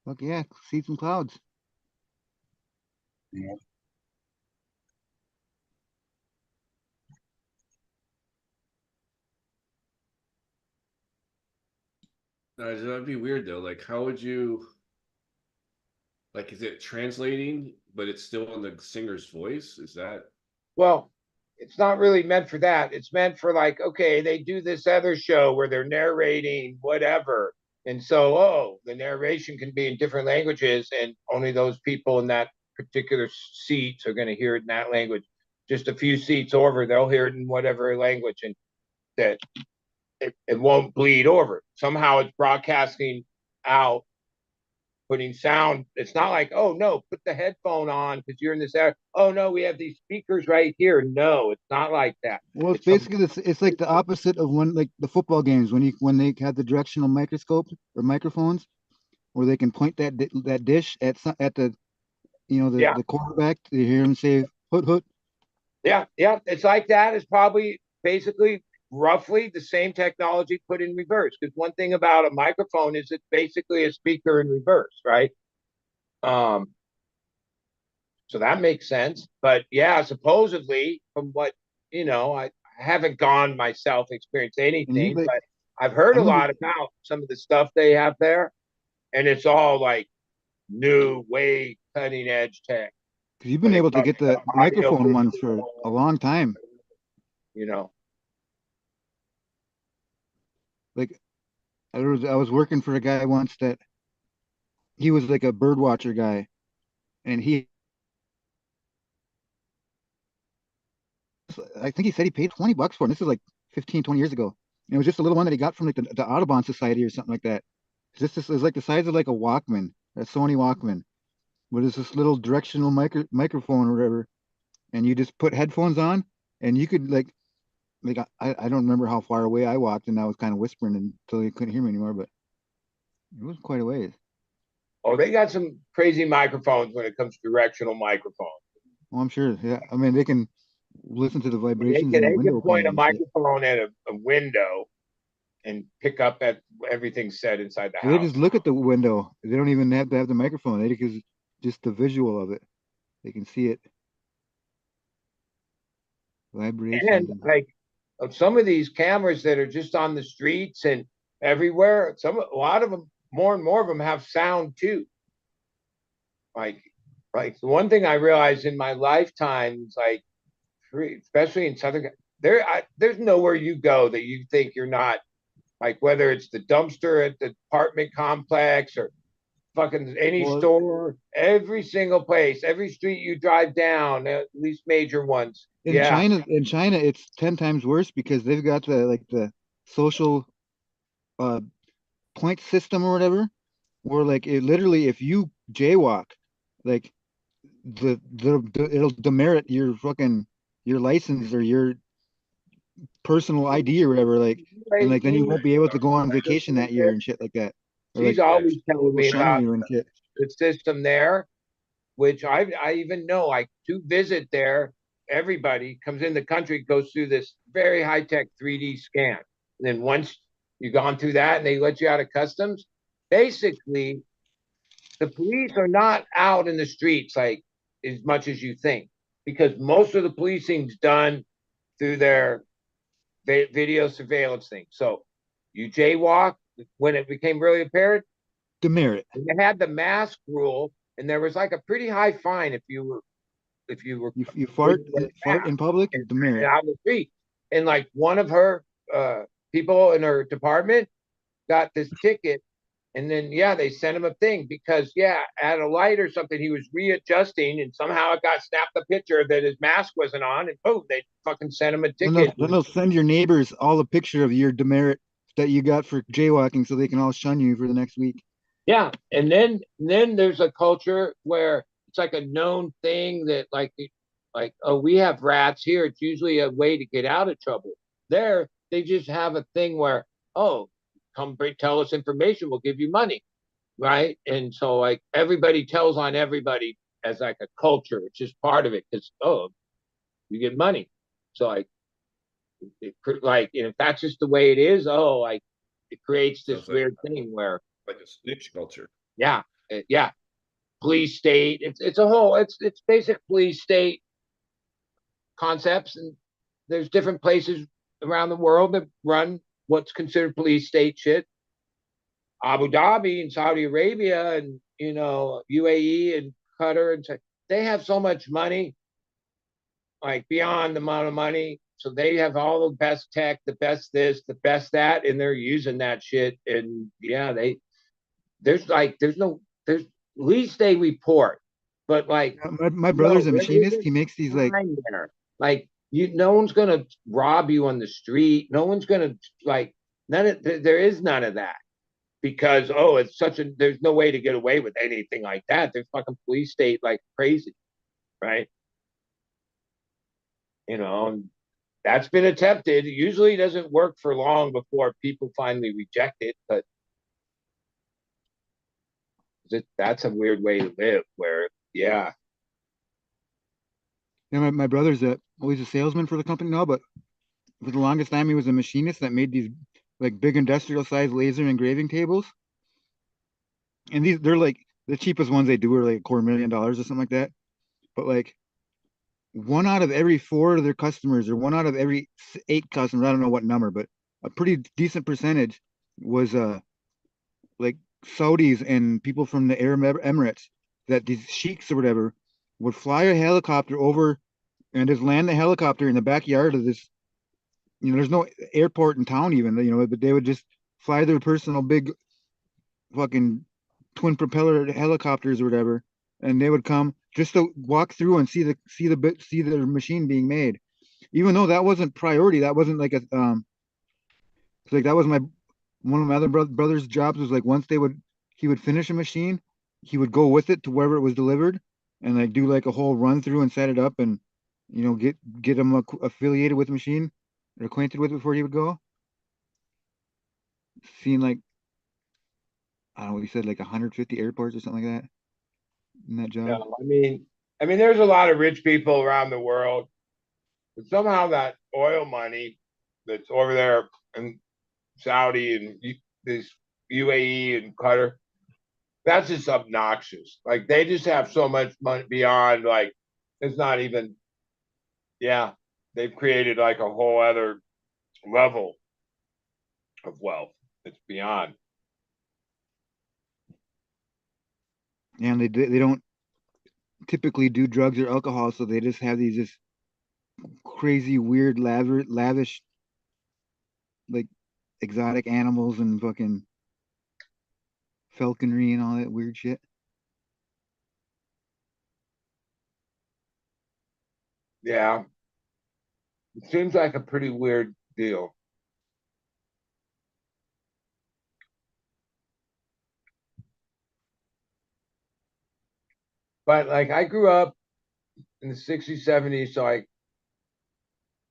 Fuck yeah, see some clouds. Yeah. That'd be weird though. Like, how would you? Like, is it translating, but it's still in the singer's voice? Is that? Well, it's not really meant for that. It's meant for like, okay, they do this other show where they're narrating whatever. And so, oh, the narration can be in different languages, and only those people in that particular seats are going to hear it in that language. Just a few seats over, they'll hear it in whatever language, and that it won't bleed over. Somehow it's broadcasting out, putting sound. It's not like, oh no, put the headphone on because you're in this area. Oh no, we have these speakers right here. No, it's not like that. Well, it's basically it's like the opposite of when like the football games when they have the directional microscope or microphones where they can point that dish at the the quarterback to hear him say hoot hoot. Yeah, it's like that. It's probably basically roughly the same technology put in reverse. Because one thing about a microphone is it's basically a speaker in reverse, right? So that makes sense. But yeah, supposedly from what I haven't gone myself experienced anything, but I've heard a lot about some of the stuff they have there, and it's all like new, way cutting edge tech. Because you've been able to get the microphone ones for a long time. Like I was working for a guy once that he was like a bird watcher guy, and I think he said he paid $20 for it. And this is like 15, 20 years ago. And it was just a little one that he got from like the Audubon Society or something like that. This is like the size of like a Walkman, a Sony Walkman, but it's this little directional microphone or whatever, and you just put headphones on, and you could like I don't remember how far away I walked, and I was kind of whispering until you couldn't hear me anymore, but it was quite a ways. Oh, they got some crazy microphones when it comes to directional microphones. Oh, I'm sure. Yeah, I mean they can listen to the vibrations They in the can window. point a microphone at a window and pick up at everything said inside the house. They just look at the window. They don't even have to have the microphone. They just the visual of it. They can see it. Vibrations. And like some of these cameras that are just on the streets and everywhere, a lot of them, more and more of them have sound too. Like the one thing I realized in my lifetime is like, especially in Southern, there's nowhere you go that you think you're not, like whether it's the dumpster at the apartment complex or fucking any store, every single place, every street you drive down, at least major ones. In China, it's 10 times worse because they've got the social point system or whatever, where like it literally if you jaywalk, like it'll demerit your license or your personal ID or whatever, and like then you won't be able to go on vacation that year and shit like that. She's always telling me about the system there, which I even know, like to visit there, everybody comes in the country, goes through this very high-tech 3D scan. And then once you've gone through that and they let you out of customs, basically the police are not out in the streets like as much as you think, because most of the policing's done through their video surveillance thing. So you jaywalk, when it became really apparent, demerit. they had the mask rule and there was like a pretty high fine if you were You fart in public, demerit. out the street. And like one of her people in her department got this ticket, and then they sent him a thing because at a light or something he was readjusting, and somehow it got snapped a picture that his mask wasn't on, and boom, they fucking sent him a ticket. Then they'll send your neighbors all the picture of your demerit that you got for jaywalking, so they can all shun you for the next week. Yeah, and then there's a culture where it's like a known thing that like oh, we have rats here. It's usually a way to get out of trouble. There, they just have a thing where, oh, come tell us information, we'll give you money, right? And so like everybody tells on everybody as like a culture. It's just part of it because you get money. So like if that's just the way it is, like it creates this weird thing where like a snitch culture. Yeah. Police state. It's a whole. It's basic police state concepts, and there's different places around the world that run what's considered police state shit. Abu Dhabi and Saudi Arabia and UAE and Qatar and they have so much money, like beyond the amount of money. So they have all the best tech, the best this, the best that, and they're using that shit. And there's least they report, but like my brother's a machinist. He makes these like no one's gonna rob you on the street. No one's gonna there is none of that because it's there's no way to get away with anything like that. There's fucking police state like crazy, right? And that's been attempted. It usually doesn't work for long before people finally reject it, but that's a weird way to live where my brother's he's a salesman for the company now, but for the longest time he was a machinist that made these like big industrial sized laser engraving tables, and they're like the cheapest ones they do are like $250,000 or something like that, but like one out of every 4 of their customers or one out of every 8 customers, I don't know what number, but a pretty decent percentage was like Saudis and people from the Arab Emirates, that these sheiks or whatever would fly a helicopter over and just land the helicopter in the backyard of this, there's no airport in town even, but they would just fly their personal big fucking twin propeller helicopters or whatever, and they would come just to walk through and see the machine being made, even though that wasn't priority. That wasn't like like that was one of my other brother's jobs was like once he would finish a machine, he would go with it to wherever it was delivered and like do like a whole run through and set it up and get him affiliated with the machine or acquainted with it before he would go. Seeing like I don't know what he said, like 150 airports or something like that in that job. I mean there's a lot of rich people around the world, but somehow that oil money that's over there in Saudi and this UAE and Qatar, that's just obnoxious. Like they just have so much money beyond like it's not even. They've created like a whole other level of wealth. It's beyond. And they don't typically do drugs or alcohol, so they just have these just crazy, weird, lavish, like exotic animals and fucking falconry and all that weird shit. Yeah. It seems like a pretty weird deal. But like I grew up in the 60s, 70s, so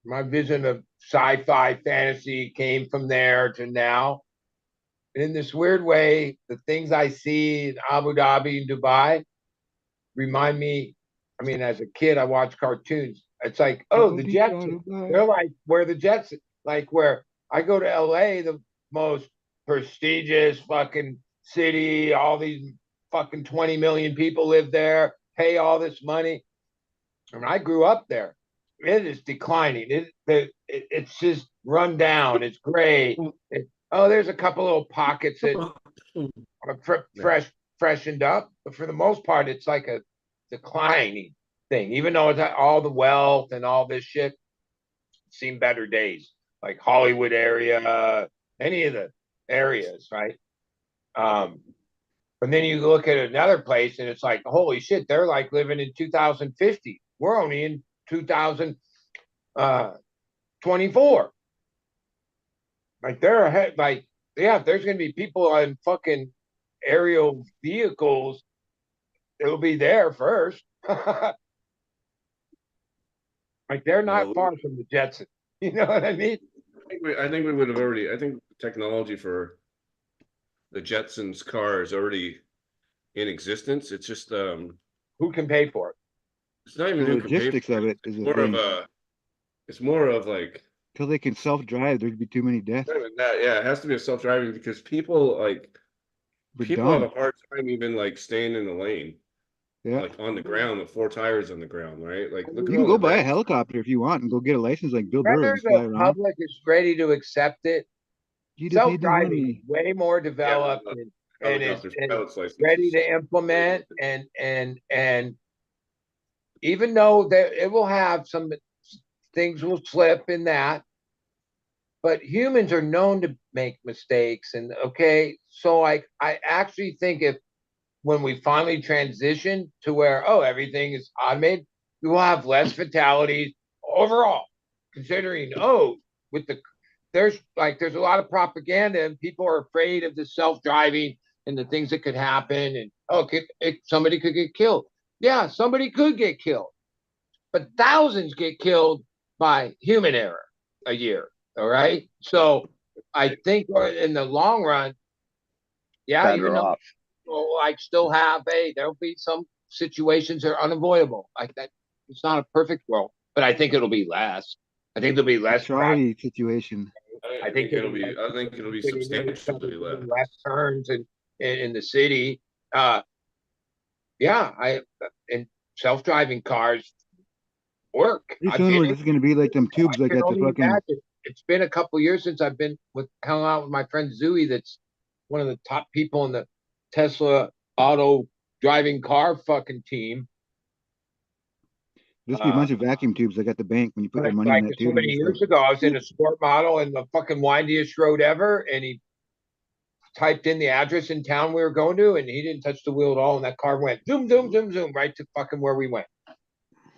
my vision of sci-fi fantasy came from there to now. And in this weird way, the things I see in Abu Dhabi and Dubai remind me. I mean, as a kid, I watched cartoons. It's like, the Jets. They're like where the Jets, like where I go to LA, the most prestigious fucking city. All these fucking 20 million people live there, pay all this money. And I grew up there. It is declining. It's just run down. It's gray. There's a couple little pockets that are freshened up, but for the most part, it's like a declining thing. Even though it's all the wealth and all this shit, seen better days, like Hollywood area, any of the areas, right? And then you look at another place and it's like, holy shit, they're like living in 2050. We're only in 2024. Like they're ahead, like, yeah, if there's gonna be people on fucking aerial vehicles, it'll be there first. Like they're not Well, far from the Jetsons. You know what I mean? I think we would have already. I think technology for the Jetsons car is already in existence. It's just Who can pay for it? it's not even The who can pay logistics for of it. it is It's a more of thing. a. It's more of like Till they can self-drive, there'd be too many deaths. not even that. Yeah, it has to be a self-driving because people We're people have a dumb. hard time even like staying in the lane, Yeah. like on the ground with four tires on the ground, right? Like look You at can all go the buy a wrecks. helicopter if you want and go get a license like Bill Burr Whether and fly the around. public is ready to accept it, You just need the self-driving is money. way more Yeah, developed and is helicopters, pilot's license ready is to implement and even though that it will have some things will slip in that, but humans are known to make mistakes. And okay, so I actually think if when we finally transition to where everything is automated, we will have less fatalities overall. Considering with the there's a lot of propaganda and people are afraid of the self-driving and the things that could happen and somebody could get killed. Yeah, somebody could get killed, but thousands get killed by human error a year. All right, so I think in the long run, yeah, Better even though off. like still have there'll be some situations that are unavoidable like that. It's not a perfect world, but I think it'll be less. I think there'll be less crash. Charlie situation. I think it'll be. I think it'll be substantially less. less turns in the city. Yeah, and self-driving cars work. Pretty I've soon been we're just gonna be like them tubes I like can at the only fucking. imagine. It's been a couple years since I've been hung out with my friend Zooey. That's one of the top people in the Tesla auto driving car fucking team. Just be a bunch of vacuum tubes like at the bank when you put your money in Like that so tube. many years ago, I was in a sport model in the fucking windiest road ever, and he typed in the address in town we were going to, and he didn't touch the wheel at all, and that car went zoom, zoom, zoom, zoom right to fucking where we went.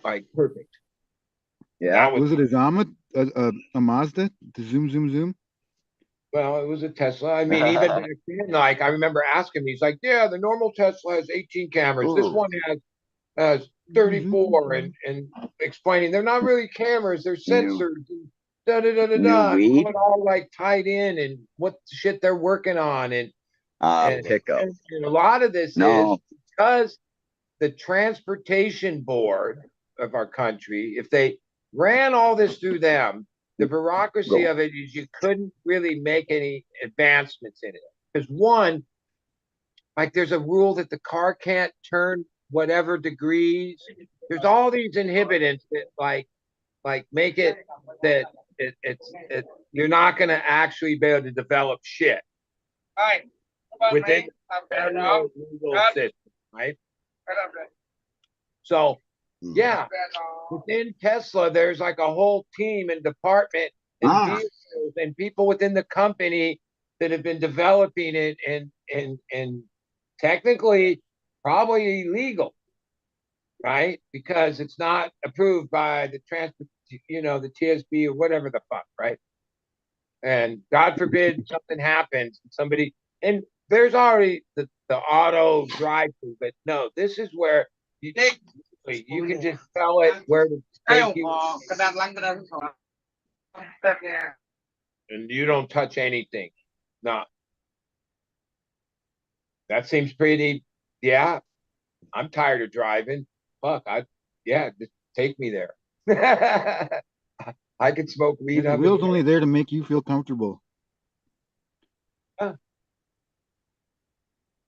Like perfect. Yeah. Was it a Zama, a Mazda? The zoom, zoom, zoom. Well, it was a Tesla. I mean, even back then, like I remember asking him, he's like, "Yeah, the normal Tesla has 18 cameras. This one has 34," and explaining they're not really cameras, they're sensors. And da da da da New da. weed? How it all like tied in and what shit they're working on and Pickup. and a lot of this No. is because the transportation board of our country, if they ran all this through them, the bureaucracy of it is you couldn't really make any advancements in it. Because one, like there's a rule that the car can't turn whatever degrees. There's all these inhibitants that like make it that you're not going to actually be able to develop shit within the federal legal system, right? So yeah, within Tesla, there's like a whole team and department and vehicles and people within the company that have been developing it and technically probably illegal, right? Because it's not approved by the the TSB or whatever the fuck, right? And God forbid something happens, somebody and there's already the auto drive through, but no, this is where you can just tell it where to take you. And you don't touch anything. No. That seems pretty, yeah. I'm tired of driving. Fuck, just take me there. I could smoke weed. The wheel's only there to make you feel comfortable.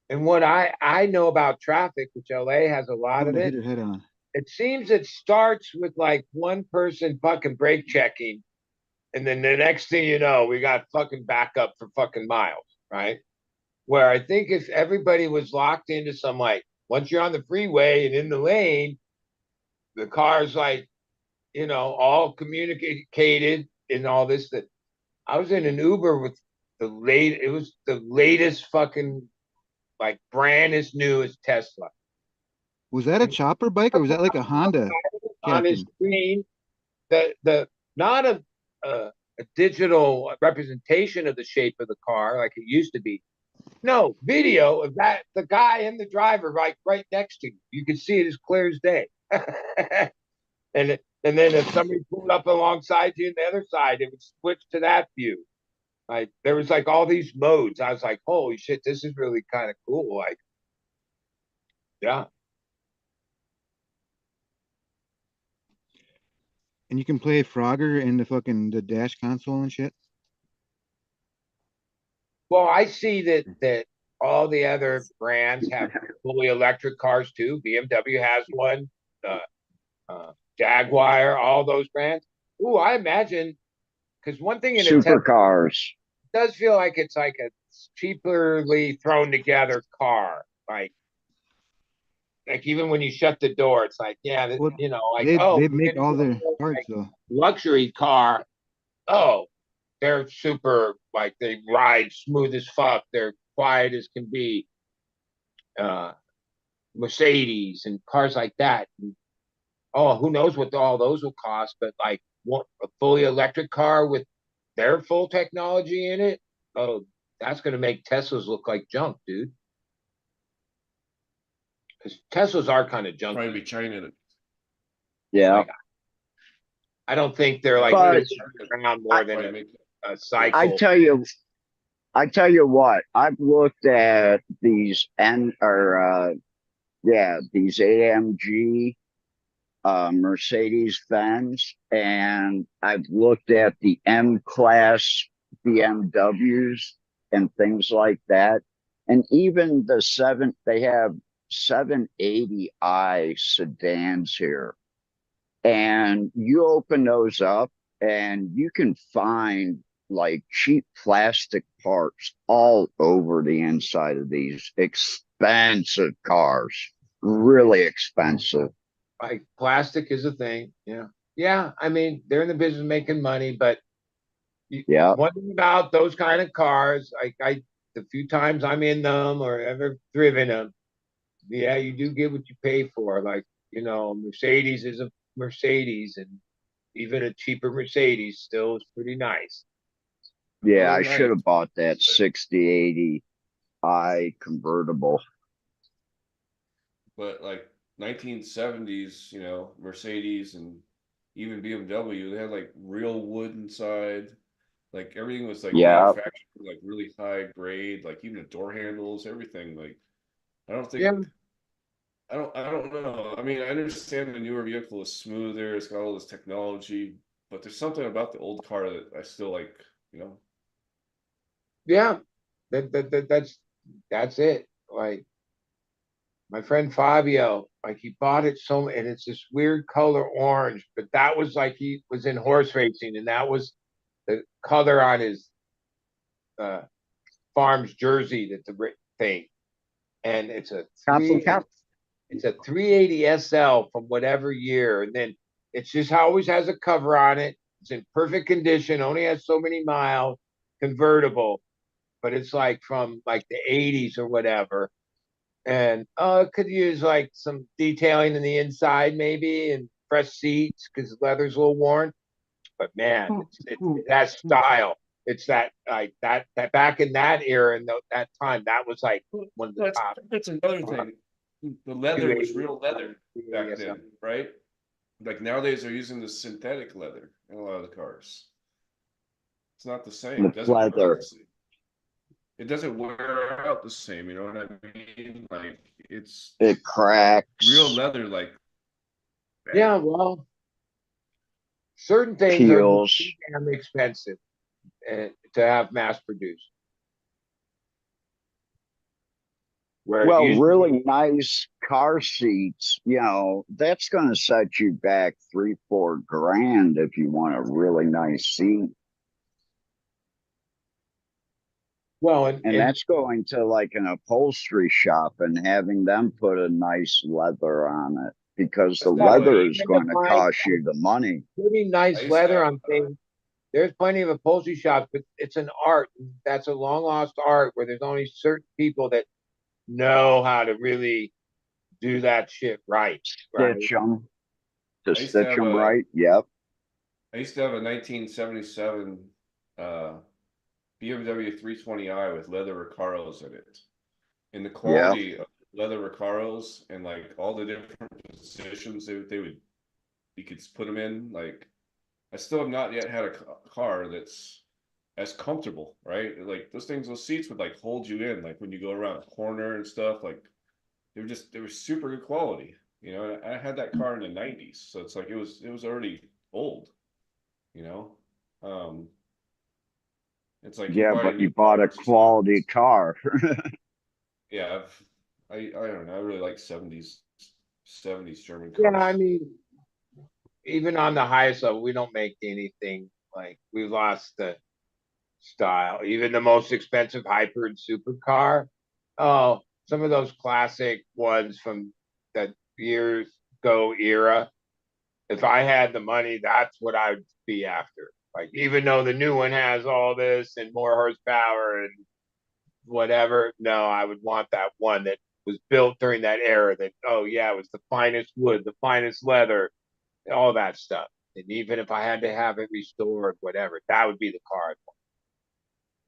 And what I know about traffic, which LA has a lot of it, hit her head on. It seems it starts with like one person fucking brake checking, and then the next thing you know, we got fucking backup for fucking miles, right? where I think if everybody was locked into some like once you're on the freeway and in the lane, the car's like, all communicated and all this. That I was in an Uber with it was the latest fucking like brand as new as Tesla. Was that a chopper bike or was that like a Honda, On his Captain? screen, the not a digital representation of the shape of the car like it used to be. No, video of that the guy and the driver right next to you. You could see it as clear as day. And then if somebody pulled up alongside you on the other side, it would switch to that view. Like there was like all these modes. I was like, holy shit, this is really kind of cool. Like, yeah. And you can play Frogger in the dash console and shit. Well, I see that all the other brands have fully electric cars too. BMW has one, Jaguar, all those brands. Ooh, I imagine because one thing in a Tesla Supercars. does feel like it's like a cheaply thrown together car. Like even when you shut the door, it's like, yeah, Well, like they we're make gonna all do a their whole, parts like, though. luxury car. Oh, they're super like they ride smooth as fuck. They're quiet as can be. Mercedes and cars like that. And, oh, who knows what all those will cost? But like a fully electric car with their full technology in it, oh, that's going to make Teslas look like junk, dude. Because Teslas are kind of Probably junky. be China. Yeah. Like, I don't think they're like But around more than a cycle. I tell you what, I've looked at these these AMG Mercedes Benz, and I've looked at the M class BMWs and things like that. And even they have 780i sedans here. And you open those up and you can find like cheap plastic parts all over the inside of these expensive cars, really expensive. Like plastic is a thing. Yeah. Yeah. I mean, they're in the business of making money, but Yeah. one thing about those kind of cars, the few times I'm in them or ever driven them, yeah, you do get what you pay for. Like, Mercedes is a Mercedes, and even a cheaper Mercedes still is pretty nice. Yeah, Oh, I they're should nice. have bought that 6080i convertible. But like 1970s, Mercedes and even BMW, they had like real wood inside. Like everything was like Yeah. manufactured like really high grade, like even the door handles, everything. Like I don't think Yeah. I don't know. I mean, I understand the newer vehicle is smoother, it's got all this technology, but there's something about the old car that I still like. Yeah. That's it. Like my friend Fabio, like he bought it and it's this weird color orange, but that was like he was in horse racing and that was the color on his uh, farm's jersey that the thing. And it's a it's a 380 SL from whatever year. And then it's just always has a cover on it. It's in perfect condition, only has so many miles, convertible, but it's like from like the 80s or whatever. And it could use like some detailing in the inside maybe and fresh seats because the leather's a little worn. But man, it's that style. It's that like that back in that era and that time that was like one of the top. That's another thing. The leather was real leather back Yes, then, right? Like nowadays they're using the synthetic leather in a lot of the cars. It's not the same. The It doesn't work leather. the same. It doesn't wear out the same, you know what I mean? Like It cracks. real leather, like yeah, well, certain things peels. are damn expensive to have mass produced. Well, really nice car seats, that's going to set you back 3-4 grand if you want a really nice seat. Well, And that's going to like an upholstery shop and having them put a nice leather on it because the That's not leather like is going to cost you the money. pretty I nice used to leather. have I'm saying there's plenty of upholstery shops, but it's an art. That's a long lost art where there's only certain people that know how to really do that shit right. Right. Stitch them to I used to stitch have them a right. Yep. I used to have a 1977 uh BMW 320i with leather Recaros in it. And the Yeah. quality of leather Recaros and like all the different positions they would you could put them in, like I still have not yet had a car that's as comfortable, right? Like those seats would like hold you in, like when you go around a corner and stuff. Like they were super good quality, you know. And I had that car in the '90s, so it's like it was already old, you know. Um, it's like you Yeah, buy a but you new bought car, a it's just not. quality car. Yeah, I don't know. I really like '70s German Yeah, I cars. mean, even on the highest level, we don't make anything like we've lost the style. Even the most expensive hyper and supercar. Oh, some of those classic ones from that years ago era. If I had the money, that's what I'd be after. Like, even though the new one has all this and more horsepower and whatever, no, I would want that one that was built during that era. That, oh yeah, it was the finest wood, the finest leather, all that stuff. And even if I had to have it restored, whatever, that would be the car.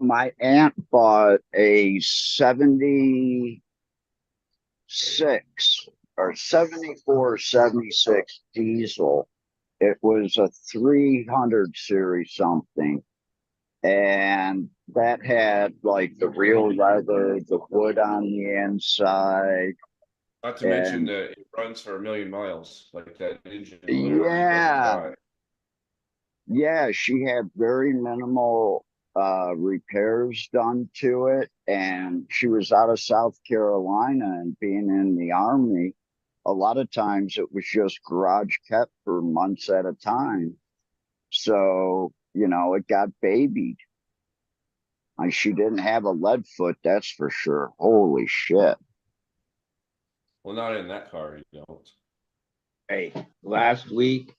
My aunt bought a 76 or 74, 76 diesel. It was a 300 series something. And that had like the real leather, the wood on the inside. Not to mention And that it runs for 1,000,000 miles. Like that engine literally doesn't yeah, die. yeah, she had very minimal repairs done to it. And she was out of South Carolina and being in the Army. A lot of times it was just garage kept for months at a time. So, it got babied. And she didn't have a lead foot, that's for sure. Holy shit. Well, not in that car, you don't. Hey, last week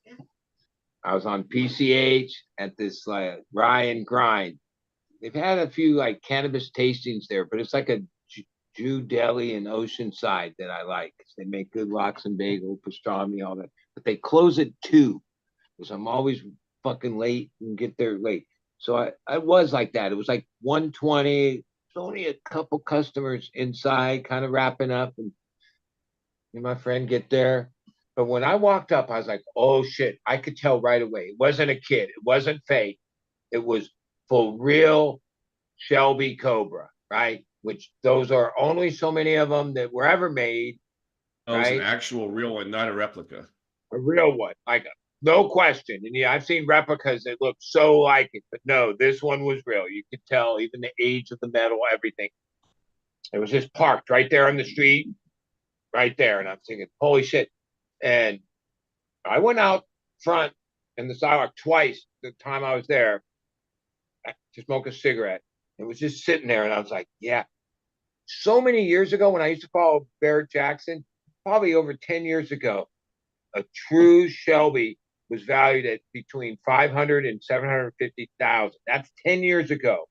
I was on PCH at this like Ryan Grind. They've had a few like cannabis tastings there, but it's like a Jew deli in Oceanside that I like. They make good lox and bagel, pastrami, all that. But they close at 2 because I'm always fucking late and get there late. So I was like that. It was like 1:20. There's only a couple customers inside, kind of wrapping up, and me and my friend get there. But when I walked up, I was like, oh shit, I could tell right away. It wasn't a kid, it wasn't fake, it was for real Shelby Cobra, right? Which those are only so many of them that were ever made, Oh, it was an right? actual real one, not a replica. A real one, like no question. And yeah, I've seen replicas that look so like it, but no, this one was real. You could tell even the age of the metal, everything. It was just parked right there on the street, right there. And I'm thinking, holy shit. And I went out front in the sidewalk twice the time I was there to smoke a cigarette. It was just sitting there, and I was like, yeah. So many years ago, when I used to follow Barrett Jackson, probably over 10 years ago, a true Shelby was valued at between 500 and 750,000. That's 10 years ago.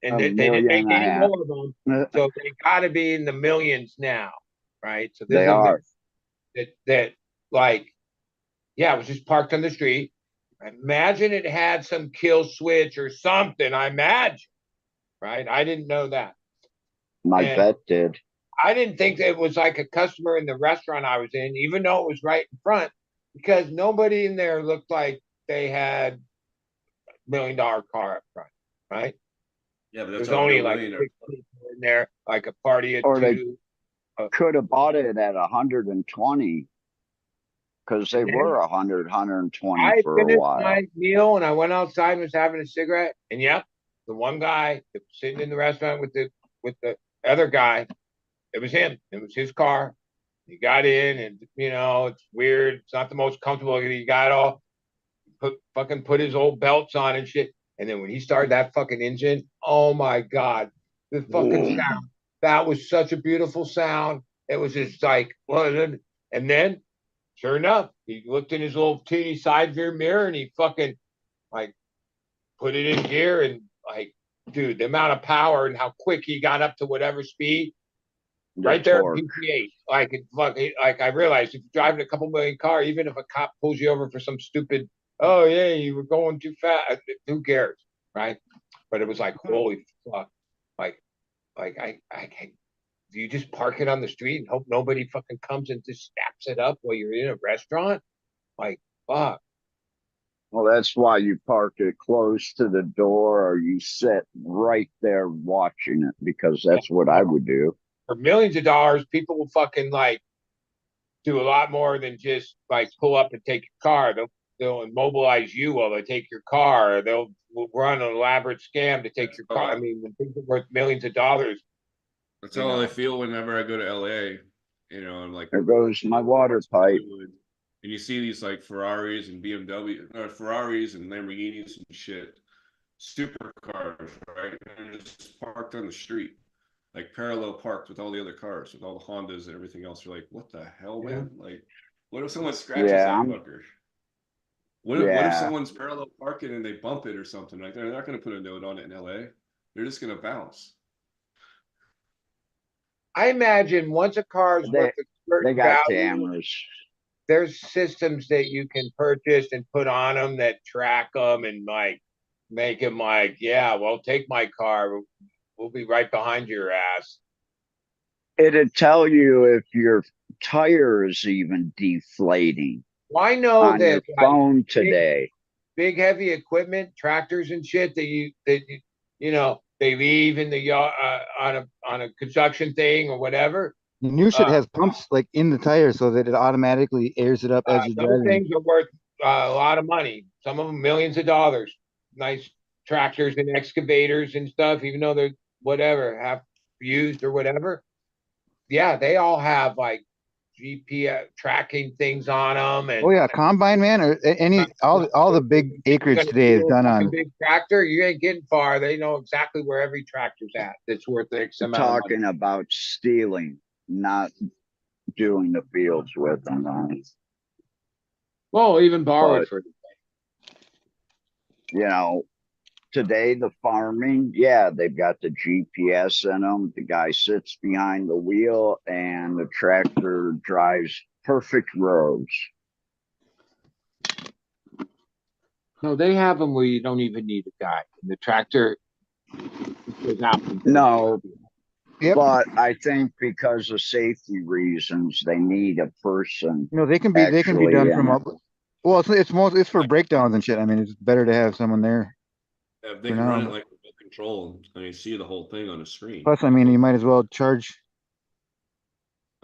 And A they didn't million make and a any half. more of them. So they got to be in the millions now, right? So this They is a are. that like, yeah, it was just parked on the street. I imagine it had some kill switch or something. I imagine, right? I didn't know that. My And vet did. I didn't think it was like a customer in the restaurant I was in, even though it was right in front, because nobody in there looked like they had $1 million car up front, right? Yeah, but that's There's how only real like millionaires. 6 people in there, like a party of Or they two. could have bought it at 120 because they And then were 120 I for a finished my while. meal and I went outside and was having a cigarette. And yep, the one guy that was sitting in the restaurant with the other guy, it was him. It was his car. He got in, and it's weird. It's not the most comfortable. He got all put his old belts on and shit. And then when he started that fucking engine, oh my God, the fucking Whoa. sound. That was such a beautiful sound. It was just like, well, and then sure enough, he looked in his little teeny side view mirror and he fucking like put it in gear and like, dude, the amount of power and how quick he got up to whatever speed The right there in torque. PPH. Like it, like I realized if you're driving a couple million car, even if a cop pulls you over for some stupid, oh yeah, you were going too fast, who cares, right? But it was like, holy fuck, like, like do you just park it on the street and hope nobody fucking comes and just snaps it up while you're in a restaurant? Like, fuck. Well, that's why you park it close to the door or you sit right there watching it because that's what I would do. For millions of dollars, people will fucking like do a lot more than just like pull up and take your car. They'll immobilize you while they take your car. They'll run an elaborate scam to take your car. I mean, when things are worth millions of dollars. That's how I feel whenever I go to LA. You know, I'm like, there goes my water pipe. And you see these like Ferraris and BMW, or Ferraris and Lamborghinis and shit, supercars, right? And they're just parked on the street, like parallel parked with all the other cars, with all the Hondas and everything else. You're like, what the hell, man? Like, what if someone scratches that fucker? What if someone's parallel parking and they bump it or something? Like, they're not going to put a note on it in LA. They're just going to bounce. I imagine once a car is worth a certain they got value, cameras. There's systems that you can purchase and put on them that track them and like make them like, yeah, well, take my car. We'll be right behind your ass. It'd tell you if your tire is even deflating. Well, I know on that your phone today. Big heavy equipment, tractors and shit that you know they leave in the yard on a construction thing or whatever. The new shit has pumps like in the tire so that it automatically airs it up as you're Those driving. things are worth a lot of money. Some of them millions of dollars. Nice tractors and excavators and stuff, even though they're whatever half used or whatever. Yeah, they all have like GPS tracking things on them. And oh yeah, combine man or any all the big acreage today is done on big tractor. You ain't getting far. They know exactly where every tractor's at. That's worth X amount. Talking about stealing, not doing the fields with them. Well, even borrowed for. You know, today the farming, yeah, they've got the GPS in them. The guy sits behind the wheel and the tractor drives perfect roads. No, they have them where you don't even need a guy. And the tractor goes out. No, but I think because of safety reasons, they need a person. No, they can be done from up. Well, it's for breakdowns and shit. I mean, it's better to have someone there. Yeah, they can run it like remote control and you see the whole thing on the screen. Plus, I mean, you might as well charge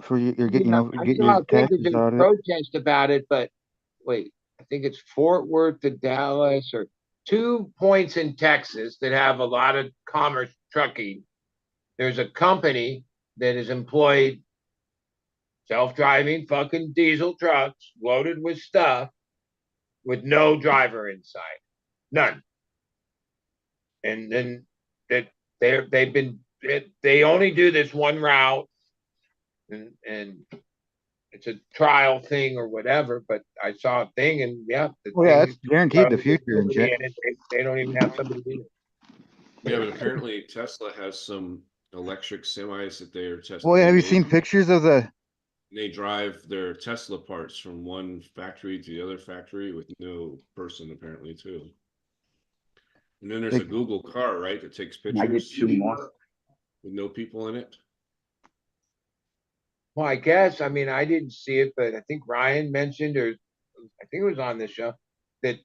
for your get your taxes out of it. Protest about it, but wait, I think it's Fort Worth to Dallas or 2 points in Texas that have a lot of commerce trucking. There's a company that is employed self-driving fucking diesel trucks loaded with stuff with no driver inside, none. And then that they only do this one route, and it's a trial thing or whatever. But I saw a thing, and that's guaranteed the future and shit. They don't even have somebody in it. Yeah, but apparently Tesla has some electric semis that they are testing. Well, have you seen pictures of the? They drive their Tesla parts from one factory to the other factory with no person apparently too. And then there's a Google car, right, that takes pictures with no people in it. Well, I guess, I mean, I didn't see it, but I think Ryan mentioned, or I think it was on this show, that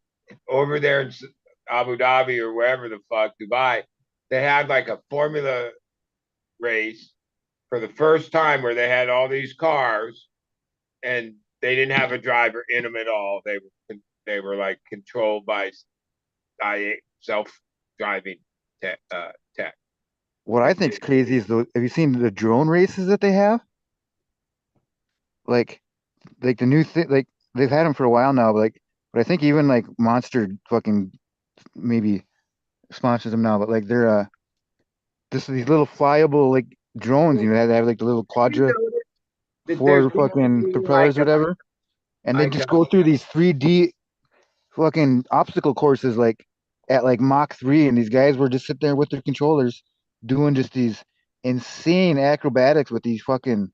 over there in Abu Dhabi or wherever the fuck, Dubai, they had like a formula race for the first time where they had all these cars and they didn't have a driver in them at all. They were like controlled by self-driving tech. What I think is crazy is have you seen the drone races that they have? Like the new thing, like they've had them for a while now, but I think even like Monster fucking maybe sponsors them now, but like they're these little flyable like drones. You know, they have like the little You quadra notice that there four seems to fucking be like propellers or whatever, and they I just don't go through these 3D fucking obstacle courses like at like Mach 3, and these guys were just sitting there with their controllers doing just these insane acrobatics with these fucking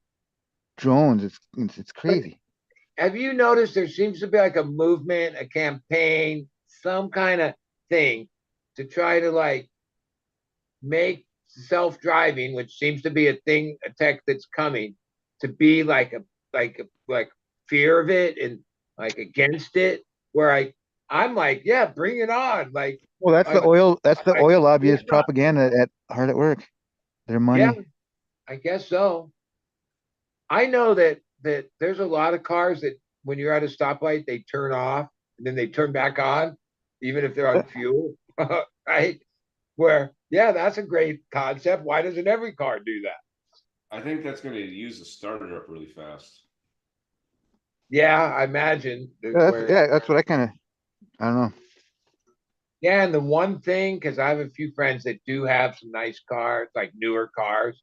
drones. It's crazy. have you noticed there seems to be like a movement, a campaign, some kind of thing to try to like make self-driving, which seems to be a thing, a tech that's coming, to be like fear of it and like against it. Where I'm like, yeah, bring it on. Well, that's the Like, oil. That's the like oil yeah, lobbyist propaganda at Hard at Work. Their yeah, money. I guess so. I know that there's a lot of cars that when you're at a stoplight, they turn off and then they turn back on, even if they're on fuel, right? Where, yeah, that's a great concept. Why doesn't every car do that? I think that's going to use the starter up really fast. Yeah, I imagine That's what I kind of. I don't know. yeah, and the one thing, because I have a few friends that do have some nice cars, like newer cars,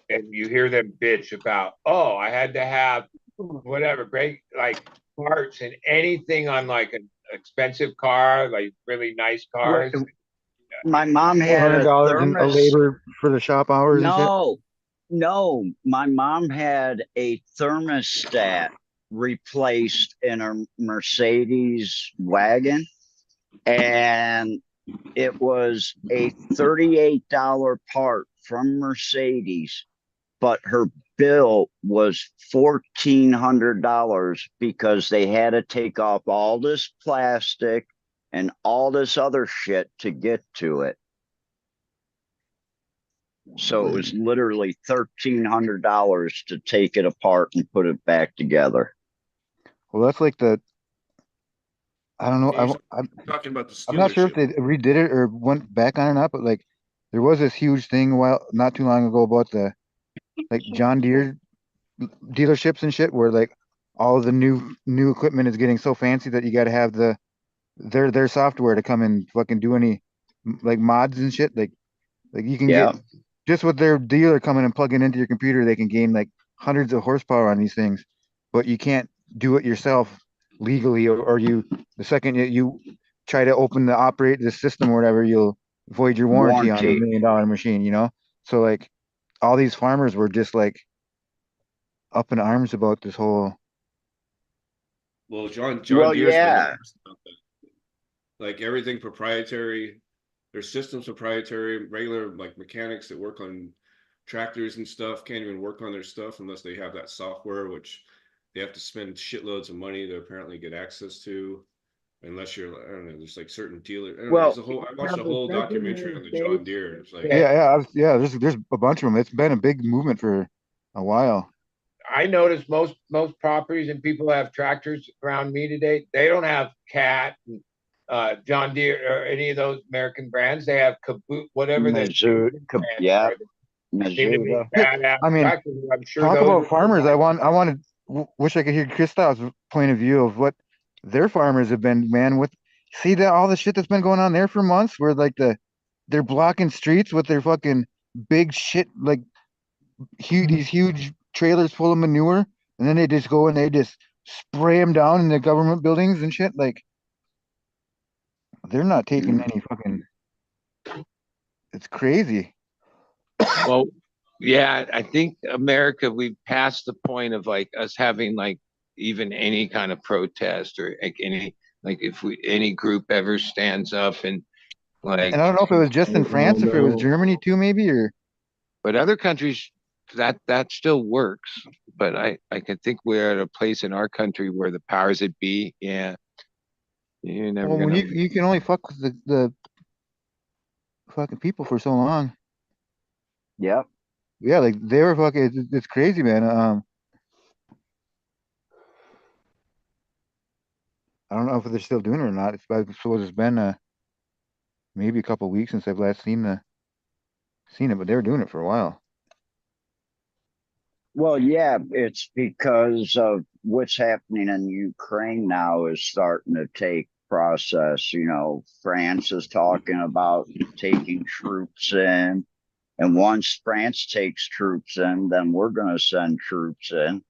and you hear them bitch about, oh, I had to have whatever, break like parts and anything on like an expensive car, like really nice What, cars. my mom Four had hundred a dollars in a thermos. labor for the shop hours and shit. No, no, my mom had a thermostat replaced in her Mercedes wagon, and it was a $38 part from Mercedes, but her bill was $1,400 because they had to take off all this plastic and all this other shit to get to it. So it was literally $1,300 to take it apart and put it back together. Well, that's like the. I don't know. You're talking about the I'm not sure if dealership. they redid it or went back on it or not, but like there was this huge thing not too long ago about the like John Deere dealerships and shit where like all of the new equipment is getting so fancy that you got to have their software to come and fucking do any like mods and shit. Like you can Yeah. get just with their dealer coming and plugging into your computer, they can gain like hundreds of horsepower on these things, but you can't do it yourself legally, or you the second you try to open the system or whatever, you'll void your warranty on a Warranty. $1 million machine, you know? So like all these farmers were just like up in arms about this whole. Well, John Well, Deere's been yeah. honest about that. Like everything proprietary, their systems proprietary. Regular like mechanics that work on tractors and stuff can't even work on their stuff unless they have that software, which they have to spend shitloads of money to apparently get access to. Unless you're, I don't know, there's like certain dealers. I don't know. There's Well, a whole. I watched a Now, whole especially in the documentary on United the John States, Deere. It's like, that Yeah. There's a bunch of them. It's been a big movement for a while. I notice most properties and people that have tractors around me today, they don't have Cat and John Deere or any of those American brands. They have Caboot, whatever the Mizzou, brands yeah, are. That seem to be Mizzou. badass I mean, tractors. I'm sure talk those about are farmers. Wish I could hear Christoph's point of view of what their farmers have been, man. With see that all the shit that's been going on there for months, where like they're blocking streets with their fucking big shit, like these huge trailers full of manure, and then they just go and they just spray them down in the government buildings and shit. Like they're not taking any fucking. It's crazy. well, yeah, I think America, we've passed the point of like us having like even any kind of protest or like any like if we any group ever stands up and like And I don't know if it was just in no, France, if it was no. Germany too, maybe, or But other countries that still works. But I can think we're at a place in our country where the powers that be, yeah, you're never well, when gonna. you can only fuck with the fucking people for so long. Yep. Yeah, like they were fucking. It's crazy, man. I don't know if they're still doing it or not. I suppose it's been maybe a couple weeks since I've last seen it, but they were doing it for a while. Well, yeah, it's because of what's happening in Ukraine now is starting to take process. You know, France is talking about taking troops in. And once France takes troops in, then we're going to send troops in.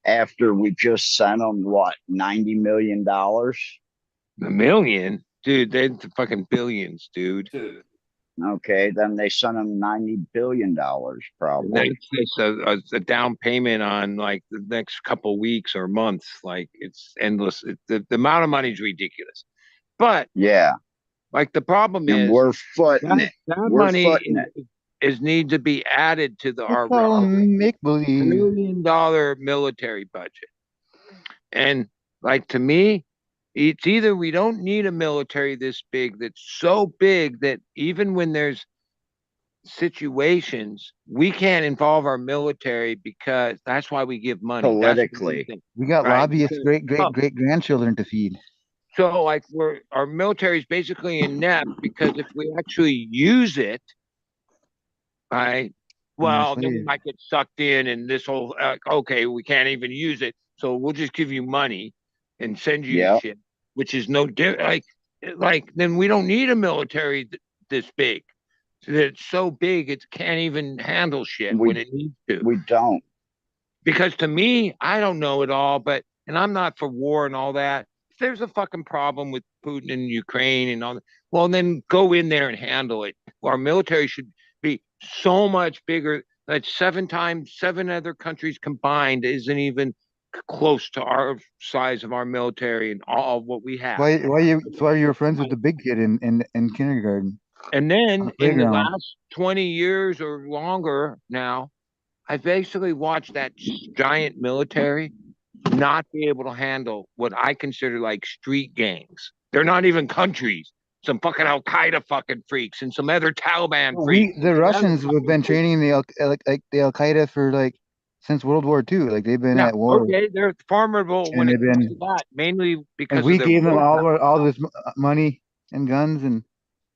After we just sent them, what, $90 million? A million? Dude, they're fucking billions, dude. Okay, then they sent them $90 billion probably. It's a down payment on like the next couple weeks or months. Like it's endless. The amount of money is ridiculous. But Yeah. like the problem And is we're footing it. that We're money footing it. is need to be added to It's all make believe. $1 million military budget. And like to me, it's either we don't need a military this big that's so big that even when there's situations we can't involve our military because that's why we give money politically. We got right? lobbyists, great grandchildren to feed. So like our military is basically inept because if we actually use it, right? Well, then we might get sucked in and this whole okay, we can't even use it, so we'll just give you money and send you shit, which is no different. Like then we don't need a military this big. It's so big it can't even handle shit when it needs to. We don't. Because to me, I don't know it all, and I'm not for war and all that. If there's a fucking problem with Putin and Ukraine and all that, well, then go in there and handle it. Our military should be so much bigger. That seven other countries combined isn't even close to our size of our military and all of what we have. Why you were friends with the big kid in kindergarten? And then in the last 20 years or longer now, I basically watched that giant military not be able to handle what I consider like street gangs. They're not even countries. Some fucking Al Qaeda fucking freaks and some other Taliban freaks. The Russians have been training the Al Qaeda for like since World War II. Like they've been at war. Okay, they're formidable when it comes to that, mainly because we gave them all this money and guns and.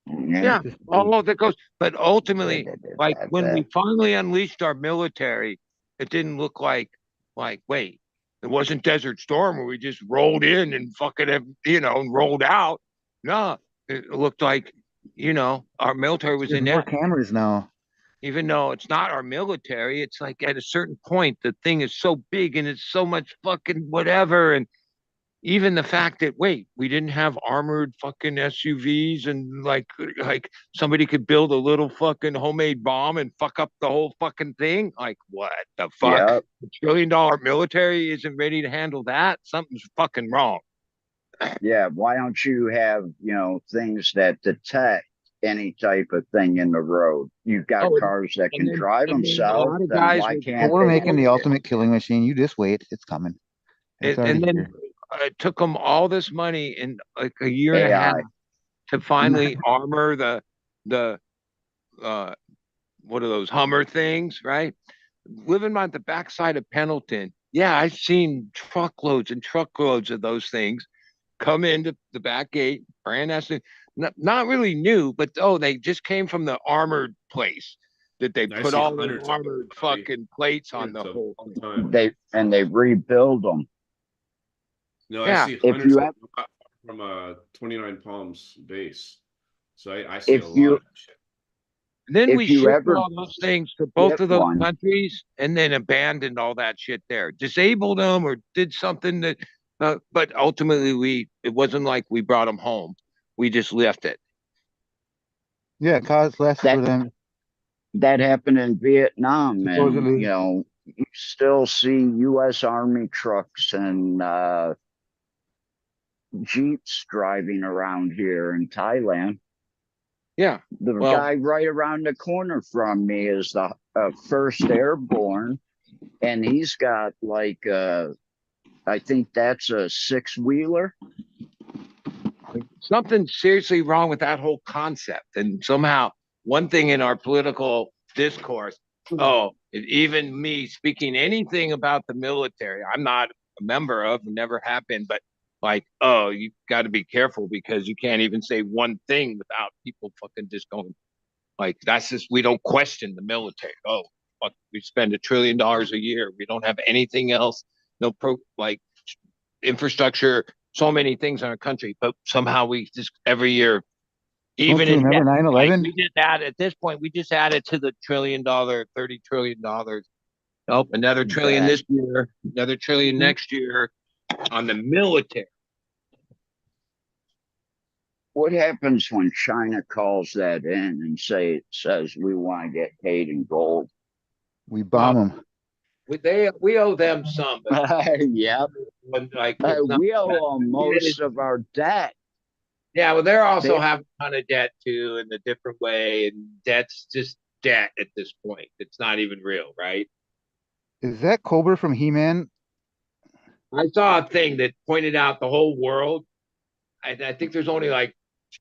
Yeah, all of that goes. But ultimately, like when we finally unleashed our military, it didn't look like wait, it wasn't Desert Storm where we just rolled in and fucking rolled out. No, it looked like our military was in more cameras now. Even though it's not our military, it's like at a certain point the thing is so big and it's so much fucking whatever and. Even the fact that we didn't have armored fucking SUVs and like somebody could build a little fucking homemade bomb and fuck up the whole fucking thing. Like what the fuck? Yeah. The $1 trillion military isn't ready to handle that. Something's fucking wrong. Yeah. Why don't you have things that detect any type of thing in the road? You've got cars that can drive themselves. Then why can't we're making the ultimate killing machine? You just wait, it's coming. And then it took them all this money in like a year and a half to finally armor the what are those Hummer things, right? Living on the backside of Pendleton, I've seen truckloads and truckloads of those things come into the back gate, brand not really new, but they just came from the armored place that they put all the armored fucking plates on the whole thing. They rebuild them. No, I see hundreds from 29 Palms base. So I see a lot of shit. Then we shipped all those things to both of those countries and then abandoned all that shit there. Disabled them or did something that but ultimately it wasn't like we brought them home. We just left it. Yeah, it caused less for them. That happened in Vietnam, and you still see U.S. Army trucks and Jeeps driving around here in Thailand. Yeah. The guy right around the corner from me is the 1st Airborne, and he's got like I think that's a 6-wheeler. Something seriously wrong with that whole concept. And somehow one thing in our political discourse, even me speaking anything about the military, I'm not a member of, never have been, but like, you got to be careful because you can't even say one thing without people fucking just going like, that's just, we don't question the military. Fuck, we spend $1 trillion a year. We don't have anything else. No infrastructure so many things in our country, but somehow we just every year, Don't even you in remember debt, like 9/11? we just add at this point, we just added to the $1 trillion, $30 trillion. Nope, another trillion That this year, another trillion next year on the military. what happens when China calls that in and says we want to get paid in gold? We bomb them. We owe them some, but Yep. like it's not We that. owe them most of our debt. Yeah, well, they're also They, having a ton of debt too in a different way, and debt's just debt at this point. It's not even real, right? Is that Cobra from He-Man? I saw a thing that pointed out the whole world. I think there's only like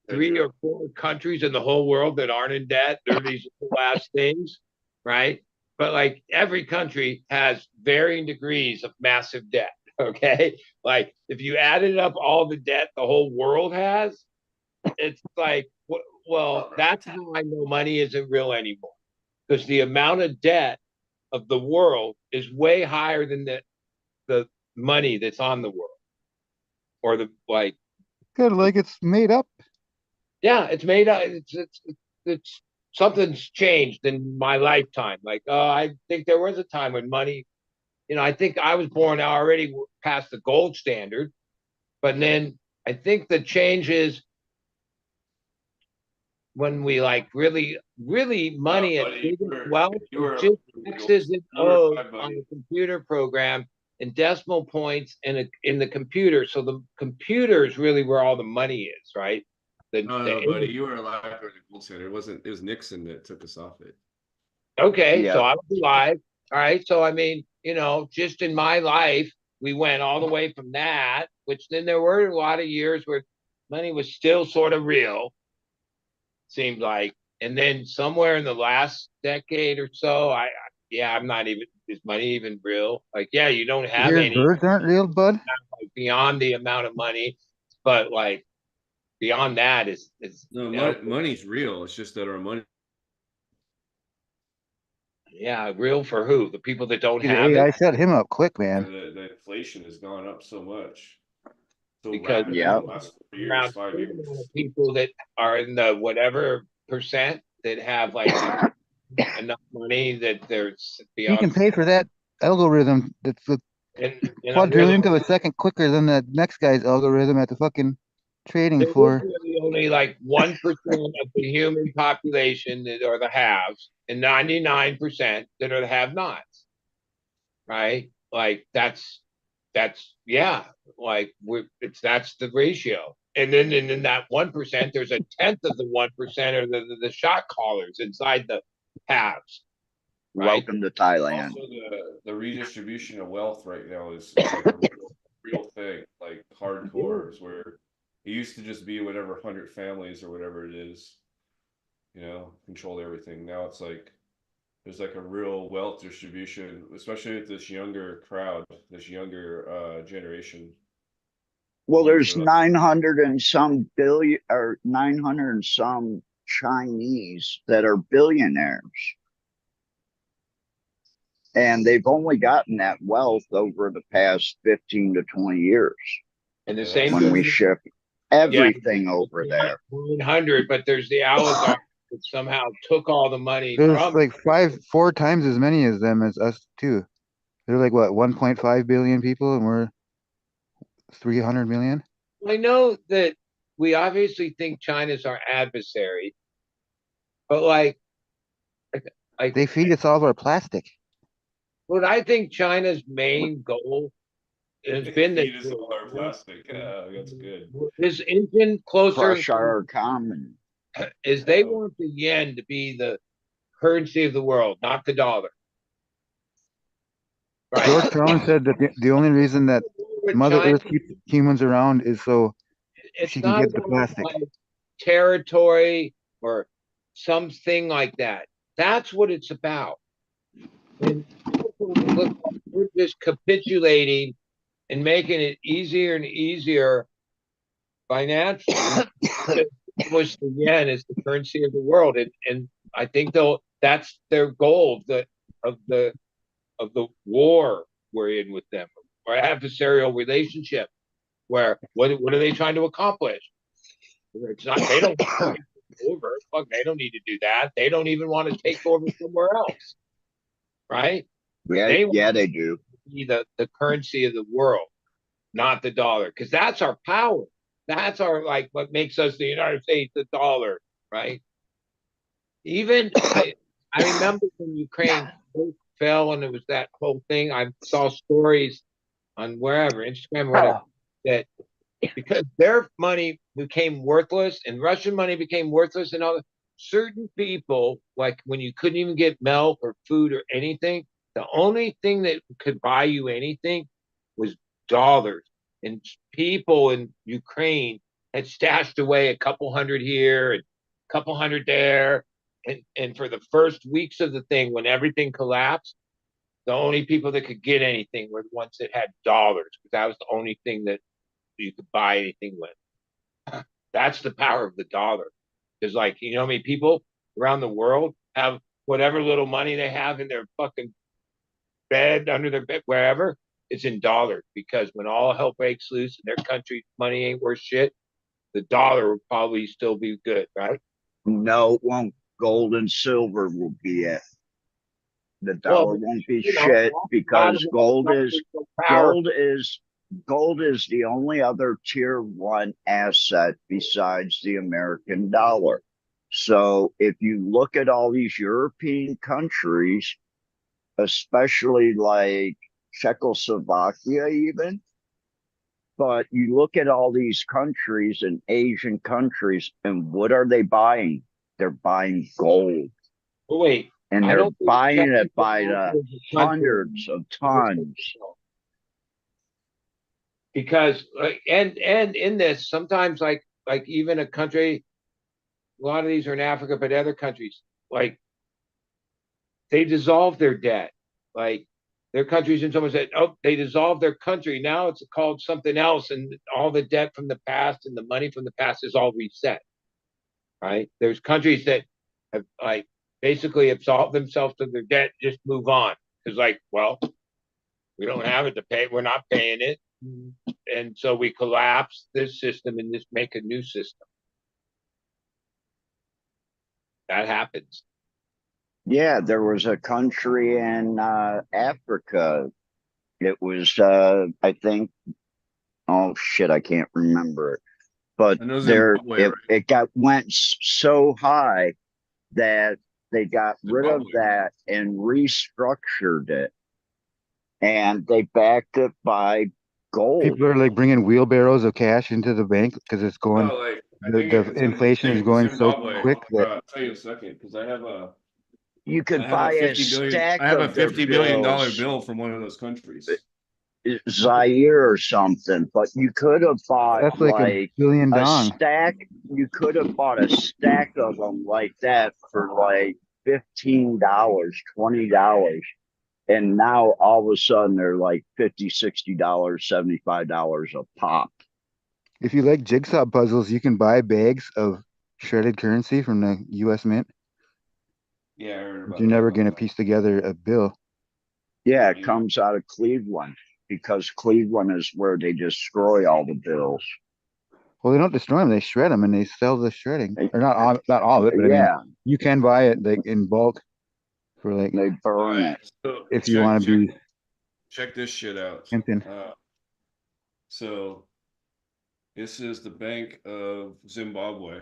3 or 4 countries in the whole world that aren't in debt. They're these last things, right? But like every country has varying degrees of massive debt. Okay. Like if you added up all the debt the whole world has, it's like, well, that's how I know money isn't real anymore. Because the amount of debt of the world is way higher than the money that's on the world. Or the like, Good, like it's made up. yeah, it's made up. It's something's changed in my lifetime. Like, I think there was a time when money, I think I was born already past the gold standard, but then I think the change is when we like really money at buddy, biggest wealth, you it were just X's and you were O's five, on buddy. a computer program and decimal points in the computer. So the computer is really where all the money is, right? No, buddy, you were alive during the gold standard. It was Nixon that took us off it. Okay, so yeah. I was alive. All right. So I mean, just in my life, we went all the way from that, which then there were a lot of years where money was still sort of real, seemed like. And then somewhere in the last decade or so, I'm not even, is money even real? Like, yeah, you don't have Here's any birds aren't real, bud. like, beyond the amount of money, but like beyond that is No, money's real. It's just that our money. yeah, real for who? The people that don't See, the have it? AI set him up quick, man. The inflation has gone up so much, so Because rapidly in Yeah. the last 4 years, 5 years. people that are in the whatever percent that have like enough money that there's He can beyond pay for that algorithm that's a and I'm really quadrillion of a second quicker than the next guy's algorithm at the fucking trading there is floor. really only like 1% of the human population that are the haves and 99% that are the have-nots, right? Like yeah, like that's the ratio. And then in that 1%, there's a tenth of the 1% are the shot callers inside the haves, right? Welcome to Thailand. Also, the redistribution of wealth right now is like a real thing, like hardcore, is where it used to just be whatever 100 families or whatever it is, controlled everything. Now it's like there's like a real wealth distribution, especially with this younger crowd, this younger generation. Well, These there's are 900 and some billion or 900 and some Chinese that are billionaires. And they've only gotten that wealth over the past 15 to 20 years And the same when we thing, ship everything over there. 100, but there's the oligarchs that somehow took all the money There's from like 4 times as many as them as us too. They're like what, 1.5 billion people, and we're 300 million. I know that we obviously think China's our adversary, but like They feed us all of our plastic. what I think China's main goal has been feed us all our plastic. That's good. this engine closer Crush our economy. is they want the yen to be the currency of the world, not the dollar. Right? George Carlin said that the only reason that With Mother China, Earth keeps humans around is so it's she can not get the about plastic. like territory or something like that. That's what it's about. And look, we're just capitulating and making it easier and easier financially to push the yen as the currency of the world. And I think that's their goal of the war we're in with them, or adversarial relationship. Where what are they trying to accomplish? It's not they don't over. Fuck, they don't need to do that. They don't even want to take over somewhere else, right? Yeah, They yeah, want they do. to be the currency of the world, not the dollar, because that's our power. That's our like what makes us the United States, the dollar, right? Even I remember when Ukraine fell and it was that whole thing. I saw stories on wherever Instagram, whatever, that because their money became worthless and Russian money became worthless and all that. Certain people, like when you couldn't even get milk or food or anything, the only thing that could buy you anything was dollars. And people in Ukraine had stashed away a couple hundred here and a couple hundred there. And for the first weeks of the thing, when everything collapsed, the only people that could get anything were the ones that had dollars, because that was the only thing that you could buy anything with. That's the power of the dollar. Because, like, you know, how many people around the world have whatever little money they have in their fucking bed, under their bed, wherever, it's in dollars. Because when all hell breaks loose and their country's money ain't worth shit, the dollar will probably still be good, right? No, it won't. Gold and silver will be it. The Well, dollar won't be you know, shit because that's gold why is the power. gold is the only other tier one asset besides the American dollar. So if you look at all these European countries, especially like Czechoslovakia, even, but you look at all these countries and Asian countries, and what are they buying? They're buying gold, But wait, and I they're don't think buying it by Czechoslovakia the is a country hundreds of tons. because and in this sometimes like even a country, a lot of these are in Africa, but other countries like they dissolve their debt. Like their countries, and someone said, oh, they dissolved their country. Now it's called something else, and all the debt from the past and the money from the past is all reset. Right? There's countries that have like basically absolved themselves of their debt, just move on. Because like, well, we don't have it to pay. We're not paying it. And so we collapse this system and just make a new system. That happens. Yeah, there was a country in Africa. It was, I think, oh shit, I can't remember it. But I know there, Zimbabwe, right? it got went so high that they got rid of Zimbabwe. that and restructured it, and they backed it by gold. People are like bringing wheelbarrows of cash into the bank because it's going. No, like I The, think the it's inflation is going so Zimbabwe. quick that I'll tell you in a second because You I could have a buy a 50 billion I stack have a of their $50 billion bills, bill from one of those countries. Zaire or something, but you could have bought that's like a like billion a dong. stack. You could have bought a stack of them like that for like $15, $20. And now all of a sudden they're like $50, $60, $75 a pop. If you like jigsaw puzzles, you can buy bags of shredded currency from the U.S. Mint, Yeah, I heard but about you're that never one. gonna piece together a bill. Yeah, it comes out of Cleveland because Cleveland is where they destroy all the bills. Well, they don't destroy them; they shred them, and they sell the shredding, or not all of it, but I mean, Yeah, you can buy it like in bulk for like they All burn right, it. so if you want to be check this shit out. pimping. So this is the Bank of Zimbabwe.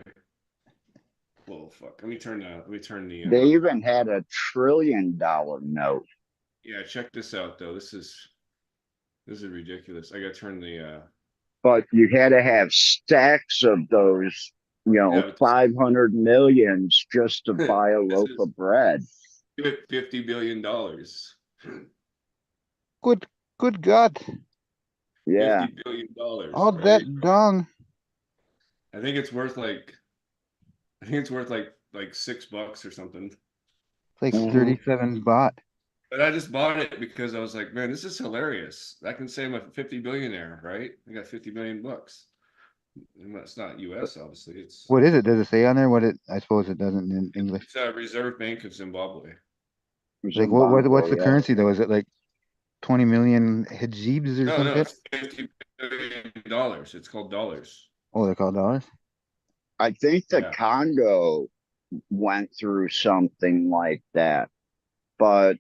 Whoa, fuck. Let me turn the They even had a $1 trillion note. yeah, check this out though. This is ridiculous. I gotta turn the But you had to have stacks of those, yeah, 500 millions just to buy a this loaf is of bread. $50 billion. Good God! Yeah. $50 billion, All right? that dong. I think it's worth like $6 or something. Like Mhm. 37 baht. But I just bought it because I was like, man, this is hilarious. I can say I'm a 50 billionaire, right? I got 50 million bucks. And that's not US, obviously. It's What is it? Does it say on there what it? I suppose it doesn't in English. it's Reserve Bank of Zimbabwe. Like what's the Yeah. currency though? Is it like 20 million hijibs or No, some no, shit? it's 50 dollars. It's called dollars. Oh, they call dollars? I think the Yeah. Congo went through something like that, but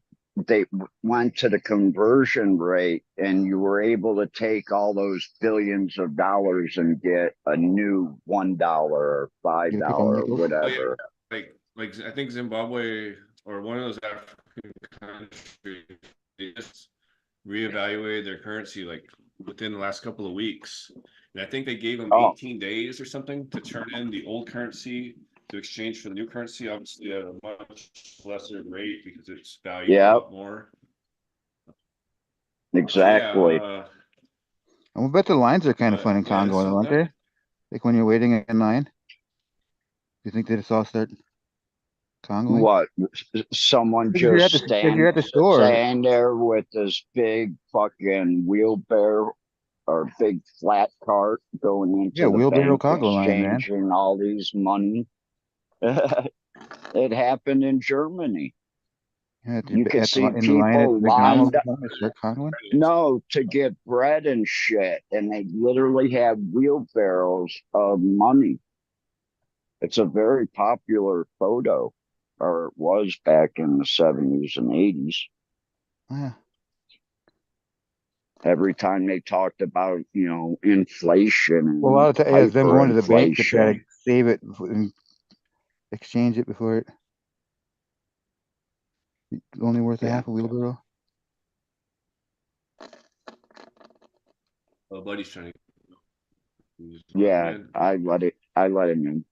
they went to the conversion rate and you were able to take all those billions of dollars and get a new $1 or Get a $5 couple or nickels? whatever. Like I think Zimbabwe or one of those African countries, they just reevaluated their currency like within the last couple of weeks. And I think they gave them Oh, 18 days or something to turn in the old currency to exchange for the new currency, obviously at a much lesser rate because it's valued a yeah, lot more. So exactly. I bet the lines are kind of But fun in yeah, Congo, aren't they? Like when you're waiting in line. Do you think they just all start Congoing? What? Someone Because you're just at the because you're at the store. stand there with this big fucking wheelbarrow or big flat cart going Yeah, into the wheelbarrow bank, Congo line, man. exchanging all these money. It happened in Germany. Yeah, You could see in the line at people McDonald's lined up, or something, they start Congoing. no, to get bread and shit, and they literally have wheelbarrows of money. It's a very popular photo, or it was back in the 70s and 80s. Yeah. Every time they talked about, inflation Well, a lot of and times, yeah, it's them going to the bank to try to hyperinflation. save it and exchange it before it's only worth a Yeah. half a wheelbarrow. Oh, buddy's trying to. Yeah, Man, I let him in.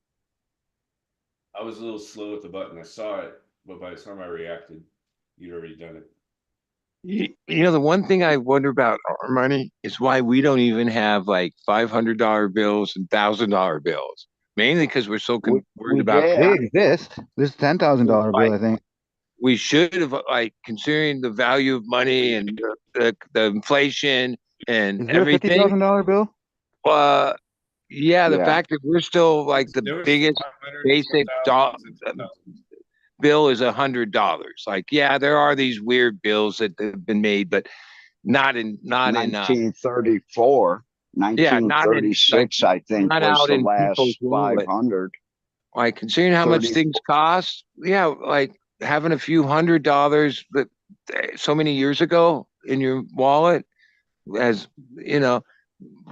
I was a little slow with the button. I saw it, but by the time I reacted, you'd already done it. The one thing I wonder about our money is why we don't even have like $500 bills and $1,000 bills. Mainly because we're so worried We about did. They exist. There's $10,000 bill, I think. we should have considering the value of money and the inflation and Is there a everything. $50,000 bill? Yeah, the Yeah. fact that we're still like the There was biggest 500, basic 10,000, and 10,000. bill is $100. Like, yeah, there are these weird bills that have been made, but not in 1934, yeah, not in 1936, I think, not was out the in people's last wallet. 500. Like considering how much 30, things cost, yeah, like having a few $100 but so many years ago in your wallet, as you had a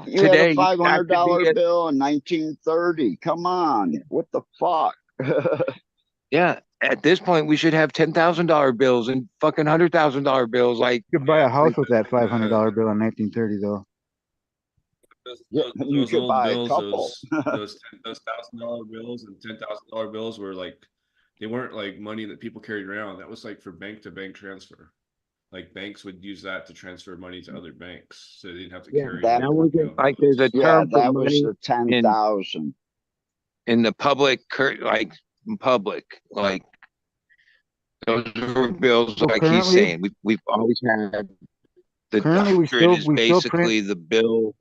today that could $500 be it. bill in 1930. Come on, what the fuck? Yeah, at this point we should have $10,000 bills and fucking $100,000 bills. Like, You could buy a house like with that $500 bill in 1930, though. Yeah, you Those could old buy a bills, couple. those $1,000 bills and $10,000 bills were like, they weren't like money that people carried around. That was like for bank to bank transfer. Like banks would use that to transfer money to other banks, so they didn't have to yeah, carry That that like wasn't like there's a bills. Yeah, term for that was money the in 10,000. the like public, like those are bills So like he's saying. We've always had the currently we 100 is still print. basically the bill.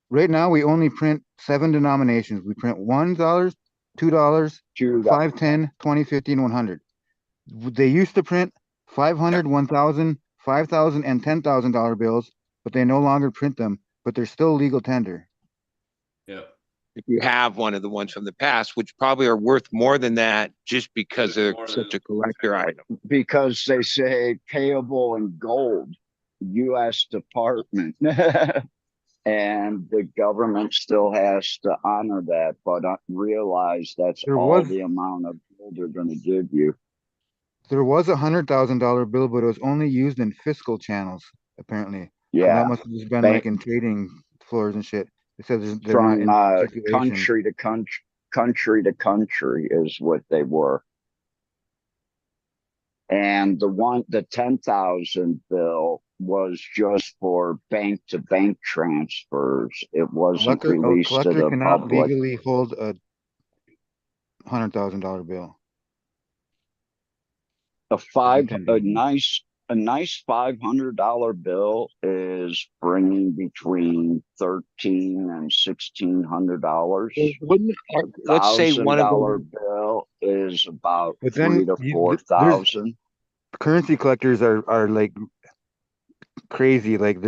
Right now, we only print 7 denominations. We print $1, $2, $2. 5, 10, 20, 50, and 100. They used to print 500, 1,000, 5,000, and $10,000 bills, but they no longer print them. But they're still legal tender. Yeah. If you have one of the ones from the past, which probably are worth more than that just because they're such a collector item. Because they say payable in gold, U.S. Department. And the government still has to honor that, but realize that's all the amount of gold they're going to give you. There was a $100,000 bill, but it was only used in fiscal channels, apparently. Yeah. So that must have just been like in trading floors and shit. It says they're from not in circulation. country to country is what they were. And the 10,000 bill was just for bank to bank transfers. It wasn't released to collector the cannot public. legally hold a $100,000 bill. A nice $500 bill is bringing between $1,300 and $1,600. Let's say one of $1,000 them bill is about But then 3,000 to 4,000. Currency collectors are like crazy. Like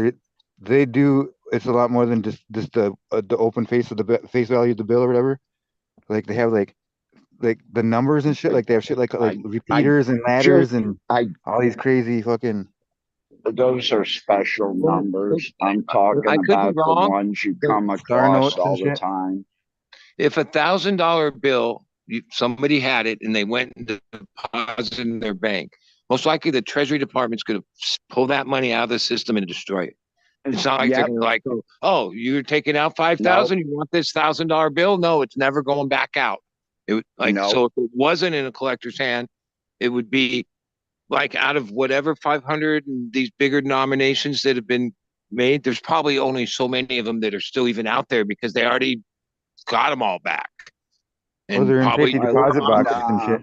they do it's a lot more than just the open face of face value of the bill or whatever. Like they have like the numbers and shit. Like they have shit like I repeaters and just ladders and I all these crazy fucking. those are special Well, numbers. I'm I talking could be about the wrong. ones you but come Star across notes and all the shit. time. If $1,000 bill, somebody had it and they went and deposited in their bank, most likely the Treasury Department's going to pull that money out of the system and destroy it. It's not like they're Yep. going to like, oh, you're taking out No, 5,000. You want this $1,000 bill? No, it's never going back out. It like no. so if it wasn't in a collector's hand, it would be like out of whatever 500 and these bigger nominations that have been made. There's probably only so many of them that are still even out there because they already got them all back. Or And they're in probably safety I deposit looked, boxes and shit.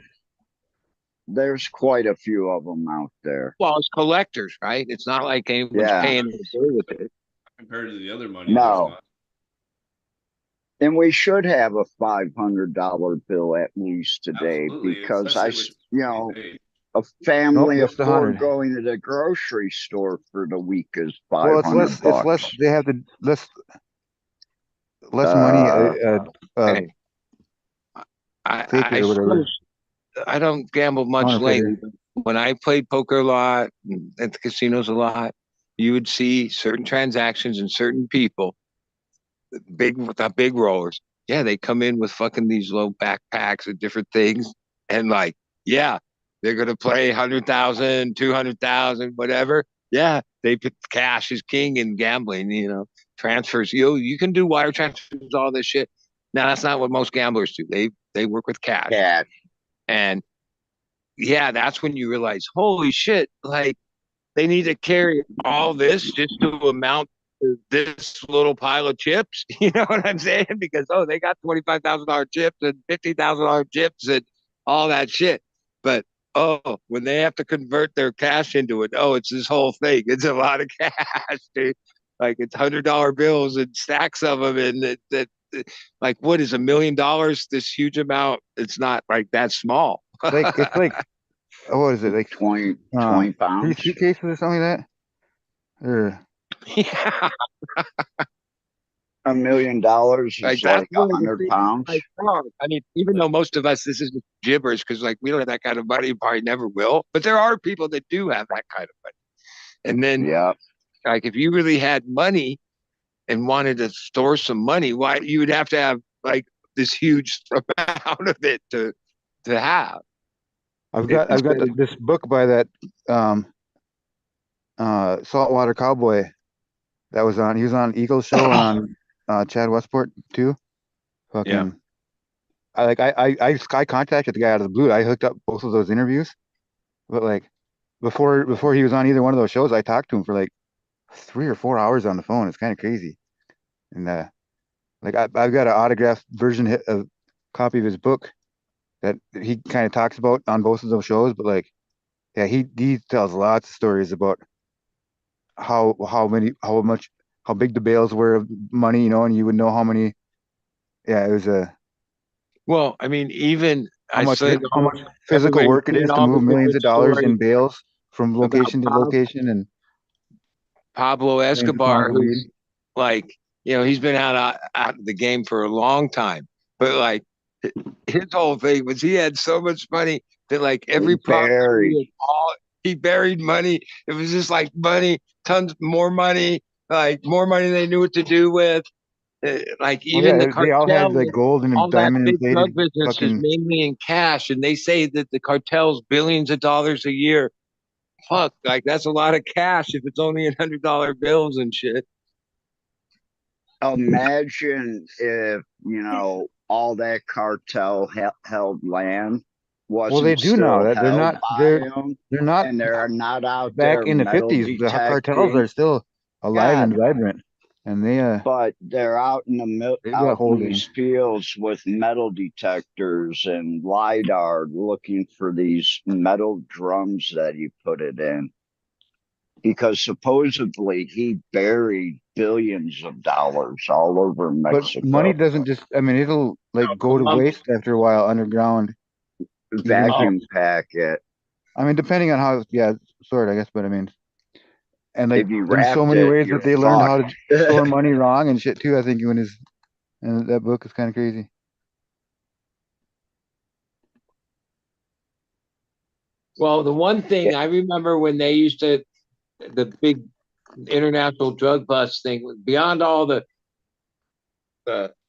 there's quite a few of them out there. well, it's collectors, right? It's not like anyone's Yeah. paying the bill with it. Compared to the other money, there's No. not. And we should have a $500 bill at least today Absolutely, because especially with a Nope, family of just the four 100. going to the grocery store for the week is Well, it's 500 less. It's less. bucks. They have the less money. Hey, I Fake it or whatever. I don't gamble much Counterfeiter. lately. But when I played poker a lot and at the casinos a lot, you would see certain transactions and certain people, with the big rollers. Yeah, they come in with fucking these low backpacks and different things, and like, yeah, they're gonna play 100,000, 200,000, whatever. Yeah, they put cash is king in gambling. Transfers. You can do wire transfers, all this shit. Now that's not what most gamblers do. They work with cash, Cash. and yeah, that's when you realize, holy shit, like they need to carry all this just to amount to this little pile of chips. You know what I'm saying? Because they got $25,000 chips and $50,000 chips and all that shit. But when they have to convert their cash into it, it's this whole thing. It's a lot of cash, dude. Like it's $100 bills and stacks of them, and like what is $1 million? This huge amount. It's not like that small. It's like what is it like 20 3 pounds. suitcases or something like that? Or Yeah. $1 million is Like like that's one of the 100 things pounds. I found. I mean, even though most of us, this is gibberish because like we don't have that kind of money, probably never will. But there are people that do have that kind of money. And then, Yeah. like, if you really had money and wanted to store some money, why you would have to have like this huge amount of it to have. I've got this book by that saltwater cowboy that was on. He was on Eagle's show and on Chad Westport too. Fucking. Yeah. I contacted the guy out of the blue. I hooked up both of those interviews, but like before he was on either one of those shows, I talked to him for like 3 or 4 hours on the phone. It's kind of crazy, and like I've got an autographed version of copy of his book that he kind of talks about on both of those shows. But like, yeah, he tells lots of stories about how big the bales were of money, and you would know how many. Yeah, it was Well, I mean, even how much physical work it is to move millions of dollars in bales from location to location. And Pablo Escobar, who's like, he's been out of the game for a long time, but like his whole thing was he had so much money that like every property, he buried money. It was just like money, tons more money, like more money they knew what to do with. Like even the cartel, they all had like gold and all that diamond big inflated drug business is mainly in cash, and they say that the cartel's billions of dollars a year. Fuck, like that's a lot of cash if it's only $100 bills and shit. Imagine if all that cartel held land wasn't they do now. still That they're held not. by them, They're not. and they're not out back there in the metal 50s. The cartels detecting. are still alive and vibrant, and they But they're out in these fields with metal detectors and LiDAR looking for these metal drums that he put it in. Because supposedly he buried billions of dollars all over Mexico. But money doesn't just, it'll like go to waste after a while underground. Vacuum pack it. Depending on how, sort, I guess, but And like If you there's so wrapped many it, ways you're that they learned how to store fucked. money wrong and shit too. I think and that book is kind of crazy. Well, the one Yeah. thing I remember when they used to, the big international drug bust thing, beyond all the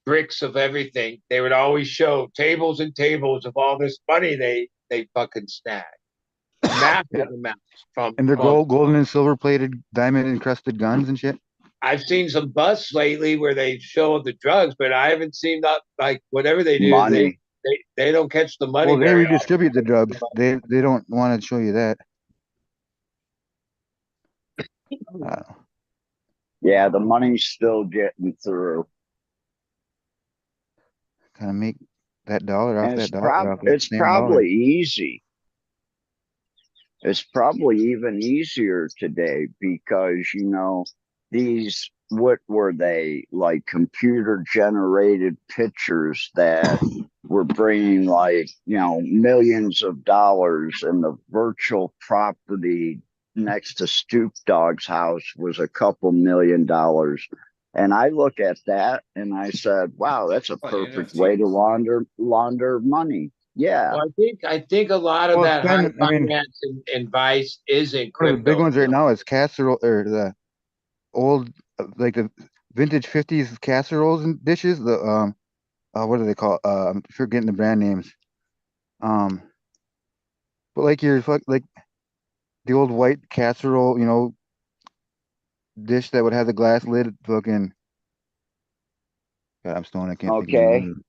bricks of everything, they would always show tables and tables of all this money they fucking snagged. Massive amounts And they're from golden and silver plated, diamond encrusted guns and shit. I've seen some busts lately where they show the drugs, but I haven't seen that, like whatever they do, Money. they don't catch the money Well, they very redistribute the drugs. They don't want to show you that. Yeah, the money's still getting through. Kind of make that dollar off And that dollar off that it's same dollar. probably easy. It's probably even easier today because, you know, these, what were they, like computer generated pictures that were bringing like, you know, millions of dollars, and the virtual property next to Stoop Dog's house was a couple $1,000,000. And I look at that and I said, wow, that's a perfect way to launder money. Yeah. Well, I think a lot of Well, that high I mean, finance and vice is in one of the big crypto. ones right now is casserole, or the old, like the vintage 50s casseroles and dishes. The what do they call? I'm forgetting the brand names. Um, but like like the old white casserole, dish that would have the glass lid. Fucking, God, I'm stoned. I can't think of the Okay. name.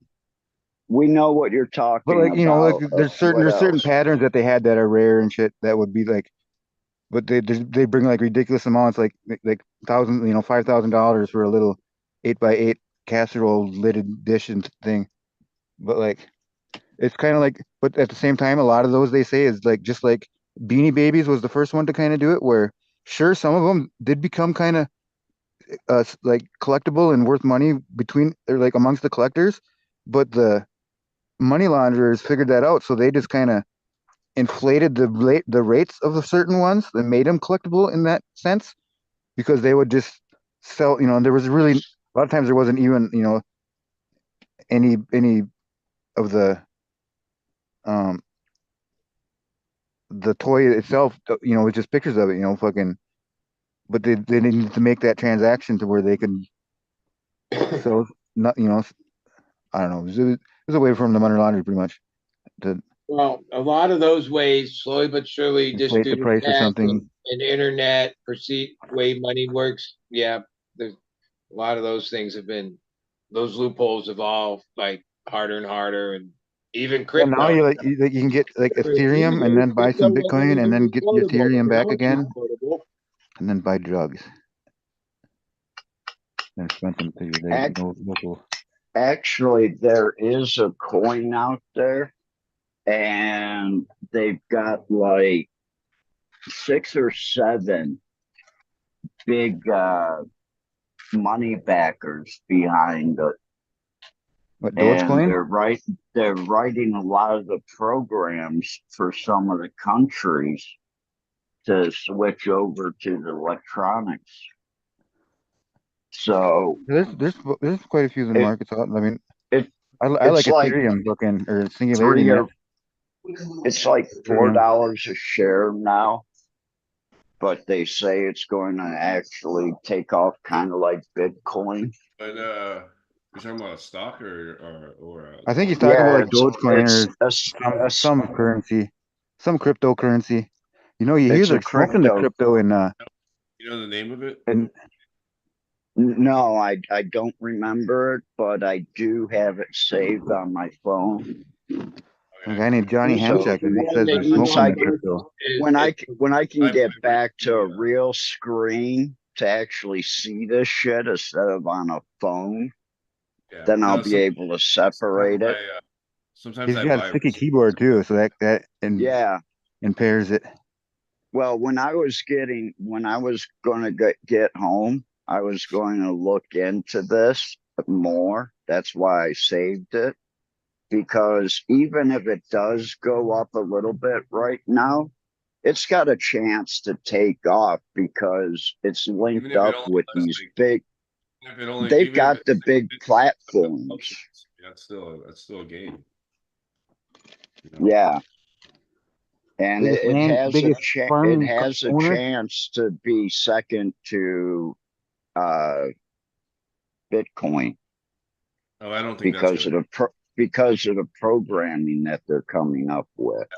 We know what you're But talking like like about. there's What certain else? patterns that they had that are rare and shit that would be like, but they bring like ridiculous amounts, like thousand, $5,000 for a little 8x8 casserole lidded dish and thing. But like it's kind of like, but at the same time, a lot of those they say is like just like Beanie Babies was the first one to kind of do it. Where sure, some of them did become kind of like collectible and worth money between, or like amongst the collectors, but the money launderers figured that out, so they just kind of inflated the rates of the certain ones and made them collectible in that sense, because they would just sell. There was really a lot of times there wasn't even any of um the toy itself, with just pictures of it, fucking. But they needed to make that transaction to where they could sell, not, I don't know. It was a way for them to money launder pretty much, to Well, a lot of those ways, slowly but surely, just inflate due the to price of tech something. and internet, perceive way money works. Yeah, there's a lot of those things those loopholes have all like harder and harder, and even And now crypto. you can get like Ethereum and then buy some Crypto wasn't Bitcoin and even then get your affordable, but Ethereum back now it's again affordable. and then buy drugs and spend them to your local. Actually, there is a coin out there, and they've got like 6 or 7 big money backers behind it. What, And Dogecoin? they're writing a lot of the programs for some of the countries to switch over to the electronics. So There's quite a few of the it markets out. I mean, it I like it's like Ethereum looking, or Singularity three Net. or it's like $4 a share now, but they say it's going to actually take off kind of like Bitcoin. But you're talking about a stock or I think he's talking about Yeah, like Dogecoin or it's some currency, some cryptocurrency. You hear it's they're a smoking the crypto. crypto you know the name of it? and No, I don't remember it, but I do have it saved on my phone. a guy named Johnny Usually, So Hamchak, the and he one says that they're you once smoking I the want get crypto. when I can I get back to a yeah. real screen to actually see this shit instead of on a phone, Yeah. then I'll No, be able to separate it. sometimes He's I got a buy sticky keyboard too, so that Yeah. impairs it. Well, when I was going to get home, I was going to look into this more. That's why I saved it. Because even if it does go up a little bit right now, it's got a chance to take off because it's Even linked if it up only with does these like, big, if it only, they've even if got it's the big platforms. that's still a game. You know? Yeah. And Biggest it land, has biggest it farming has a owner. chance to be second to uh Bitcoin Oh, I don't think that's because gonna. because of the programming that they're coming up with.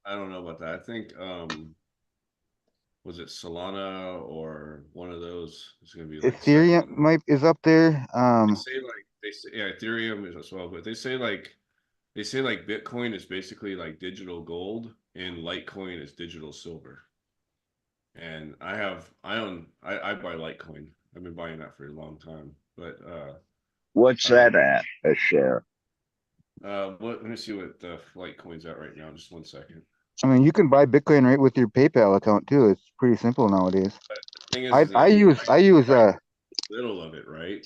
I don't know about that. I think was it Solana or one of those is gonna be like Ethereum second. is up there. They say yeah, Ethereum is as well, but they say like Bitcoin is basically like digital gold and Litecoin is digital silver. And I buy Litecoin. I've been buying that for a long time. But What's uh that at a share? let me see what the Litecoin's at right now. Just one second. I mean, you can buy Bitcoin right with your PayPal account too. It's pretty simple nowadays. But the thing I is I that use I use little of it, right?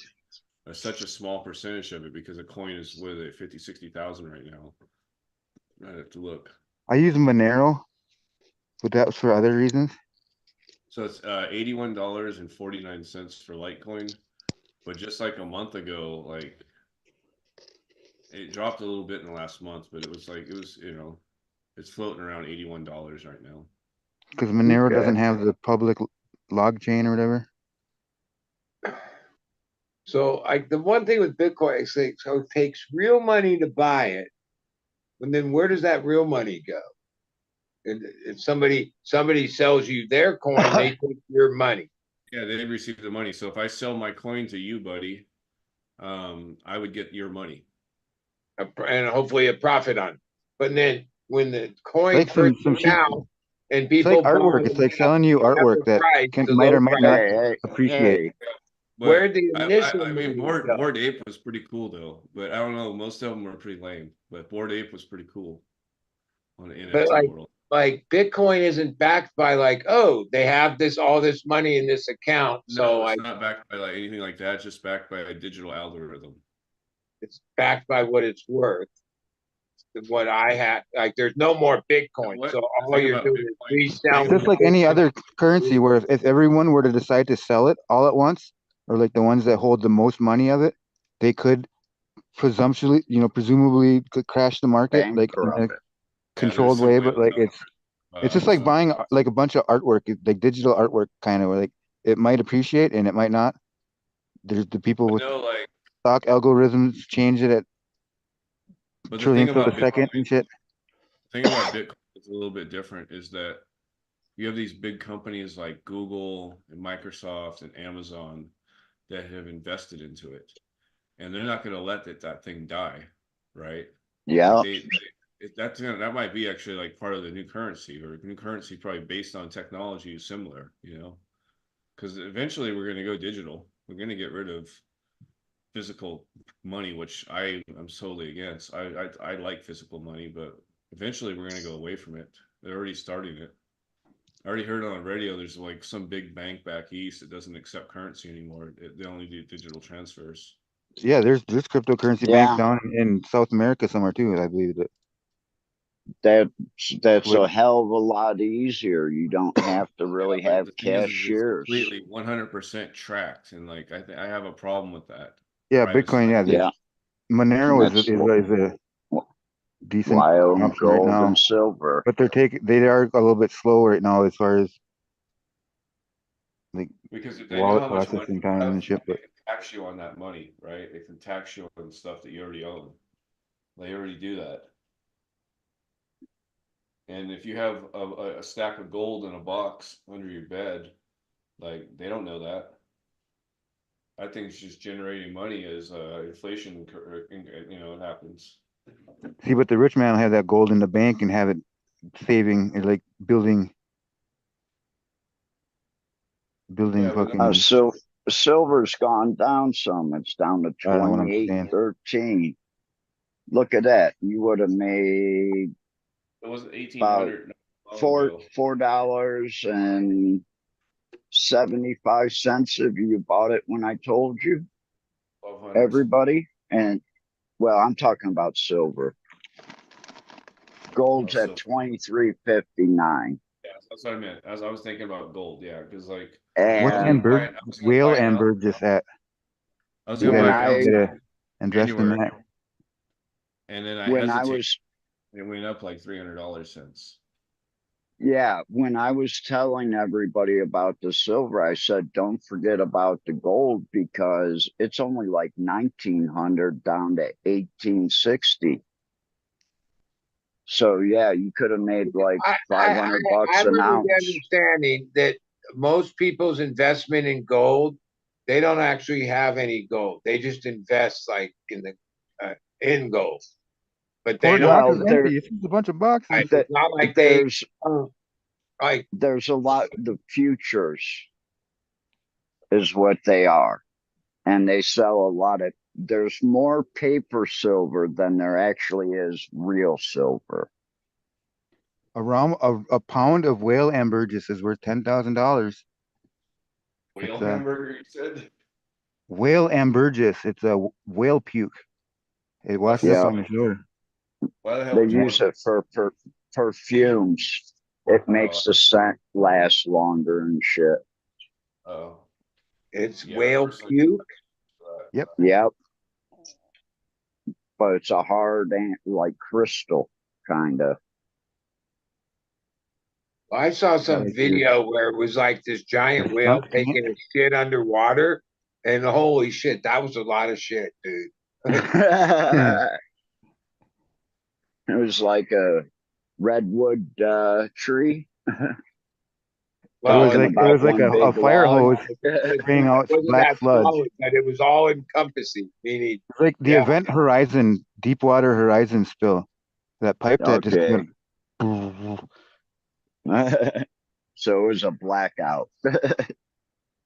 Such a small percentage of it because a coin is what is it, 50, 60,000 right now. I have to look. I use Monero, but that was for other reasons. So it's $81.49 for Litecoin. But just like a month ago, like it dropped a little bit in the last month, but it's floating around $81 right now. Because Monero Okay. doesn't have the public log chain or whatever. So like the one thing with Bitcoin is like, so it takes real money to buy it, and then where does that real money go? And if somebody sells you their coin, they take your money. Yeah, they receive the money. So if I sell my coin to you, buddy, I would get your money. And hopefully a profit on it. But then when the coin Like first some came cheap. out and It's like people bought artwork. it It's like at selling you artwork the that price, the might low or might price, not Hey, appreciate. hey, where But the initial I mean, money go? Bored Ape was pretty cool though. But I don't know, most of them were pretty lame. But Bored Ape was pretty cool on the But NFT world. like Bitcoin isn't backed by like, oh, they have all this money in this account. So No, it's like not backed by like anything like that. It's just backed by a digital algorithm. it's backed by what it's worth. What I had, like, there's no more Bitcoin. What So the all thing you're about doing is Bitcoin? The It's thing reselling just like about any Bitcoin. other currency where if everyone were to decide to sell it all at once, or like the ones that hold the most money of it, they could presumably could crash the market like in a bankrupt. yeah, there's controlled some way. way But to like sell it's just like some. buying like a bunch of artwork, like digital artwork kind of where like it might appreciate and it might not. There's the people with No, like, stock algorithms change it at but the thing trillionths of a about second and shit. Bitcoin is a little bit different. Is that you have these big companies like Google and Microsoft and Amazon that have invested into it, and they're not going to let that thing die, right? Like Yeah. that might be actually like part of the new currency, or new currency probably based on technology is similar, because eventually we're going to go digital. We're going to get rid of physical money, which I am totally against. I like physical money, but eventually we're going to go away from it. They're already starting it. I already heard on the radio there's like some big bank back east that doesn't accept currency anymore. They only do digital transfers. Yeah, there's cryptocurrency banks Yeah. down in South America somewhere too. I believe that. That's Like, a hell of a lot easier. You don't have to Yeah, really but have the thing is it's cashiers. completely 100% tracked, and like I have a problem with that yeah, privacy. Bitcoin. Yeah, Yeah. Monero That's is a decent why I own option right gold now, and silver. but they are a little bit slow right now as far as like Because if they know wallet how much money processing you time have, and shit. they But can tax you on that money, right? They can tax you on stuff that you already own. They already do that. And if you have a stack of gold in a box under your bed, like they don't know that. I think it's just generating money as inflation, it happens. see, but the rich man will have that gold in the bank and have it saving or like building Yeah, but no, fucking. So silver's gone down some. It's down to I don't know what I'm saying. 28.13. Look at that. You would have made it wasn't about 1800 long four ago. $4.75 if you bought it when I told you. 1200 or something. Everybody. And well, I'm talking about silver. Oh, Gold's at so 23.59. yeah, That's what I meant. As I was thinking about gold, yeah, because like What's I was gonna And buy amber, it. I was gonna whale buy an ounce. amber just at? I was You gonna buy when an gotta, ounce you I in gotta invest in January, that. and then I when I hesitated. was It went up like $300 since. yeah, when I was telling everybody about the silver, I said don't forget about the gold because it's only like 1900 down to 1860. So yeah, you could have made like I, I, 500 I, bucks I'm an under the ounce. understanding that most people's investment in gold, they don't actually have any gold. They just invest like in gold, but they Fort don't. Knox Well, is empty. It's just a bunch of boxes. It's not like they there's like. there's a lot the futures is what they are. And they sell a lot of there's more paper silver than there actually is real silver. A pound of whale amber just is worth $10,000. Whale It's hamburger, you said? whale ambergris. It's a whale puke. It washes up Yeah, on your shoulder. Why the hell they would you use want it for perfumes. It makes the scent last longer and shit. oh, It's yeah, whale personally, puke. Yep. Yep, but it's a hard like crystal kind of. I saw Yeah, some like video where it was like this giant your whale skunk paint. taking a shit underwater, and holy shit, that was a lot of shit, dude. It was like a redwood tree. Well, Talking It was about like one a big fire log. hose spraying out wasn't black that sludge. solid, but it was all encompassing. Meaning, It's like the yeah, Event Horizon, Deepwater Horizon spill. That pipe that just Okay. went. So it was a blackout.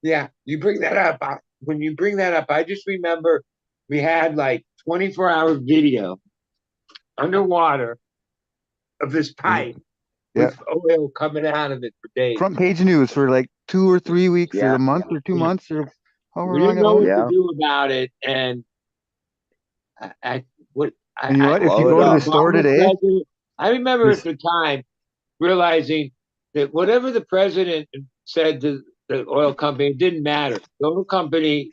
yeah. You bring that up. When you bring that up, I just remember we had like 24-hour video underwater of this pipe Yeah. with oil coming out of it for days. Front page news for like 2 or 3 weeks or Yeah. a month or 2 Yeah. months or however We long didn't it know was. what Yeah. to do about it, and I what And you know I what? If you Blow it go to the up. store today, I remember there's at the time realizing that whatever the president said to the oil company, it didn't matter. The oil company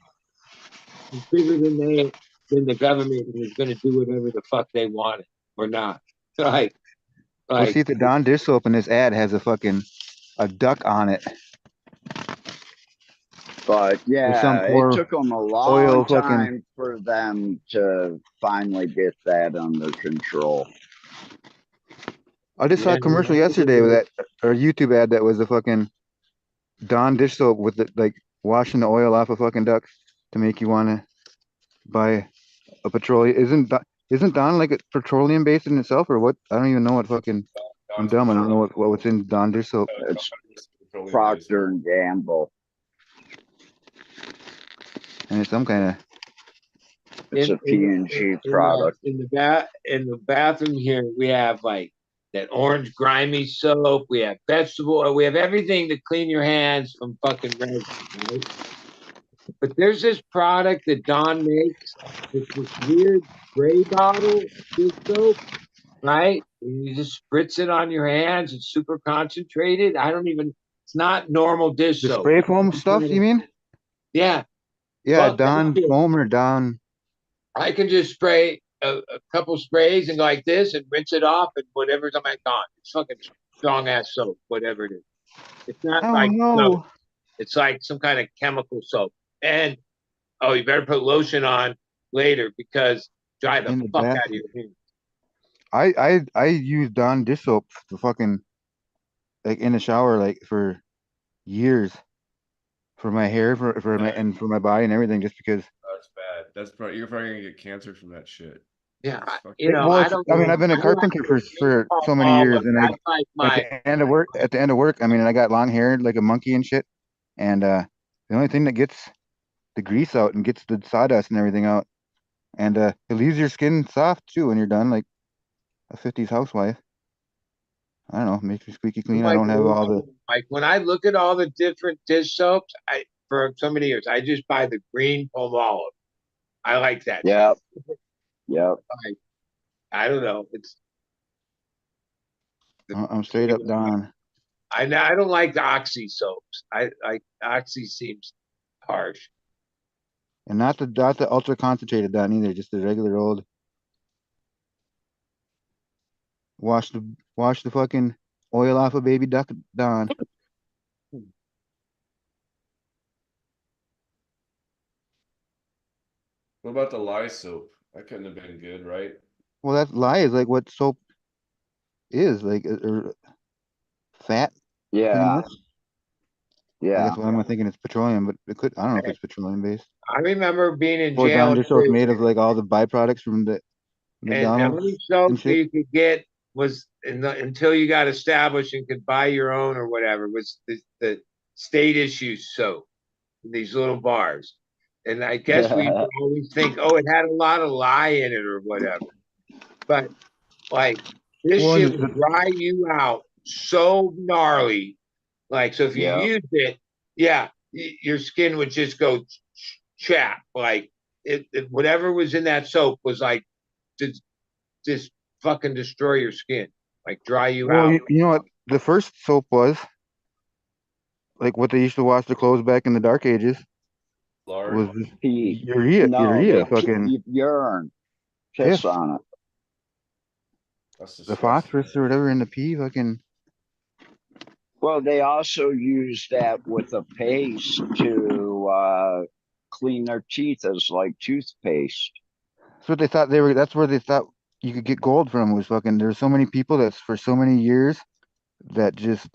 was bigger than the government and was going to do whatever the fuck they wanted or not. Like, we'll see like if the Dawn dish soap in this ad has a duck on it. But Or some yeah, it poor took them a oil long fucking. time for them to finally get that under control. I just saw a commercial yesterday with that or YouTube ad that was a fucking Dawn dish soap with it like washing the oil off a fucking duck to make you want to buy a petroleum. Isn't Dawn like a petroleum based in itself or what? I don't even know what fucking. I'm Dawn's dumb. I don't know petroleum. what's in Dawn dish soap. It's Dawn's petroleum based. Procter and Gamble. And it's some kind of. It's a P&G product. in the bathroom here, we have like that orange grimy soap. We have vegetable oil. We have everything to clean your hands from fucking resin, right? But there's this product that Don makes. It's this weird gray bottle dish soap, right? And you just spritz it on your hands. It's super concentrated. It's not normal dish The soap. spray foam stuff, you mean? Yeah. Yeah, Fuck that Dawn shit. foam or Dawn. I can just spray a couple sprays and go like this and rinse it off and whatever's on my gone. It's fucking strong ass soap, whatever it is. It's not Oh like no. soap. It's like some kind of chemical soap. And you better put lotion on later because dry the In the fuck bath. out of your hands. I use Dawn dish soap for fucking like in the shower like for years for my hair for my and for my body and everything just because. That's bad. You're probably gonna get cancer from that shit. Yeah, It's fucking- Well, I don't. I mean, I've been a I don't carpenter like for so many years, and that's like at my the end of work, I mean, I got long hair like a monkey and shit, and the only thing that gets the grease out and gets the sawdust and everything out, and it leaves your skin soft too when you're done, like a '50s housewife. I don't know, makes me squeaky clean. I don't have all the. like when I look at all the different dish soaps, for so many years I just buy the green Palmolive. I like that. Yep. Yep. I don't know. I'm straight up Dawn. I don't like the Oxy soaps. I Oxy seems harsh. And not the ultra concentrated Dawn either, just the regular old. Wash the fucking oil off a baby duck, Dawn. What about the lye soap? That couldn't have been good, right? Well, that lye is like what soap is, like fat Yeah, cleaners. I yeah. guess what am I thinking? It's petroleum, but I don't know if it's petroleum based. I remember being in Or jail Dawn in just so it's made prison, of like all the byproducts from the and the McDonald's only soap and that shit. you could get was until you got established and could buy your own or whatever was the state issue soap, these little bars. And I guess we always think, oh, it had a lot of lye in it or whatever. But like this Well, shit would dry you out so gnarly. Like, so if you Yeah. used it, yeah, your skin would just go chap. Like whatever was in that soap was like just fucking destroy your skin, like dry you well, out. you know what? The first soap was like what they used to wash their clothes back in the dark ages was Lard. just Pee. urea, No, urea, they fucking urine, piss, piss on it. That's the disgusting. phosphorus or whatever in the pee, fucking. Well, they also use that with a paste to clean their teeth as like toothpaste. That's what they thought they were. That's where they thought you could get gold from was fucking. There's so many people that's for so many years that just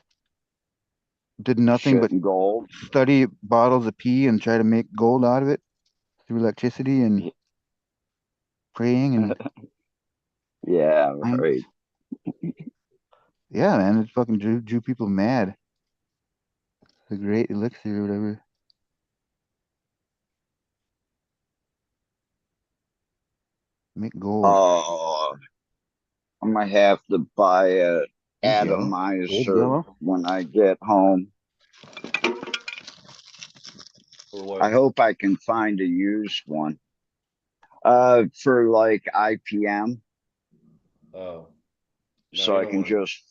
did nothing Shit but and gold. study bottles of pee and try to make gold out of it through electricity and praying and Yeah, science. right. Yeah, man, it fucking drew people mad. The great elixir or whatever. Make gold. Oh, I might have to buy a There you go. Gold atomizer yellow. when I get home. Or I what? hope I can find a used one. For like IPM, Oh, no, so you I don't can want to. just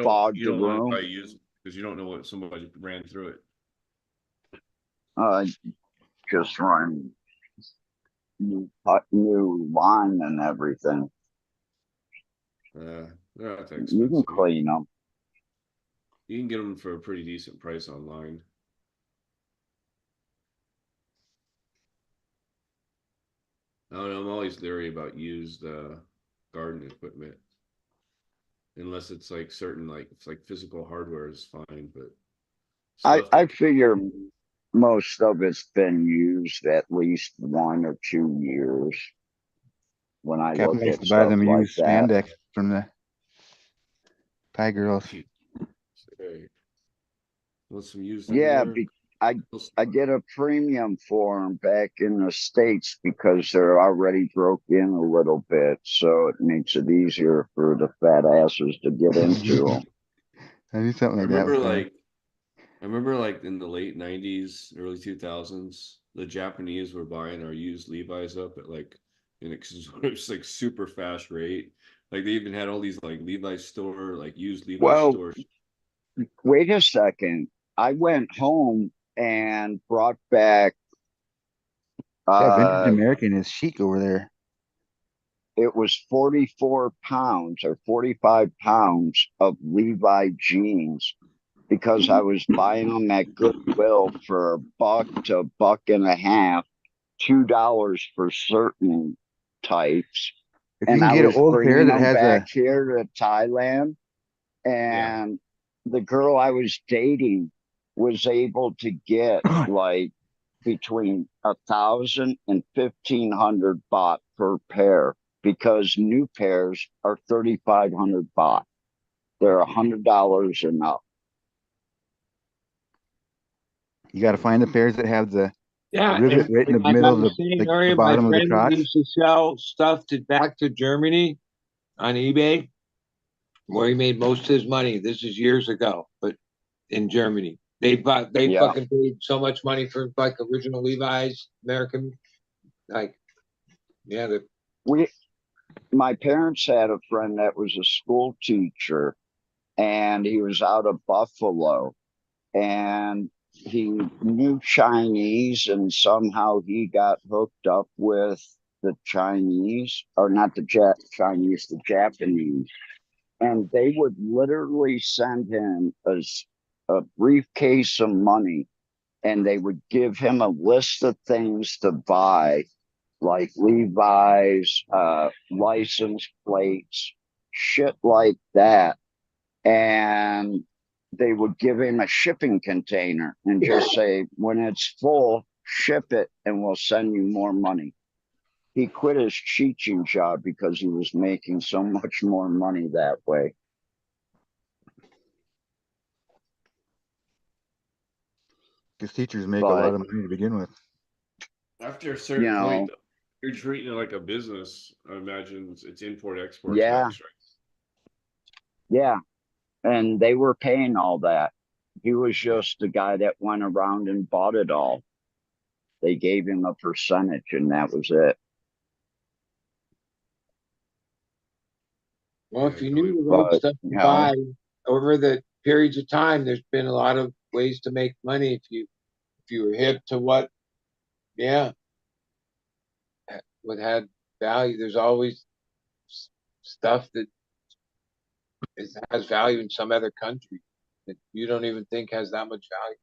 fog You the don't want to room. probably use it because you don't know what somebody ran through it. Just run new line and everything. They're not that You can expensive. clean them. You can get them for a pretty decent price online. I don't know, I'm always leery about used garden equipment. Unless it's like certain, like it's like physical hardware is fine, but stuff I that figure most of it's been used at least 1 or 2 years when I Captain look likes at to buy stuff them like used that. spandex from the Thai girls. hey, want some used Yeah, underwear? I I get a premium for them back in the States because they're already broke in a little bit, so it makes it easier for the fat asses to get into them. I knew something I like that was remember coming. like I remember like in the late 90s, early 2000s, the Japanese were buying our used Levi's up at like an like super fast rate. Like they even had all these like Levi's store, like used Levi's Well, stores. wait a second. I went home and brought back Yeah, vintage uh American is chic over there. it was 44 pounds or 45 pounds of Levi jeans because I was buying them at Goodwill for $1 to $1.50, $2 for certain types. If you And can I get an was old pair bringing that them has back a here to Thailand. Yeah. And the girl I was dating was able to get like between 1,000 and 1,500 baht per pair because new pairs are 3,500 baht. They're $100 and up. you got to find the pairs that have the Yeah, rivet right in the like I middle of was saying the earlier, my bottom of the friend crotch. used to sell stuff back to Germany on eBay, where he made most of his money. This is years ago, but in Germany, they Yeah. fucking paid so much money for like original Levi's, American, like yeah, We My parents had a friend that was a school teacher, and he was out of Buffalo, and he knew Chinese, and somehow he got hooked up with the Chinese, or not the Chinese, the Japanese, and they would literally send him a briefcase of money, and they would give him a list of things to buy, like Levi's, license plates, shit like that. And they would give him a shipping container and just say, when it's full, ship it and we'll send you more money. He quit his teaching job because he was making so much more money that way. Because teachers make a lot of money to begin with. After a certain point, you're treating it like a business. I imagine it's import-export tax, right? Yeah. And they were paying all that. He was just the guy that went around and bought it all. They gave him a percentage, and that was it. Well, if you knew the right stuff to buy over the periods of time, there's been a lot of ways to make money if you were hip to what had value. There's always stuff that has value in some other country that you don't even think has that much value.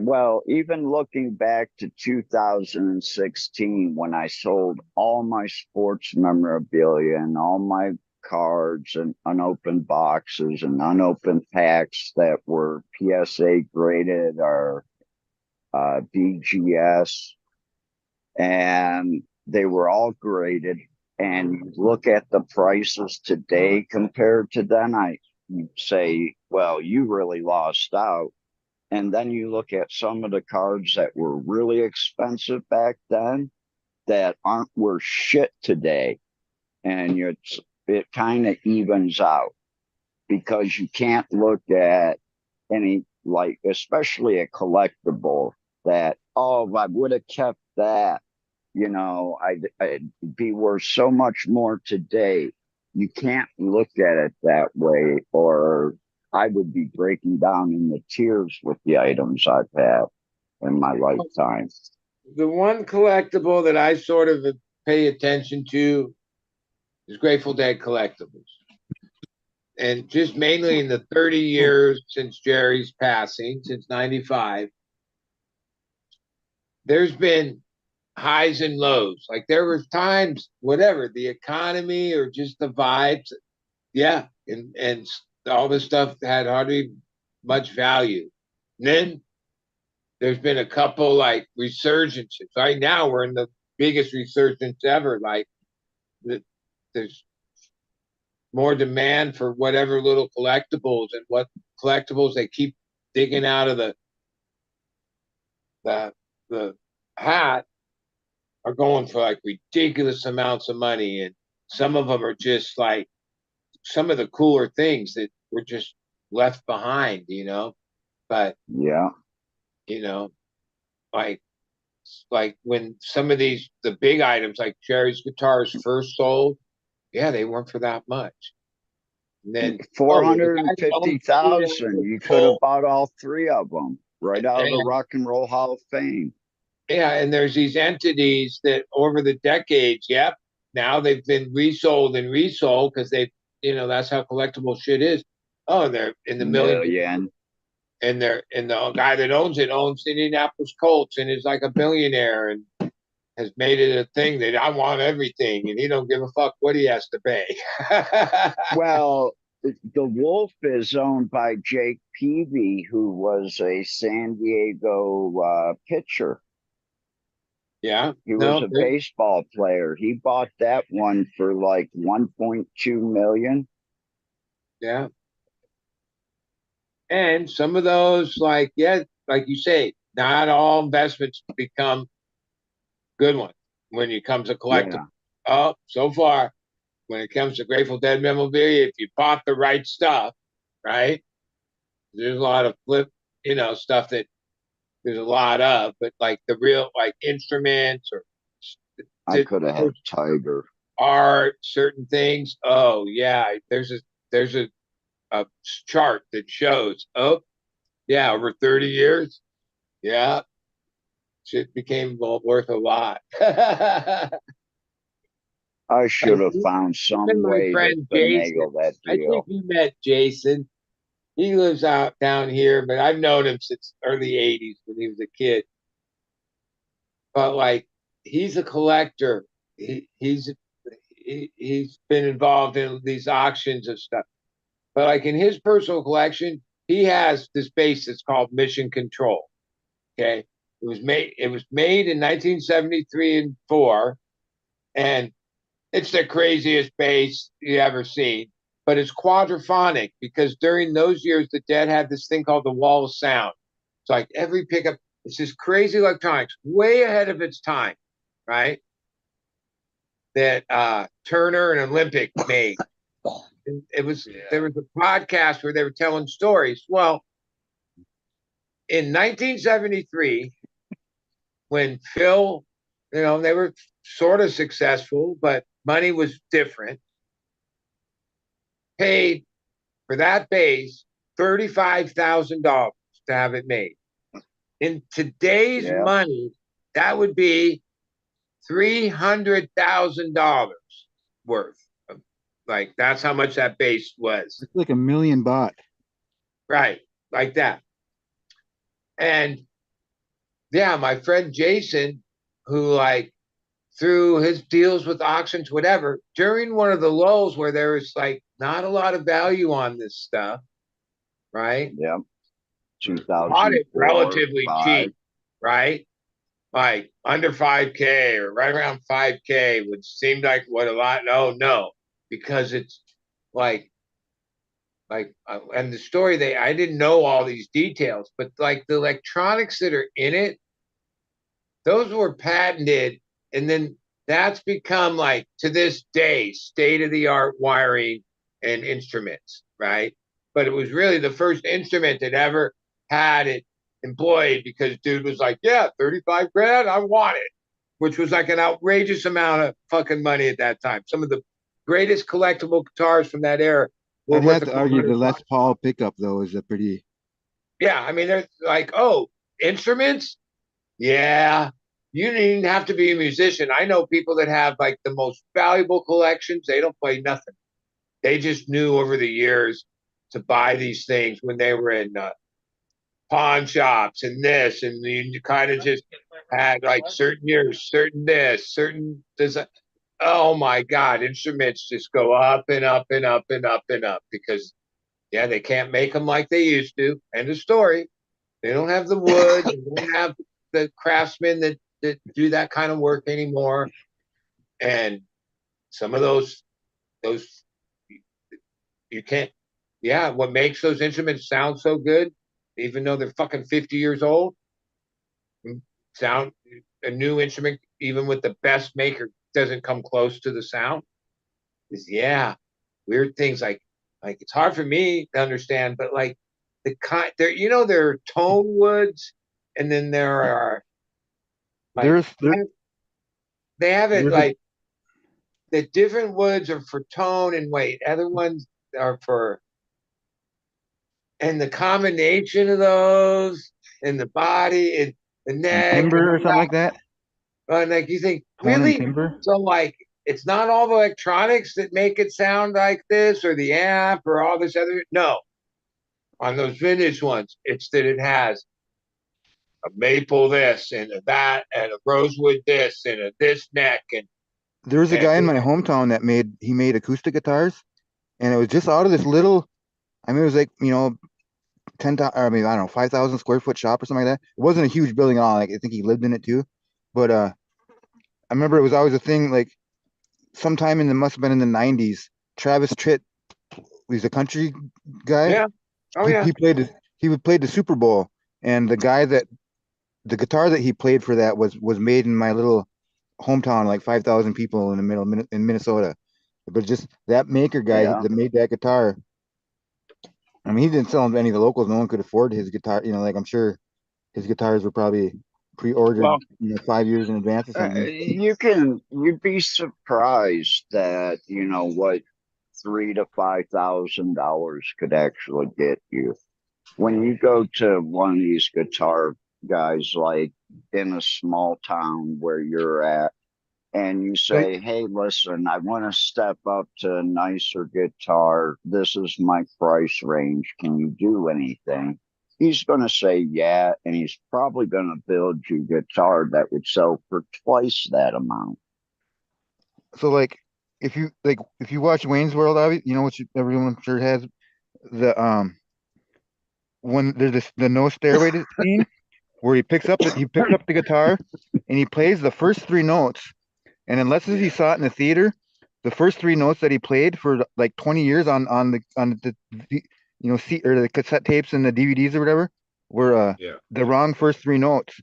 Well, even looking back to 2016, when I sold all my sports memorabilia and all my cards and unopened boxes and unopened packs that were PSA graded or BGS, and they were all graded. And you look at the prices today compared to then, you say, well, you really lost out. And then you look at some of the cards that were really expensive back then that aren't worth shit today. And it kind of evens out, because you can't look at any, like, especially a collectible that, oh, if I would have kept that, I'd be worth so much more today. You can't look at it that way, or I would be breaking down in the tears with the items I've had in my lifetime. The one collectible that I sort of pay attention to is Grateful Dead collectibles. And just mainly in the 30 years since Jerry's passing, since 95, there's been highs and lows. Like there were times, whatever, the economy or just the vibes, and all this stuff had hardly much value. And then there's been a couple like resurgences. Right now we're in the biggest resurgence ever. Like there's more demand for whatever little collectibles, and what collectibles they keep digging out of the hat are going for like ridiculous amounts of money. And some of them are just like some of the cooler things that were just left behind, but like when some of the big items like Jerry's guitars first sold, they weren't for that much. And then 450,000, you could have bought all three of them right out of the Rock and Roll Hall of Fame. Yeah, and there's these entities that over the decades, now they've been resold and resold because that's how collectible shit is. Oh, they're in the million. And the guy that owns the Indianapolis Colts and is like a billionaire and has made it a thing that I want everything, and he don't give a fuck what he has to pay. Well, the Wolf is owned by Jake Peavy, who was a San Diego pitcher. Yeah, he was a baseball player. He bought that one for like 1.2 million. Yeah. And some of those, like you say, not all investments become good ones when it comes to collectible. Oh, so far, when it comes to Grateful Dead memorabilia, if you bought the right stuff, right? There's a lot of flip, stuff that there's a lot of, but like the real like instruments or I could have had Tiger. art, certain things. Oh yeah, there's a chart that shows. Oh yeah, over 30 years, yeah, shit became worth a lot. I Like should have found some even my way to friend Jason, finagle that I think deal. you met Jason. He lives out down here, but I've known him since early '80s when he was a kid. But like, he's a collector. He's been involved in these auctions and stuff. But like in his personal collection, he has this base that's called Mission Control. Okay, it was made in 1973 and four, and it's the craziest bass you ever seen. But it's quadraphonic because during those years, the Dead had this thing called the Wall of Sound. It's like every pickup, it's this crazy electronics, way ahead of its time, right? That Turner and Olympic made. And there was a podcast where they were telling stories. Well, in 1973, when Phil, they were sort of successful, but money was different. Paid for that bass $35,000 to have it made. In today's money, that would be $300,000 worth. Like that's how much that bass was. It's like $1 million baht. Right, like that. And yeah, my friend Jason, who like through his deals with auctions, whatever, during one of the lulls where there was like not a lot of value on this stuff, right? Yeah. Bought it 2004, relatively 5. cheap, right? Like under 5K or right around 5K, which seemed like what a lot. Oh no, because it's like and the story I didn't know all these details, but like the electronics that are in it, those were patented, and then that's become like to this day state of the art wiring and instruments, right? But it was really the first instrument that ever had it employed because dude was like, yeah, 35 grand, I want it, which was like an outrageous amount of fucking money at that time. Some of the greatest collectible guitars from that era were I'd worth have to argue the Les Paul pickup though is a pretty. Yeah, I mean, they're like, oh, instruments? Yeah, you didn't have to be a musician. I know people that have like the most valuable collections. They don't play nothing. They just knew over the years to buy these things when they were in pawn shops and this, and you kind of just had like certain years, certain this, certain this. Oh my God, instruments just go up and up and up and up and up because yeah, they can't make them like they used to. End of story. They don't have the wood. They don't have the craftsmen that do that kind of work anymore. And some of those you can't. Yeah, what makes those instruments sound so good, even though they're fucking 50 years old, sound a new instrument, even with the best maker, doesn't come close to the sound. Is yeah, weird things like it's hard for me to understand, but like the kind there, there are tone woods, and then there are like they have it like the different woods are for tone and weight. Other ones are for and the combination of those and the body and the neck Timber or something like that. And like you think, Tone and really? timber. So like it's not all the electronics that make it sound like this or the amp or all this other no. On those vintage ones, it's that it has a maple this and a that and a rosewood this and a this neck and There was a guy in my hometown that made acoustic guitars, and it was just out of this little. I mean, it was like 10,000. I mean, I don't know, 5,000 square foot shop or something like that. It wasn't a huge building at all. Like I think he lived in it too, but I remember it was always a thing. Like sometime must have been in the '90s. Travis Tritt, he's a country guy. Yeah. Oh yeah. He played the Super Bowl, and the guitar that he played for that was made in my little hometown, like 5,000 people in the middle in Minnesota. But just that maker guy that made that guitar. I mean, he didn't sell them to any of the locals. No one could afford his guitar. Like I'm sure his guitars were probably pre-ordered, Well, 5 years in advance or something. you'd be surprised that, what $3,000 to $5,000 could actually get you. When you go to one of these guitar guys, like in a small town where you're at, and you Like, say, hey, listen, I want to step up to a nicer guitar. This is my price range. Can you do anything? He's going to say, yeah. And he's probably going to build you a guitar that would sell for twice that amount. so like, if you watch Wayne's World, which everyone I'm sure has the when there's the no stairway scene where he picks up the guitar and he plays the first three notes, and unless he saw it in the theater, the first three notes that he played for like 20 years on the or the cassette tapes and the DVDs or whatever were Yeah. the wrong first three notes,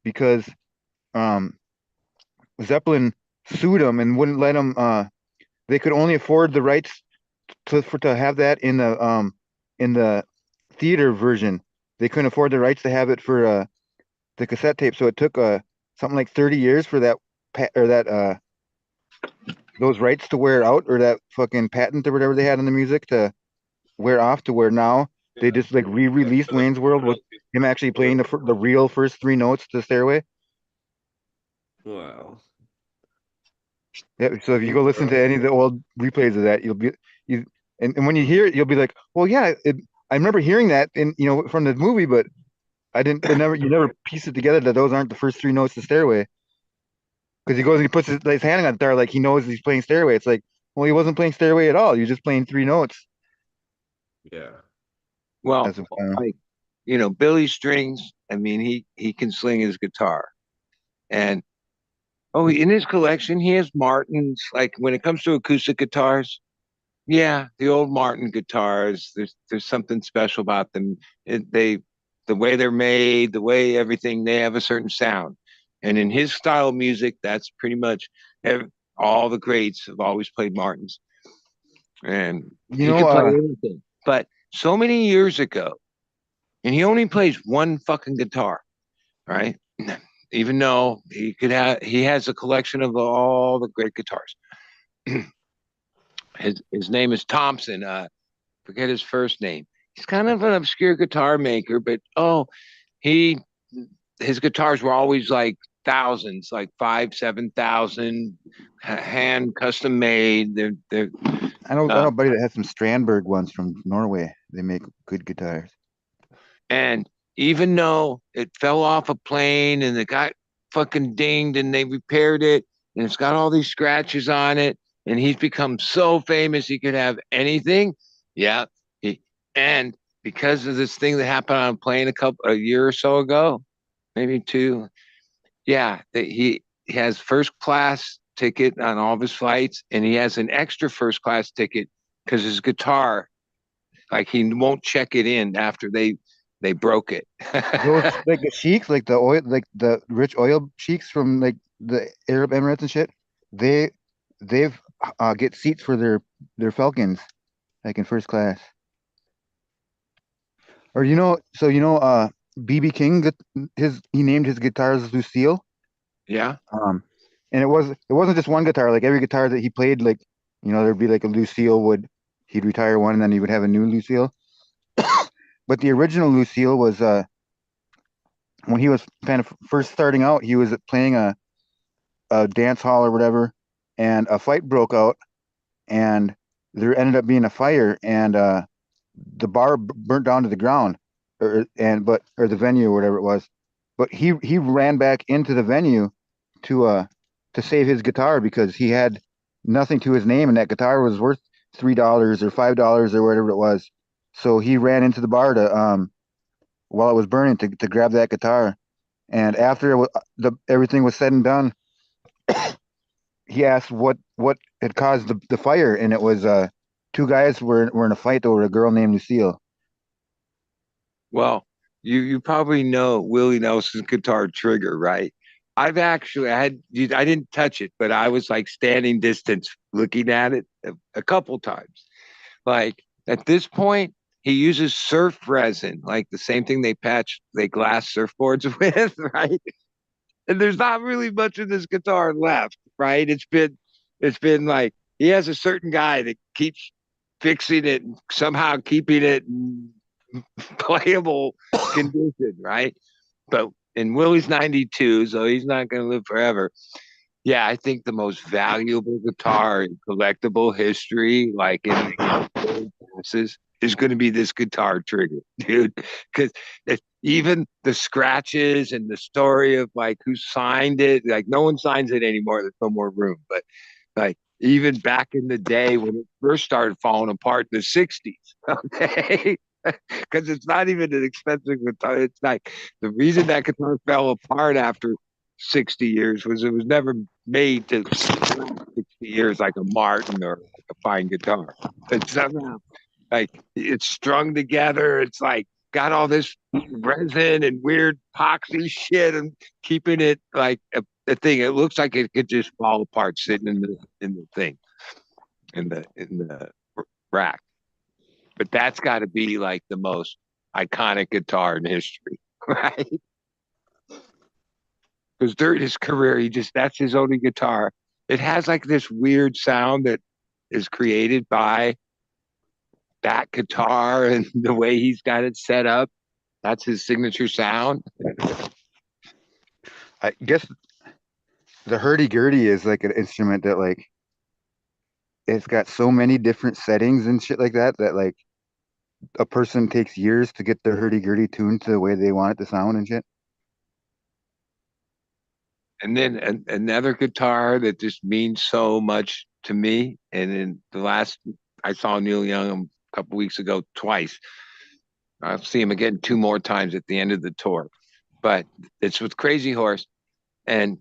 because um Zeppelin sued him and wouldn't let him. They could only afford the rights to have that in the theater version. They couldn't afford the rights to have it for the cassette tape, so it took something like 30 years for that those rights to wear out, or that fucking patent or whatever they had on the music to wear off, to where now they just like re-released Wayne's World with him actually playing the real first three notes to Stairway. Wow. Yeah, so if you go listen to any of the old replays of that, and when you hear it, you'll be like, well, yeah, I remember hearing that from the movie, but you never piece it together that those aren't the first three notes to Stairway. Because he goes and he puts his hand on the guitar like he knows he's playing Stairway. It's like, well, he wasn't playing Stairway at all. You're just playing three notes. Yeah. Well, like, Billy Strings, I mean, he can sling his guitar. And in his collection, he has Martins. Like, when it comes to acoustic guitars, yeah, the old Martin guitars, there's something special about them. The way they're made, the way everything, they have a certain sound. And in his style of music, that's pretty much all the greats have always played Martins. And he can play anything. But so many years ago, and he only plays one fucking guitar, right? Even though he has a collection of all the great guitars. His name is Thompson. Forget his first name. He's kind of an obscure guitar maker, but his guitars were always like thousands, like 5,000, 7,000, hand custom made. I know a buddy that has some Strandberg ones from Norway. They make good guitars. And even though it fell off a plane and it got fucking dinged and they repaired it and it's got all these scratches on it, and he's become so famous he could have anything. Yeah. And because of this thing that happened on a plane a year or so ago, maybe two. Yeah, he has first class ticket on all of his flights, and he has an extra first class ticket because his guitar, like, he won't check it in after they broke it. Those like the sheiks, like the rich oil sheiks from like the Arab Emirates and shit. They've get seats for their Falcons, like in first class. Or BB King, he named his guitars Lucille. Yeah. And it wasn't just one guitar. Like every guitar that he played, like there'd be like a Lucille he'd retire one and then he would have a new Lucille. But the original Lucille was when he was kind of first starting out, he was playing a dance hall or whatever, and a fight broke out, and there ended up being a fire, and the bar burnt down to the ground, or the venue or whatever it was. But he ran back into the venue to save his guitar, because he had nothing to his name, and that guitar was worth $3 or $5 or whatever it was. So he ran into the bar to while it was burning to grab that guitar. And after everything was said and done, he asked what had caused the fire, and it was two guys were in a fight over a girl named Lucille. Well, you probably know Willie Nelson's guitar Trigger, right? I didn't touch it, but I was like standing distance looking at it a couple times. Like, at this point, he uses surf resin, like the same thing they glass surfboards with, right? And there's not really much of this guitar left, right? It's been like he has a certain guy that keeps fixing it and somehow keeping it in playable condition, right? But and Willie's 92, so he's not going to live forever. Yeah, I think the most valuable guitar in collectible history, like in passes, is going to be this guitar trigger, dude. Because even the scratches and the story of like who signed it, like no one signs it anymore. There's no more room. But like even back in the day when it first started falling apart in the 60s, okay? Because it's not even an expensive guitar. It's like the reason that guitar fell apart after 60 years was it was never made to last 60 years like a Martin or like a fine guitar. But somehow, like it's strung together. It's like got all this resin and weird epoxy shit and keeping it like a thing. It looks like it could just fall apart sitting in the thing in the rack. But that's got to be like the most iconic guitar in history, right? Because during his career, that's his only guitar. It has like this weird sound that is created by that guitar and the way he's got it set up. That's his signature sound. I guess the hurdy-gurdy is like an instrument that like it's got so many different settings and shit like that that like a person takes years to get their hurdy-gurdy tuned to the way they want it to sound and shit. And then another guitar that just means so much to me. And in the last, I saw Neil Young a couple weeks ago twice. I'll see him again two more times at the end of the tour. But it's with Crazy Horse. And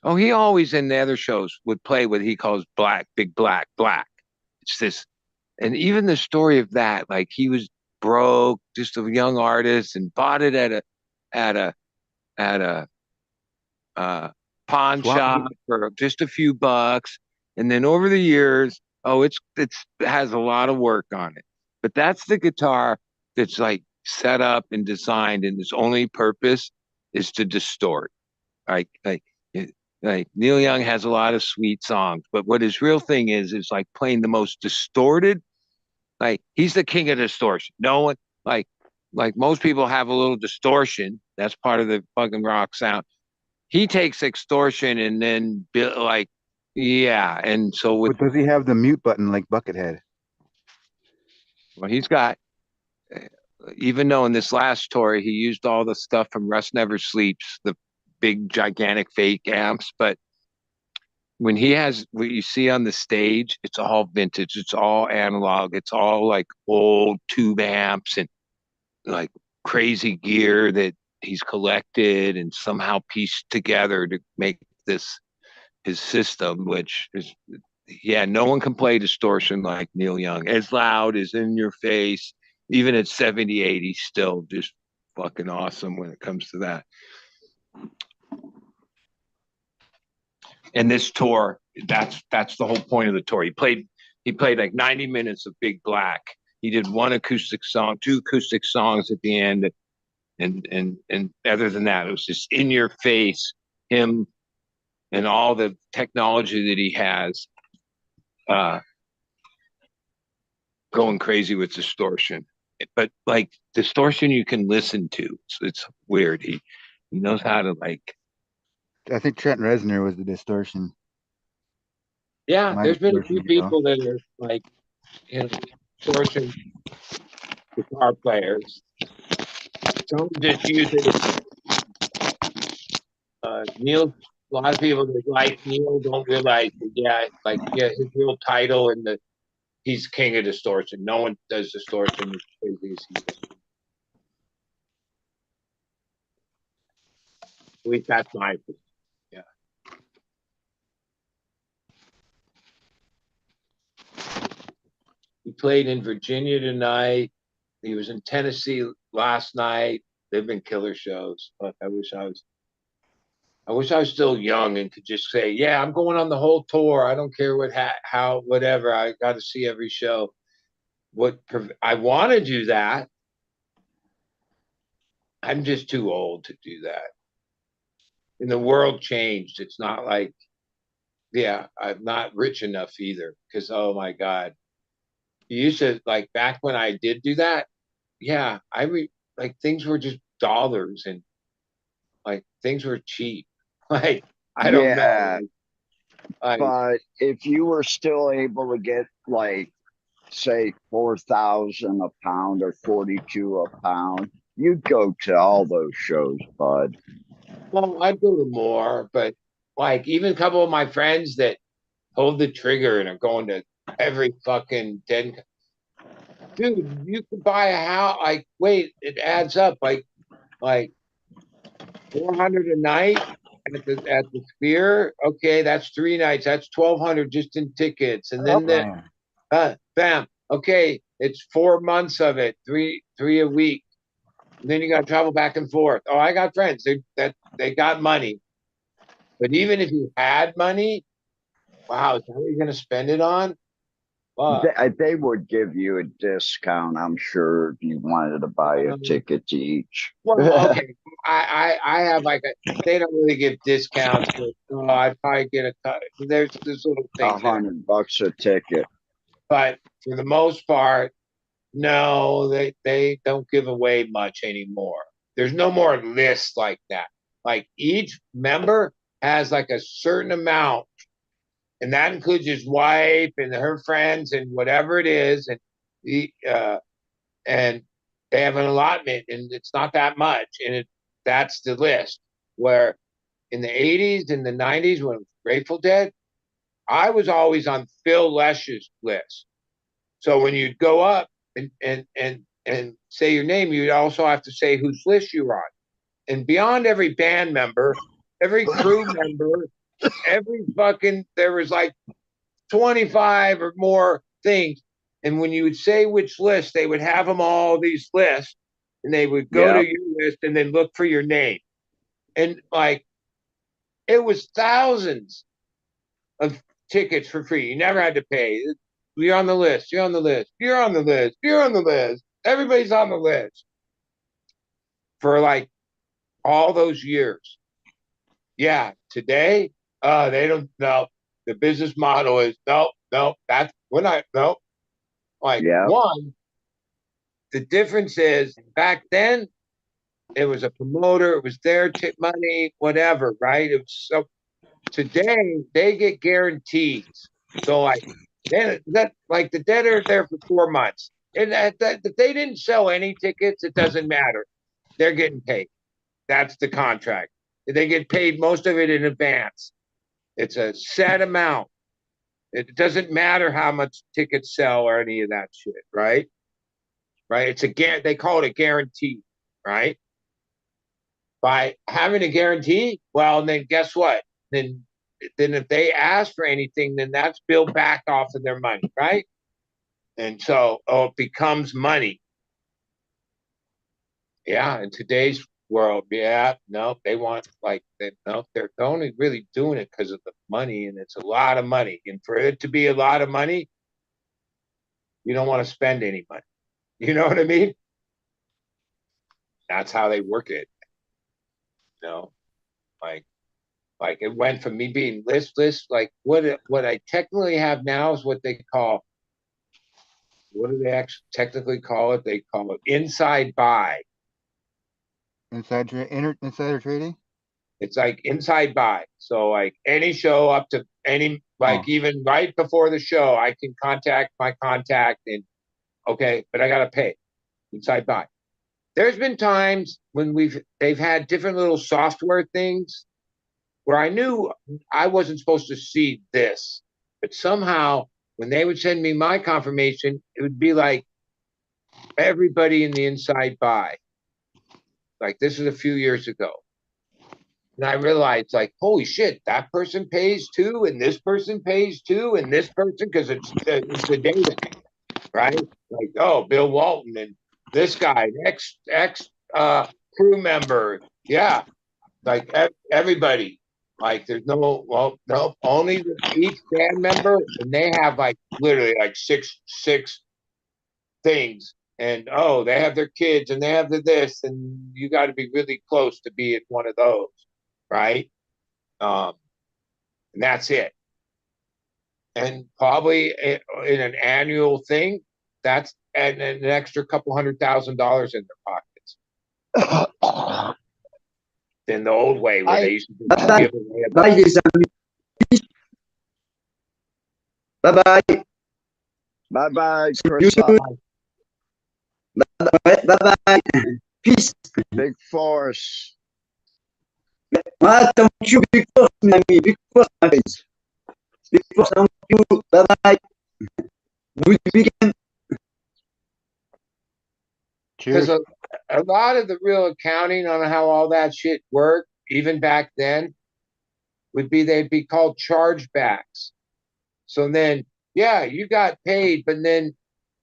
oh, he always in the other shows would play what he calls black, big black, black. It's this, and even the story of that, like he was broke, just a young artist, and bought it at a at a pawn Swap shop meet. for just a few bucks, and then over the years, oh, it has a lot of work on it. But that's the guitar that's like set up and designed, and its only purpose is to distort. Like Neil Young has a lot of sweet songs, but what his real thing is like playing the most distorted. Like he's the king of distortion. No one like most people have a little distortion. That's part of the fucking rock sound. He takes extortion and then like yeah, and so with But does he have the mute button like Buckethead? well, he's got even though in this last tour he used all the stuff from Rust Never Sleeps, the big gigantic fake amps, but when he has what you see on the stage, it's all vintage, it's all analog, it's all like old tube amps and like crazy gear that he's collected and somehow pieced together to make this his system, which is yeah, no one can play distortion like Neil Young. As loud as in your face, even at 78, he's still just fucking awesome when it comes to that. And this tour, that's the whole point of the tour. He played like 90 minutes of Big Black. He did one acoustic song, two acoustic songs at the end, and other than that, it was just in your face, him and all the technology that he has, going crazy with distortion. But like distortion, you can listen to. It's weird. He knows how to like. I think Trent Reznor was the distortion. Yeah, My there's been a distortion few hero. people that are like, distortion guitar players. Some just use it. Neil, a lot of people that like Neil don't realize that, yeah, like, yeah, his real title and he's king of distortion. No one does distortion as crazy as he does. At least that's my opinion. Yeah. He played in Virginia tonight. He was in Tennessee last night. They've been killer shows. Fuck, I wish I was still young and could just say, yeah, I'm going on the whole tour. I don't care how, whatever. I got to see every show. I want to do that. I'm just too old to do that. and the world changed. It's not like, yeah, I'm not rich enough either. Because oh my God, you used to like back when I did do that. Yeah, like things were just dollars and like things were cheap. Like I don't know. Yeah, Like but if you were still able to get like say 4,000 a pound or 42 a pound, you'd go to all those shows, bud. well, I'd go to more, but like even a couple of my friends that hold the trigger and are going to every fucking dude, you could buy a house. Like, wait, it adds up. Like 400 a night at the Sphere. Okay, that's 3 nights. That's 1,200 just in tickets, and then bam. Okay, it's 4 months of it, three a week. And then you got to travel back and forth. Oh, I got friends they got money, but even if you had money, wow, is that what you're going to spend it on? Fuck. They would give you a discount, I'm sure, if you wanted to buy a ticket to each. Well, okay. I have like they don't really give discounts, but I'd probably get a cut. There's little things there. $100 a ticket. But for the most part, no, they don't give away much anymore. There's no more lists like that. Like each member has like a certain amount, and that includes his wife and her friends and whatever it is, and and they have an allotment, and it's not that much, and that's the list. Where in the '80s and the '90s when it was Grateful Dead, I was always on Phil Lesh's list. So when you'd go up and say your name, you'd also have to say whose list you're on. And beyond every band member, every crew member, every fucking there was like 25 or more things. And when you would say which list, they would have them all these lists, and they would go to your list and then look for your name. And like it was thousands of tickets for free. You never had to pay. You're on the list. You're on the list. You're on the list. You're on the list. Everybody's on the list for like all those years. Yeah, today, they don't know. The business model is no, that's we're not no. Like one, the difference is back then it was a promoter, it was their tip money, whatever, right? It was so today they get guarantees. So like that like the Dead are there for 4 months. And that they didn't sell any tickets, it doesn't matter. They're getting paid. That's the contract. They get paid most of it in advance. It's a set amount. It doesn't matter how much tickets sell or any of that shit, right? Right? It's they call it a guarantee, right? By having a guarantee, well, then guess what? Then if they ask for anything, then that's billed back off of their money, right? And so it becomes money. Yeah, in today's world, yeah, no, they want they're only really doing it because of the money, and it's a lot of money. And for it to be a lot of money, you don't want to spend any money. You know what I mean? That's how they work it. You know, like it went from me being listless, like what I technically have now is what they call what do they actually technically call it? They call it inside buy. Insider trading. It's like inside buy. So like any show up to any even right before the show, I can contact my contact and okay, but I gotta pay inside buy. There's been times when they've had different little software things where I knew I wasn't supposed to see this, but somehow when they would send me my confirmation, it would be like everybody in the inside buy. Like this is a few years ago. And I realized, like, holy shit, that person pays too, and this person pays too, and this person, because it's the data, right? Like, oh, Bill Walton and this guy, ex crew member, yeah, like everybody. Like, there's no only each band member, and they have like literally like six things, and they have their kids, and they have this, and you got to be really close to be at one of those, right? And that's it. And probably in an annual thing, that's and an extra couple $100,000 in their pockets than the old way where they used to just give away a Bye, les amis. Bye bye. Bye bye, You Chris. too. Bye bye. Peace. Big Force. Ah, thank you, Big Force, mes amis. Big Force, my friends. Big Force, thank you. Bye bye. Good weekend. because Cheers. a lot of the real accounting on how all that shit worked, even back then, would be they'd be called chargebacks. So then, yeah, you got paid, but then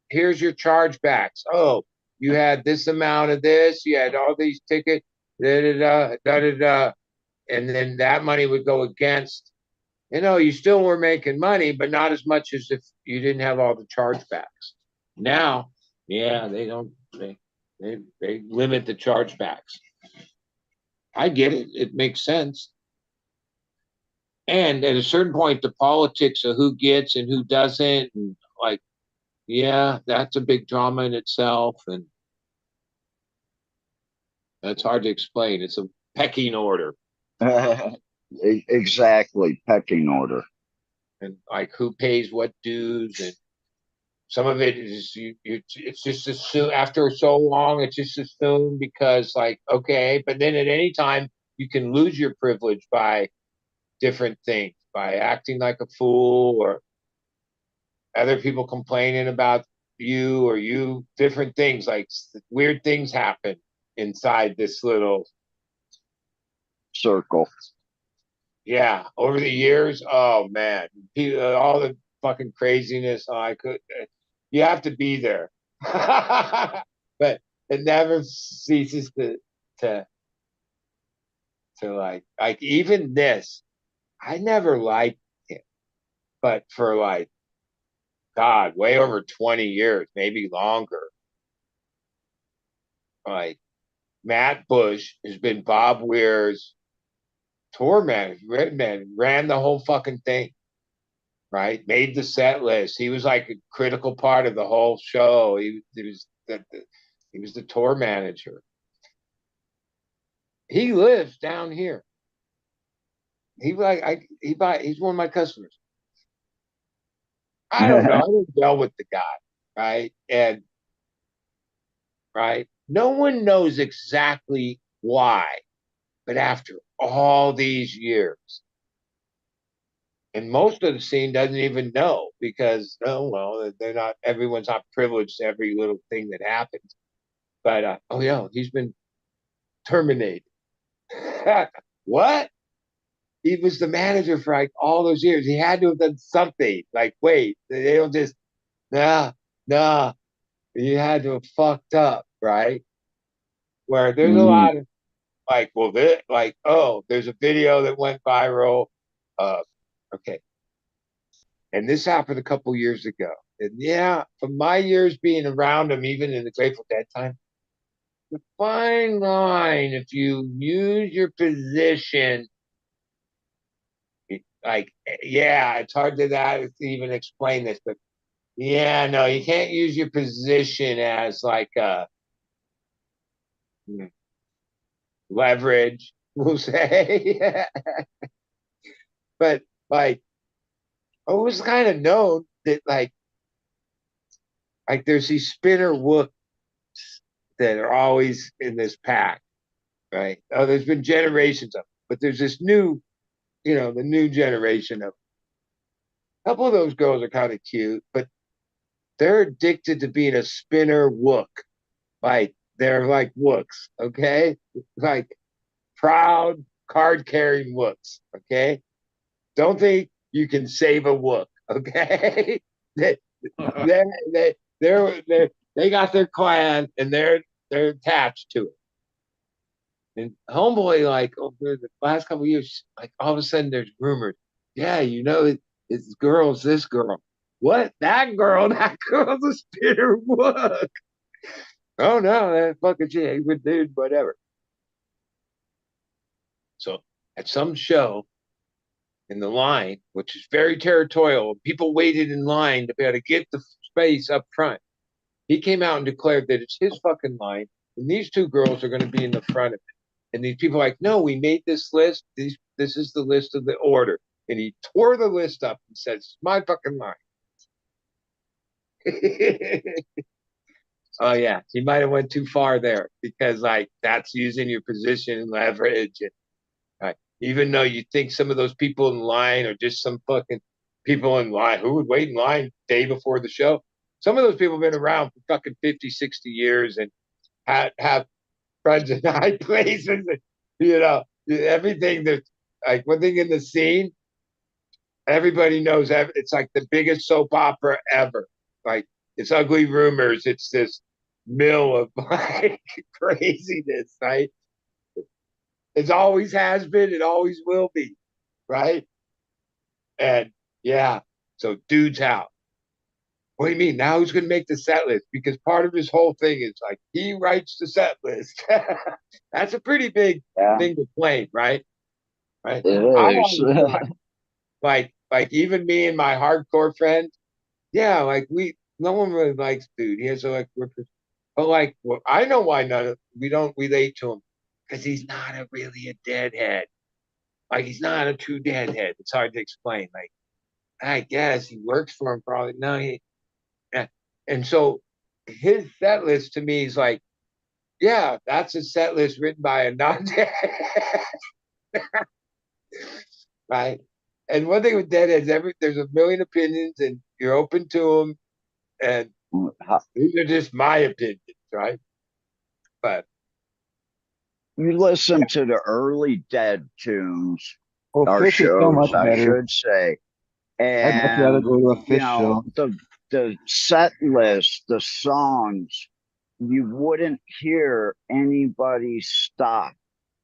here's your chargebacks. Oh, you had this amount of this, you had all these tickets, da da da da da da, and then that money would go against. You still were making money, but not as much as if you didn't have all the chargebacks. Now, yeah, they don't. They limit the chargebacks. I get it; it makes sense. And at a certain point, the politics of who gets and who doesn't, and like, yeah, that's a big drama in itself, and that's hard to explain. It's a pecking order, Exactly. Pecking order. and like who pays what dues, and some of it is it's just assumed after so long, it's just assumed because like okay, but then at any time you can lose your privilege by different things, by acting like a fool or other people complaining about you or you different things like weird things happen inside this little Circle. yeah over the years. Oh man, all the fucking craziness. I could you have to be there. But it never ceases to like even this I never liked it, but for like God, way over 20 years, maybe longer. Like Matt Bush has been Bob Weir's tour manager, ran the whole fucking thing, right? Made the set list. He was like a critical part of the whole show. He was the tour manager. He lives down here. He's one of my customers. I don't know. I don't deal with the guy, right? And right, no one knows exactly why, but after all these years, and most of the scene doesn't even know because oh well, they're not. Everyone's not privileged to every little thing that happens. But oh yeah, he's been terminated. What? He was the manager for like all those years. He had to have done something. Like, wait, they don't just nah. You had to have fucked up, right? Where there's a lot of like, well, oh, there's a video that went viral. Uh, okay, and this happened a couple years ago. And yeah, from my years being around him, even in the Grateful Dead time, the fine line if you use your position like yeah, it's hard to even explain this, but yeah, no, you can't use your position as like leverage, we'll say. But like it was kind of known that like there's these spinner wooks that are always in this pack, right? Oh, there's been generations of them, but there's this new, the new generation of a couple of those girls are kind of cute, but they're addicted to being a spinner wook. Like they're like wooks, okay? Like proud card carrying wooks, okay? Don't think you can save a wook, okay? they, they got their clan and they're attached to it. And homeboy, like over the last couple of years, like all of a sudden there's rumors. Yeah, it's girls, this girl. What? That girl? That girl's a spinner wook. Oh no, that fucking shit, good dude, whatever. So at some show, in the line, which is very territorial. People waited in line to be able to get the space up front. He came out and declared that it's his fucking line, and these two girls are going to be in the front of it. And these people are like, no, we made this list. This is the list of the order. And he tore the list up and said, it's my fucking line. Oh yeah, he might have went too far there because like that's using your position and leverage. And, right, even though you think some of those people in line are just some fucking people in line who would wait in line day before the show. Some of those people have been around for fucking 50, 60 years and have friends in high places. And, you know, everything that like one thing in the scene, everybody knows it's like the biggest soap opera ever. Like it's Ugly Rumors. It's this mill of like craziness, right? It always has been. It always will be, right? And yeah, so dude's out. What do you mean? Now who's going to make the set list? Because part of his whole thing is like he writes the set list. That's a pretty big thing to claim, right? Right. It I is. always thought, like even me and my hardcore friends, yeah, like no one really likes dude. He has like, but like, well, I know why we don't relate to him because he's not really a deadhead. Like he's not a true deadhead. It's hard to explain. Like I guess he works for him probably. No, yeah. And so his set list to me is like, yeah, that's a set list written by a non-deadhead, right? And one thing with deadheads, there's a million opinions, and you're open to them, and these are just my opinions, right? But You listen to the early Dead tunes Well, or Fish is so shows, much I better. should say, I'd much rather and go to a you Fish know show. the set list, the songs, you wouldn't hear anybody stop.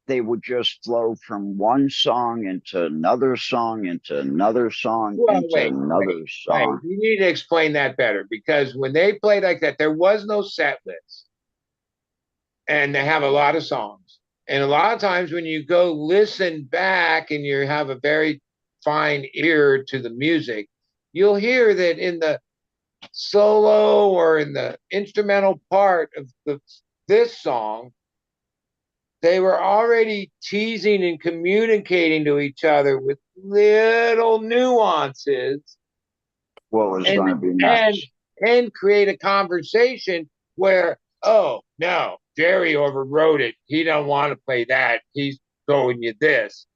They would just flow from one song into another song into another song well, into wait, another song. you need to explain that better because when they played like that, there was no set list, and they have a lot of songs. And a lot of times when you go listen back and you have a very fine ear to the music, you'll hear that in the solo or in the instrumental part of this song, they were already teasing and communicating to each other with little nuances What was going to be and next? and create a conversation where, oh no, Jerry overrode it. He don't want to play that. He's throwing you this,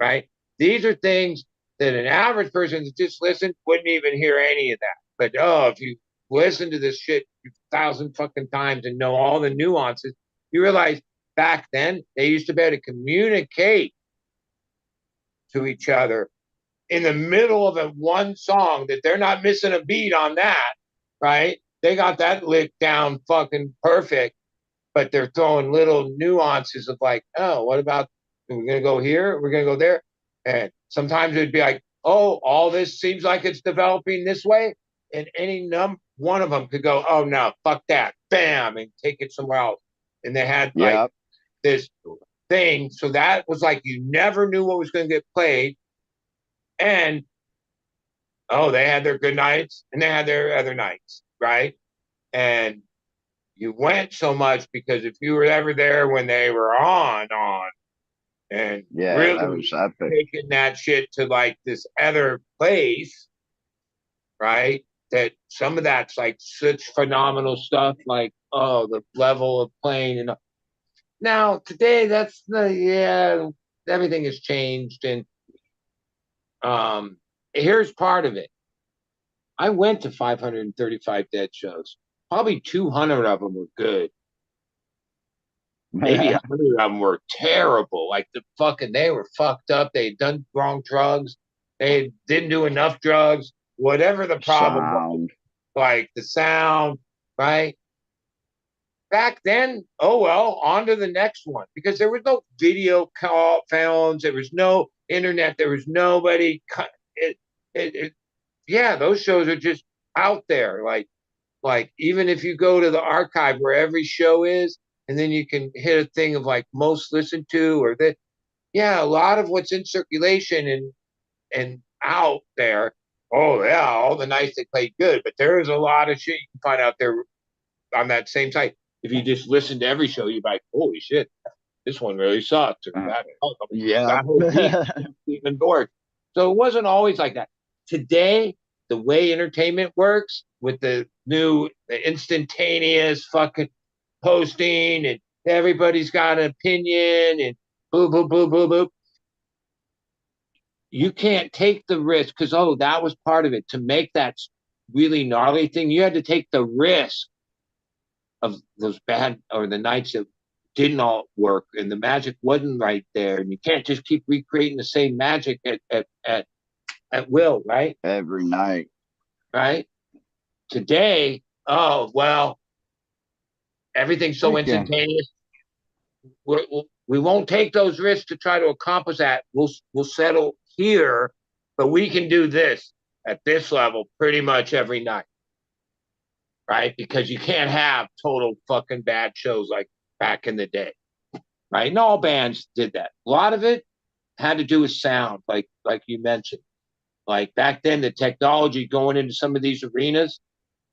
right? These are things that an average person that just listened wouldn't even hear any of that. But oh, if you listen to this shit 1,000 fucking times and know all the nuances, you realize back then they used to be able to communicate to each other in the middle of a one song that they're not missing a beat on that, right? They got that lick down fucking perfect, but they're throwing little nuances of like, oh, what about we're gonna go here, we're gonna go there, and sometimes it'd be like, oh, all this seems like it's developing this way, and any one of them could go, oh no, fuck that, bam, and take it somewhere else, and they had like this thing, so that was like you never knew what was going to get played, and oh, they had their good nights and they had their other nights, right? And you went so much because if you were ever there when they were on, and That really was epic. taking that shit to like this other place, right? That some of that's like such phenomenal stuff, like oh, the level of playing. And now today, that's everything has changed, and here's part of it. I went to 535 Dead shows. Probably 200 of them were good. Maybe 100 of them were terrible. Like they were fucked up. They had done wrong drugs. They didn't do enough drugs. Whatever the problem was, like the sound, right? Back then, oh well, on to the next one because there was no video call phones. There was no internet. There was nobody. Yeah, those shows are just out there. Like even if you go to the archive where every show is, and then you can hit a thing of like most listened to or that. Yeah, a lot of what's in circulation and and out there. Oh yeah, all the nights they played good, but there is a lot of shit you can find out there on that same site. If you just listen to every show, you're like, holy shit, this one really sucked. Or Yeah. that whole week, even bored. So it wasn't always like that. Today, the way entertainment works with the instantaneous fucking posting and everybody's got an opinion and boo, boo, boo, boo, boo. You can't take the risk because, that was part of it. To make that really gnarly thing, you had to take the risk of those bad or the nights that didn't all work and the magic wasn't right there. And you can't just keep recreating the same magic at will, right? Every night. Right? Today, everything's so instantaneous. We won't take those risks to try to accomplish that. We'll settle here, but we can do this at this level pretty much every night, right? Because you can't have total fucking bad shows like back in the day, right? And all bands did that. A lot of it had to do with sound, like you mentioned. Like back then, the technology going into some of these arenas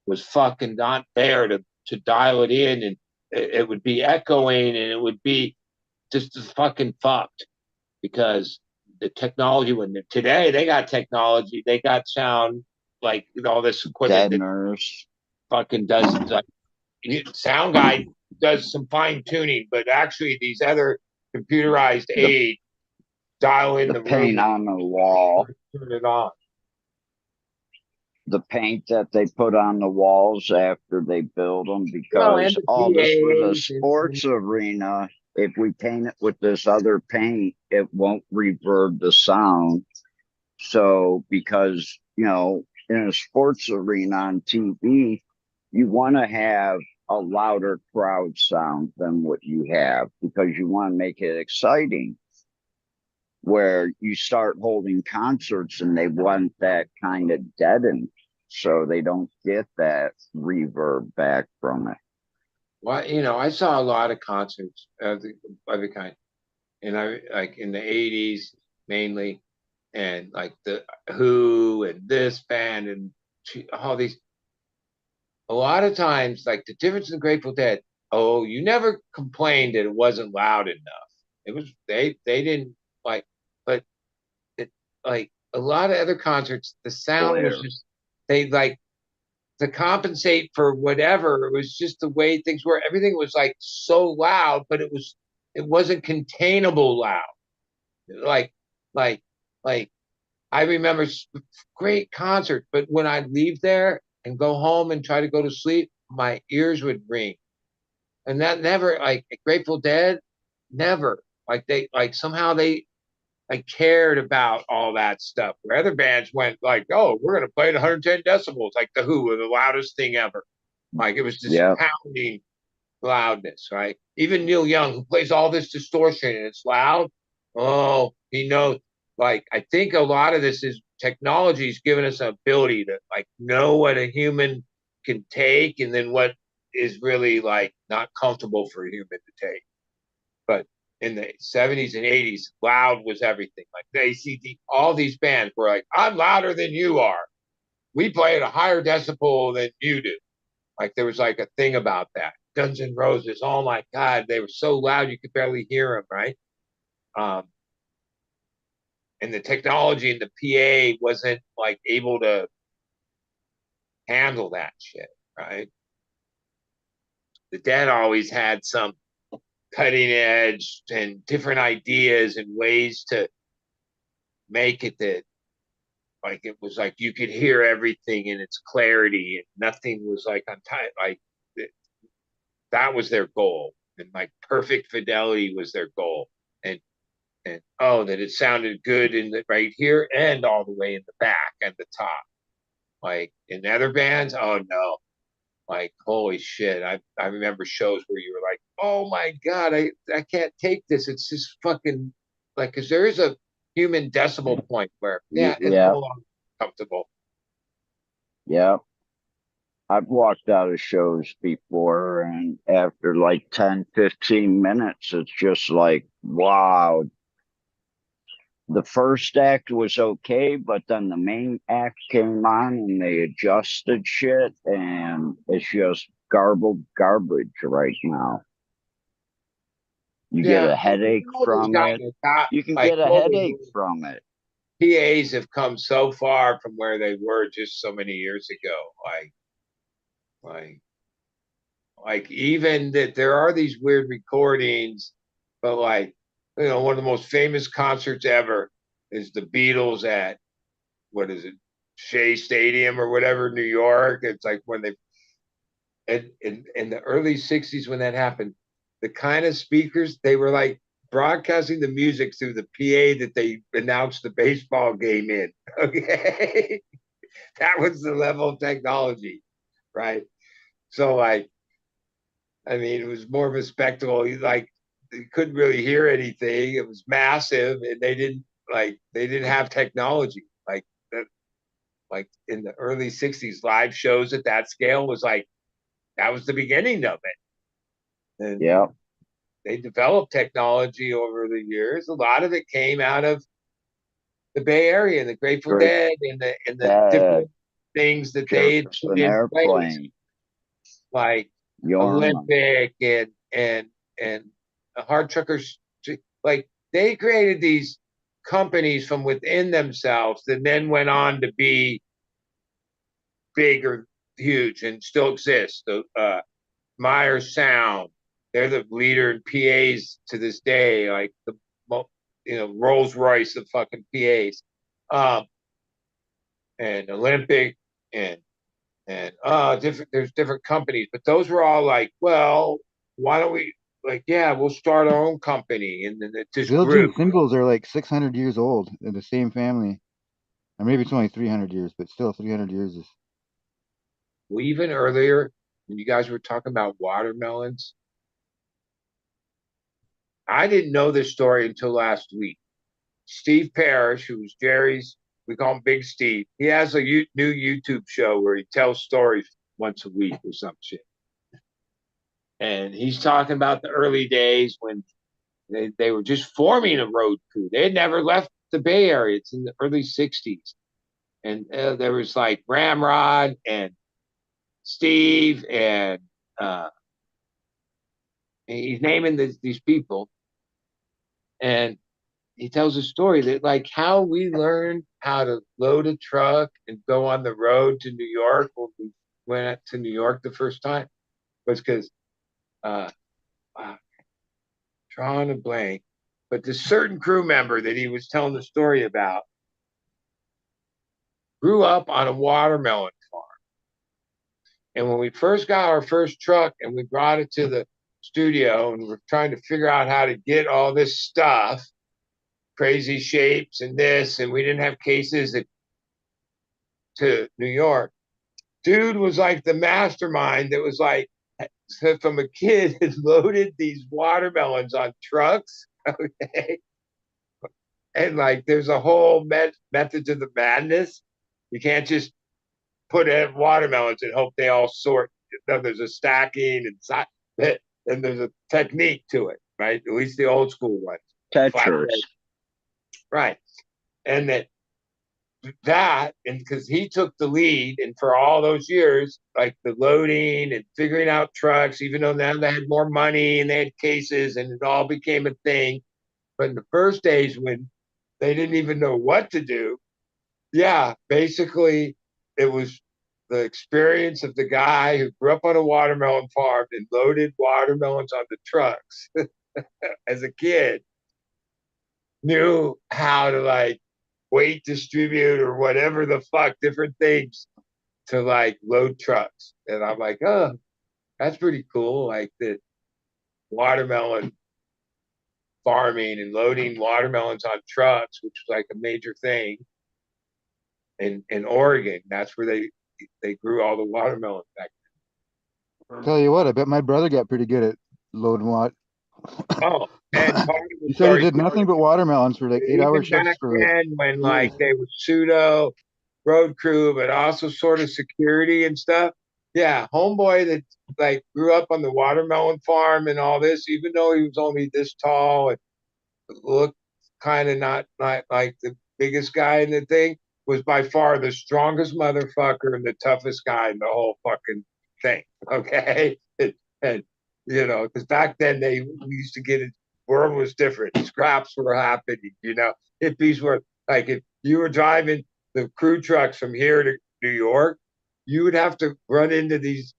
was fucking not there to dial it in, and it would be echoing, and it would be just fucking fucked because the technology when today they got technology, they got sound, like all this equipment that fucking does like sound guy does some fine tuning, but actually these other computerized aids dial in the paint room on the wall, turn it on. The paint that they put on the walls after they build them, because this with a sports arena, if we paint it with this other paint, it won't reverb the sound. So because, in a sports arena on TV, you want to have a louder crowd sound than what you have because you want to make it exciting. Where you start holding concerts and they want that kind of deadened, so they don't get that reverb back from it. Well, I saw a lot of concerts of the kind, and I like in the '80s mainly, and like the Who and this band and all these. A lot of times, like the difference in the Grateful Dead. Oh, you never complained that it wasn't loud enough. It was they didn't like, but it like a lot of other concerts, the sound was just they like to compensate for whatever. It was just the way things were. Everything was like so loud, but it wasn't containable loud. Like like like I remember great concert, but when I leave there and go home and try to go to sleep, my ears would ring. And that never like Grateful Dead, never. Like they like somehow they cared about all that stuff. Where other bands went like, oh, we're gonna play at 110 decibels, like the Who were the loudest thing ever. Like it was just pounding loudness, right? Even Neil Young, who plays all this distortion and it's loud, oh, he knows. Like I think a lot of this is technology is giving us an ability to like know what a human can take and then what is really like not comfortable for a human to take. But in the 70s and 80s, loud was everything. Like the ACD, all these bands were like, I'm louder than you are. We play at a higher decibel than you do. Like there was like a thing about that. Guns N' Roses, oh my God, they were so loud you could barely hear them, right? And the technology in the PA wasn't like able to handle that shit, right? The Dead always had some cutting edge and different ideas and ways to make it that like it was like you could hear everything in its clarity and nothing was like on time. Like that was their goal, and like perfect fidelity was their goal, and that it sounded good in the right here and all the way in the back and the top. Like in other bands, oh no, like holy shit! I remember shows where you were like, oh my God, I can't take this. It's just fucking like because there is a human decibel point where it's no longer comfortable. Yeah. I've walked out of shows before, and after like 10, 15 minutes, it's just like, wow, The first act was okay, but then the main act came on and they adjusted shit, and it's just garbled garbage right now. You get a headache from it. You can get a headache from it. PAs have come so far from where they were just so many years ago. Like even that there are these weird recordings, but like, you know, one of the most famous concerts ever is the Beatles at, what is it, Shea Stadium or whatever, New York. It's like when they, in the early 60s when that happened, the kind of speakers, they were like broadcasting the music through the PA that they announced the baseball game in. Okay. That was the level of technology, right? So like, I mean, it was more of a spectacle. Like, you couldn't really hear anything. It was massive, and they didn't have technology like that. Like in the early '60s, live shows at that scale was like that was the beginning of it. And yeah, they developed technology over the years. A lot of it came out of the Bay Area and the Grateful Dead and the different things that they had put in place, like Olympic and Hard Truckers. Like they created these companies from within themselves that then went on to be big or huge and still exist. The Myers Sound, they're the leader in PAs to this day, like the Rolls Royce of fucking PAs, and Olympic and different. There's different companies, but those were all like, well, why don't we we'll start our own company, and then it just grew. Zildjian cymbals are like 600 years old in the same family. Or maybe it's only 300 years, but still 300 years is. Well, even earlier, when you guys were talking about watermelons, I didn't know this story until last week. Steve Parrish, who's Jerry's, we call him Big Steve. He has a new YouTube show where he tells stories once a week or some shit. And he's talking about the early days when they were just forming a road crew. They had never left the Bay Area. It's in the early 60s. And there was like Ramrod and Steve and he's naming these people. And he tells a story that like how we learned how to load a truck and go on the road to New York when we went to New York the first time was because drawing a blank, but this certain crew member that he was telling the story about grew up on a watermelon farm. And when we first got our first truck and we brought it to the studio and we're trying to figure out how to get all this stuff, crazy shapes and this, and we didn't have cases to New York. Dude was like the mastermind that was like, from a kid, had loaded these watermelons on trucks. Okay. And like, there's a whole method to the madness. You can't just put in watermelons and hope they all sort. There's a stacking and there's a technique to it, right? At least the old school ones. Tetris. Right. And that and because he took the lead, and for all those years, like the loading and figuring out trucks, even though now they had more money and they had cases and it all became a thing. But in the first days when they didn't even know what to do, basically it was the experience of the guy who grew up on a watermelon farm and loaded watermelons on the trucks as a kid, knew how to like weight distribute or whatever the fuck, different things to like load trucks. And I'm like, oh, that's pretty cool. Like the watermelon farming and loading watermelons on trucks, which was like a major thing in Oregon. That's where they grew all the watermelons back then. Tell you what, I bet my brother got pretty good at loading what. Oh, and part of the He said he did nothing but watermelons for like 8-hour shifts back for then when like they were pseudo road crew, but also sort of security and stuff. Yeah, homeboy that like grew up on the watermelon farm and all this, even though he was only this tall and looked kind of not like the biggest guy in the thing, was by far the strongest motherfucker and the toughest guy in the whole fucking thing. Okay, and you know, because back then we used to get it. World was different. Scraps were happening. You know, hippies were like, if you were driving the crew trucks from here to New York, you would have to run into these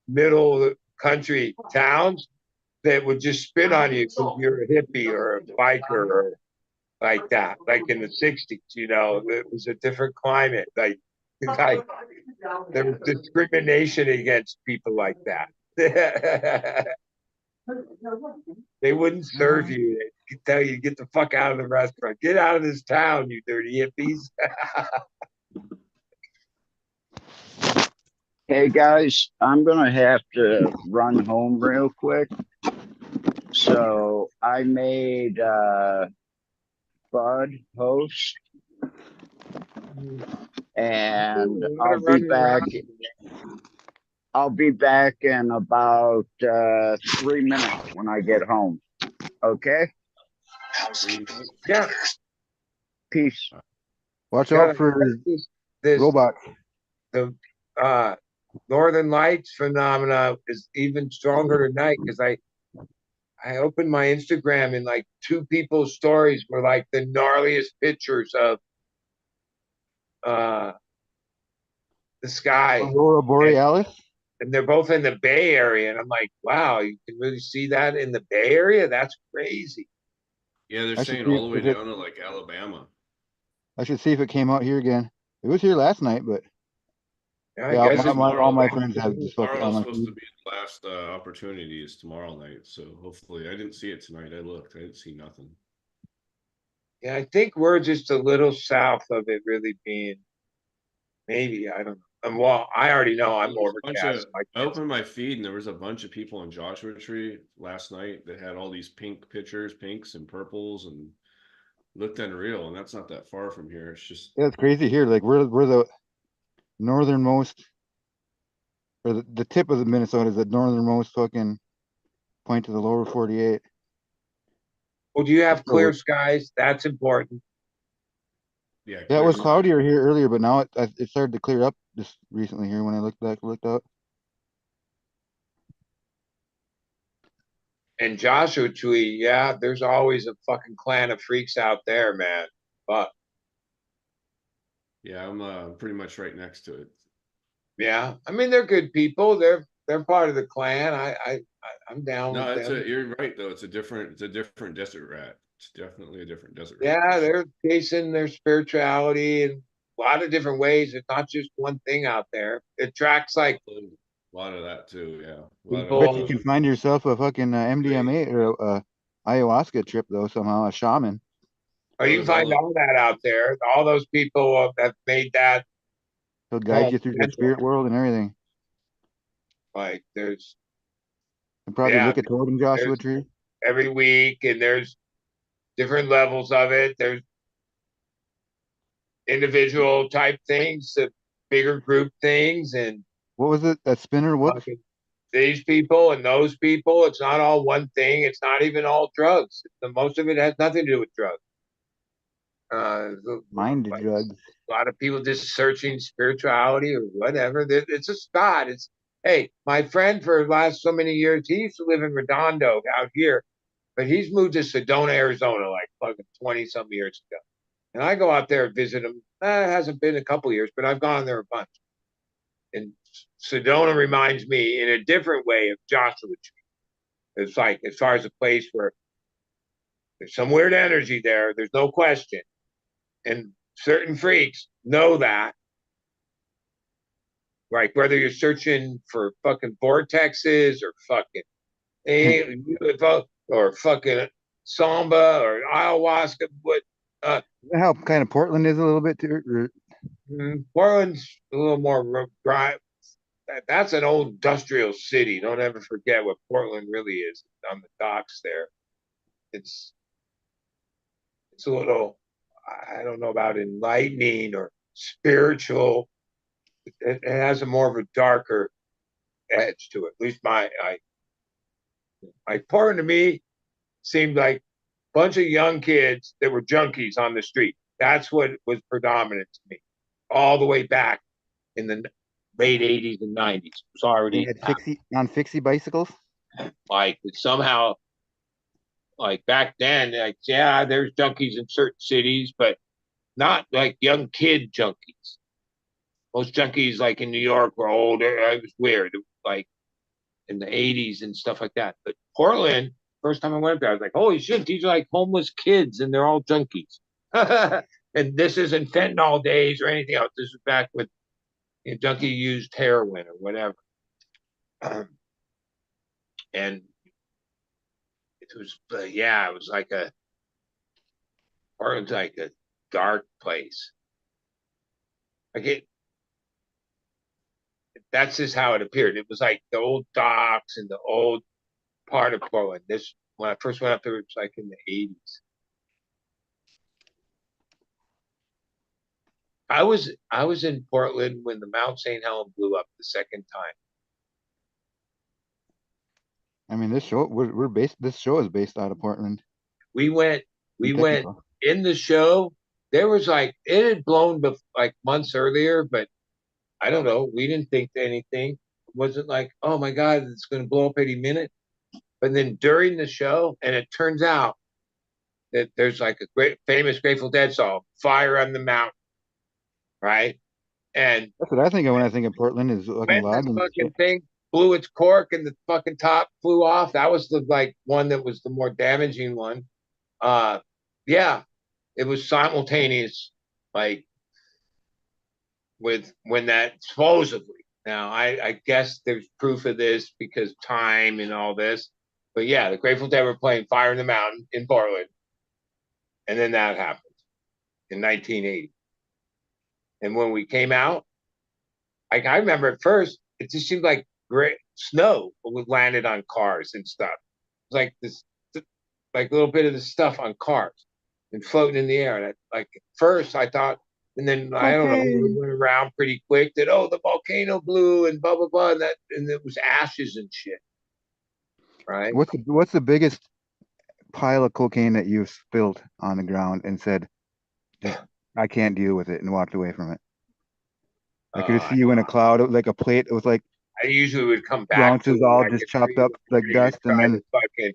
middle country towns that would just spit on you because you're a hippie or a biker or like that. Like in the 60s, you know, it was a different climate. Like there was discrimination against people like that. They wouldn't serve you. They'd tell you to get the fuck out of the restaurant. Get out of this town, you dirty hippies. Hey guys, I'm gonna have to run home real quick. So I made Bud host, and I'll be back. I'll be back in about 3 minutes when I get home. Okay? Yeah. Peace. Watch out for this robots. The Northern Lights phenomena is even stronger tonight because I opened my Instagram and like two people's stories were like the gnarliest pictures of the sky. Aurora Borealis. And they're both in the Bay Area, and I'm like, wow, you can really see that in the Bay Area? That's crazy. Yeah, they're I should saying see all the way if it- down to like Alabama. I should see if it came out here again. It was here last night, but I yeah, guess all my friends have this fucking Tomorrow's on my supposed to feed. be the last opportunity is tomorrow night. So hopefully, I didn't see it tonight. I looked, I didn't see nothing. Yeah, I think we're just a little south of it really being. Maybe I don't know. Well, I already know I'm overcast. I opened my feed and there was a bunch of people in Joshua Tree last night that had all these pink pictures, pinks and purples, and looked unreal. And that's not that far from here. It's just Yeah, it's crazy here. Like we're the northernmost, or the tip of the Minnesota is the northernmost fucking point to the lower 48. Well, do you have clear skies? That's important. Yeah, Yeah, it was clear cloudier here earlier, but now it started to clear up just recently here when I looked out. And Joshua Tree, yeah, there's always a fucking clan of freaks out there, man. But yeah, I'm pretty much right next to it. yeah, I mean they're good people. They're part of the clan. I'm down No, with them. you're right though. It's a different desert rat. It's definitely a different desert rat. Yeah, they're chasing their spirituality in a lot of different ways. It's not just one thing out there. It attracts like A lot of that too. Yeah. people. I bet you can find yourself a fucking MDMA or a ayahuasca trip though somehow, a shaman. Oh, you find all that out there. All those people have made that. He'll guide you through the spirit world and everything. Like there's And probably lick a totem Joshua Tree every week, and there's different levels of it. There's individual type things, bigger group things, and what was it? That spinner? What? These people and those people. It's not all one thing. It's not even all drugs. Most of it has nothing to do with drugs. Mind drugs. A lot of people just searching spirituality or whatever. It's a spot. Hey, my friend for the last so many years, he used to live in Redondo out here, but he's moved to Sedona, Arizona, like fucking 20 some years ago. And I go out there and visit him. It hasn't been a couple years, but I've gone there a bunch. And Sedona reminds me in a different way of Joshua Tree. It's like, as far as a place where there's some weird energy there, there's no question. And certain freaks know that. Like whether you're searching for fucking vortexes or fucking UFO or fucking samba or ayahuasca, what how kind of Portland is a little bit too. Portland's a little more dry. That's an old industrial city. Don't ever forget what Portland really is on the docks there. It's a little, I don't know about enlightening or spiritual. It has a more of a darker edge to it. At least Portland to me seemed like bunch of young kids that were junkies on the street. That's what was predominant to me, all the way back in the late '80s and '90s. It was They already had fixie bicycles. like somehow, like back then, like yeah, there's junkies in certain cities, but not like young kid junkies. Most junkies, like in New York, were older. It was weird, like in the '80s and stuff like that. But Portland, first time I went there, I was like, holy shit, these are like homeless kids, and they're all junkies. And this isn't fentanyl days or anything else. This is back when junkie used heroin or whatever. And it was, yeah, it was like Portland's like a dark place. Like that's just how it appeared. It was like the old docks and the old part of Portland. This when I first went up there, it was like in the '80s. I was in Portland when the Mount St. Helens blew up the second time. I mean, this show we're based. This show is based out of Portland. We went in the show. There was like it had blown like months earlier, but I don't know. We didn't think anything. It wasn't like, oh my God, it's going to blow up any minute. But then during the show, and it turns out that there's like a great famous Grateful Dead song, "Fire on the Mountain," right? And that's what I think of when I think of Portland is fucking when loud. this fucking thing blew its cork and the fucking top flew off, that was the like one that was the more damaging one. Yeah, it was simultaneous, like with when that supposedly. Now I guess there's proof of this because time and all this, but yeah, the Grateful Dead were playing "Fire in the Mountain" in Portland, and then that happened in 1980. And when we came out, like I remember at first, it just seemed like great snow landed on cars and stuff. It was like this, like a little bit of the stuff on cars and floating in the air. And like at first, I thought, and then I don't know, it went around pretty quick that the volcano blew and blah blah blah, and it was ashes and shit. Right? What's the biggest pile of cocaine that you've spilled on the ground and said, I can't deal with it, and walked away from it? I could see you in a cloud, like a plate. It was like I usually would come back. Ounces all just chopped up like dust, and then fucking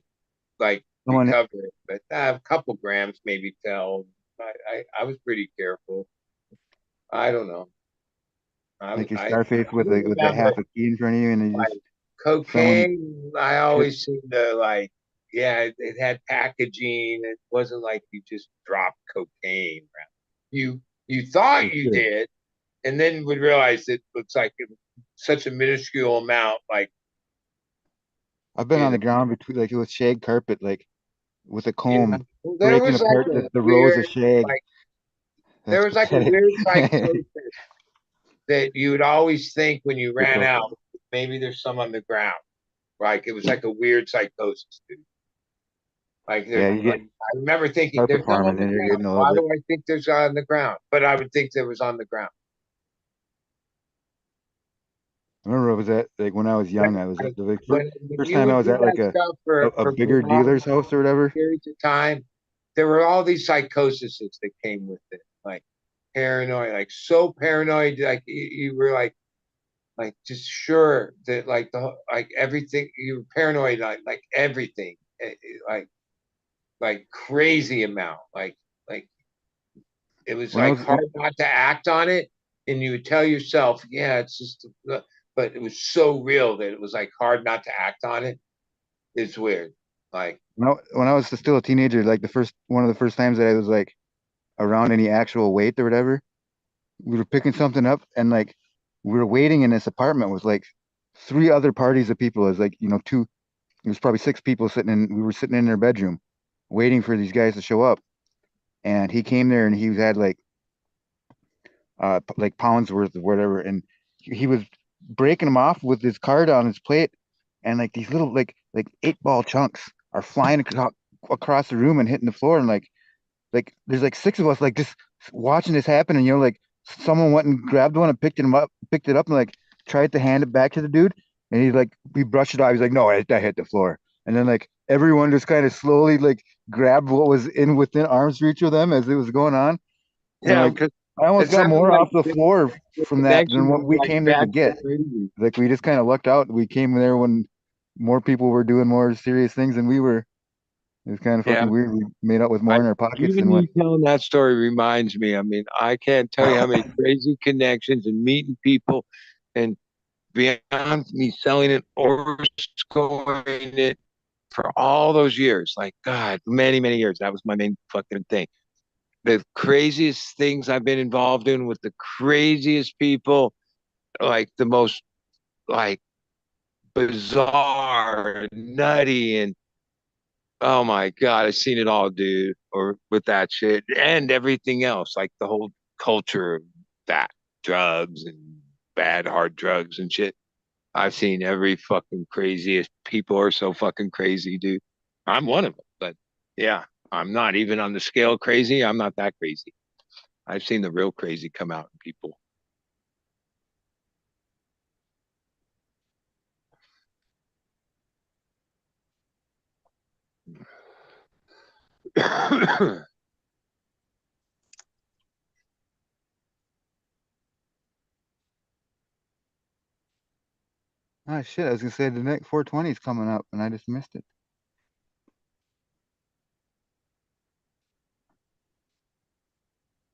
like recover it. But a couple grams maybe fell. I was pretty careful. I don't know. Like your Scarface with a half a key in front of you, and you just cocaine. I always seem to like. Yeah, it had packaging. It wasn't like you just dropped cocaine. You thought you did, and then would realize it looks like such a minuscule amount. Like I've been on the ground between like with shag carpet, like with a comb, breaking apart the rows of shag. Like, there was like a weird psychosis that you would always think when you ran out, maybe there's some on the ground. Like it was like a weird psychosis, dude. Like, I remember thinking, there's no on the ground. Why do I think there's on the ground? But I would think there was on the ground. I remember it was at like when I was young. I was at the first time I was at like a bigger dealer's house or whatever. Periods of time, there were all these psychoses that came with it, like paranoid, like so paranoid, like you were like just sure that like everything you were paranoid, like everything, like crazy amount, like it was like hard not to act on it, and you would tell yourself, yeah, it's just. But it was so real that it was like hard not to act on it. It's weird. Like when I was still a teenager, like one of the first times that I was like around any actual weight or whatever, we were picking something up and like we were waiting in this apartment with like 3 other parties of people. It was like, it was probably 6 people we were sitting in their bedroom waiting for these guys to show up. And he came there and he had like pounds worth of whatever, and he was breaking them off with his card on his plate, and like these little like 8-ball chunks are flying across the room and hitting the floor, and like there's like 6 of us like just watching this happen, and like someone went and grabbed one and picked it up and like tried to hand it back to the dude, and he brushed it off. He's like, no, that hit the floor. And then like everyone just kind of slowly like grabbed what was in within arm's reach of them as it was going on. And Yeah, like because I almost it got sounded more like off the floor from that than what connections we like came there to back get. crazy. Like we just kind of lucked out. We came there when more people were doing more serious things than we were. It was kind of Yeah. fucking weird. We made out with more I, in our pockets than even what. you telling that story reminds me. I mean, I can't tell you how many crazy connections and meeting people, and beyond me selling it or scoring it for all those years. Like God, many, many years. That was my main fucking thing. The craziest things I've been involved in with the craziest people, like the most like bizarre, nutty, and oh my God, I've seen it all, dude. Or with that shit and everything else, like the whole culture of that drugs and bad hard drugs and shit. I've seen every fucking craziest people are so fucking crazy, dude. I'm one of them, but yeah, I'm not even on the scale crazy. I'm not that crazy. I've seen the real crazy come out in people. Ah shit! I was gonna say the next 420 is coming up, and I just missed it.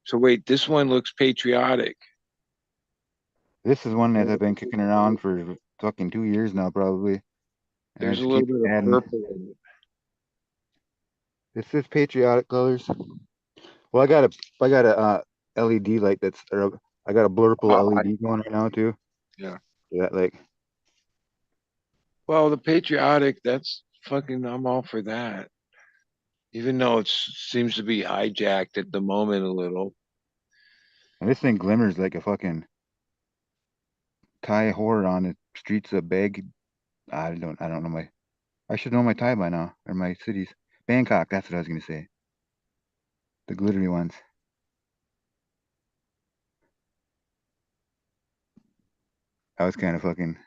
So wait, this one looks patriotic. This is one that I've been kicking around for fucking 2 years now, probably, and I There's a just little keep bit of adding. purple in it. This is patriotic colors. Well, I got a LED light that's or I got a blurple Oh, LED going right now too. yeah. That like Well, the patriotic, that's fucking, I'm all for that. Even though it seems to be hijacked at the moment a little. and this thing glimmers like a fucking Thai whore on the streets of Bag. I don't know my. I should know my Thai by now or my cities. Bangkok. That's what I was gonna say. The glittery ones. That was kind of fucking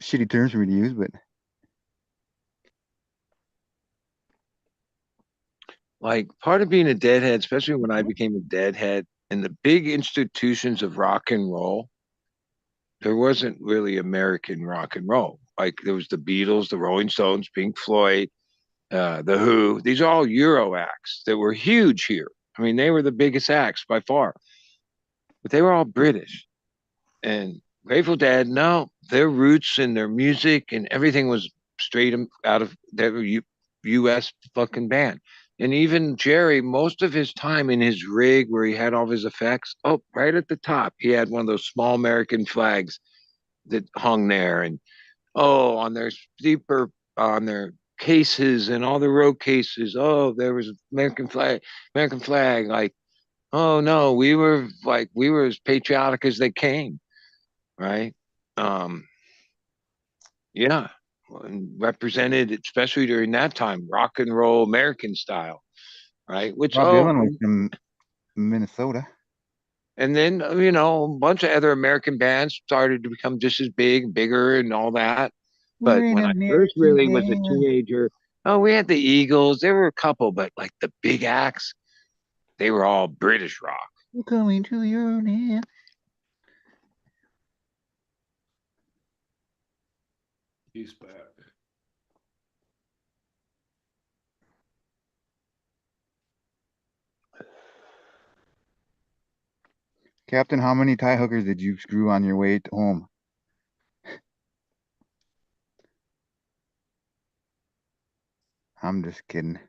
shitty terms for me to use, but Like part of being a deadhead, especially when I became a deadhead in the big institutions of rock and roll, there wasn't really American rock and roll. Like there was the Beatles, the Rolling Stones, Pink Floyd, the Who. These are all Euro acts that were huge here. I mean, they were the biggest acts by far, but they were all British. And Grateful Dead, no, their roots and their music and everything was straight out of their U.S. fucking band. And even Jerry, most of his time in his rig where he had all of his effects, oh, right at the top, he had one of those small American flags that hung there. And oh, on their steeper, on their cases and all the road cases, oh, there was American flag. Like, oh no, we were as patriotic as they came, right? Um, yeah, and represented, especially during that time, rock and roll American style, right? Which Bob oh, Dylan was from Minnesota. and then you know a bunch of other American bands started to become just as big, bigger, and all that. We're But an when I first American really was a band. teenager, oh, we had the Eagles. There were a couple, but like the big acts, they were all British rock. We're coming to your land. He's back. Captain, how many tie hookers did you screw on your way home? I'm just kidding.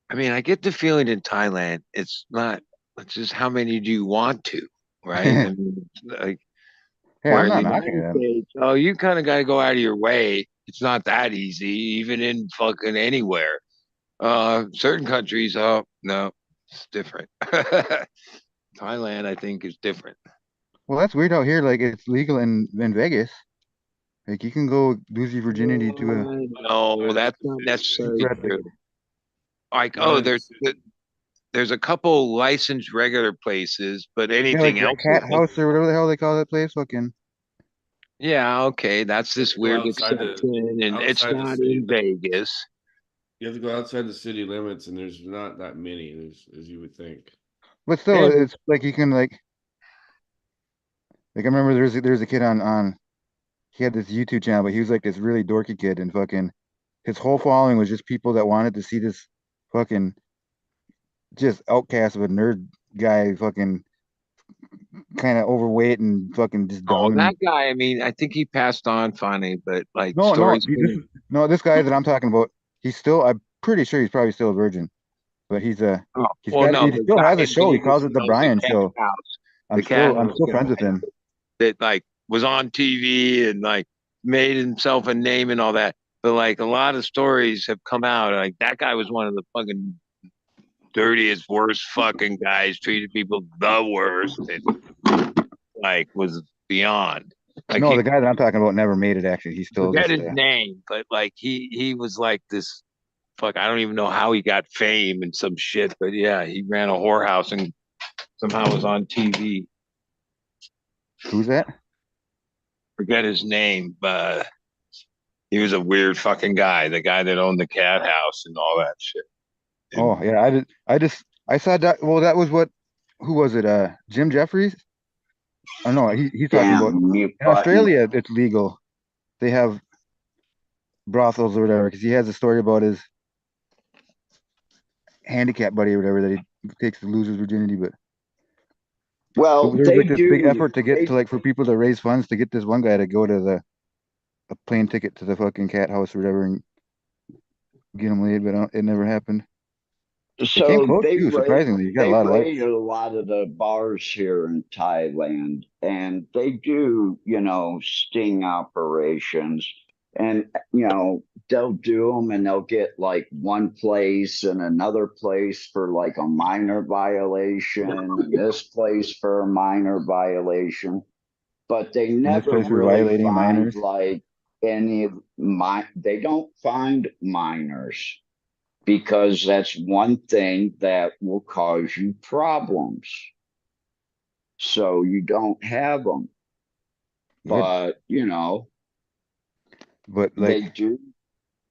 I mean, I get the feeling in Thailand, it's just how many do you want to, right? I Hey, mean, like where I'm in the not knocking United them. States, oh, you kind of got to go out of your way. It's not that easy, even in fucking anywhere. Certain countries, oh, no, it's different. Thailand, I think, is different. Well, that's weird out here. Like it's legal in Vegas. Like you can go lose your virginity to a No, that's not necessarily super at the true. Like, oh, United States. there's a couple licensed regular places, but yeah, like anything that else is cat house or whatever the hell they call that place. Fucking Yeah, okay, that's this Go weird outside exception, and it's outside the not city in Vegas. You have to go outside the city limits, and there's not that many as you would think. But still, And it's like you can like I remember there's a kid on he had this YouTube channel, but he was like this really dorky kid, and fucking his whole following was just people that wanted to see this fucking just outcast of a nerd guy, fucking kind of overweight and fucking just oh, dumb. that And guy, I mean, I think he passed on funny, but like no, stories from him. this guy that I'm talking about, he's still, I'm pretty sure he's probably still a virgin, but Oh, he's well, got, no, he the still guy has a in show. He Vegas calls that it the owns Brian Show. the cat I'm house still friends with guy him. that like was on TV and like made himself a name and all that. But like a lot of stories have come out. Like that guy was one of the fucking dirtiest, worst fucking guys, treated people the worst, and like was beyond. Like No, the he guy that I'm talking about never made it. Actually, he's still forget just his name, but like he was like this fuck. I don't even know how he got fame and some shit, but yeah, he ran a whorehouse and somehow was on TV. who's that? Forget his name, but he was a weird fucking guy. The guy that owned the cat house and all that shit. And Oh yeah, I saw that. Well, that was what. Who was it? Jim Jeffries? Oh no, he's talking about Damn mute in button. Australia. It's legal. They have brothels or whatever because he has a story about his handicap buddy or whatever that he takes to lose his virginity. But Well, there was they like this big do. effort to get to like for people to raise funds to get this one guy to go to a plane ticket to the fucking cat house or whatever and get him laid, but it never happened. It came So close too, surprisingly. You got a they lot of likes. raided a lot of the bars here in Thailand, and they do, sting operations, and they'll do them, and they'll get like one place and another place for like a minor violation, and this place for a minor violation, but they In this never place, we're really violating find minors. like any of my. They don't find minors because that's one thing that will cause you problems. So you don't have them. Yeah, But, but they like do.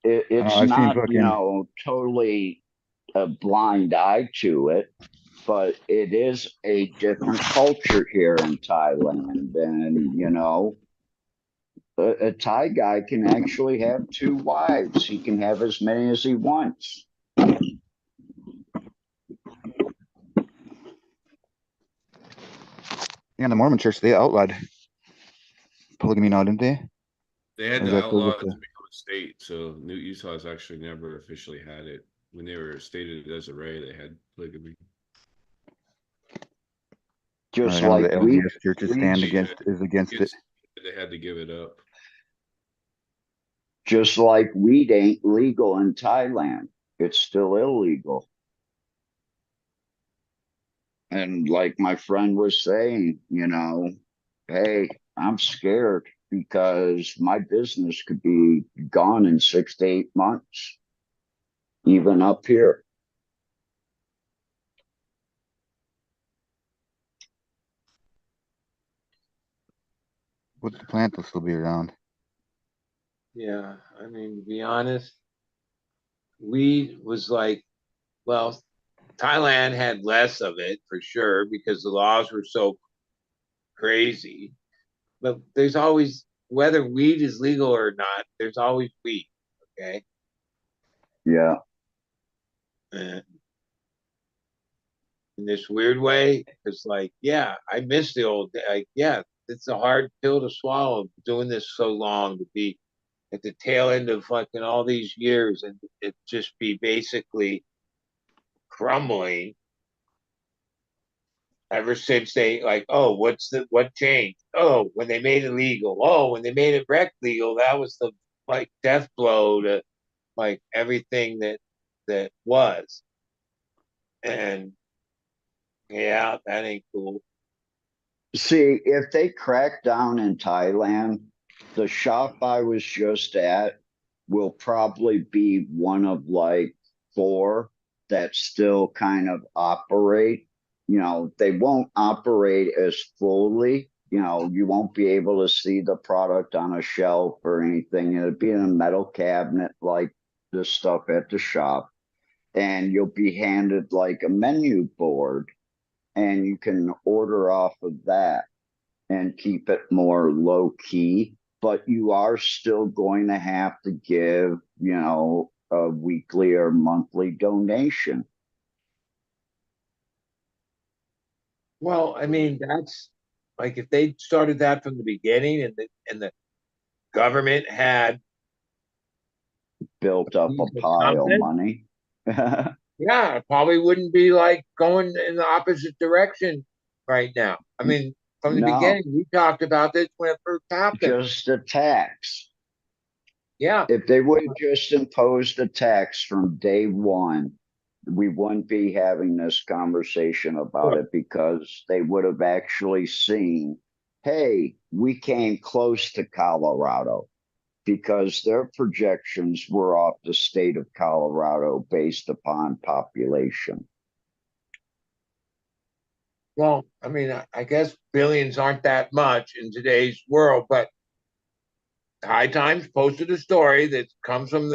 I don't know, It's I've seen not, fucking totally a blind eye to it, but it is a different culture here in Thailand. And, a Thai guy can actually have two wives, he can have as many as he wants. the Mormon church they outlawed polygamy now, didn't they? They had Or is to that still outlaw just it to become a state, so New Utah's actually never officially had it. When they were stated as a ray, they had polygamy. Just I know the like LDS churches we stand against it. They had to give it up. just like weed ain't legal in Thailand. It's still illegal. And like my friend was saying, hey, I'm scared because my business could be gone in 6 to 8 months, even up here. But the plant will still be around. Yeah, I mean, to be honest, weed was like, well, Thailand had less of it for sure because the laws were so crazy. But there's always, whether weed is legal or not, there's always weed. Okay. Yeah. And in this weird way, it's like, yeah, I miss the old day. Like, yeah, it's a hard pill to swallow doing this so long to be at the tail end of fucking all these years and it just be basically crumbling ever since they like, oh, what changed? Oh, when they made it legal. Oh, when they made it rec legal, that was the like death blow to like everything that was. And yeah, that ain't cool. See, if they crack down in Thailand, the shop I was just at will probably be one of like four that still kind of operate. They won't operate as fully, you won't be able to see the product on a shelf or anything. It'll be in a metal cabinet like the stuff at the shop. And you'll be handed like a menu board, and you can order off of that and keep it more low key. But you are still going to have to give, a weekly or monthly donation. Well, I mean, that's like if they started that from the beginning and the government had Built up a pile of money. Yeah, it probably wouldn't be like going in the opposite direction right now. I mean, from the No. beginning, we talked about this when it first happened. Just a tax. Yeah. If they would have just imposed a tax from day one, we wouldn't be having this conversation about it, because they would have actually seen, hey, we came close to Colorado, because their projections were off the state of Colorado based upon population. Well, I mean, I guess billions aren't that much in today's world, but High Times posted a story that comes from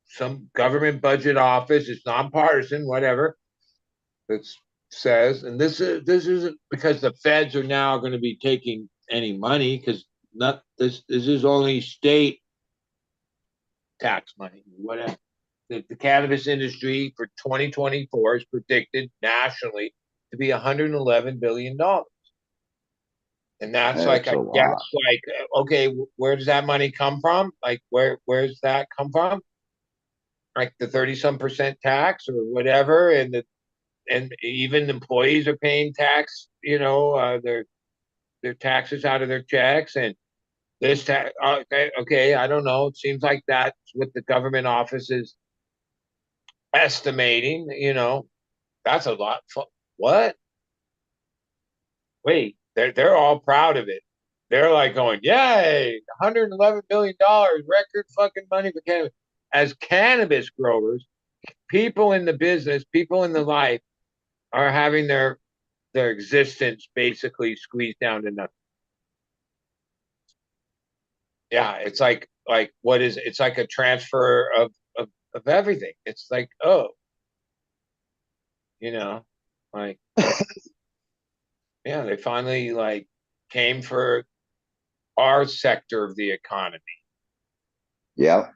some government budget office. It's nonpartisan, whatever. That says, and this isn't because the feds are now going to be taking any money, because not this is only state tax money, whatever. The cannabis industry for 2024 is predicted nationally to be $111 billion. And that's like, I guess, like, okay, where does that money come from? Like, where's that come from? Like the 30-some% tax or whatever, and even employees are paying tax, their taxes out of their checks, and this tax. Okay, I don't know. It seems like that's what the government office is estimating. That's a lot. What? Wait, they're all proud of it. They're like going, "Yay, $111 billion, record fucking money for cannabis." As cannabis growers, people in the business, people in the life, are having their existence basically squeezed down to nothing. Yeah, it's like what is it's like a transfer of everything. It's like, oh, like yeah, they finally like came for our sector of the economy. Yep.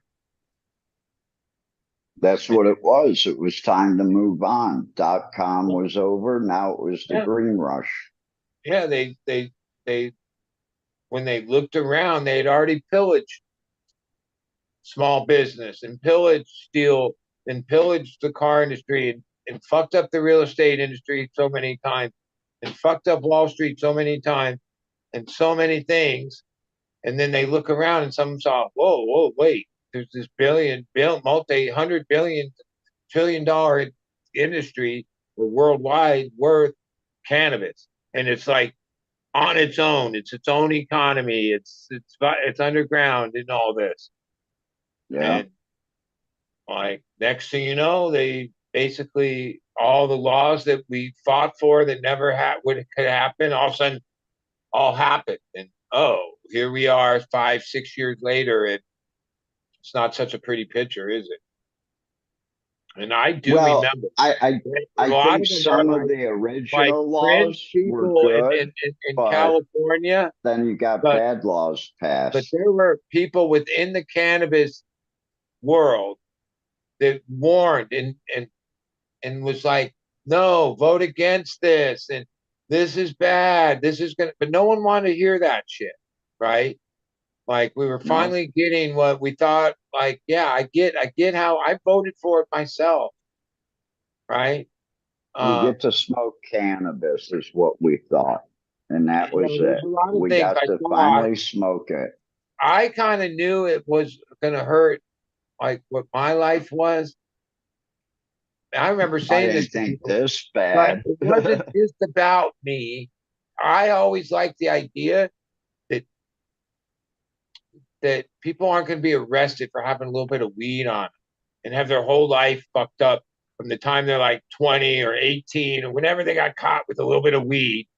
That's what it was. It was time to move on. .com was over. Now it was the green rush. Yeah, they when they looked around, they had already pillaged small business and pillaged the car industry and fucked up the real estate industry so many times and fucked up Wall Street so many times and so many things. And then they look around and some saw, whoa, wait, there's this multi-hundred billion trillion dollar industry or worldwide worth cannabis. And it's like on its own, it's its own economy, it's underground and all this. Yeah. And like next thing you know, they basically all the laws that we fought for that never could happen, all of a sudden all happened. And here we are 5-6 years later, and it's not such a pretty picture, is it? And I do remember. I think some of the original laws were good, in California. Then you got bad laws passed. But there were people within the cannabis world that warned and was like, no, vote against this, and this is bad. This is gonna. But no one wanted to hear that shit, right? Like we were finally getting what we thought. Like, yeah, I get how I voted for it myself, right? We get to smoke cannabis is what we thought, and that was it. We got to finally smoke it. I kind of knew it was going to hurt, like what my life was. I remember saying this. I didn't think this bad. But it wasn't just about me. I always liked the idea that people aren't going to be arrested for having a little bit of weed on them and have their whole life fucked up from the time they're like 20 or 18 or whenever they got caught with a little bit of weed.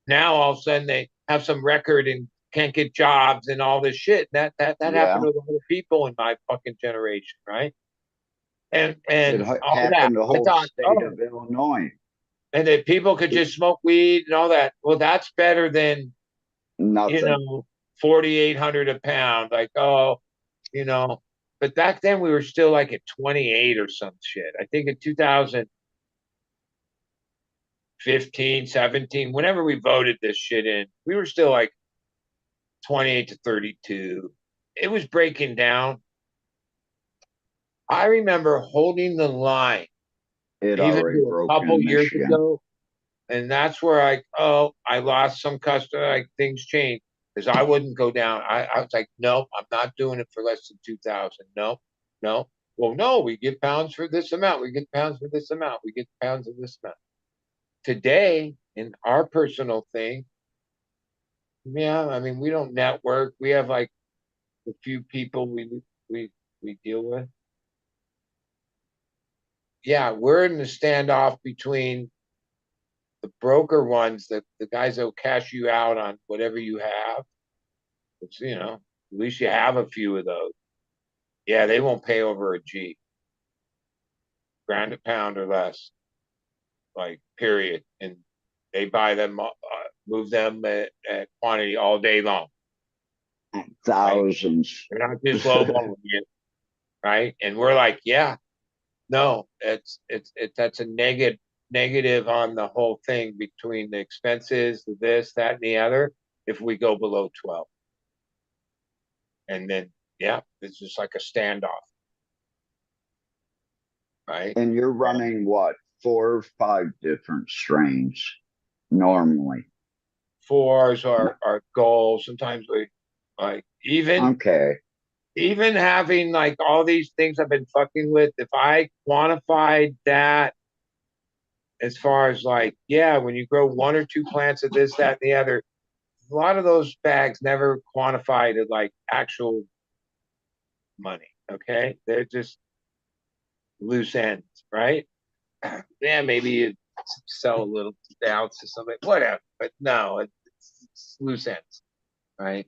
now all of a sudden they have some record and can't get jobs and all this shit. That Yeah. happened to a lot of people in my fucking generation, right? And It all that. happened the I whole thought, state oh, of Illinois. and that people could just smoke weed and all that. Well, that's better than Nothing. 4,800 a pound. Like, oh, you know. But back then we were still like at 28 or some shit. I think in 2015, 17, whenever we voted this shit in, we were still like 28 to 32. It was breaking down. I remember holding the line It even already to a broke couple in years Michigan. ago. And that's where I lost some customer. Like things changed because I wouldn't go down. I was like, nope, I'm not doing it for less than 2,000. No, no. Well, no, we get pounds for this amount. We get pounds for this amount. We get pounds of this amount. Today, in our personal thing, yeah, I mean, we don't network. We have like a few people we we deal with. Yeah, we're in the standoff between the broker ones, the guys that will cash you out on whatever you have. It's, at least you have a few of those. Yeah, they won't pay over a G, grand a pound or less, like period. And they buy them, move them at quantity all day long. Right? Thousands. They're not just lowballing you, right? And we're like, yeah, no, it's that's a negative on the whole thing between the expenses, the this, that, and the other. If we go below 12, and then yeah, it's just like a standoff, right? And you're running what? 4 or 5 different strains normally. Fours are goals. Sometimes we like Okay. even having like all these things I've been fucking with. If I quantified that as far as like, yeah, when you grow 1 or 2 plants of this, that, and the other, a lot of those bags never quantified at like actual money. Okay, they're just loose ends, right? Yeah, maybe you sell a little ounce to somebody, whatever. But no, it's loose ends, right?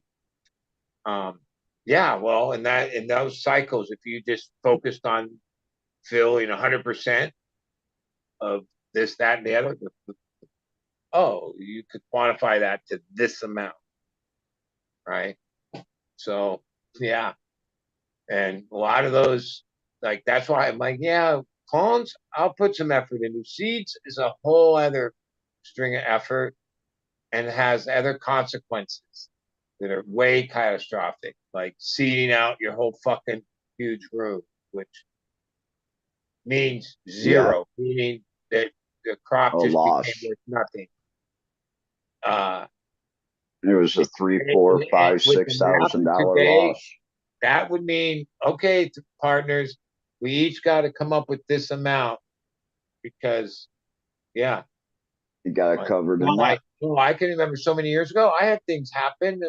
Yeah, well, in those cycles, if you just focused on filling 100% of this, that, and the other, oh, you could quantify that to this amount, right? So yeah, and a lot of those, like that's why I'm like, yeah, clones, I'll put some effort into. Seeds is a whole other string of effort and has other consequences that are way catastrophic, like seeding out your whole fucking huge room, which means Yeah. zero, meaning that the crop A just loss. became worth nothing. Uh, It was a three, four, and five, with the $6,000 today, loss. that would mean, okay, partners, we each got to come up with this amount because, yeah. You got to cover the net. I can remember so many years ago, I had things happen.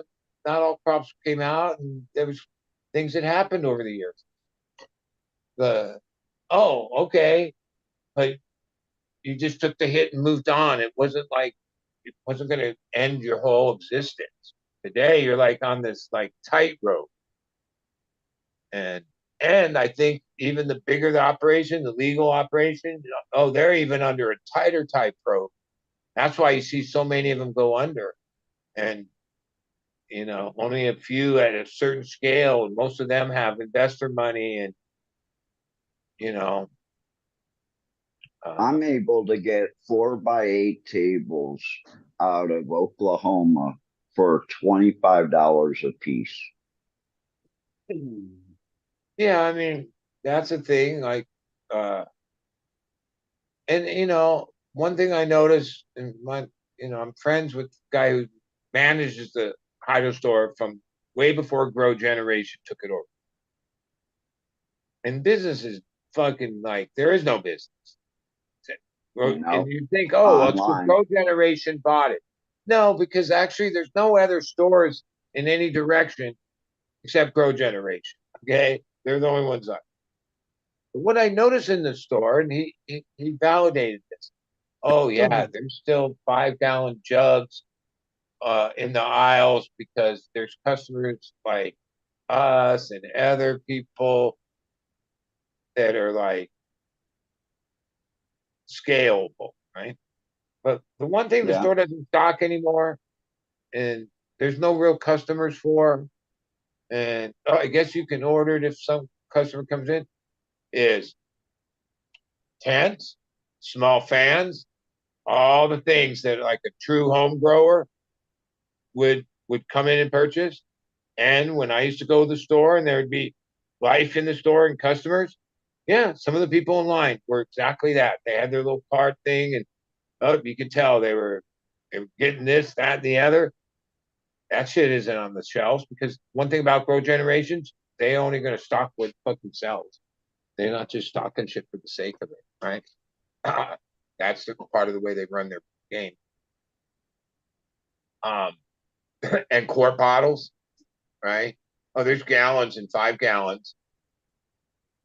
Not all crops came out, and there was things that happened over the years. Okay, but you just took the hit and moved on. It wasn't going to end your whole existence. Today, you're like on this like tightrope, and I think even the bigger the operation, the legal operation, oh, they're even under a tighter tightrope. That's why you see so many of them go under, and only a few at a certain scale, and most of them have investor money, and I'm able to get 4x8 tables out of Oklahoma for $25 a piece. yeah, I mean that's a thing. Like, and one thing I noticed in my, I'm friends with the guy who manages the hydro store from way before Grow Generation took it over. And business is fucking like there is no business. And you think, oh, well, it's because Online. Grow Generation bought it. No, because actually there's no other stores in any direction except Grow Generation. Okay, they're the only ones up. But what I noticed in the store, and he validated this. Oh yeah, there's still 5-gallon jugs in the aisles because there's customers like us and other people that are like scalable, right? But the one thing the Yeah. store doesn't stock anymore, and there's no real customers for, and I guess you can order it if some customer comes in, is tents, small fans, all the things that like a true home grower would come in and purchase. And when I used to go to the store and there would be life in the store and customers, yeah, some of the people in line were exactly that. They had their little card thing, and oh, you could tell they were getting this, that, and the other. That shit isn't on the shelves because one thing about Grow Generations, they only going to stock what fucking sells. They're not just stocking shit for the sake of it, right? That's the part of the way they run their game. Um, and quart bottles, right? Oh, there's gallons and 5 gallons.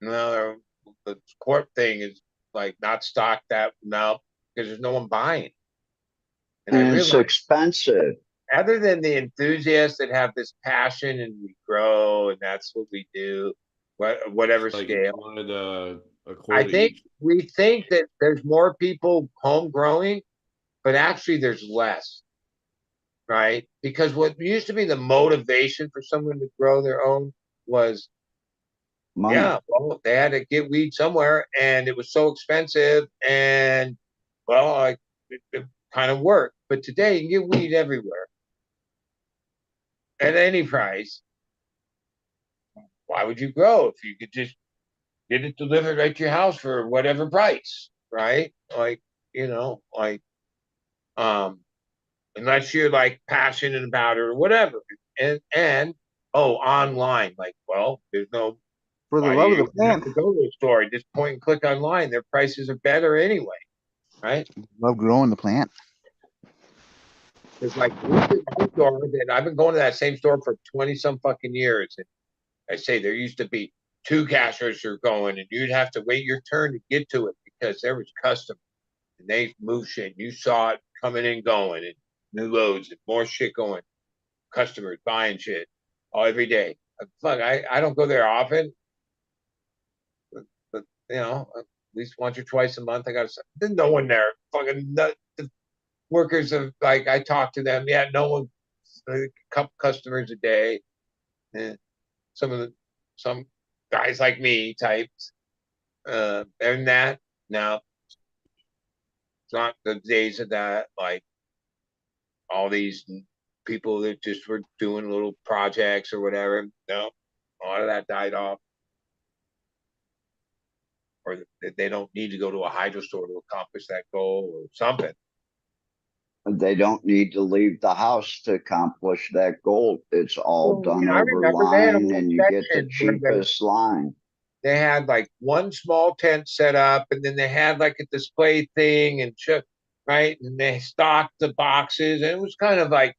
No, the quart thing is like not stocked that no because there's no one buying. And I And it's realize, expensive. other than the enthusiasts that have this passion and we grow and that's what we do, whatever Like you scale. wanted a I quart of think each. we think that there's more people home growing, but actually there's less, right? Because what used to be the motivation for someone to grow their own was, Money. yeah, well, they had to get weed somewhere and it was so expensive and, well, it kind of worked. But today you can get weed everywhere at any price. Why would you grow if you could just get it delivered right to your house for whatever price, right? Like, like, um, unless you're like passionate about it or whatever. And oh, online, like, well, there's no For the why do love of you the even have plant. to go to a store? Just point and click online. Their prices are better anyway, right? Love growing the plant. It's like my store that I've been going to that same store for 20 some fucking years. And I say there used to be two cash registers going and you'd have to wait your turn to get to it because there was custom and they moved shit. You saw it coming and going and new loads and more shit going. Customers buying shit all every day. Fuck, I don't go there often, but at least once or twice a month I got to. There's no one there. Fucking the workers of like I talk to them. Yeah, no one. A couple customers a day. And some guys like me types. And that now it's not the days of that. Like all these people that just were doing little projects or whatever. No, a lot of that died off. Or they don't need to go to a hydro store to accomplish that goal or something. They don't need to leave the house to accomplish that goal. It's all Well, done I over remember they had a line whole and you get the section where cheapest line. they had like one small tent set up and then they had like a display thing and right, and they stocked the boxes and it was kind of like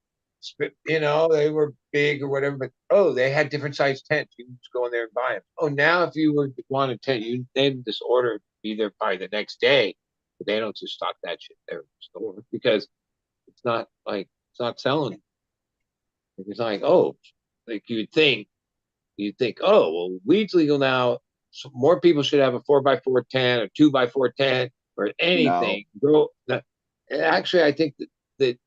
they were big or whatever, but oh, they had different size tents. You can just go in there and buy them. Oh, now if you were to want a tent, they'd just order be there by the next day, but they don't just stock that shit there in the store because it's not selling. It's like, oh, like you'd think, oh, well, weed's legal now. So more people should have a 4x4 tent or 2x4 tent or No, anything. Actually, I think that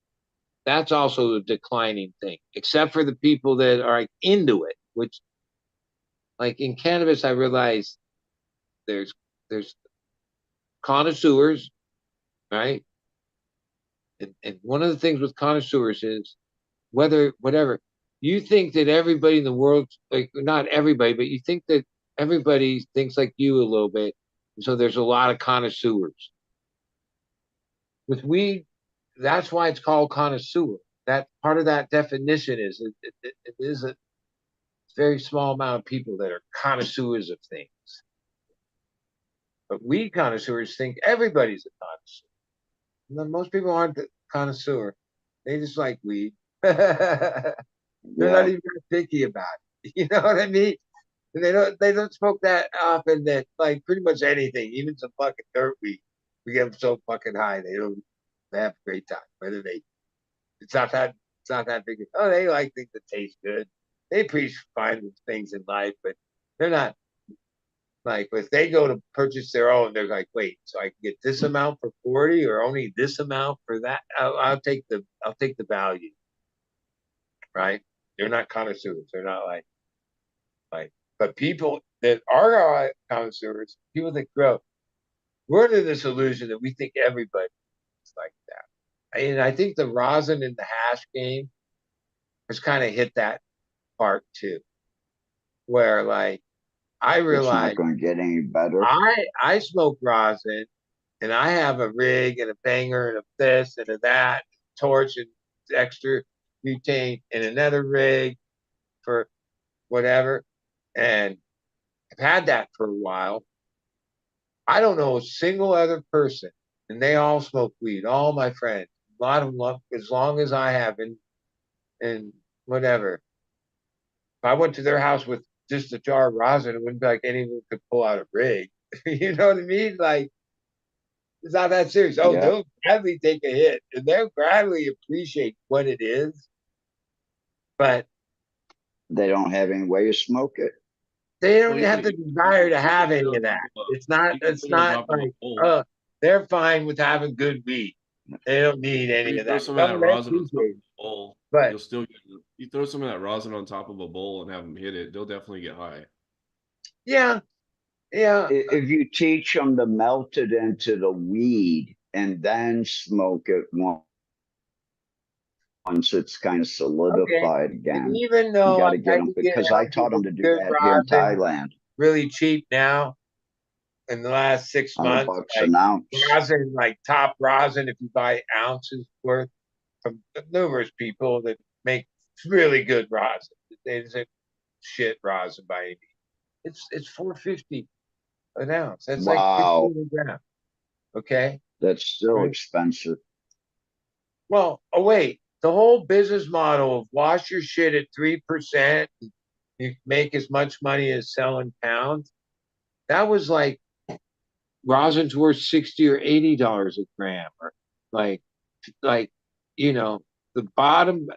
that's also a declining thing, except for the people that are like into it, which like in cannabis, I realize there's connoisseurs, right? And one of the things with connoisseurs is whatever you think that everybody in the world, like not everybody, but you think that everybody thinks like you a little bit. So there's a lot of connoisseurs with weed. That's why it's called connoisseur. That part of that definition is it is a very small amount of people that are connoisseurs of things. But weed connoisseurs think everybody's a connoisseur. And most people aren't the connoisseur. They just like weed. They're not yeah, even picky about it. You know what I mean? And they don't smoke that often that like pretty much anything, even some fucking dirt weed. We get them so fucking high they have a great time. Whether it's not that It's not that big. Oh, they like things that taste good. They appreciate finding things in life, but they're not like if they go to purchase their own, they're like, wait, so I can get this amount for 40 or only this amount for that. I'll take the value, right? They're not connoisseurs. They're not like, but people that are connoisseurs, people that grow, we're under this illusion that we think everybody is like that. And I think the rosin and the hash game has kind of hit that part too, where like I It's not realize going to get any better. I smoke rosin and I have a rig and a banger and a this and a that, torch and extra butane and another rig for whatever. And I've had that for a while. I don't know a single other person, and they all smoke weed, all my friends. A lot of them love as long as I have and whatever. If I went to their house with just a jar of rosin, it wouldn't be like anyone could pull out a rig. You know what I mean? Like it's not that serious. Oh, Yeah, they'll gladly take a hit and they'll gladly appreciate what it is, but they don't have any way to smoke it. they Well, don't have the desire to have any of that. You can It's put it on not top of a like bowl. they're fine with having good weed. They don't need Or any you of throw that. some of that Some may rosin on top appreciate of it, a bowl. but You'll still get, you throw some of that rosin on top of a bowl and have them hit it. They'll definitely get high. yeah, yeah. If you teach them to melt it into the weed and then smoke it once it's kind of Okay. solidified And again, even you though got I, to I get them can get because I taught ounces them of to do good that here in rosin Thailand. really cheap now in the last 6 months, $100 like an ounce. rosin, like top rosin, if you buy ounces worth from numerous people that make really good rosin. It isn't shit rosin by any means. It's $4.50 an ounce. That's like Wow, 15 a gram. Okay. that's still Right. expensive. Well, oh wait, the whole business model of wash your shit at 3%, you make as much money as selling pounds. That was like rosin's worth $60 or $80 a gram, or like like you know the bottom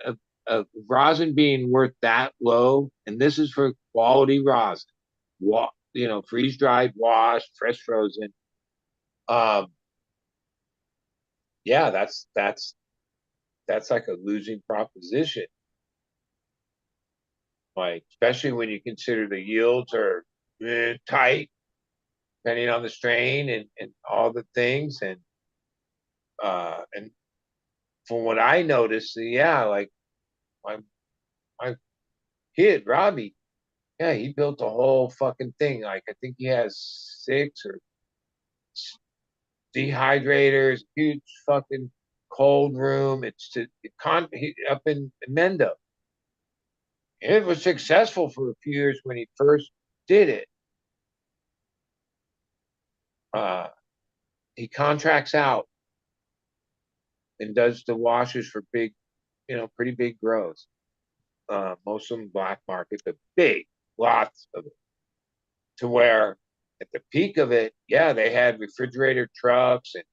of rosin being worth that low, and this is for quality rosin, freeze dried, washed, fresh frozen. Um, yeah, that's like a losing proposition. Like especially when you consider the yields are tight, depending on the strain and all the things, and from what I noticed, yeah, like my my kid Robbie, yeah, he built a whole fucking thing. Like I think he has 6 or dehydrators, huge fucking cold room. It's up in Mendo. It was successful for a few years when he first did it. Uh, he contracts out and does the washes for big, pretty big grows. Most of them black market, but big, lots of it. To where at the peak of it, yeah, they had refrigerator trucks and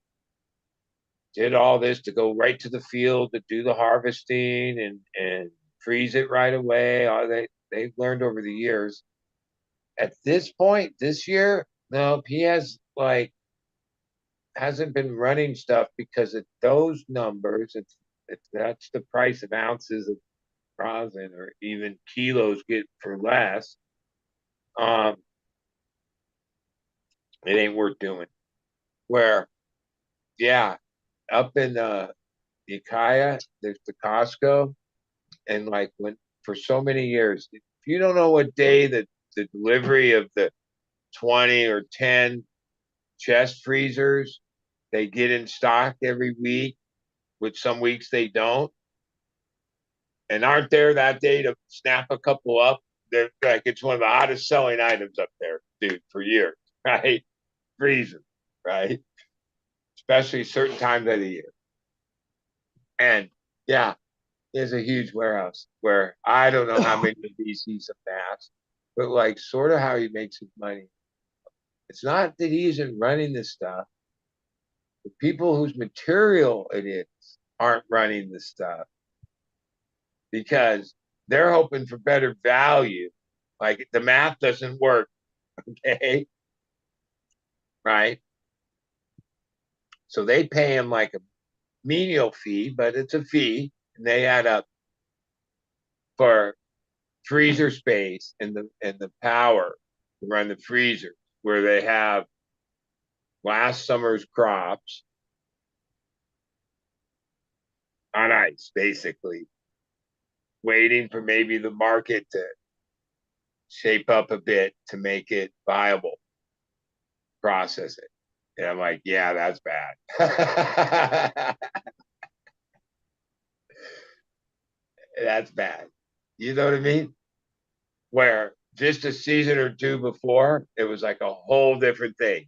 did all this to go right to the field to do the harvesting and freeze it right away. They've learned over the years. At this point, this year, no, he hasn't been running stuff because at those numbers, that's the price of ounces of rosin or even kilos get for less. Um, it ain't worth doing. Where, yeah, up in Ukiah, there's the Costco, and like when for so many years, if you don't know what day the delivery of the 20 or 10 chest freezers they get in stock every week, with some weeks they don't, and aren't there that day to snap a couple up. They're like it's one of the hottest selling items up there, dude, for years, right? Freezers, right? Especially certain times of the year. And yeah, there's a huge warehouse where I don't know how many of these he's amassed, but like sort of how he makes his money. It's not that he isn't running this stuff. The people whose material it is aren't running the stuff. because they're hoping for better value. Like the math doesn't work. Okay. Right. So they pay him like a menial fee, but it's a fee, and they add up for freezer space and the power to run the freezer, where they have last summer's crops on ice, basically, waiting for maybe the market to shape up a bit to make it viable, process it. And I'm like, yeah, that's bad. That's bad. You know what I mean? Where just a season or two before, it was like a whole different thing.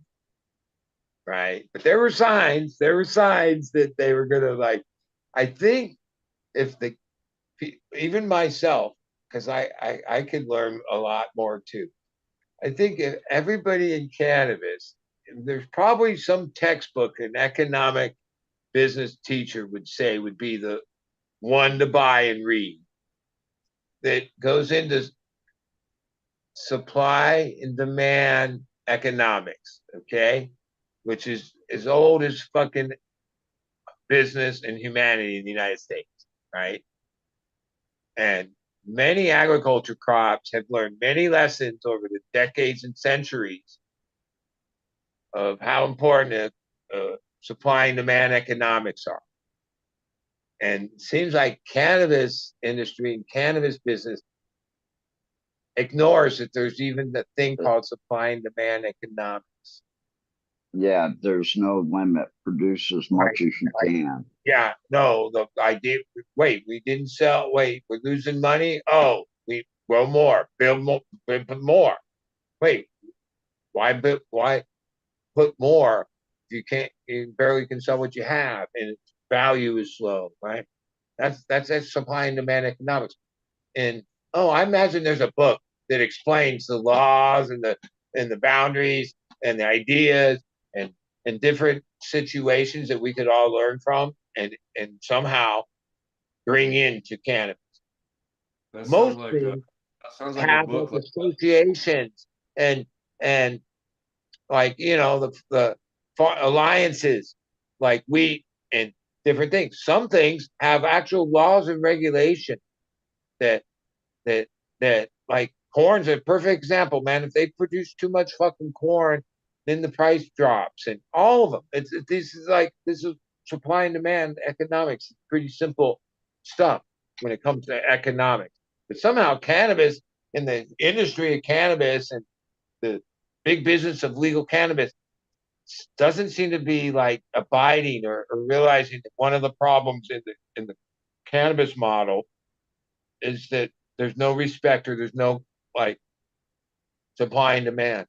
Right. But there were signs that they were going to, like, I think if even myself, because I could learn a lot more too. I think if everybody in cannabis, there's probably some textbook an economic business teacher would say would be the one to buy and read, that goes into supply and demand economics, okay? Which is as old as fucking business and humanity in the United States, right? And many agriculture crops have learned many lessons over the decades and centuries of how important supply and demand economics are. And it seems like cannabis industry and cannabis business ignores that there's even the thing called supply and demand economics. Yeah, there's no limit. Produce as much as you can. Yeah, no, the idea. Wait, we didn't sell. Wait, we're losing money. Oh, we grow more, build more. Wait, why put more if you can't? You barely can sell what you have, and its value is slow, right? That's supply and demand economics. And oh, I imagine there's a book that explains the laws and the boundaries and the ideas and different situations that we could all learn from and somehow bring into cannabis. That Most sounds like things a have like book. associations and like, you know, the alliances like wheat and different things. Some things have actual laws and regulation that that like corn's a perfect example, man. If they produce too much fucking corn, then the price drops, and all of them. This is supply and demand economics. It's pretty simple stuff when it comes to economics. But somehow cannabis, in the industry of cannabis and the big business of legal cannabis, doesn't seem to be like abiding or realizing that one of the problems in the cannabis model is that there's no respect or there's no like supply and demand,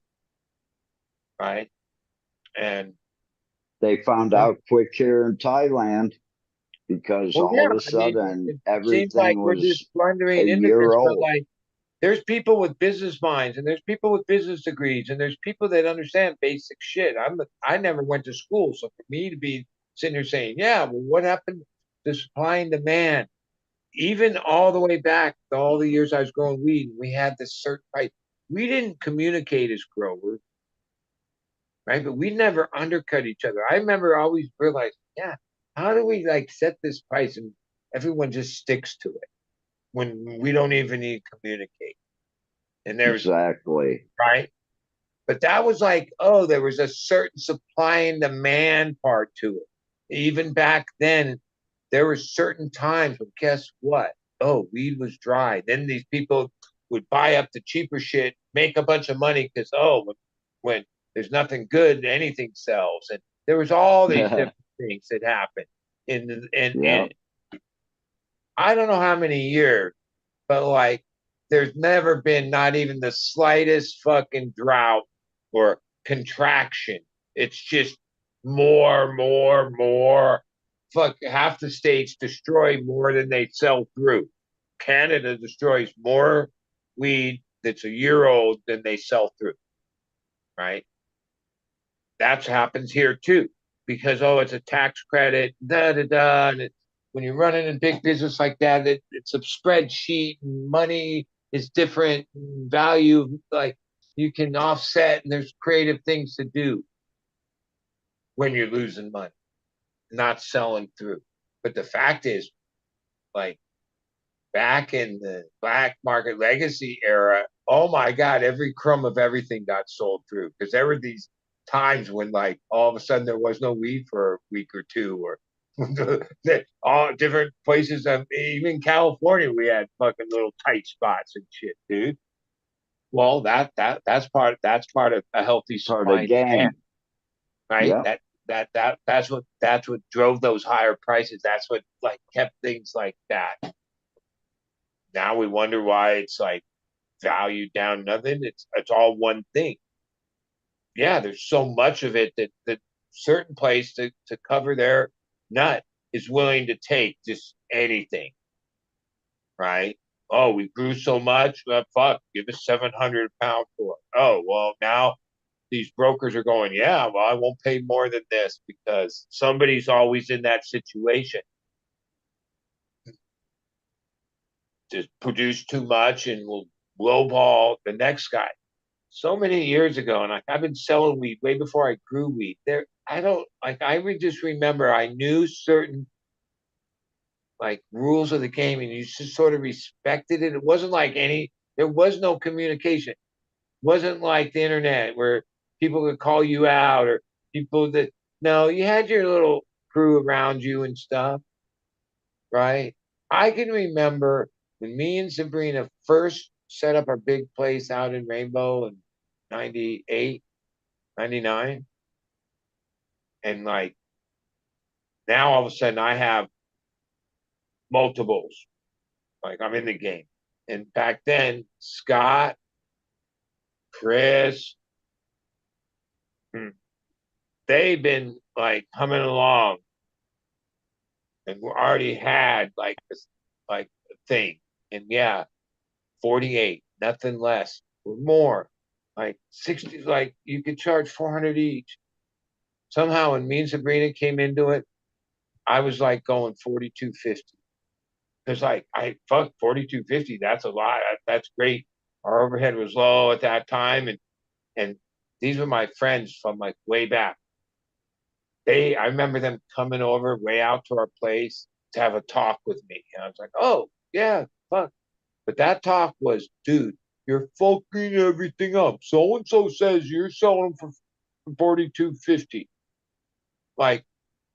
right? And They found out quick here in Thailand because well, all yeah, of a I mean, sudden it seems like everything we're just was a plundering year immigrants, but old. like there's people with business minds and there's people with business degrees and there's people that understand basic shit. I never went to school, so for me to be sitting here saying, yeah, well, what happened to supply and demand? Even all the way back to all the years I was growing weed, we had this certain price. We didn't communicate as growers, right? But we never undercut each other. I remember always realizing, yeah, how do we like set this price and everyone just sticks to it when we don't even need to communicate? And there's Exactly. right. But that was like, oh, there was a certain supply and demand part to it. Even back then, there were certain times when guess what? Oh, weed was dry. Then these people would buy up the cheaper shit, make a bunch of money because when there's nothing good, anything sells. And there was all these different things that happened. In I don't know how many years, but like there's never been not even the slightest fucking drought or contraction. It's just more. Fuck, half the states destroy more than they sell through. Canada destroys more weed that's a year old than they sell through. Right? That happens here too. Because oh, it's a tax credit, and when you're running a big business like that, it's a spreadsheet and money is different, value, like you can offset and there's creative things to do when you're losing money, not selling through. But the fact is, like back in the black market legacy era, oh my God, every crumb of everything got sold through because there were these times when like all of a sudden there was no weed for a week or two, or all different places. Even California, we had fucking little tight spots and shit, dude. Well, that's part of a healthy Part of supply the and demand, game. right? Yep. That's what drove those higher prices. That's what like kept things like that. Now we wonder why it's like valued down nothing. It's all one thing. Yeah, there's so much of it that certain place to cover their nut is willing to take just anything, right? Oh, we grew so much, fuck, give us 700 pounds for it. Oh, well, now these brokers are going, yeah, well, I won't pay more than this because somebody's always in that situation. Just produce too much and will lowball the next guy. So many years ago, and I've been selling weed way before I grew weed. I don't like. I would just remember I knew certain like rules of the game, and you just sort of respected it. It wasn't like there was no communication. It wasn't like the internet where people could call you out or people that no, you had your little crew around you and stuff, right? I can remember when me and Sabrina first set up our big place out in Rainbow in 98, 99. And like now all of a sudden I have multiples. Like I'm in the game. And back then, Scott, Chris, they've been like humming along and we already had like this like thing. And yeah, 48, nothing less or more. Like 60, like you could charge 400 each. Somehow when me and Sabrina came into it, I was like going 42.50. Because like I fuck 42.50, that's a lot. That's great. Our overhead was low at that time, and these were my friends from like way back. I remember them coming over way out to our place to have a talk with me. And I was like, oh yeah, fuck. But that talk was, dude, you're fucking everything up. So and so says you're selling for 42.50. Like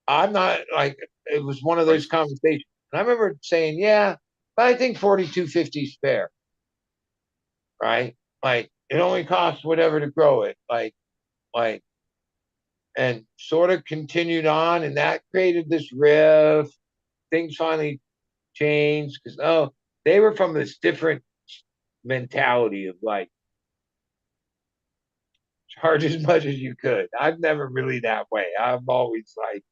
I'm not like it was one of those conversations. And I remember saying, yeah, but I think 42.50 is fair. Right? Like it only costs whatever to grow it. Like and sort of continued on and that created this riff. Things finally changed because they were from this different mentality of like charge as much as you could. I'm never really that way. I'm always like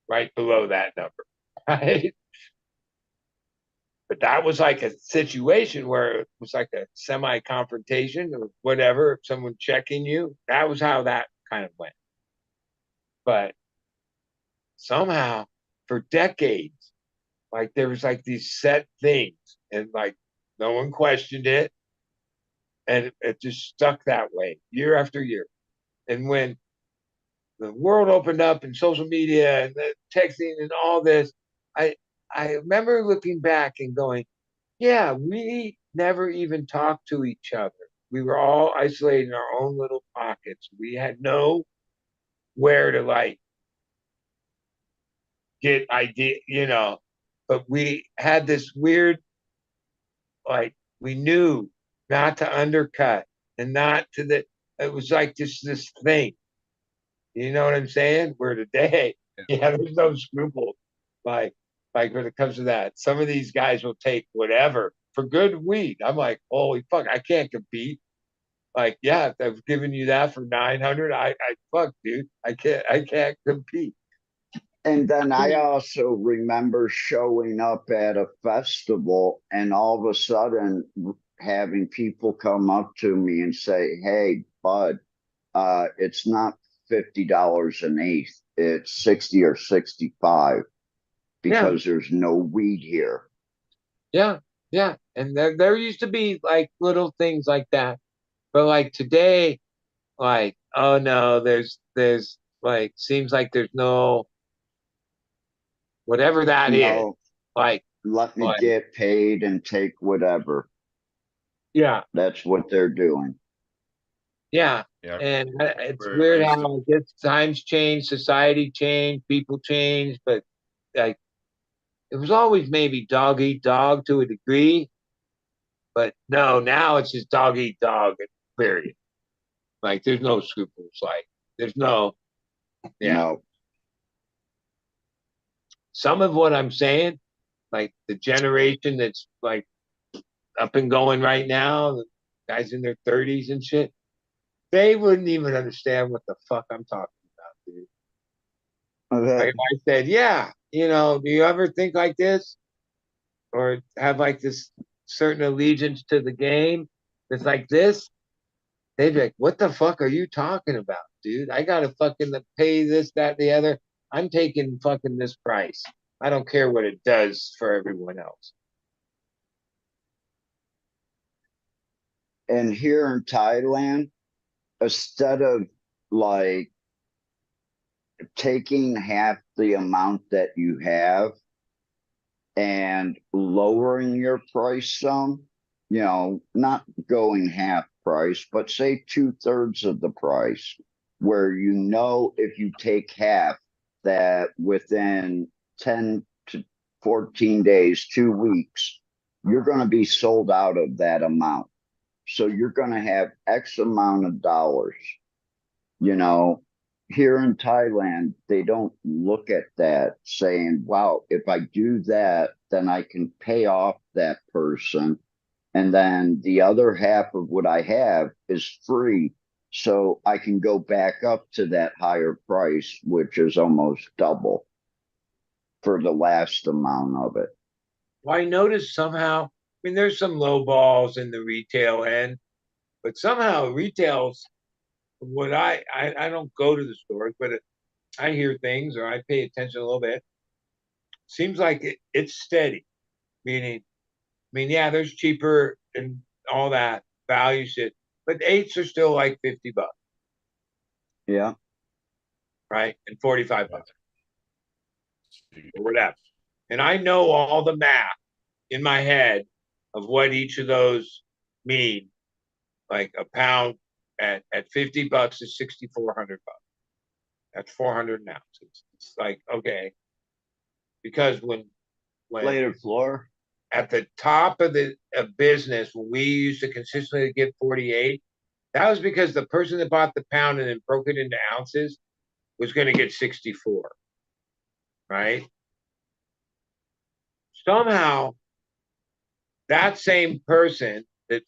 right below that number. Right. But that was like a situation where it was like a semi confrontation or whatever, someone checking you. That was how that kind of went. But somehow for decades, like there was like these set things and like no one questioned it. And it just stuck that way year after year. And when the world opened up and social media and the texting and all this, I I remember looking back and going, yeah, we never even talked to each other. We were all isolated in our own little pockets. We had no where to like get idea, but we had this weird like we knew not to undercut and not to the it was like just this thing. You know what I'm saying? Where today, yeah, there's no scruples. Like, like when it comes to that, some of these guys will take whatever for good weed. I'm like, holy fuck, I can't compete. Like, yeah, if I've given you that for 900, I fuck, dude, I can't compete. And then I also remember showing up at a festival and all of a sudden having people come up to me and say, hey, bud, it's not $50 an eighth, it's 60 or 65 because there's no weed here. Yeah, yeah. And there used to be like little things like that. But like today, like, oh no, there's like seems like there's no whatever that is. No, Like let me get paid and take whatever. yeah, That's what they're doing. yeah. Yeah. And it's Where I weird used how to, I guess times change, society change, people change, but like it was always maybe dog eat dog to a degree. But no, now it's just dog eat dog, period. Like there's no scruples. Like there's no, yeah. No. Some of what I'm saying, like the generation that's like up and going right now, the guys in their 30s and shit, they wouldn't even understand what the fuck I'm talking about, dude. Like if I said, yeah, do you ever think like this? Or have like this certain allegiance to the game that's like this? They'd be like, what the fuck are you talking about, dude? I gotta fucking pay this, that, the other. I'm taking fucking this price. I don't care what it does for everyone else. And here in Thailand, instead of like taking half the amount that you have and lowering your price some, not going half price, but say 2/3 of the price, where if you take half, that within 10 to 14 days, 2 weeks, you're going to be sold out of that amount. So you're going to have X amount of dollars. Here in Thailand, they don't look at that saying, wow, if I do that, then I can pay off that person. And then the other half of what I have is free. So I can go back up to that higher price, which is almost double for the last amount of it. Well, I noticed somehow, I mean, there's some low balls in the retail end, but somehow retail's what I don't go to the stores, but I hear things or I pay attention a little bit. Seems like it's steady, meaning, I mean, yeah, there's cheaper and all that value shit, but eights are still like $50, Yeah. right? And $45 or whatever. And I know all the math in my head of what each of those mean. Like a pound at $50 is $6,400. That's 400 an ounce. It's like, okay, because when Later floor. at the top of the business, when we used to consistently get 48, that was because the person that bought the pound and then broke it into ounces was going to get 64, right? Somehow, that same person that,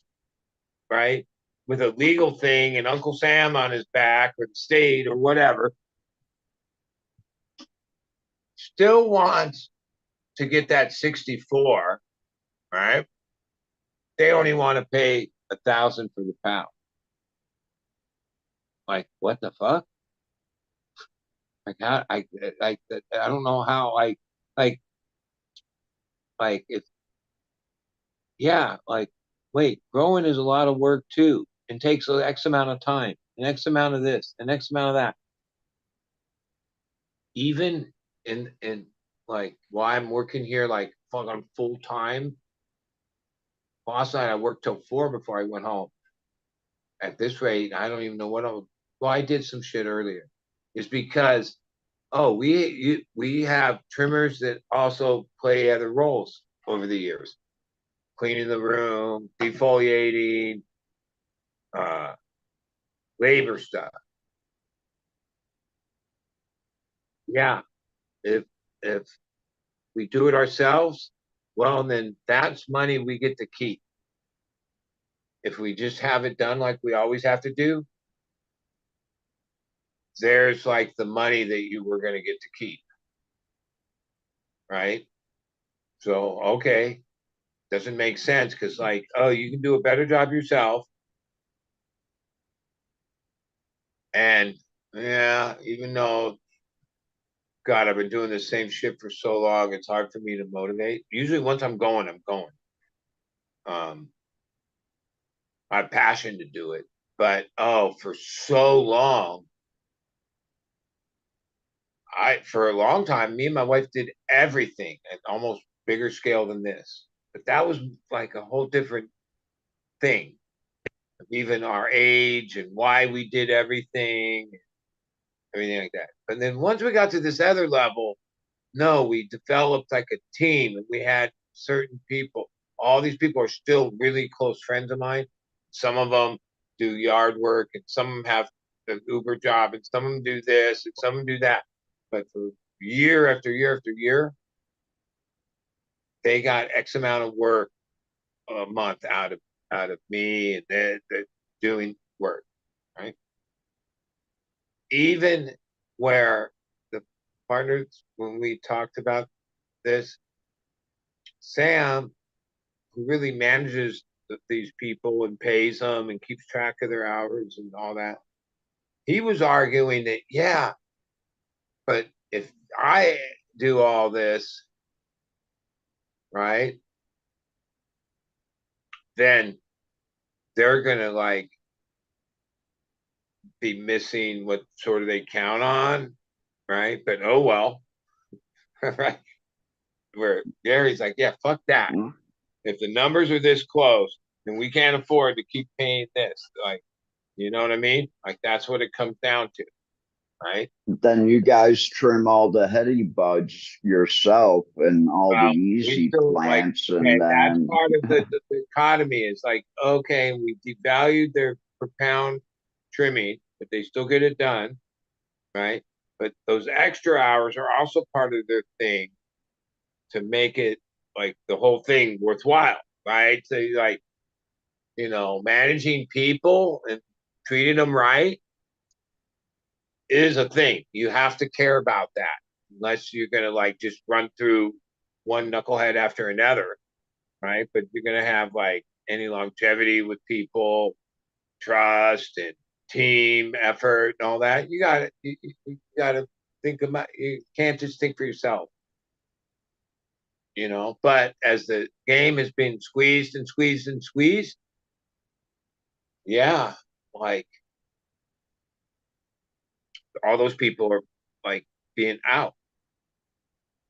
right, with a legal thing and Uncle Sam on his back or the state or whatever, still wants to get that 64, right? They only want to pay 1,000 for the pound. Like, what the fuck? Like, how I don't know how like if yeah, like wait, growing is a lot of work too, and takes an X amount of time, an X amount of this, an X amount of that. Even in like why I'm working here like fucking full time. Last night I worked till 4 before I went home. At this rate, I don't even know what I'll. Well, I did some shit earlier. It's because we have trimmers that also play other roles over the years, cleaning the room, defoliating, uh, labor stuff. Yeah, if we do it ourselves, well, then that's money we get to keep. If we just have it done like we always have to do, there's like the money that you were going to get to keep. Right? So, okay. Doesn't make sense because, like, oh, you can do a better job yourself. And yeah, even though God, I've been doing the same shit for so long. It's hard for me to motivate. Usually, once I'm going, I'm going. I have passion to do it, but for so long, for a long time, me and my wife did everything at almost bigger scale than this. But that was like a whole different thing, even our age and why we did everything, everything like that. But then once we got to this other level, no, we developed like a team and we had certain people. All these people are still really close friends of mine. Some of them do yard work and some of them have the Uber job and some of them do this and some of them do that. But for year after year after year, they got X amount of work a month out of me and they're doing work, right? Even where the partners, when we talked about this, Sam, who really manages these people and pays them and keeps track of their hours and all that, he was arguing that, yeah, but if I do all this, right, then they're going to like be missing what sort of they count on, right? But oh well, right? Where Gary's like, yeah, fuck that. If the numbers are this close, then we can't afford to keep paying this. Like, you know what I mean? Like that's what it comes down to, right? Then you guys trim all the heady buds yourself and all the Well, we easy still like, plants, okay, and that's then part of the economy. Is like, okay, we devalued their per pound trimming, but they still get it done, right? But those extra hours are also part of their thing to make it like the whole thing worthwhile, right? So like, managing people and treating them right is a thing. You have to care about that, unless you're gonna like just run through one knucklehead after another, right? But you're gonna have like any longevity with people, trust and team effort and all that. You got to think about. You can't just think for yourself, But as the game has been squeezed and squeezed and squeezed, yeah, like all those people are like being out.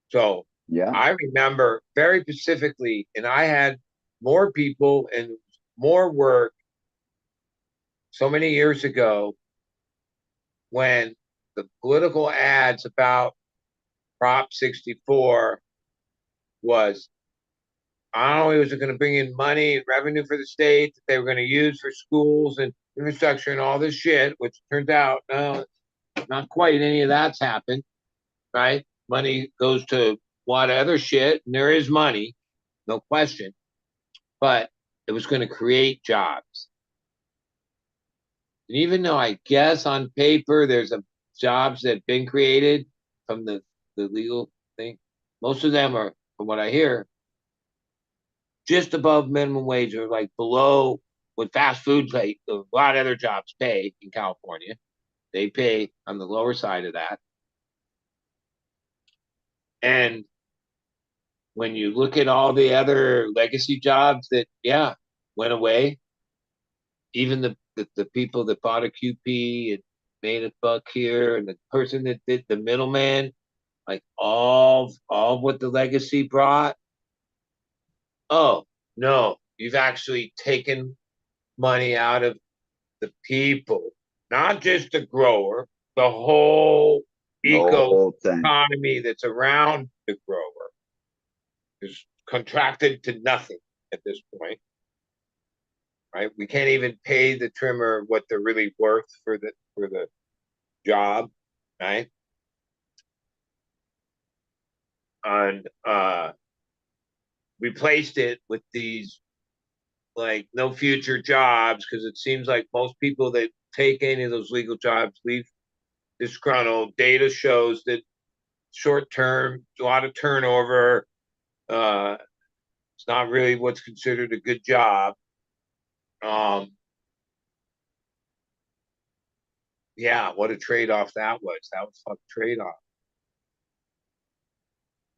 So yeah, I remember very specifically, and I had more people and more work so many years ago when the political ads about Prop 64 was, not only was it going to bring in money and revenue for the state that they were going to use for schools and infrastructure and all this shit, which turns out, no, not quite any of that's happened, right? Money goes to a lot of other shit, and there is money, no question, but it was going to create jobs. And even though I guess on paper there's a jobs that have been created from the legal thing, most of them are, from what I hear, just above minimum wage or like below what fast food pay. A lot of other jobs pay in California. They pay on the lower side of that. And when you look at all the other legacy jobs that, yeah, went away, even the people that bought a QP and made a buck here, and the person that did the middleman, like all of what the legacy brought. Oh no, you've actually taken money out of the people, not just the grower, the whole the eco whole thing. economy that's around the grower is contracted to nothing at this point. Right? We can't even pay the trimmer what they're really worth for the job, right? And replaced it with these like no future jobs, because it seems like most people that take any of those legal jobs leave disgruntled. Data shows that short term, a lot of turnover. It's not really what's considered a good job. Yeah, what a trade off that was. That was a fucking trade off.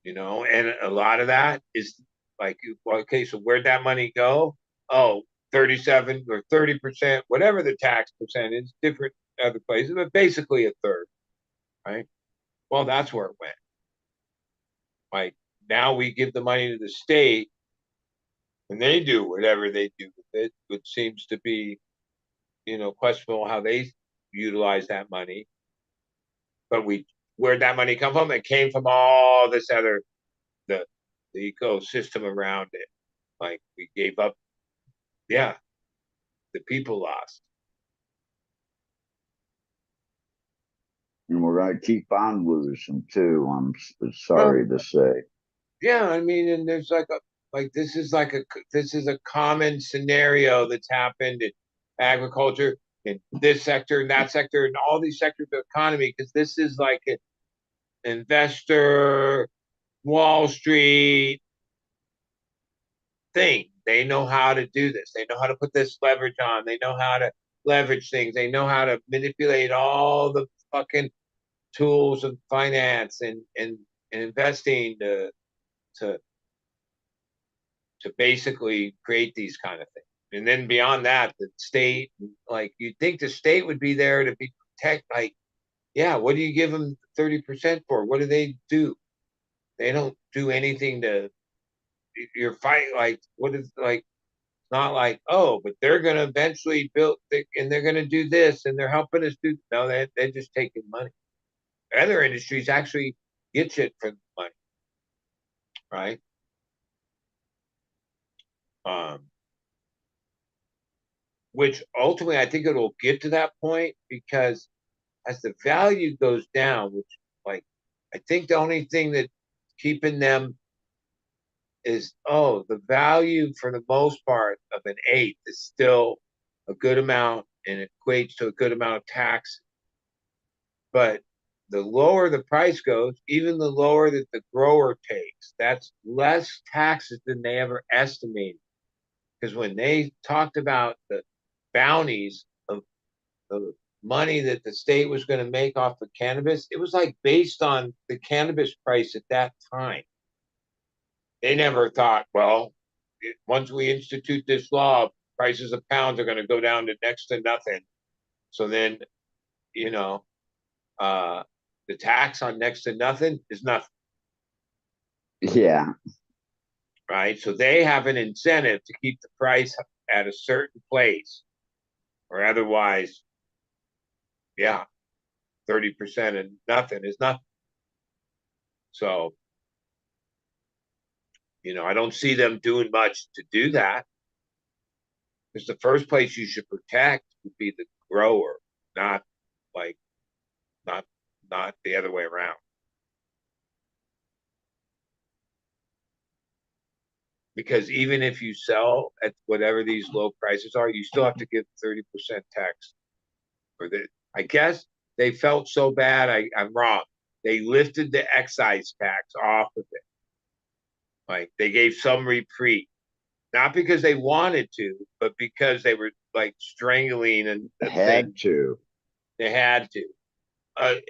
and a lot of that is like, okay, so where'd that money go? Oh, 37 or 30%, whatever the tax percent is, different other places, but basically a third, right? Well, that's where it went. Like now we give the money to the state and they do whatever they do with it, which seems to be, questionable how they utilize that money. But where'd that money come from? It came from all this other, the ecosystem around it. Like we gave up, yeah, the people lost. And we're going to keep on losing too. I'm sorry to say. Yeah, I mean, and there's this is a common scenario that's happened in agriculture, in this sector, and that sector, and all these sectors of the economy, because this is like an investor, Wall Street thing. They know how to do this. They know how to put this leverage on. They know how to leverage things. They know how to manipulate all the fucking tools of finance and investing to basically create these kind of things. And then beyond that, the state, like you'd think the state would be there to be protect. Like, yeah, what do you give them 30% for? What do they do? They don't do anything to. You're fighting like what is like not like, oh, but they're going to eventually build and they're going to do this and they're helping us do. No, they're just taking money. Other industries actually get shit for the money, right? Which ultimately I think it'll get to that point because as the value goes down, which like I think the only thing that keeping them is the value for the most part of an eighth is still a good amount and equates to a good amount of tax. But the lower the price goes, even the lower that the grower takes, that's less taxes than they ever estimated. Because when they talked about the bounties of the money that the state was going to make off of cannabis, it was like based on the cannabis price at that time. They never thought, well, once we institute this law, prices of pounds are going to go down to next to nothing. So then, the tax on next to nothing is nothing. Yeah. Right. So they have an incentive to keep the price at a certain place, or otherwise, yeah, 30% and nothing is nothing. So, I don't see them doing much to do that. Because the first place you should protect would be the grower, not like not the other way around. Because even if you sell at whatever these low prices are, you still have to give 30% tax. I guess they felt so bad. I'm wrong. They lifted the excise tax off of it. Like they gave some reprieve, not because they wanted to, but because they were like strangling and had to. They had to.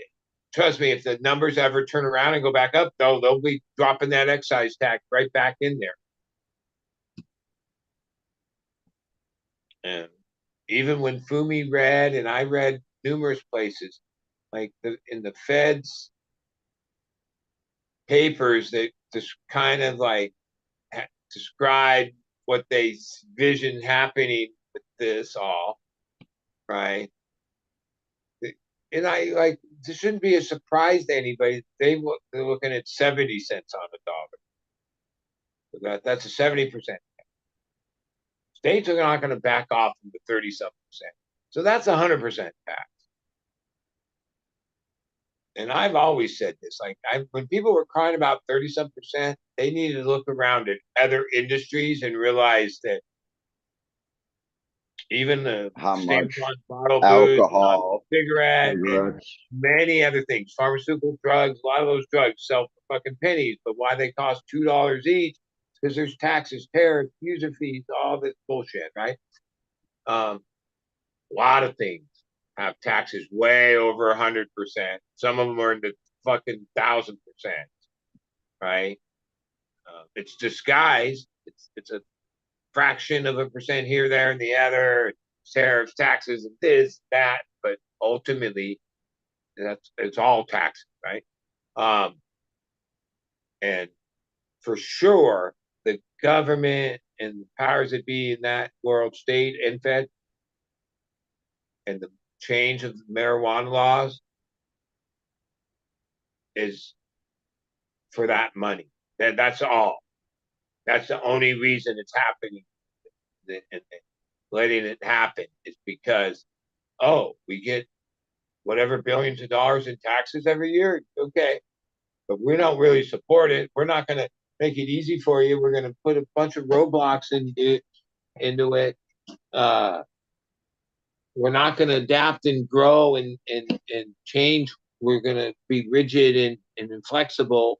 Trust me, if the numbers ever turn around and go back up, they'll be dropping that excise tax right back in there. And even when Fumi read, and I read numerous places, like in the Fed's papers, that just kind of like describe what they vision happening with this all, right? And I like this shouldn't be a surprise to anybody. They're looking at 70 cents on the dollar. That's a 70%. States are not going to back off from the 30-something percent. So that's 100% tax. And I've always said this, like when people were crying about 30-something percent, they needed to look around at other industries and realize that even the how much bottle alcohol, foods, cigarettes, many other things, pharmaceutical drugs, a lot of those drugs sell for fucking pennies, but why they cost $2 each? Because there's taxes, tariffs, user fees, all this bullshit, right? A lot of things have taxes way over 100%. Some of them are in the fucking 1,000%. right? It's disguised. It's a fraction of a percent here, there, and the other. Tariffs, taxes, and this, that, but ultimately, it's all taxes, right? And for sure, the government and the powers that be in that world, state and fed, and the change of marijuana laws is for that money. That's all. That's the only reason it's happening and letting it happen is because, oh, we get whatever billions of dollars in taxes every year. Okay. But we don't really support it. We're not going to make it easy for you. We're going to put a bunch of roadblocks into it. We're not going to adapt and grow and change. We're going to be rigid and inflexible,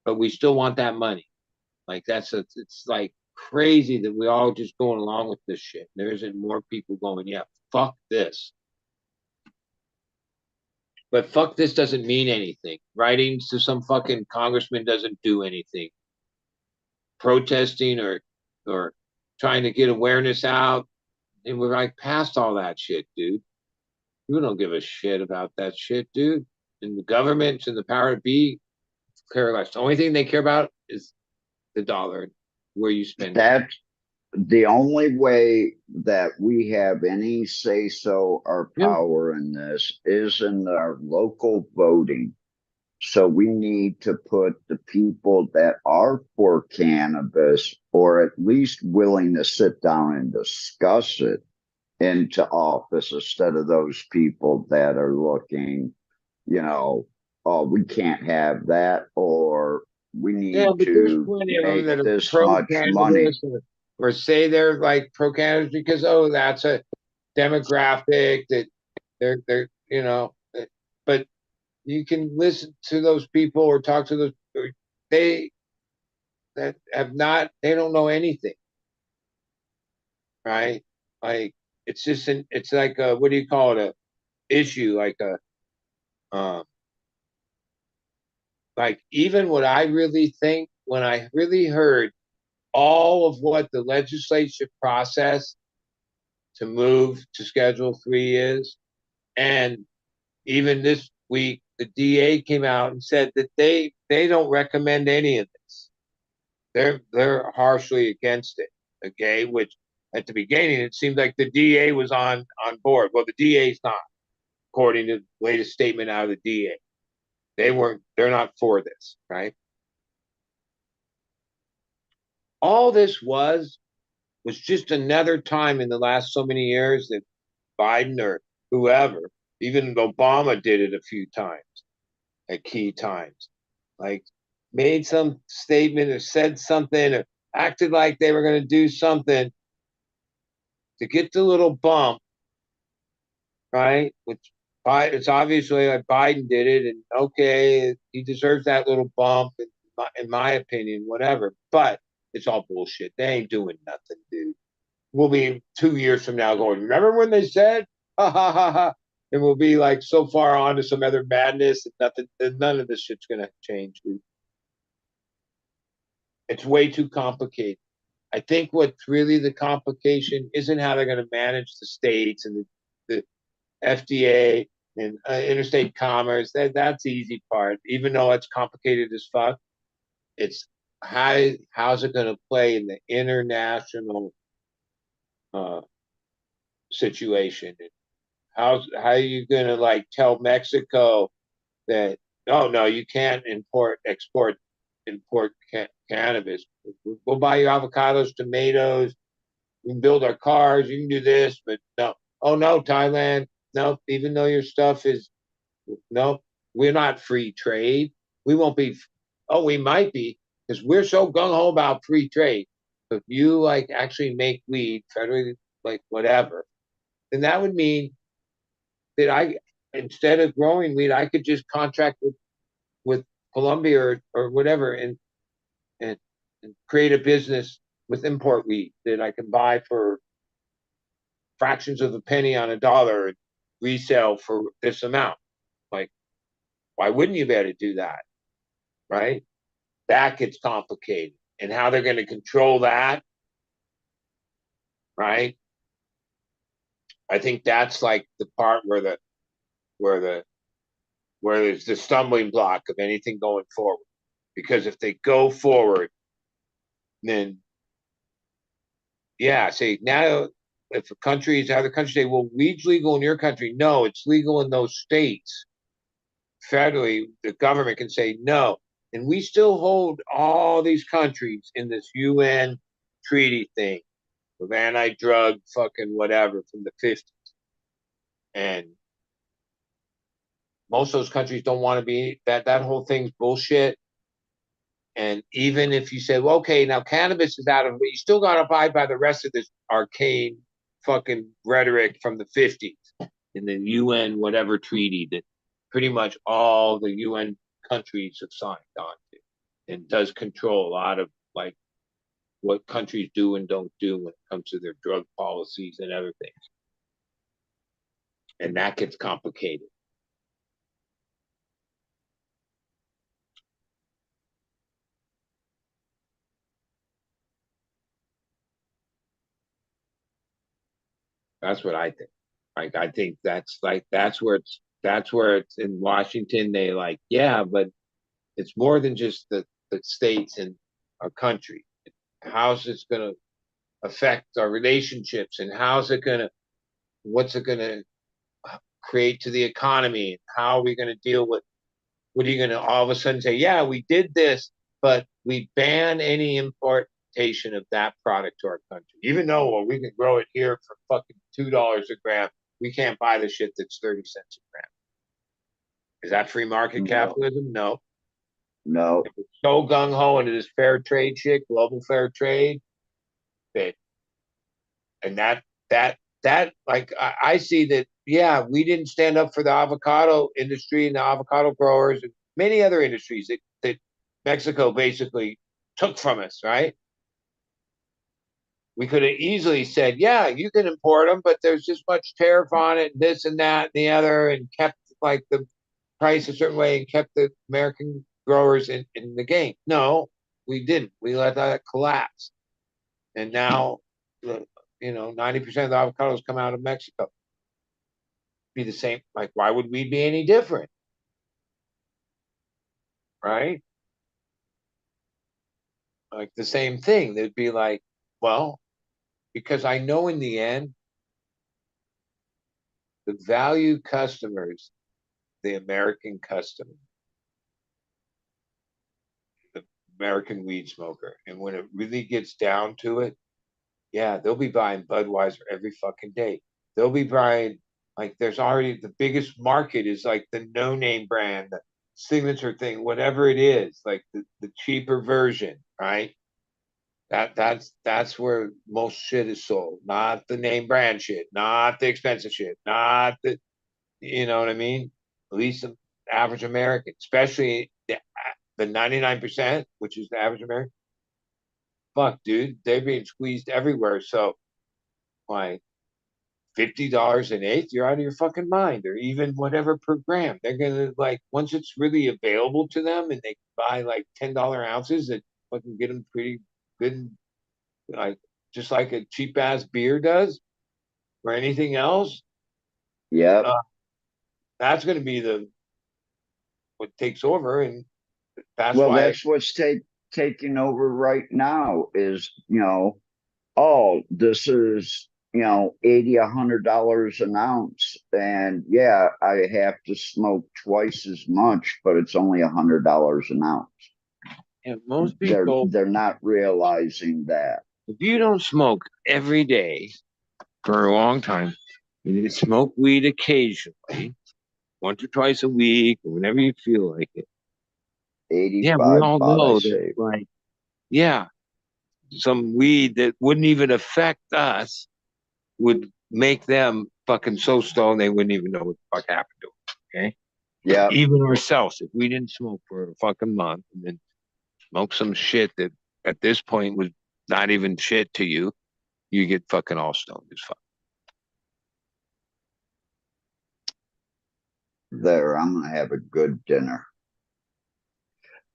but we still want that money. Like it's like crazy that we all just going along with this shit. There isn't more people going, yeah, fuck this. But fuck this doesn't mean anything. Writing to some fucking congressman doesn't do anything. Protesting or trying to get awareness out, and we're like past all that shit, dude. We don't give a shit about that shit, dude. And the government and the power to be care less. The only thing they care about is the dollar, where you spend it. That's the only way that we have any say so or power in this is in our local voting. So we need to put the people that are for cannabis, or at least willing to sit down and discuss it, into office instead of those people that are looking, oh, we can't have that, or we need to make that are this pro much money. or say they're like pro cannabis because that's a demographic that they're but you can listen to those people or talk to those they don't know anything, right? Like it's just it's like a, what do you call it, a issue, like a like even what I really think when I really heard all of what the legislature process to move to Schedule 3 is, and even this week the DA came out and said that they don't recommend any of this. They're harshly against it. Okay, which at the beginning it seemed like the DA was on board. Well, the DA is not, according to the latest statement out of the DA. They're not for this, right? All this was just another time in the last so many years that Biden or whoever, even Obama did it a few times at key times, like made some statement or said something or acted like they were going to do something to get the little bump, right? Which it's obviously like Biden did it, and okay, he deserves that little bump, in my opinion, whatever. But it's all bullshit. They ain't doing nothing, dude. We'll be 2 years from now going, remember when they said, ha ha ha ha, and we'll be like so far on to some other madness that none of this shit's gonna change, dude. It's way too complicated. I think what's really the complication isn't how they're going to manage the states and the FDA and interstate commerce. That's the easy part. Even though it's complicated as fuck, it's how's it going to play in the international situation? How are you going to like tell Mexico that, oh no, you can't import cannabis? We'll buy your avocados, tomatoes. We can build our cars. You can do this, but no. Oh no, Thailand. No, even though your stuff is no, we're not free trade. We won't be. Oh, we might be because we're so gung ho about free trade. If you like actually make weed federally, like whatever, then that would mean that instead of growing weed, I could just contract with Colombia or whatever and create a business with import weed that I can buy for fractions of a penny on a dollar and resell for this amount. Like, why wouldn't you be able to do that? Right? that gets complicated. And how they're going to control that, right? I think that's like the part where there's the stumbling block of anything going forward. Because if they go forward, then yeah, say now if a country is other countries say, well, weed's legal in your country. No, it's legal in those states. Federally, the government can say no. And we still hold all these countries in this UN treaty thing of anti-drug fucking whatever from the 50s. And most of those countries don't want to be that whole thing's bullshit. And even if you say, well, okay, now cannabis is out of it, you still got to abide by the rest of this arcane fucking rhetoric from the 50s in the UN whatever treaty that pretty much all the UN countries have signed on to, and does control a lot of like what countries do and don't do when it comes to their drug policies and other things. And that gets complicated. That's what I think. Like I think that's where it's in Washington. They like, yeah, but it's more than just the states and our country. How's this going to affect our relationships, and what's it going to create to the economy? How are we going to deal with? What are you going to all of a sudden say? Yeah, we did this, but we ban any importation of that product to our country, even though well, we can grow it here for fucking $2 a gram. We can't buy the shit that's 30 cents a gram. Is that free market capitalism? No. No. If it's so gung ho into this fair trade shit, global fair trade, and that like I see that. Yeah, we didn't stand up for the avocado industry and the avocado growers and many other industries that Mexico basically took from us, right? We could have easily said, yeah, you can import them, but there's just much tariff on it, this and that and the other, and kept like the price a certain way and kept the American growers in the game. No, we didn't. We let that collapse. And now, 90% of the avocados come out of Mexico. Be the same. Like, why would we be any different? Right? Like the same thing. They'd be like, well, because I know in the end, the value customers, the American customer, the American weed smoker. And when it really gets down to it, yeah, they'll be buying Budweiser every fucking day. They'll be buying, like, there's already the biggest market is like the no name brand, the signature thing, whatever it is, like the cheaper version, right? That's where most shit is sold, not the name brand shit, not the expensive shit, not the, you know what I mean? At least the average American, especially the 99%, which is the average American. Fuck, dude, they're being squeezed everywhere. So, like, $50 an eighth, you're out of your fucking mind, or even whatever per gram. They're gonna like once it's really available to them, and they buy like $10 ounces that fucking get them pretty good, like just like a cheap ass beer does, or anything else. Yep. That's gonna be what takes over, and that's Well, why. that's what's taking over right now is, oh, this is, $80, $100 an ounce. And yeah, I have to smoke twice as much, but it's only $100 an ounce. And most people, they're not realizing that. if you don't smoke every day for a long time, you smoke weed occasionally, once or twice a week, or whenever you feel like it. 85 Yeah, we all pot I know that, saved. like, yeah, some weed that wouldn't even affect us would make them fucking so stoned they wouldn't even know what the fuck happened to them. Okay. Yeah. Even ourselves, if we didn't smoke for a fucking month and then smoke some shit that at this point was not even shit to you, you get fucking all stoned as fuck. There, I'm gonna have a good dinner.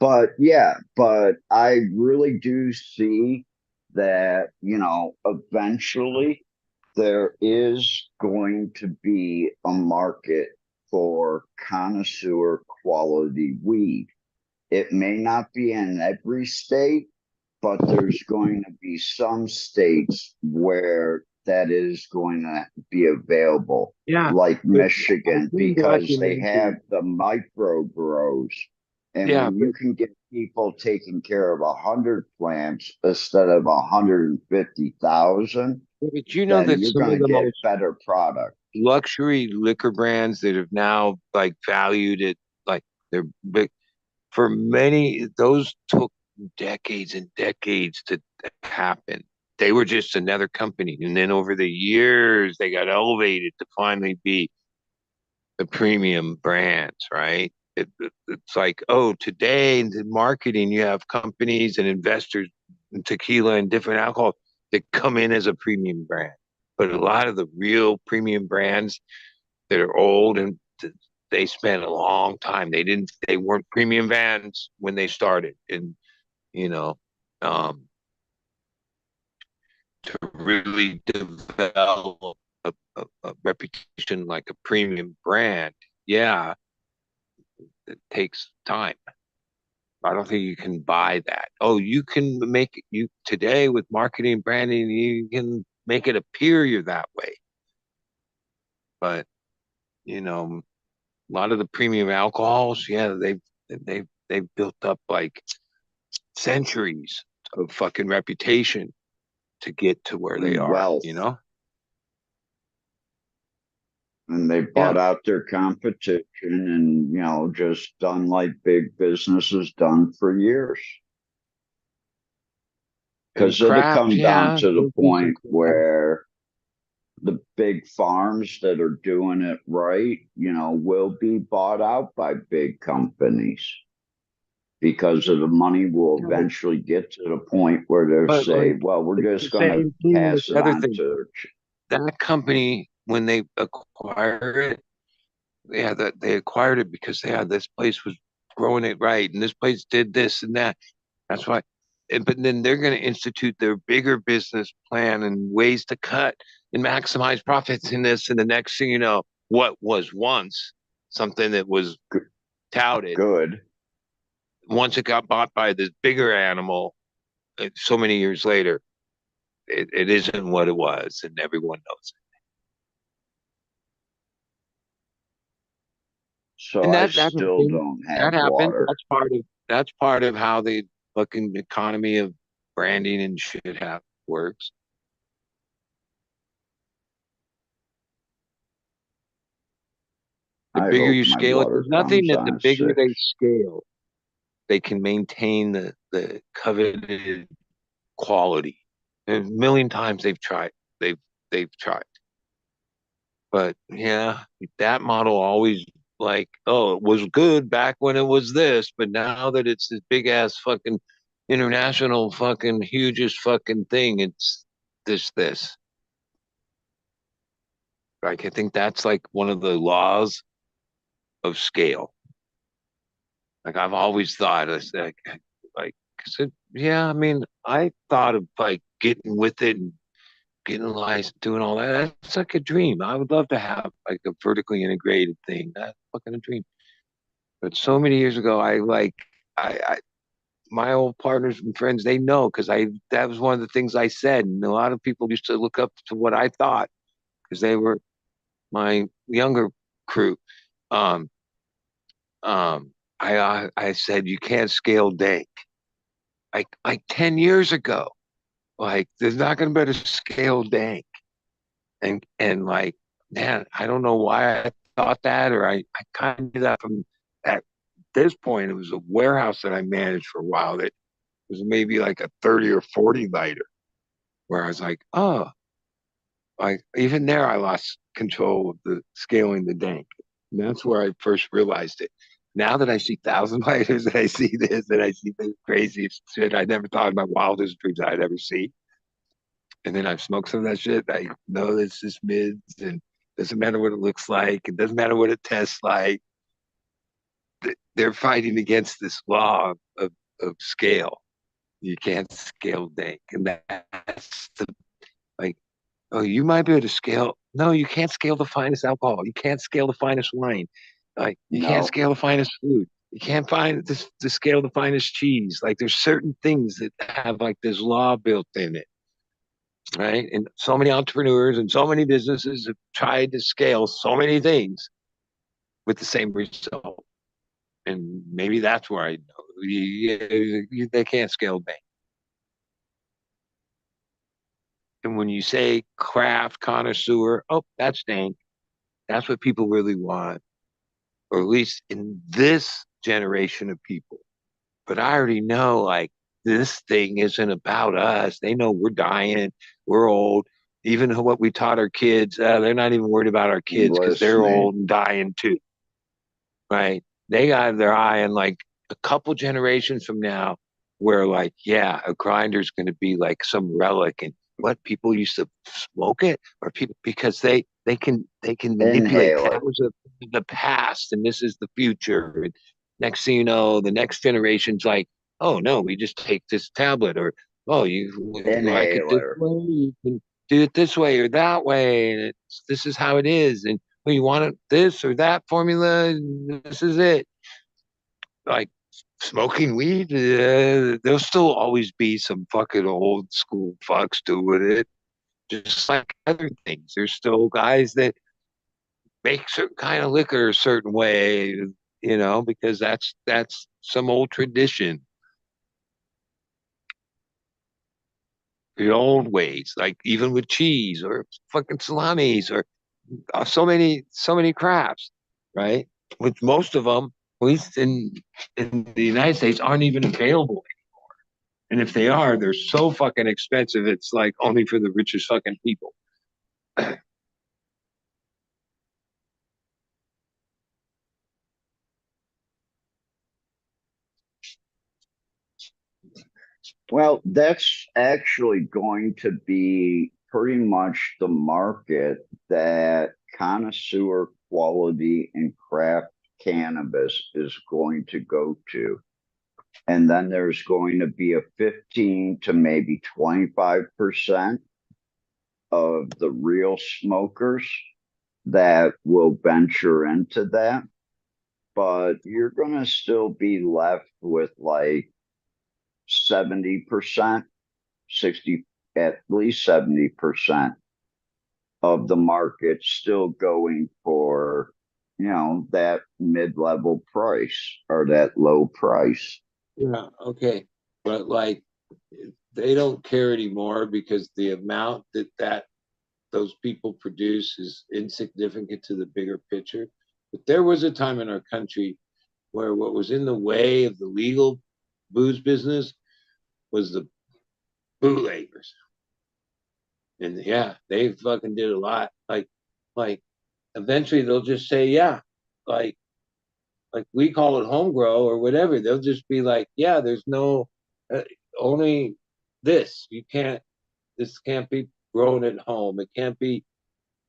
But yeah, but I really do see that, eventually there is going to be a market for connoisseur quality weed. It may not be in every state, but there's going to be some states where that is going to be available, Yeah. like But I've Michigan, seen because they have documentaries. the micro grows. And Yeah, when but you can get people taking care of 100 plants instead of 150,000, you know then that you're some going of to the get most better product. luxury liquor brands that have now like valued at like they're big for many, those took decades and decades to happen. They were just another company. And then over the years, they got elevated to finally be the premium brands, right? It's like, oh, today in the marketing, you have companies and investors in tequila and different alcohol that come in as a premium brand. But a lot of the real premium brands that are old and they spent a long time. They weren't premium brands when they started. And, you know, um, to really develop a reputation like a premium brand, yeah, it takes time. I don't think you can buy that. Oh, you can make you today with marketing and branding, you can make it appear you're that way. But, you know, a lot of the premium alcohols, yeah, they've built up like centuries of fucking reputation to get to where they And are, wealth. you know? And they Yeah. bought out their competition and, just done like big businesses done for years. And Because it'll craft, come down yeah, to the there'll be some point craft. where the big farms that are doing it right, will be bought out by big companies because of the money will Yeah, eventually get to the point where they'll but say, like well, we're it's just the going to same thing with pass it other on things. to. That company, when they acquire it, yeah, that they acquired it because this place was growing it right, and this place did this and that. That's why. But then they're going to institute their bigger business plan and ways to cut and maximize profits in this. And the next thing you know, what was once something that was touted, Good. once it got bought by this bigger animal, so many years later, it isn't what it was, and everyone knows it. So And I that still happens. don't have That happens. water. That's part of how the fucking economy of branding and shit works. The I bigger hope you my scale it, water there's nothing comes that the on bigger six. they scale, they can maintain the coveted quality. And a million times they've tried. They've tried. But yeah, that model always like, oh, it was good back when it was this, but now that it's this big ass fucking international fucking hugest fucking thing, it's this. Like I think that's like one of the laws of scale. Like I've always thought it's like 'cause yeah, I mean, I thought of like getting with it and getting a license, doing all that. That's like a dream. I would love to have like a vertically integrated thing. That's fucking a dream. But so many years ago, I my old partners and friends, they know because I that was one of the things I said, and a lot of people used to look up to what I thought because they were my younger crew. Um, I said you can't scale dank. Like 10 years ago, like there's not going to be a scale dank, and like man, I don't know why I thought that, or I kind of knew that from at this point. It was a warehouse that I managed for a while that was maybe like a 30 or 40 lighter, where I was like, oh, like even there I lost control of the scaling the dank. And that's where I first realized it. Now that I see thousand lighters and I see this and I see this crazy shit I never thought in my wildest dreams I'd ever see. And then I've smoked some of that shit. I know it's just mids and doesn't matter what it looks like. It doesn't matter what it tests like. they're fighting against this law of scale. You can't scale dank, and that's the like. Oh, you might be able to scale. No, you can't scale the finest alcohol. You can't scale the finest wine. Like you can't No. scale the finest food. You can't find this to scale the finest cheese. Like there's certain things that have like this law built in it, right? And so many entrepreneurs and so many businesses have tried to scale so many things with the same result. And maybe that's where I know they can't scale bank. And when you say craft connoisseur, oh, that's dank. That's what people really want, or at least in this generation of people. But I already know, like, this thing isn't about us. They know we're dying, we're old. Even what we taught our kids, they're not even worried about our kids because they're Listening. old and dying too, right? They got their eye on like a couple generations from now, where like, yeah, a grinder's going to be like some relic, and what people used to smoke it, or people because they can manipulate. Inhale it. That was the past, and this is the future. And next thing you know, the next generation's like, oh no, we just take this tablet, or oh, you like it this Inhaler. way, you can do it this way or that way, and this is how it is, and well, you want it this or that formula, this is it. Like smoking weed, there'll still always be some fucking old school fucks doing it, just like other things. There's still guys that make certain kind of liquor a certain way, because that's some old tradition. The old ways, like even with cheese or fucking salamis or so many crafts, right? With most of them, at least in the United States, aren't even available. And if they are, they're so fucking expensive. It's like only for the richest fucking people. Well, that's actually going to be pretty much the market that connoisseur quality and craft cannabis is going to go to. And then there's going to be a 15 to maybe 25% of the real smokers that will venture into that. But you're going to still be left with like 70%, 60, at least 70% of the market still going for, that mid-level price or that low price. Yeah, okay. But like they don't care anymore because the amount that those people produce is insignificant to the bigger picture. But there was a time in our country where what was in the way of the legal booze business was the bootleggers. And yeah, they fucking did a lot. Like eventually they'll just say, yeah, like we call it home grow or whatever. They'll just be like, yeah, there's no only this. This can't be grown at home. It can't be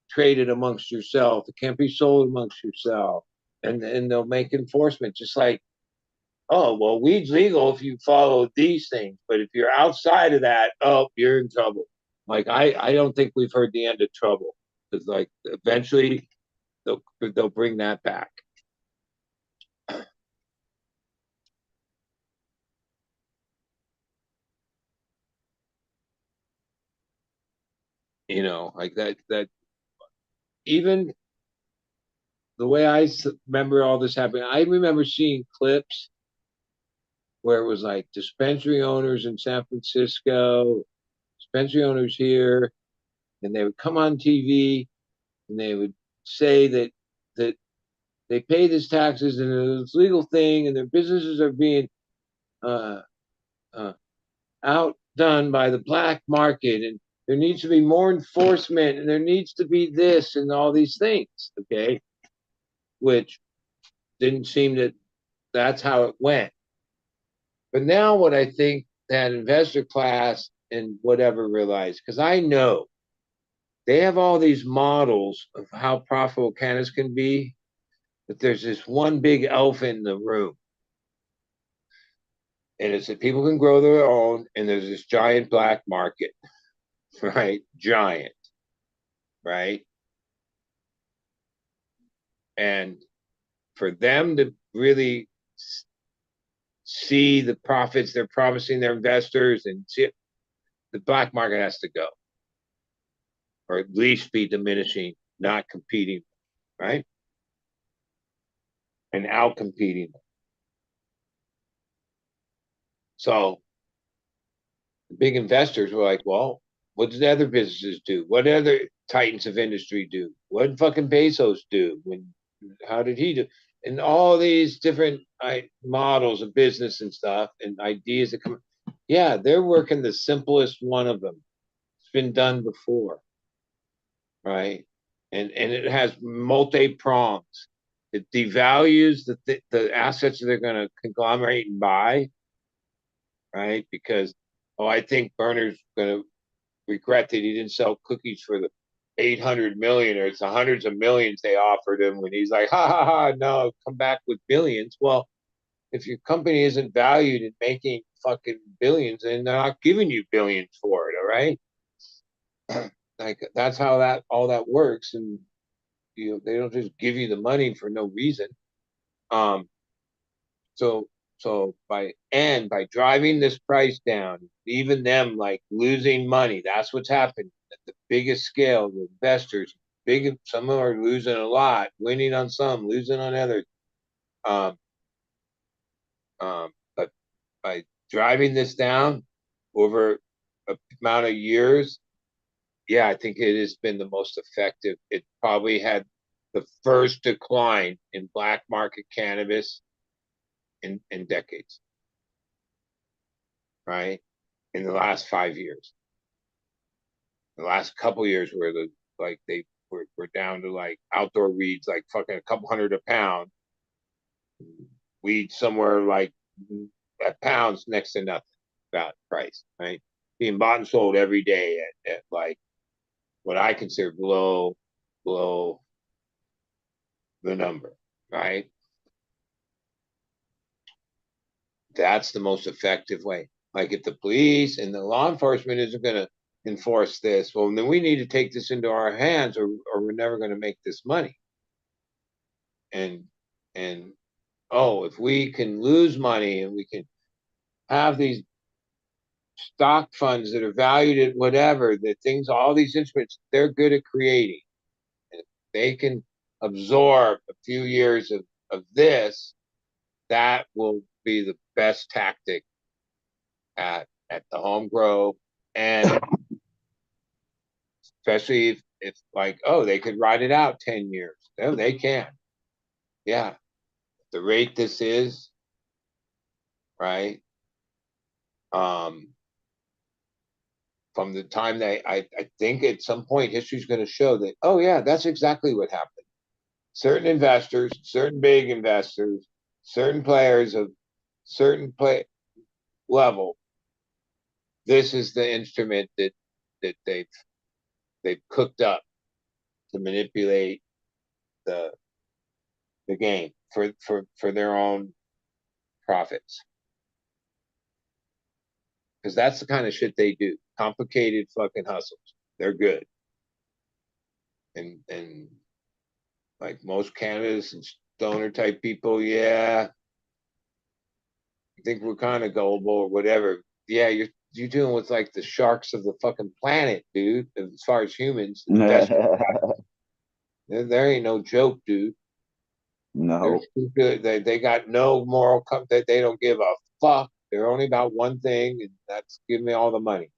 traded amongst yourself. It can't be sold amongst yourself. And they'll make enforcement just like, oh, well, weed's legal if you follow these things. But if you're outside of that, oh, you're in trouble. Like I don't think we've heard the end of trouble. Because like eventually they'll bring that back. Like that even the way I remember all this happening, I remember seeing clips where it was like dispensary owners in San Francisco, dispensary owners here, and they would come on TV and they would say that they pay this taxes and it's a legal thing and their businesses are being uh, uh, outdone by the black market and there needs to be more enforcement and there needs to be this and all these things, okay? Which didn't seem that that's how it went. But now what I think that investor class and whatever realize, because I know they have all these models of how profitable cannabis can be, But there's this one big elephant in the room. And it's that people can grow their own, and there's this giant black market, right? Giant, right? And for them to really see the profits they're promising their investors and see it, the black market has to go, or at least be diminishing, not competing, right? And out competing. So the big investors were like, well, what did other businesses do? What did other titans of industry do? What did fucking Bezos do? How did he do? And all these different models of business and stuff and ideas that come. Yeah, they're working the simplest one of them. It's been done before, right? And it has multi prongs. It devalues the assets that they're going to conglomerate and buy, right? Because I think Berner's going to regret that he didn't sell cookies for the 800 million, or it's the hundreds of millions they offered him when he's like, ha ha ha, no, come back with billions. Well, if your company isn't valued in making fucking billions, then they're not giving you billions for it, all right? Like that's how that all that works, and they don't just give you the money for no reason. Um, so by driving this price down, even them like losing money, that's what's happened at the biggest scale. The investors, some of them are losing a lot, winning on some, losing on others. But by driving this down over a amount of years, yeah, I think it has been the most effective. It probably had the first decline in black market cannabis in decades, right? In the last 5 years. The last couple years where they were down to like outdoor weeds, like fucking a couple hundred a pound. Weed somewhere like at pounds next to nothing about price, right? Being bought and sold every day at like what I consider below the number, right? That's the most effective way. Like if the police and the law enforcement isn't going to enforce this, well, then we need to take this into our hands, or we're never going to make this money. And if we can lose money and we can have these stock funds that are valued at whatever, the things, all these instruments, they're good at creating. And they can absorb a few years of this, that will be the best tactic at the home grow, and especially if like, they could ride it out 10 years. No, they can. Yeah. The rate this is, right? From the time I think at some point history's going to show that, yeah, that's exactly what happened. Certain investors, certain big investors, certain players of certain level, this is the instrument that they've cooked up to manipulate the game for their own profits. Because that's the kind of shit they do. Complicated fucking hustles. They're good. And like most cannabis and stoner type people, yeah, I think we're kind of gullible or whatever. Yeah, you're dealing with like the sharks of the fucking planet, dude. As far as humans, there ain't no joke, dude. No. They got no moral that they don't give a fuck. They're only about one thing, and that's give me all the money.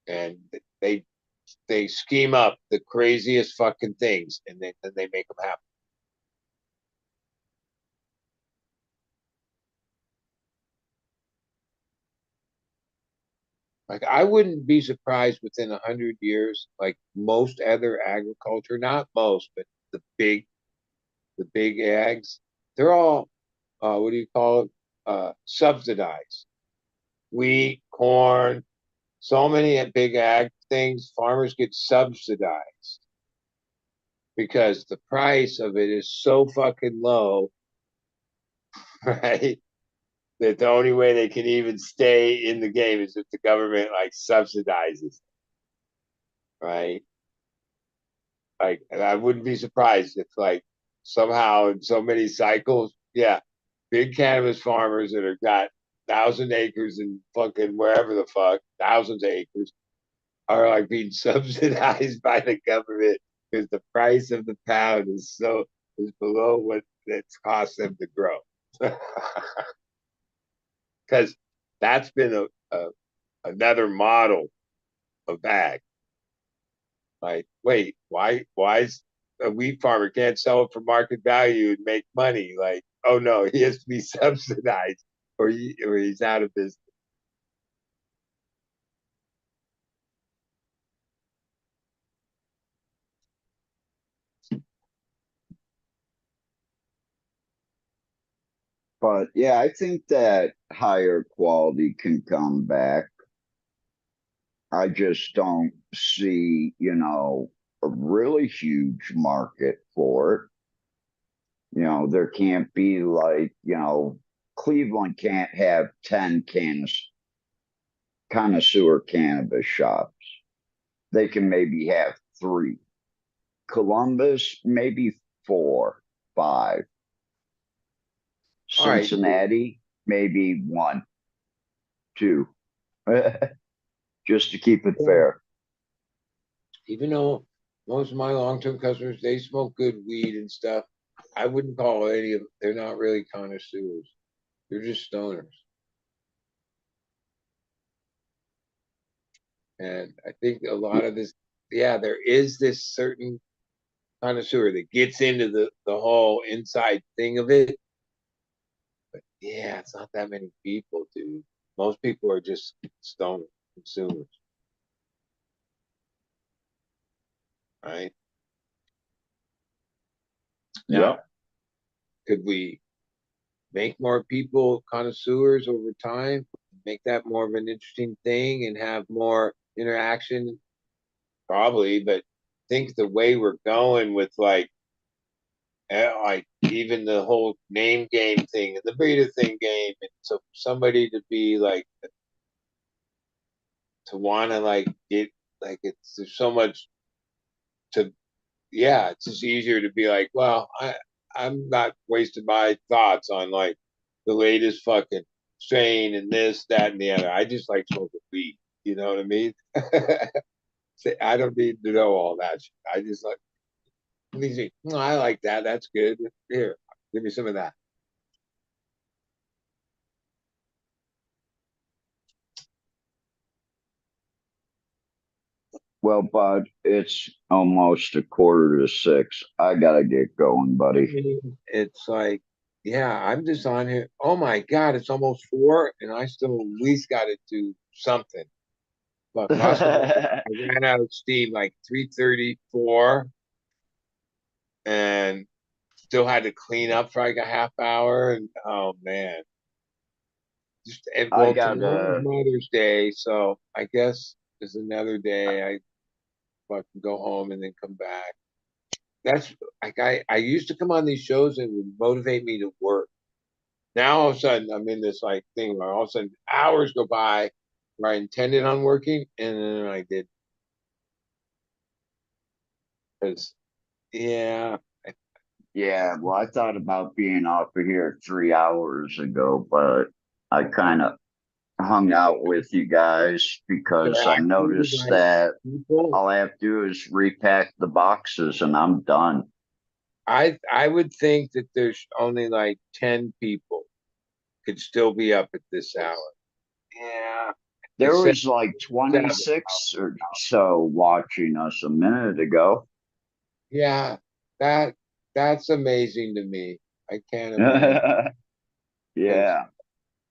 And they scheme up the craziest fucking things, and then they make them happen. Like I wouldn't be surprised within 100 years, like most other agriculture, not most, but the big ags, they're all what do you call it? Subsidized. Wheat, corn, so many big ag things, farmers get subsidized because the price of it is so fucking low, right? That the only way they can even stay in the game is if the government like subsidizes, right? Like, and I wouldn't be surprised if like somehow in so many cycles, yeah, big cannabis farmers that have got 1,000 acres and fucking wherever the fuck, thousands of acres, are like being subsidized by the government because the price of the pound is below what it's cost them to grow. Because that's been another model of ag. Like, wait, why is a wheat farmer can't sell it for market value and make money? Like, oh no, he has to be subsidized or he's out of business. But yeah, I think that higher quality can come back. I just don't see, a really huge market for it. There can't be like, Cleveland can't have 10 connoisseur cannabis shops. They can maybe have 3. Columbus, maybe 4, 5. All right. Cincinnati, maybe 1, 2. Just to keep it fair. Even though most of my long-term customers, they smoke good weed and stuff, I wouldn't call any of them, they're not really connoisseurs. They're just stoners. And I think a lot of this, yeah, there is this certain connoisseur that gets into the whole inside thing of it. But yeah, it's not that many people, dude. Most people are just stoner consumers. Right? Now, Yep. could we make more people connoisseurs over time, make that more of an interesting thing and have more interaction? Probably, but think the way we're going with like even the whole name game thing and the breeder thing game, and so somebody to be like to want to like get like it's there's so much to yeah, it's just easier to be like, well, I'm not wasting my thoughts on like the latest fucking strain and this, that, and the other. I just like smoking weed. You know what I mean? I don't need to know all that shit. I just like, I like that. That's good. Here, give me some of that. Well, bud, it's almost 5:45. I gotta get going, buddy. It's like, yeah, I'm just on here. Oh my God, it's almost 4, and I still at least got to do something. But I ran out of steam like 3:34, and still had to clean up for like a half hour. And oh man, I tomorrow's gotta. Mother's Day, so I guess it's another day. I fucking go home and then come back. That's like I used to come on these shows and it would motivate me to work. Now all of a sudden I'm in this like thing where all of a sudden hours go by where I intended on working and then I did. Because yeah, Yeah, well, I thought about being off of here 3 hours ago, but I kind of hung out with you guys because I actually noticed like that people. all I have to do is repack the boxes and I'm done. I would think that there's only like 10 people could still be up at this hour. Yeah. There It's was like 7. 26 or so watching us a minute ago. Yeah, that's amazing to me. I can't imagine. Yeah.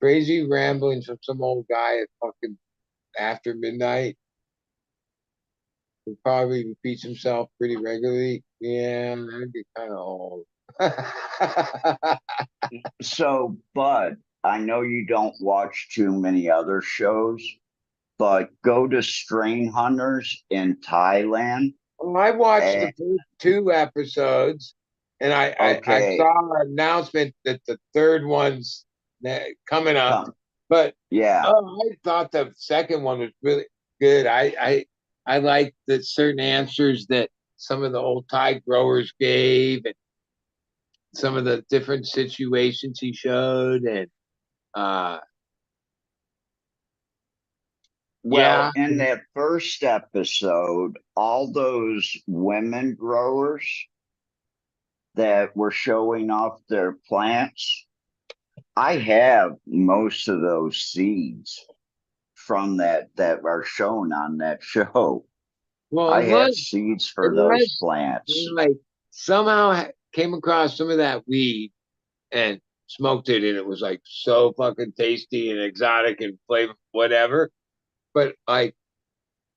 Crazy ramblings from some old guy at fucking after midnight who probably repeats himself pretty regularly. Yeah, that'd get kind of old. So, Bud, I know you don't watch too many other shows, but go to Strain Hunters in Thailand Well, I watched the And, first 2 episodes, and I okay, saw an announcement that the third one's coming up. come, But yeah. I thought the second one was really good. I like the certain answers that some of the old Thai growers gave, and some of the different situations he showed, and uh, Well, yeah, in that first episode, all those women growers that were showing off their plants, I have most of those seeds from that are shown on that show. well, I have seeds it for those was plants. like somehow came across some of that weed and smoked it, and it was like so fucking tasty and exotic and flavor, whatever. But like,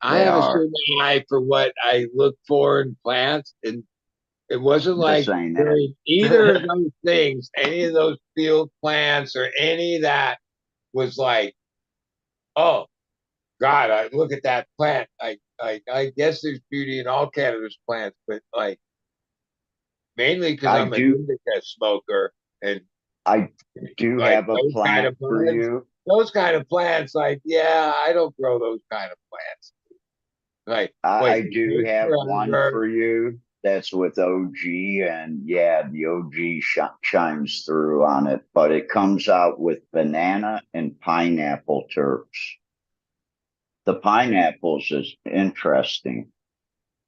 I They have a are. certain eye for what I look for in plants, and it wasn't This like ain't during either of it. those things, any of those field plants or any of that was like, oh God, I look at that plant. I guess there's beauty in all cannabis plants, but like mainly because I I'm an do indica smoker, and I do like have a those kind plant of for plants, you. like, yeah, I don't grow those kind of plants. Like, I wait, do take have one forever. for you that's with OG, and yeah, the OG shines through on it, but it comes out with banana and pineapple terps. The pineapples is interesting.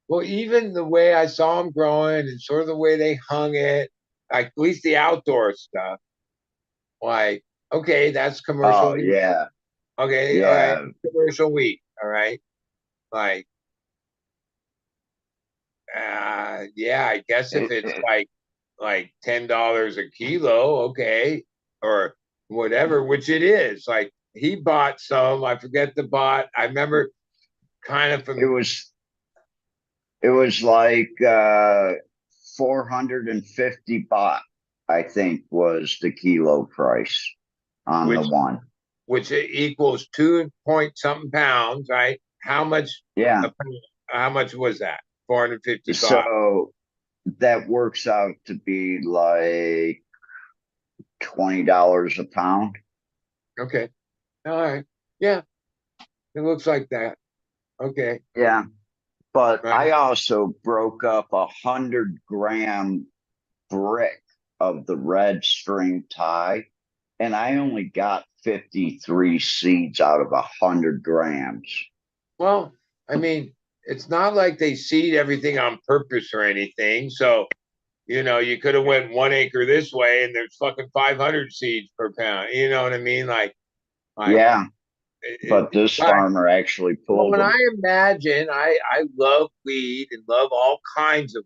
Well, even the way I saw them growing and sort of the way they hung it, like at least the outdoor stuff, like, okay, that's commercial Oh wheat. yeah, Okay, all right, yeah. commercial wheat. All right. Like, yeah, I guess if It, it's it, like $10 a kilo, okay, or whatever, which it is. Like he bought some, I forget the bot. I remember kind of it from was it was like 450 baht, I think, was the kilo price on the which one. which equals 2 point something pounds, right? How much Yeah. a pound, how much was that? 450 baht. So that works out to be like $20 a pound. Okay. All right. Yeah, it looks like that. Okay. Yeah. But Right. I also broke up 100-gram brick of the red string tie, and I only got 53 seeds out of 100 grams. Well, I mean, it's not like they seed everything on purpose or anything. So, you could have went 1 acre this way and there's fucking 500 seeds per pound. You know what I mean? Like, Yeah, but this but farmer actually pulled when I them. imagine, I love weed and love all kinds of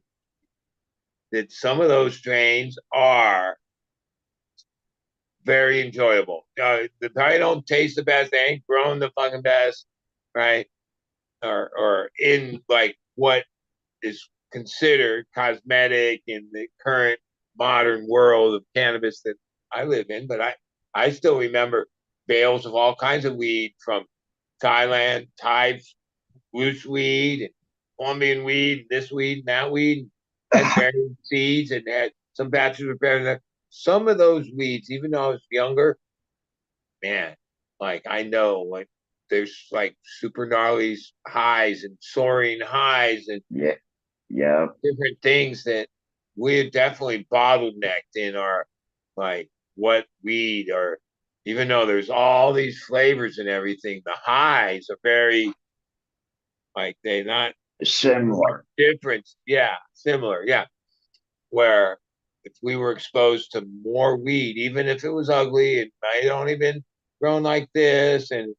that. Some of those strains are very enjoyable. They probably don't taste the best. They ain't grown the fucking best, right? Or in like what is considered cosmetic in the current modern world of cannabis that I live in. But I still remember bales of all kinds of weed from Thailand, Thai loose weed, and Colombian weed, this weed, and that weed, had buried seeds, and had some batches were buried. Some of those weeds, even though I was younger, man, like I know, like there's like super gnarly highs and soaring highs and Yeah, yeah. different things that we definitely bottlenecked in our like what weed, or even though there's all these flavors and everything, the highs are very like they're not Similar. different. Yeah, similar. Yeah, where if we were exposed to more weed, even if it was ugly and might only been grown like this and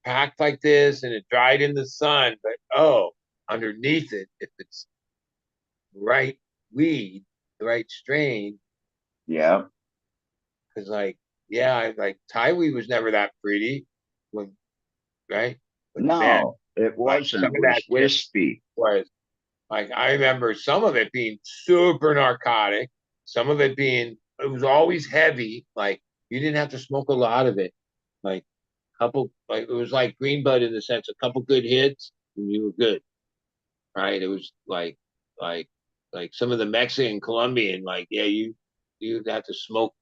packed like this and it dried in the sun, but underneath it, if it's right weed, the right strain, Yeah. because like, yeah, like Thai weed was never that pretty when, right? But man, No, it like wasn't. some It of that was shit wispy. was like, I remember some of it being super narcotic, some of it being, it was always heavy. Like you didn't have to smoke a lot of it. Like couple, like it was like green bud in the sense, a couple good hits and you were good. right? It was like some of the Mexican, Colombian, like yeah, you'd have to smoke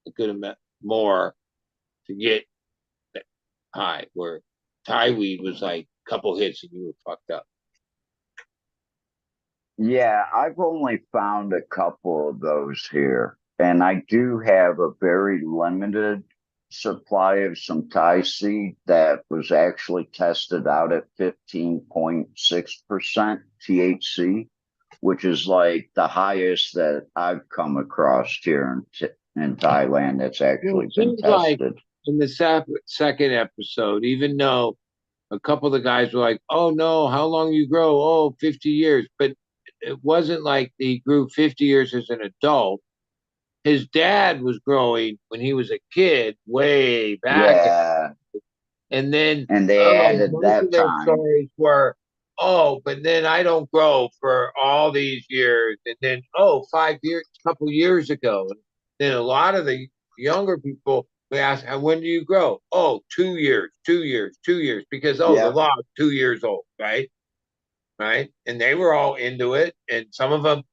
a good amount more to get high. Where Thai weed was like a couple hits and you were fucked up. Yeah, I've only found a couple of those here, and I do have a very limited supply of some Thai seed that was actually tested out at 15.6% THC, which is like the highest that I've come across here in Thailand that's Well, actually it been seems like tested. in the second episode, even though a couple of the guys were like, "Oh no, how long you grow? Oh, 50 years," but it wasn't like he grew 50 years as an adult. His dad was growing when he was a kid, way back, Yeah, and then and they added most of that their time. stories were, "Oh, but then I don't grow for all these years," and then 5 years, couple years ago, and then a lot of the younger people we ask, "When do you grow?" "Oh, 2 years, 2 years, 2 years," because the Yep, law is 2 years old, right? Right, and they were all into it, and some of them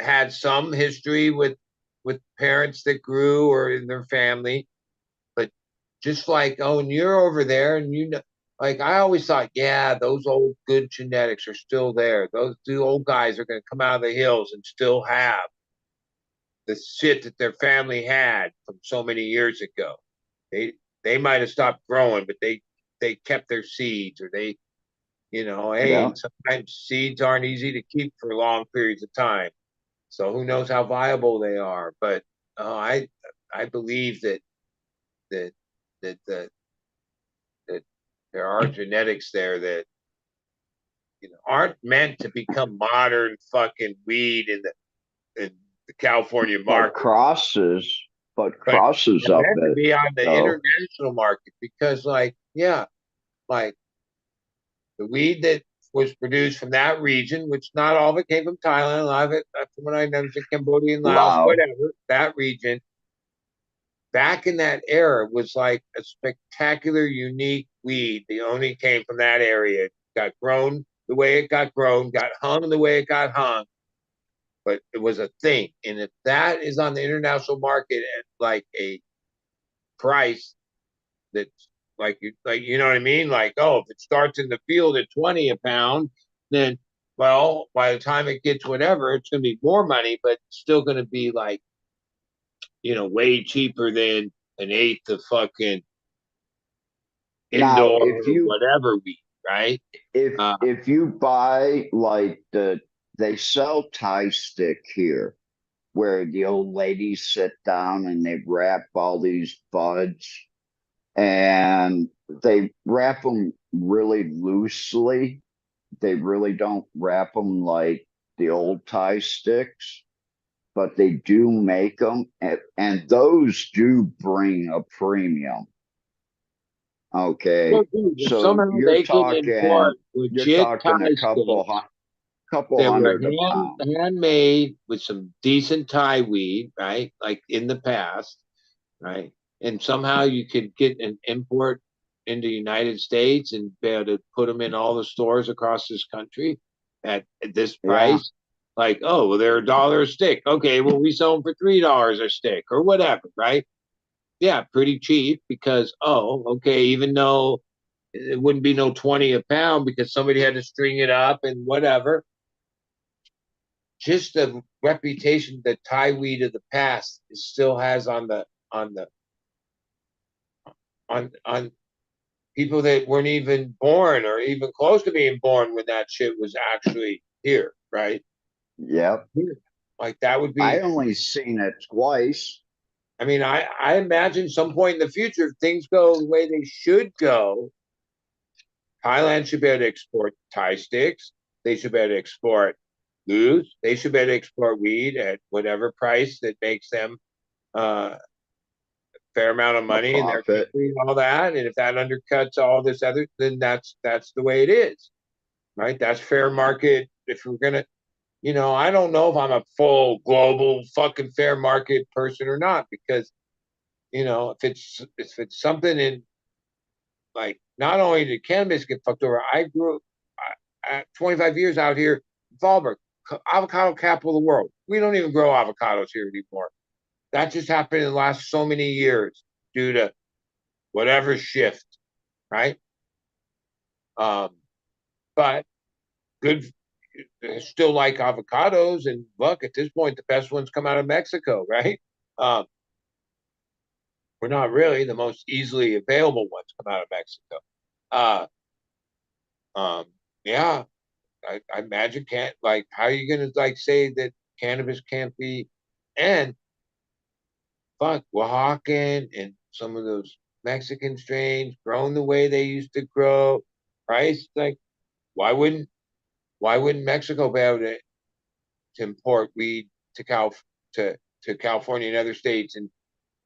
had some history with parents that grew or in their family, but just like, and you're over there, and like I always thought, yeah, those old good genetics are still there. Those two old guys are going to come out of the hills and still have the shit that their family had from so many years ago. They might have stopped growing, but they kept their seeds, or they, hey, yep. sometimes seeds aren't easy to keep for long periods of time. So who knows how viable they are? But I believe that that that that there are genetics there that aren't meant to become modern fucking weed in the California But market, crosses, but but crosses they're of meant to it be on the though. international market because, like, yeah, like the weed that was produced from that region, which not all of it came from Thailand, a lot of it from what I know is Cambodian, Laos, Wow. whatever, that region back in that era was like a spectacular, unique weed. The only came from that area. It got grown the way it got grown, got hung the way it got hung, but it was a thing. And if that is on the international market at like a price that's like you know what I mean? Like, if it starts in the field at 20 a pound, then well, by the time it gets whatever, it's gonna be more money, but it's still gonna be like, way cheaper than an eighth of fucking Now, indoor or whatever weed, right? Uh, if you buy like they sell Thai stick here, where the old ladies sit down and they wrap all these buds, and they wrap them really loosely. They really don't wrap them like the old Thai sticks, but they do make them, and those do bring a premium. well, Okay, dude, if so somehow they can import you're legit talking a Thai sticks couple that were hundred a pound. handmade with some decent Thai weed, right? Like in the past, right? And somehow you could get an import into the United States and be able to put them in all the stores across this country at this Yeah, price. Like, well, they're $1 a stick. Okay, well, we sell them for $3 a stick or whatever, right? Yeah, pretty cheap because, okay, even though it wouldn't be no 20 a pound because somebody had to string it up and whatever. Just the reputation that Thai weed of the past still has on the on people that weren't even born or even close to being born when that shit was actually here, right? yep. Here. Like that would I be. only seen it twice. I mean, I imagine some point in the future, if things go the way they should go, Thailand should be able to export Thai sticks. They should be able to export loose. They should be able to export weed at whatever price that makes them uh, fair amount of A money in their profit. country and all that. And if that undercuts all this other, then that's the way it is, right? That's fair market. If we're gonna, I don't know if I'm a full global fucking fair market person or not because if it's something in like not only did cannabis get fucked over, 25 years out here in Fallbrook, avocado capital of the world. We don't even grow avocados here anymore. That just happened in the last so many years due to whatever shift, right? But good, still like avocados, and look, at this point, the best ones come out of Mexico, right? We're not really the most easily available ones come out of Mexico. Yeah, I imagine can't like how are you gonna like say that cannabis can't be and fuck Oaxacan and some of those Mexican strains grown the way they used to grow, right? Like why wouldn't Mexico be able to import weed to to California and other states and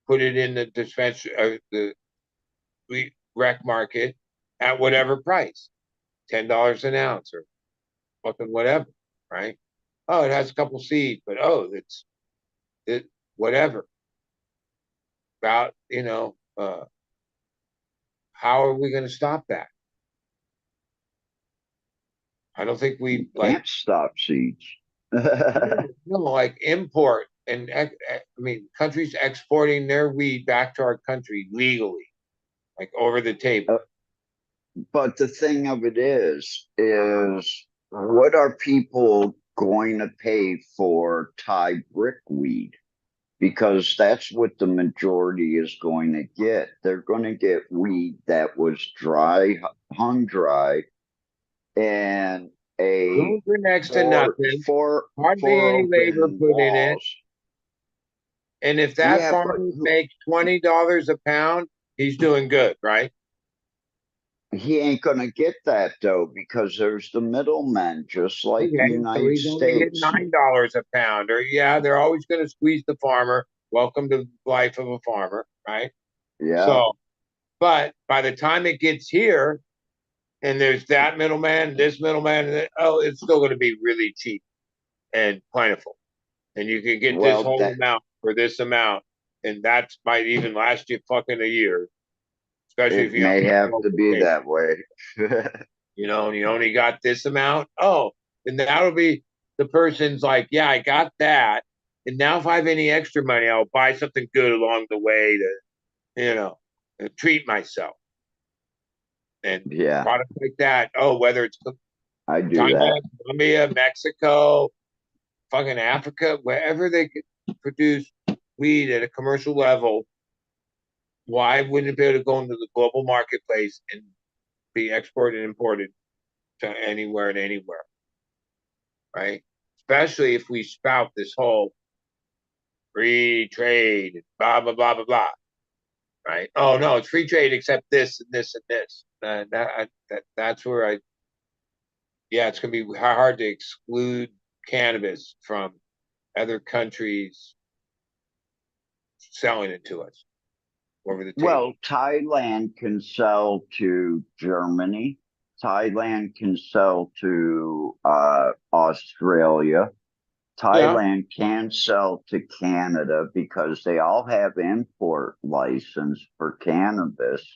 put it in the dispensary the rec market at whatever price, $10 an ounce or fucking whatever, right? Oh, it has a couple seeds, but oh, it whatever. About how are we going to stop that? I don't think we Can't stop seeds. like import and I mean countries exporting their weed back to our country legally, like over the table. But the thing of it is what are people going to pay for Thai brickweed? Because that's what the majority is going to get. They're going to get weed that was dry, hung dry, and Grown for next to nothing, hardly any labor put in it. And if that farmer makes $20 a pound, he's doing good, right? He ain't gonna get that though, because there's the middlemen, just like the United he's only getting States. $9 a pound, or yeah, they're always going to squeeze the farmer. Welcome to the life of a farmer, right? Yeah. So, but by the time it gets here, and there's that middleman, this middleman, and oh, it's still going to be really cheap and plentiful, and you can get this whole amount for this amount, and that might even last you fucking a year. Especially if It you may have to be that way. you only got this amount. Oh, and that'll be the person's like, yeah, I got that. And now if I have any extra money, I'll buy something good along the way to, treat myself. And yeah, products like that. Oh, whether it's I do Thailand, that. Colombia, Mexico, fucking Africa, wherever they could produce weed at a commercial level, why wouldn't it be able to go into the global marketplace and be exported and imported to anywhere and anywhere, right? Especially if we spout this whole free trade, blah blah blah blah blah, right? Oh no, it's free trade except this and this and this. That's where it's gonna be hard to exclude cannabis from other countries selling it to us over the table. Well, Thailand can sell to Germany. Thailand can sell to Australia. Thailand can sell to Canada because they all have import license for cannabis.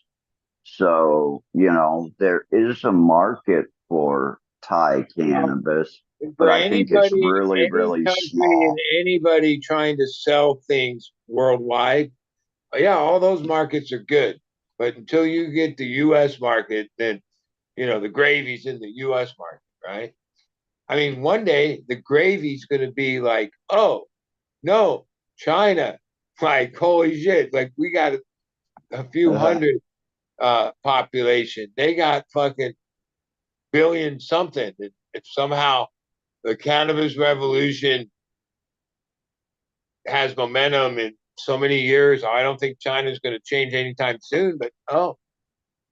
So, there is a market for Thai cannabis, but I think it's really, really small. And anybody trying to sell things worldwide, yeah, all those markets are good. But until you get the U.S. market, then, the gravy's in the U.S. market, right? I mean, one day the gravy's going to be like, oh, no, China. Like, holy shit. Like, we got a few hundred population. They got fucking billion something. If somehow the cannabis revolution has momentum in so many years, I don't think China's going to change anytime soon, but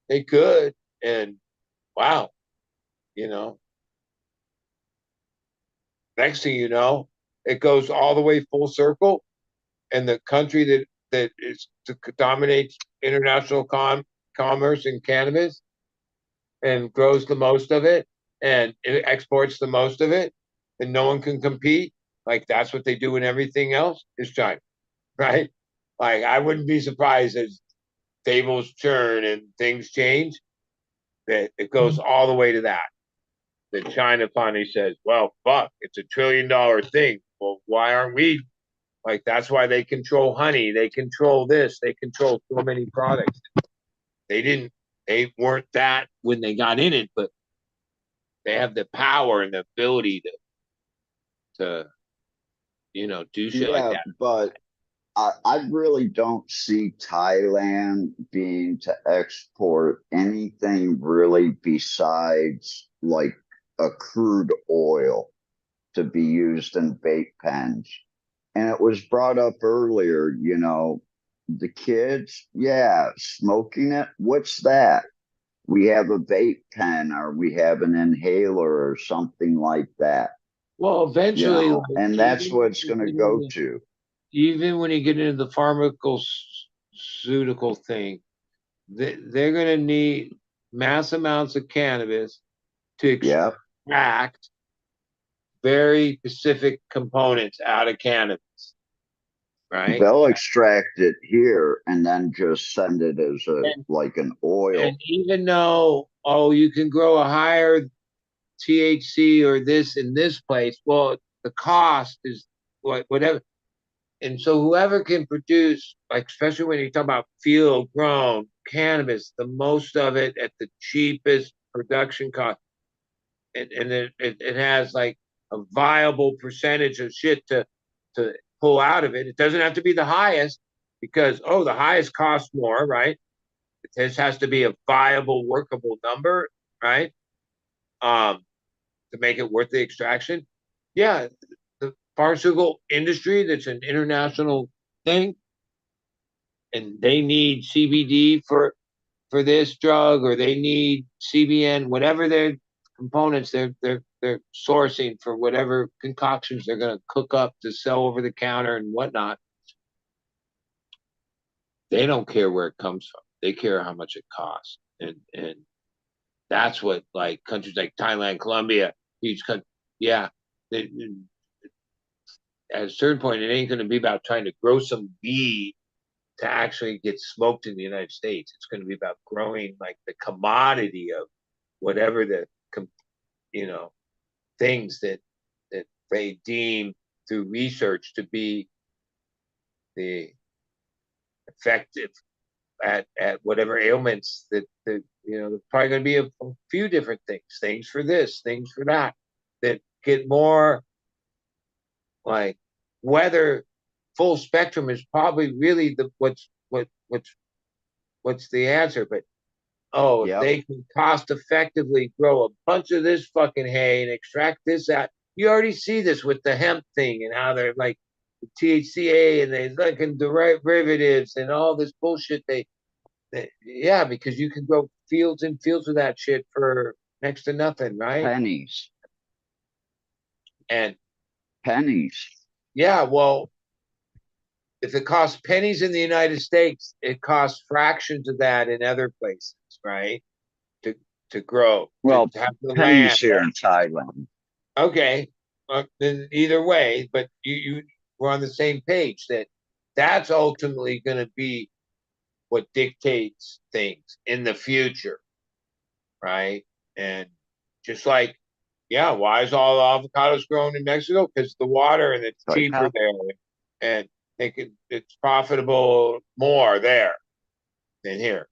they could. And wow, next thing you know, it goes all the way full circle, and the country that dominates international commerce in cannabis and grows the most of it and it exports the most of it, and no one can compete. Like that's what they do in everything else is China, right? Like I wouldn't be surprised as tables churn and things change that it goes all the way to that. that China finally says, well, fuck, it's $1 trillion thing. Well, why aren't we? Like, that's why they control honey. They control this. They control so many products. They weren't that when they got in it, but they have the power and the ability to do shit like Yeah, that. but I really don't see Thailand being to export anything really besides like a crude oil to be used in vape pens. And it was brought up earlier, the kids, yeah, smoking it. What's that? We have a vape pen or we have an inhaler or something like that. Well, eventually, like, And that's what it's going to go to. even when you get into the pharmaceutical thing, they're going to need mass amounts of cannabis to Yeah. extract very specific components out of cannabis, right? They'll extract it here and then just send it as like an oil. And even though, you can grow a higher THC or this in this place, well, the cost is whatever. And so whoever can produce, like, especially when you talk about field grown cannabis, the most of it at the cheapest production cost, and it has like a viable percentage of shit to pull out of it. It doesn't have to be the highest because the highest costs more, right? This has to be a viable, workable number, right? To make it worth the extraction. Yeah, the pharmaceutical industry, that's an international thing, and they need CBD for this drug, or they need CBN, whatever their components they're sourcing for whatever concoctions they're going to cook up to sell over the counter and whatnot. They don't care where it comes from. They care how much it costs, and that's what, like, countries like Thailand, Colombia, huge countries, yeah. At a certain point, it ain't going to be about trying to grow some weed to actually get smoked in the United States. It's going to be about growing like the commodity of whatever things that they deem through research to be the effective at whatever ailments that there's probably going to be a few different things for this, things for that get more like, whether full spectrum is probably really what's the answer. But if they can cost effectively grow a bunch of this fucking hay and extract this out, you already see this with the hemp thing and how they're like the THCA and they like derivatives and all this bullshit. Yeah, because you can grow fields and fields of that shit for next to nothing, right? Pennies. And pennies. Yeah, well, if it costs pennies in the United States, it costs fractions of that in other places, right? To grow. Well, to have the pennies land. here in Thailand. Okay, then either way, but we're on the same page that that's ultimately going to be what dictates things in the future, right? And just like, yeah, why is all avocados grown in Mexico? Because the water and it's cheaper there, and it's profitable more there than here.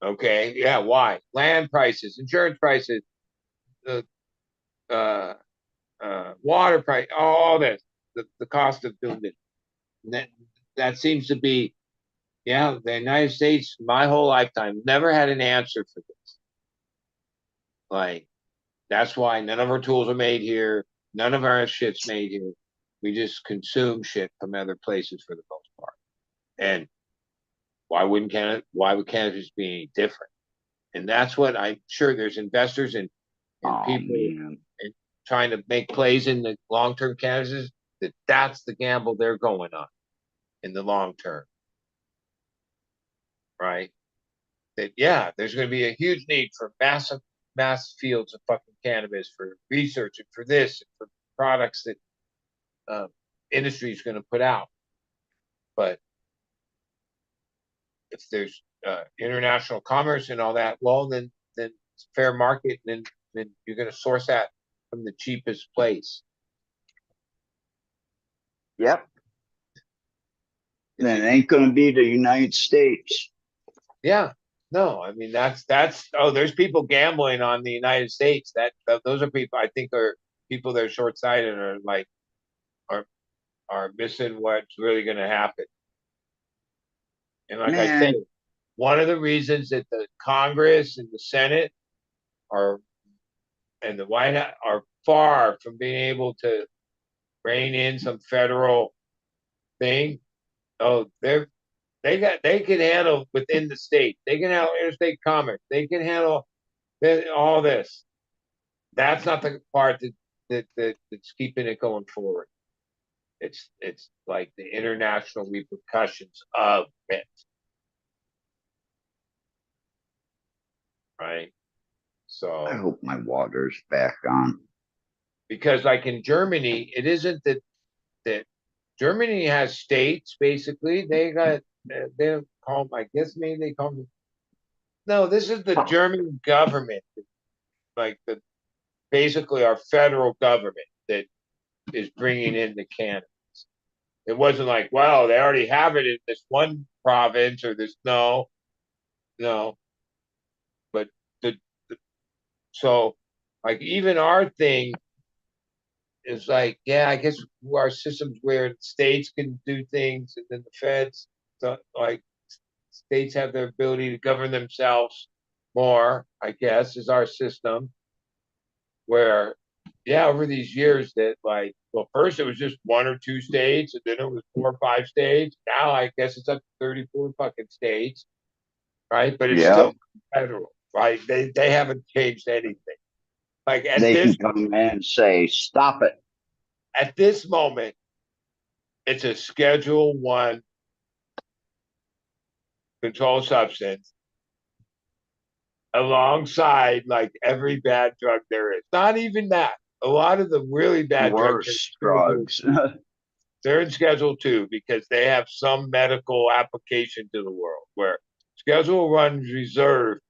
Okay, yeah, why? Land prices, insurance prices, water price, all this, the cost of doing this. And that seems to be, the United States, my whole lifetime, never had an answer for this. Like, that's why none of our tools are made here. None of our shit's made here. We just consume shit from other places for the most part. And why would cannabis be any different? And that's what I'm sure there's investors and people and trying to make plays in the long-term cannabis, that's the gamble they're going on in the long term. Right? That, there's going to be a huge need for mass fields of fucking cannabis for research and for this and for products that industry is going to put out. But if there's international commerce and all that, well, then it's fair market, and then you're going to source that from the cheapest place. Yep. Then it ain't gonna be the United States. Yeah. No, I mean that's there's people gambling on the United States. Those are people I think are people that are short sighted or like are missing what's really gonna happen. And like I said, Man, one of the reasons that the Congress and the Senate are and the White House are far from being able to rein in some federal thing. Oh, they can handle within the state. They can handle interstate commerce. They can handle all this. That's not the part that's keeping it going forward. It's like the international repercussions of it, right? I So hope my water's back on. because like in Germany, it isn't that Germany has states basically. They got they call them, I guess maybe they call them. No, this is the German government, like the basically our federal government that is bringing in the cannabis. It wasn't like, well, they already have it in this one province or this. No, no. But the so like even our thing is like, yeah, I guess our systems where states can do things and then the feds, so like states have the ability to govern themselves more, I guess, is our system. Where, yeah, over these years that like, well, first it was just one or two states, and then it was 4 or 5 states. Now I guess it's up to 34 fucking states, right? But it's Yep. still federal, right? They haven't changed anything. Like They can come in and say, stop it. at this moment, it's a Schedule 1 controlled substance alongside like every bad drug there is. Not even that. A lot of the really bad Worse drugs drugs. they're in Schedule 2 because they have some medical application to the world. Where Schedule 1 is reserved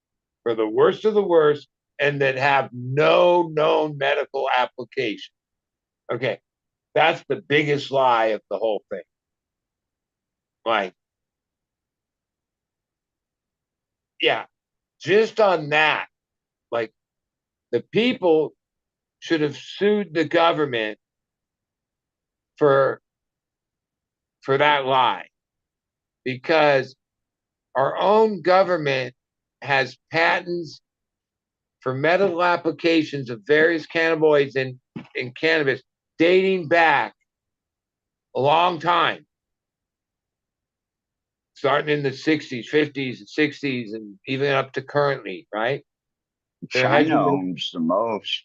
for the worst of the worst and that have no known medical application. Okay, that's the biggest lie of the whole thing. Like, yeah, just on that, like the people should have sued the government for that lie because our own government has patents for medical applications of various cannabinoids in cannabis dating back a long time, starting in the 60s, 50s, and 60s, and even up to currently, right? China owns the most.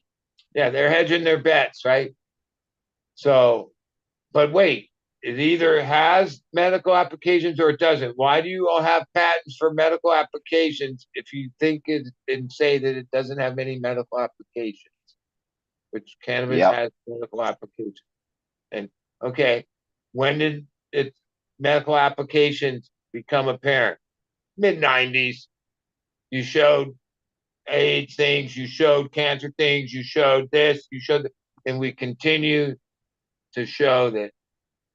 Yeah, they're hedging their bets, right? So, but wait, it either has medical applications or it doesn't. Why do you all have patents for medical applications if you think it and say that it doesn't have any medical applications? Which cannabis has medical applications. And okay, when did its medical applications become apparent? Mid-90s. You showed AIDS things, you showed cancer things, you showed this, you showed that, and we continue to show that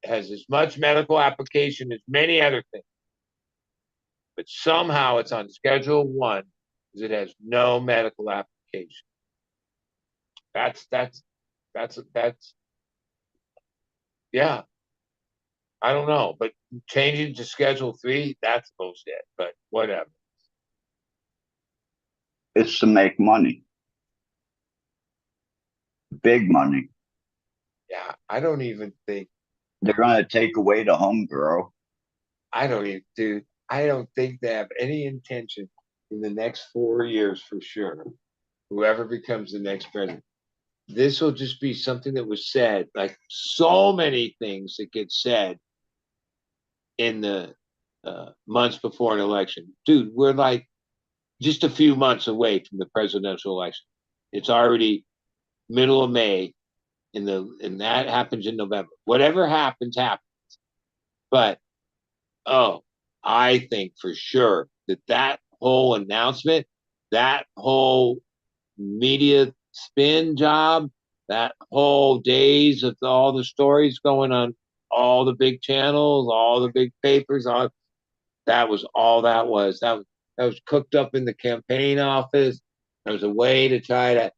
it has as much medical application as many other things. But somehow it's on Schedule 1 because it has no medical application. That's yeah. I don't know, but changing to Schedule 3, that's bullshit. But whatever. It's to make money. Big money. Yeah, I don't even think they're going to take away the home grow. I don't think they have any intention in the next 4 years for sure. Whoever becomes the next president, this will just be something that was said, like so many things that get said in the months before an election. Dude, we're like just a few months away from the presidential election. It's already middle of May, and that happens in November. Whatever happens, happens. But I think for sure that whole announcement, that whole media spin job that whole days of all the stories going on, all the big channels, all the big papers, all that was all that was. That was cooked up in the campaign office. There was a way to try to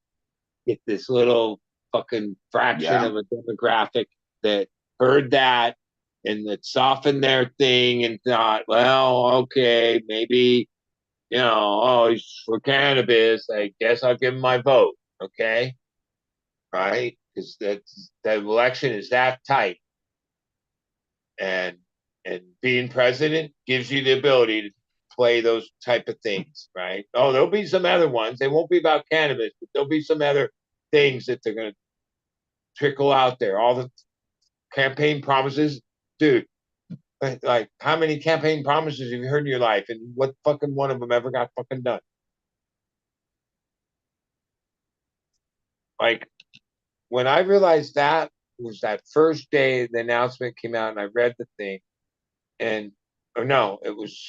get this little fucking fraction of a demographic that heard that and that softened their thing and thought, well, okay, maybe, oh, he's for cannabis. I guess I'll give him my vote. Okay. Right. Because that election is that tight. And being president gives you the ability to play those type of things, right? Oh, there'll be some other ones. They won't be about cannabis, but there'll be some other things that they're going to trickle out there. All the campaign promises, dude. Like, how many campaign promises have you heard in your life, and what fucking one of them ever got fucking done? Like, when I realized that was that first day the announcement came out, and I read the thing, and or no, it was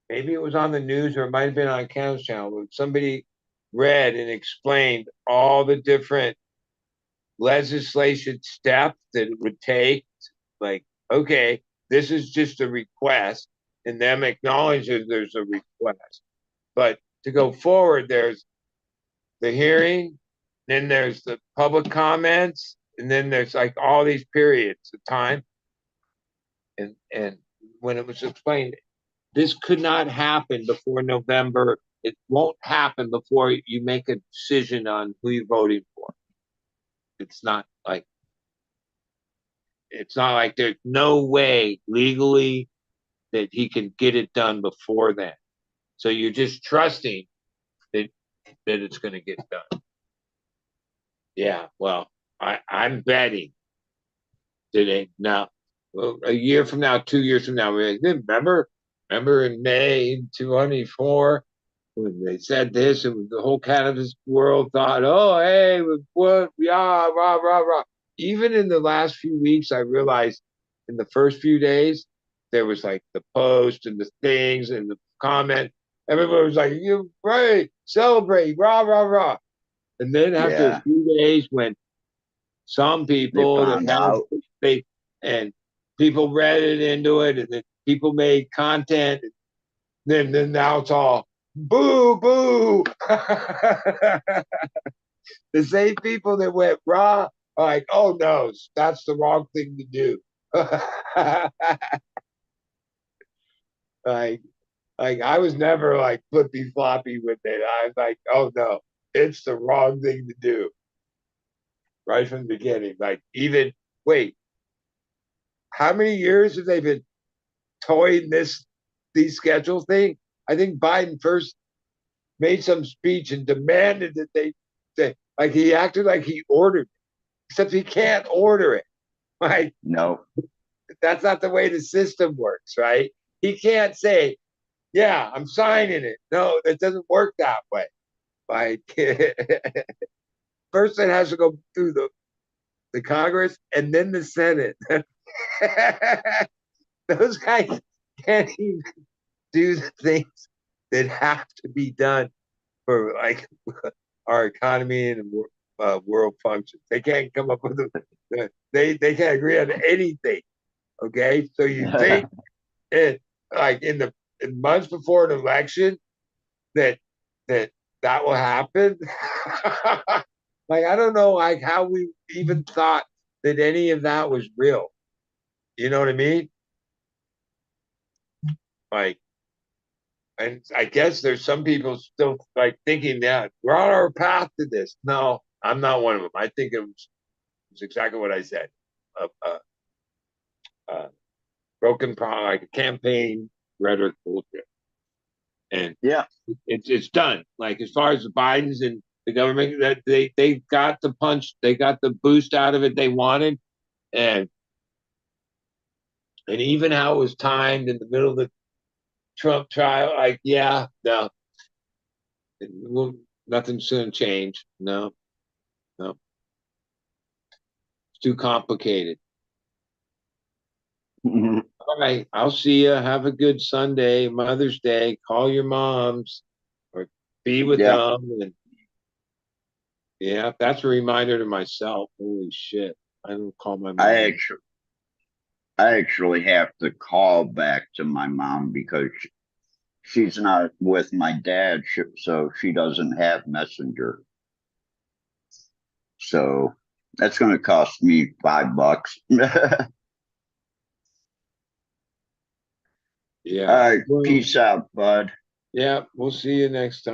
maybe it was on the news or it might have been on Cannabis channel, but somebody read and explained all the different legislation steps that it would take. Like, okay, this is just a request, and them acknowledging there's a request. But to go forward, there's the hearing, then there's the public comments, and then there's like all these periods of time. And when it was explained, this could not happen before November. It won't happen before you make a decision on who you're voting for. It's not like there's no way legally that he can get it done before then. So you're just trusting that it's going to get done. Yeah, well, I'm betting that now, a year from now, 2 years from now, remember in May 2024 when they said this, and the whole cannabis world thought, oh, hey, what, yeah, rah, rah, rah. Even in the last few weeks, I realized in the first few days, there was like the post and the things and the comment. Everybody was like, you right, celebrate, rah, rah, rah. And then after a few days, when some people and people read it into it, and then people made content, then now it's all boo, boo. The same people that went raw are like, oh no, that's the wrong thing to do. like I was never like flippy floppy with it. I was like, oh no, it's the wrong thing to do. Right from the beginning. Like, even wait, how many years have they been toying these schedule thing? I think Biden first made some speech and demanded that they like, he acted like he ordered it, except he can't order it. Like, No, that's not the way the system works, right? He can't say, yeah, I'm signing it. No, it doesn't work that way. Like, first it has to go through the Congress and then the Senate. Those guys can't even do the things that have to be done for like our economy and world functions. They can't come up with they can't agree on anything. Okay, so you think it like in months before an election that will happen? Like, I don't know, like, how we even thought that any of that was real. You know what I mean? Like, and I guess there's some people still like thinking that we're on our path to this. No, I'm not one of them. I think it was exactly what I said. Broken like a campaign rhetoric bullshit. And yeah, it's done. Like, as far as the Bidens and the government, that they got the punch, they got the boost out of it they wanted, and even how it was timed in the middle of the Trump trial, like, yeah, no, nothing's gonna change. No, it's too complicated. All right, I'll see you. Have a good Sunday, Mother's Day. Call your moms or be with them, and Yeah, that's a reminder to myself. Holy shit. I don't call my mom. I actually have to call back to my mom because she's not with my dad, so she doesn't have Messenger. So that's going to cost me $5. Yeah. All right, Well, peace out, bud. yeah, we'll see you next time.